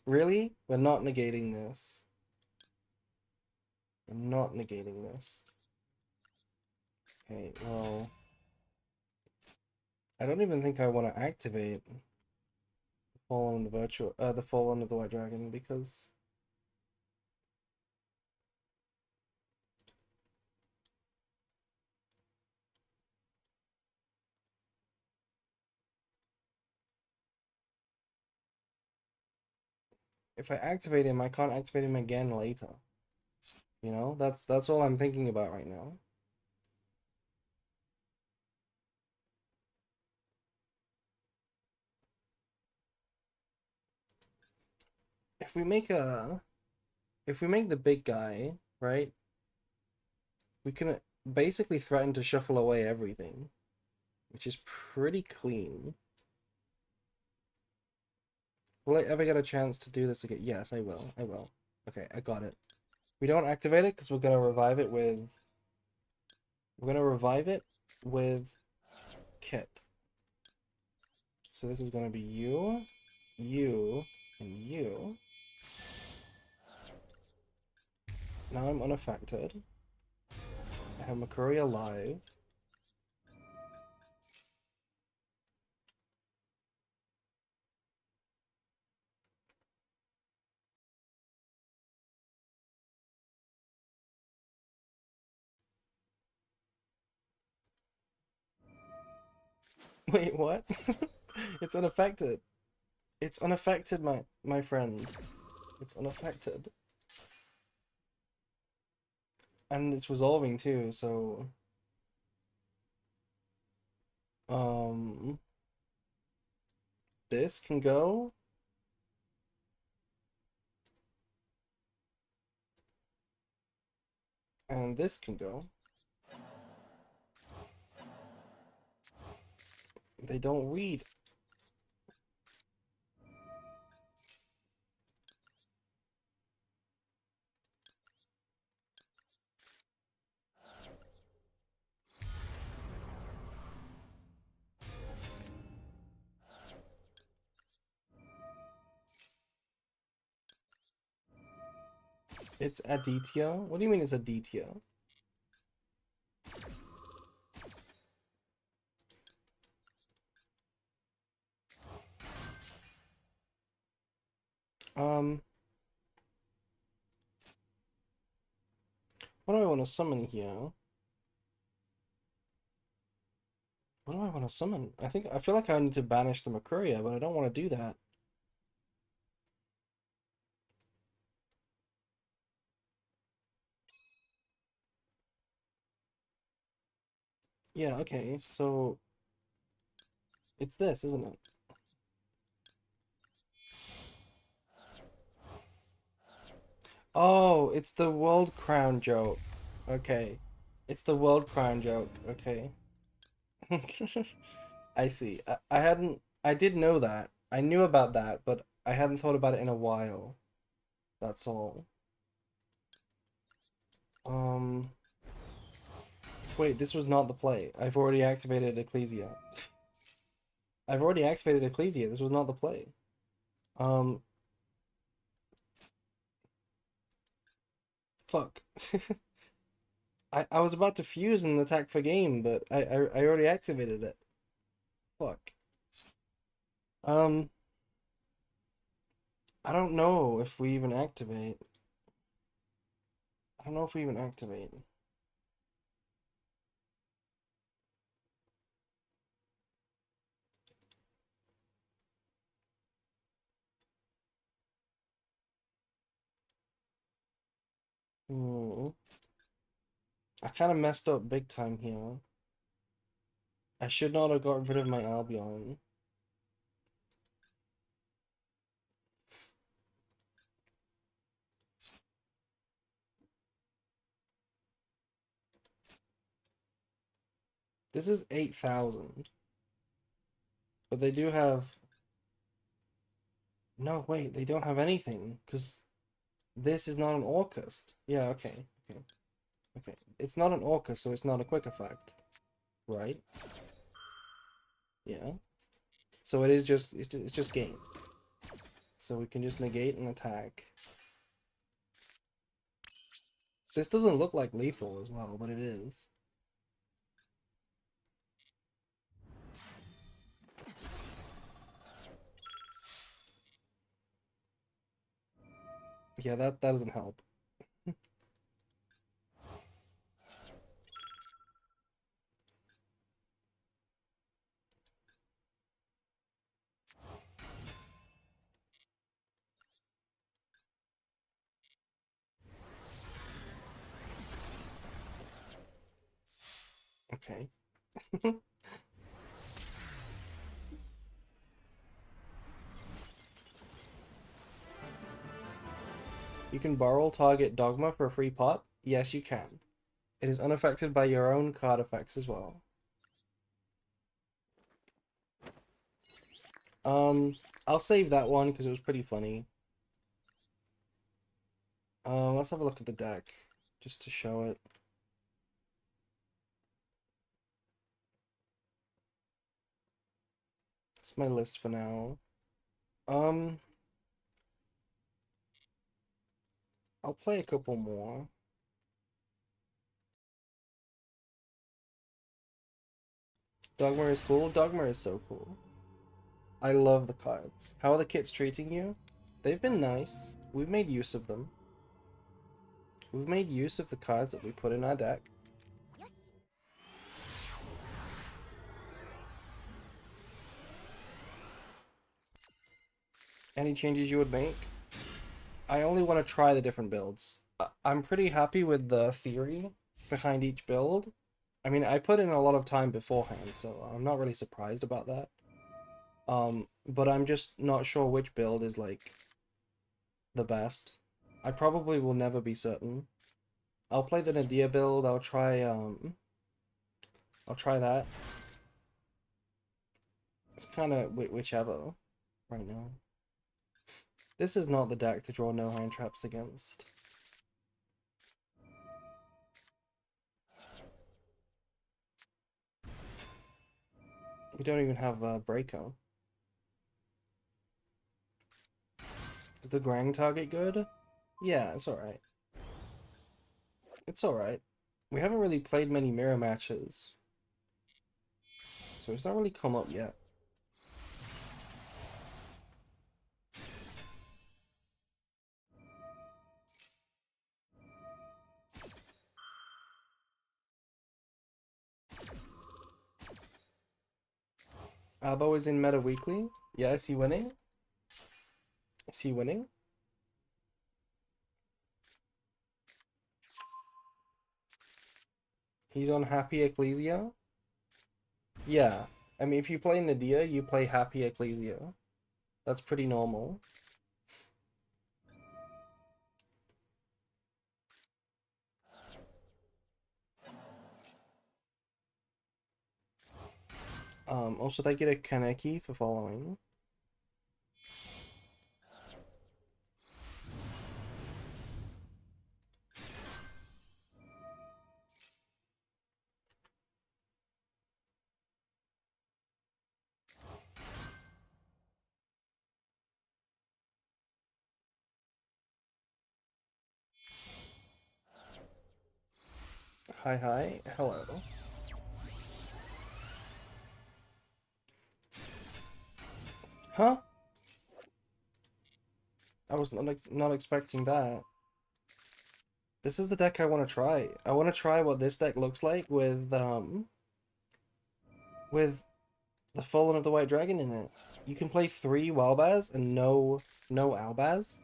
Really? We're not negating this. We're not negating this. Okay, well, I don't even think I want to activate the Fallen of the White Dragon because if I activate him, I can't activate him again later. You know, that's all I'm thinking about right now. If we make a, if we make the big guy, right, we can basically threaten to shuffle away everything, which is pretty clean. Will I ever get a chance to do this again? Yes, I will. I will. Okay, I got it. We don't activate it because we're gonna revive it with. We're gonna revive it with Kit. So this is gonna be you, you, and you. Now I'm unaffected. I have McCurry alive. Wait, what? It's unaffected. It's unaffected, my friend. It's unaffected. And it's resolving too, so um this can go and this can go. They don't read. It's Aditya. What do you mean it's Aditya? Um, what do I want to summon here? What do I want to summon? I feel like I need to banish the Mercuria, but I don't want to do that. Yeah, okay, so it's this, isn't it? Oh, it's the World Crown joke. Okay. It's the World Crown joke. Okay. I see. I hadn't. I did know that. I knew about that, but I hadn't thought about it in a while. That's all. Um. Wait, this was not the play. I've already activated Ecclesia. I've already activated Ecclesia. This was not the play. Um. Fuck. I was about to fuse and attack for game, but I already activated it. Fuck. Um. I don't know if we even activate. I don't know if we even activate. Hmm. I kind of messed up big time here. I should not have got rid of my Albion. This is 8,000. But they do have... No, wait, they don't have anything. Because this is not an Orcust. Yeah, okay. Okay. Okay. It's not an Orcust, so it's not a quick effect. Right? Yeah. So it is just... It's just game. So we can just negate and attack. This doesn't look like lethal as well, but it is. Yeah, that doesn't help. Okay. You can borrow target Dogma for a free pop? Yes, you can. It is unaffected by your own card effects as well. I'll save that one because it was pretty funny. Let's have a look at the deck, just to show it. It's my list for now. I'll play a couple more. Dogma is cool. Dogma is so cool. I love the cards. How are the kits treating you? They've been nice. We've made use of them. We've made use of the cards that we put in our deck. Yes. Any changes you would make? I only want to try the different builds. I'm pretty happy with the theory behind each build. I mean, I put in a lot of time beforehand, so I'm not really surprised about that. But I'm just not sure which build is, like, the best. I probably will never be certain. I'll play the Nadia build, I'll try that. It's kind of whichever right now. This is not the deck to draw no hand traps against. We don't even have a Breaker. Is the Grang target good? Yeah, it's alright. It's alright. We haven't really played many mirror matches, so it's not really come up yet. Albo is in meta weekly. Yeah, is he winning? Is he winning? He's on Happy Ecclesia? Yeah. I mean, if you play Nadia, you play Happy Ecclesia. That's pretty normal. Also, they get a Kaneki for following. Hi, hi. Hello. Huh? I was not expecting that. This is the deck I want to try. I want to try what this deck looks like with the Fallen of the White Dragon in it. You can play 3 Walbaz and no Albaz.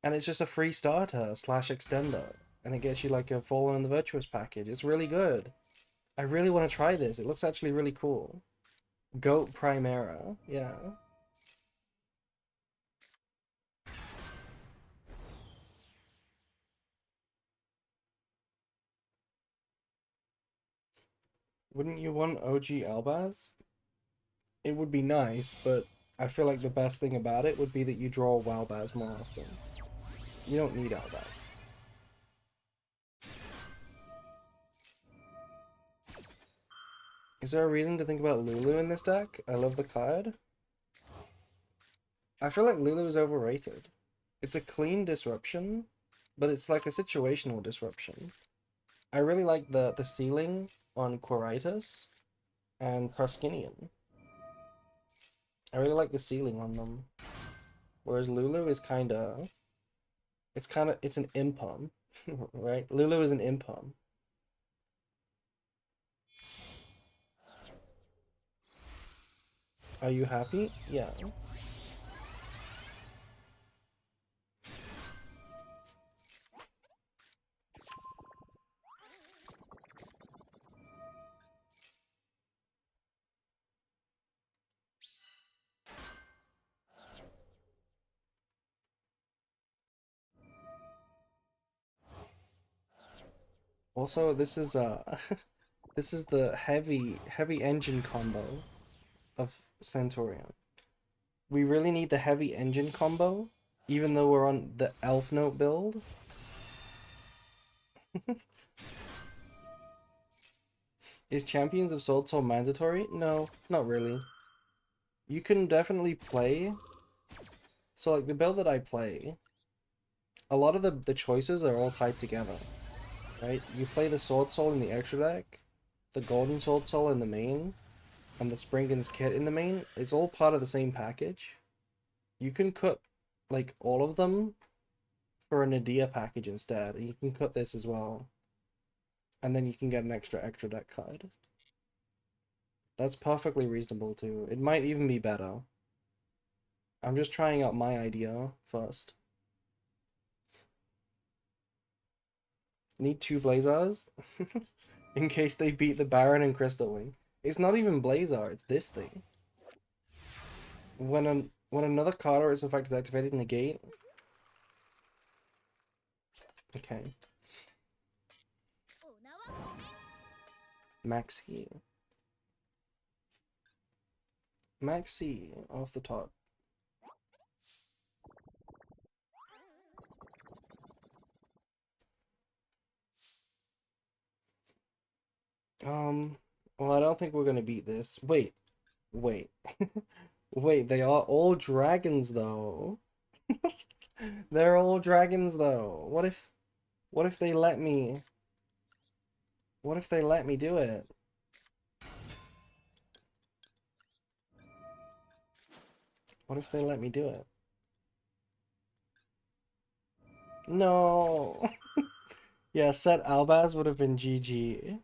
And it's just a free starter / extender. And it gets you like a Fallen and the Virtuous package. It's really good. I really want to try this. It looks actually really cool. Goat Primera, yeah. Wouldn't you want OG Albaz? It would be nice, but I feel like the best thing about it would be that you draw Walbaz more often. You don't need Albaz. Is there a reason to think about Lulu in this deck? I love the card. I feel like Lulu is overrated. It's a clean disruption, but it's like a situational disruption. I really like the ceiling on Quiritus and Proskinian. I really like the ceiling on them. Whereas Lulu is it's an impom, right? Lulu is an impom. Are you happy? Yeah. Also, this is this is the heavy engine combo of Centaurian. We really need the heavy engine combo, even though we're on the Elf Note build. Is Champions of Sword Soul mandatory? No, not really. You can definitely play. So like the build that I play, a lot of the choices are all tied together, right? You play the Sword Soul in the extra deck, the Golden Sword Soul in the main, and the Springen's Kit in the main. It's all part of the same package. You can cut like all of them for a Nadia package instead. And you can cut this as well. And then you can get an extra deck card. That's perfectly reasonable too. It might even be better. I'm just trying out my idea first. Need two Blazars? In case they beat the Baron and Crystal Wing. It's not even Blazar, it's this thing. When another card or its effect is activated, negate. Okay. Maxi. Maxi off the top. Well, I don't think we're gonna beat this. Wait. Wait, they are all dragons though. They're all dragons though. What if they let me do it? What if they let me do it? No. Yeah, set Albaz would have been GG.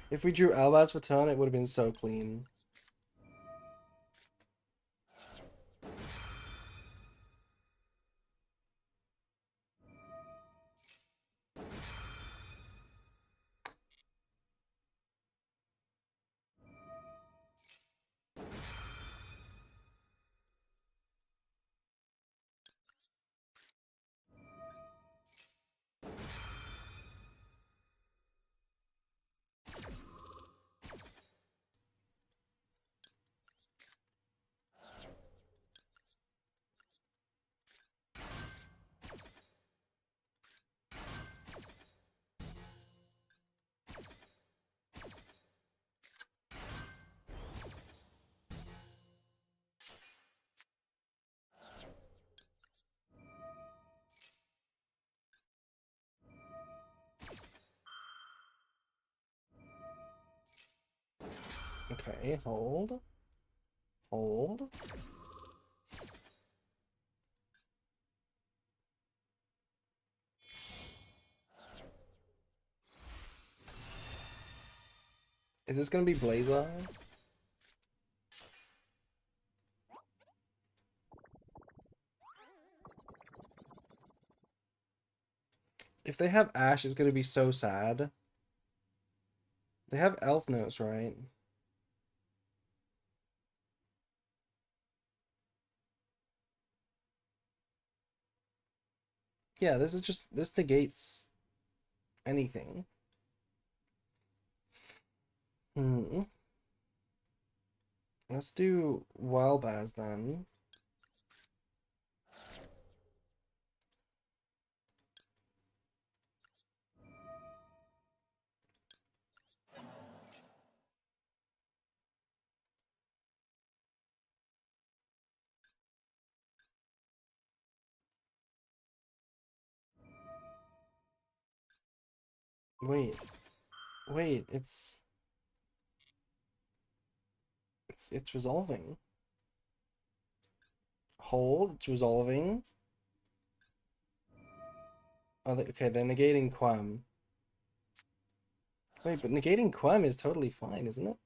If we drew Albaz for turn, it would have been so clean. Okay, hold. Hold. Is this gonna be Blazar? If they have Ash, it's gonna be so sad. They have Elf Notes, right? Yeah, this negates anything. Hmm. Let's do Wild Baz then. Wait, wait, it's resolving. Hold, it's resolving. Oh, okay, they're negating Quam. Wait, but negating Quam is totally fine, isn't it?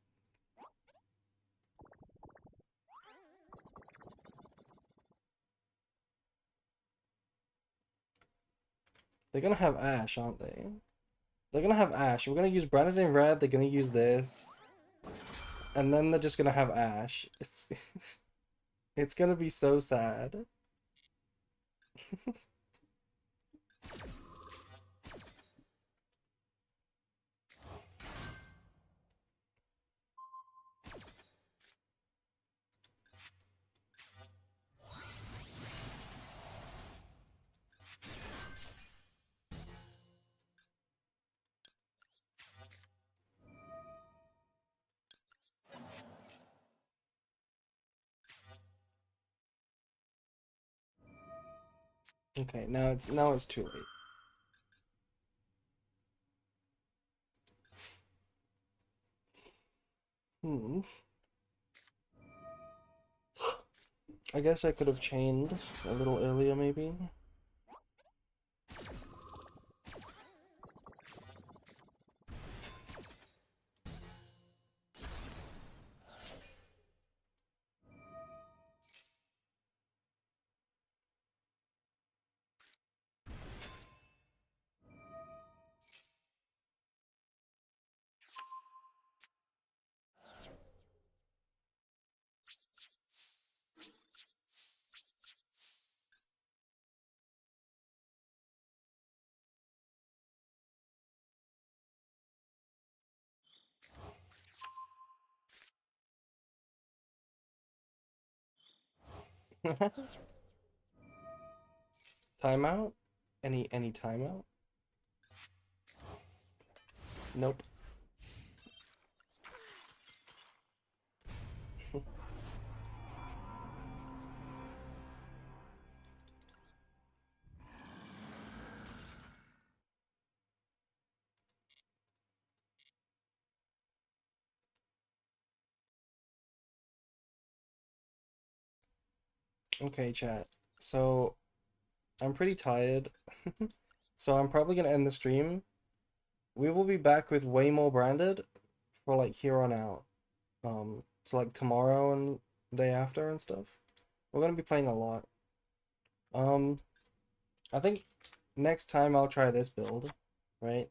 They're gonna have Ash, aren't they? They're gonna have Ash. We're gonna use Branded in red. They're gonna use this, and then they're just gonna have Ash. It's it's gonna be so sad. Okay, now it's too late. Hmm. I guess I could have chained a little earlier, maybe. Timeout? Any timeout? Nope. Okay, chat. So I'm pretty tired. So I'm probably gonna end the stream. We will be back with way more branded for like here on out. So like tomorrow and day after and stuff. We're gonna be playing a lot. Um, I think next time I'll try this build, right?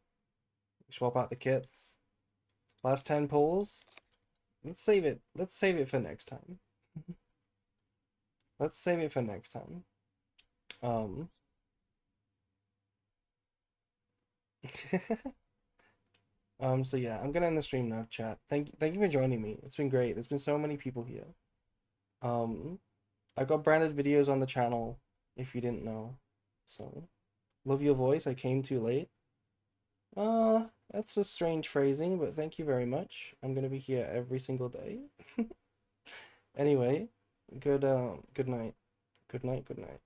Swap out the kits. Last 10 pulls. Let's save it. Let's save it for next time. Let's save it for next time. Um, so yeah, I'm gonna end the stream now, chat. Thank you for joining me. It's been great. There's been so many people here. Um, I've got branded videos on the channel if you didn't know. So, love your voice. I came too late. That's a strange phrasing, but thank you very much. I'm gonna be here every single day. Anyway, good night. Good night, good night.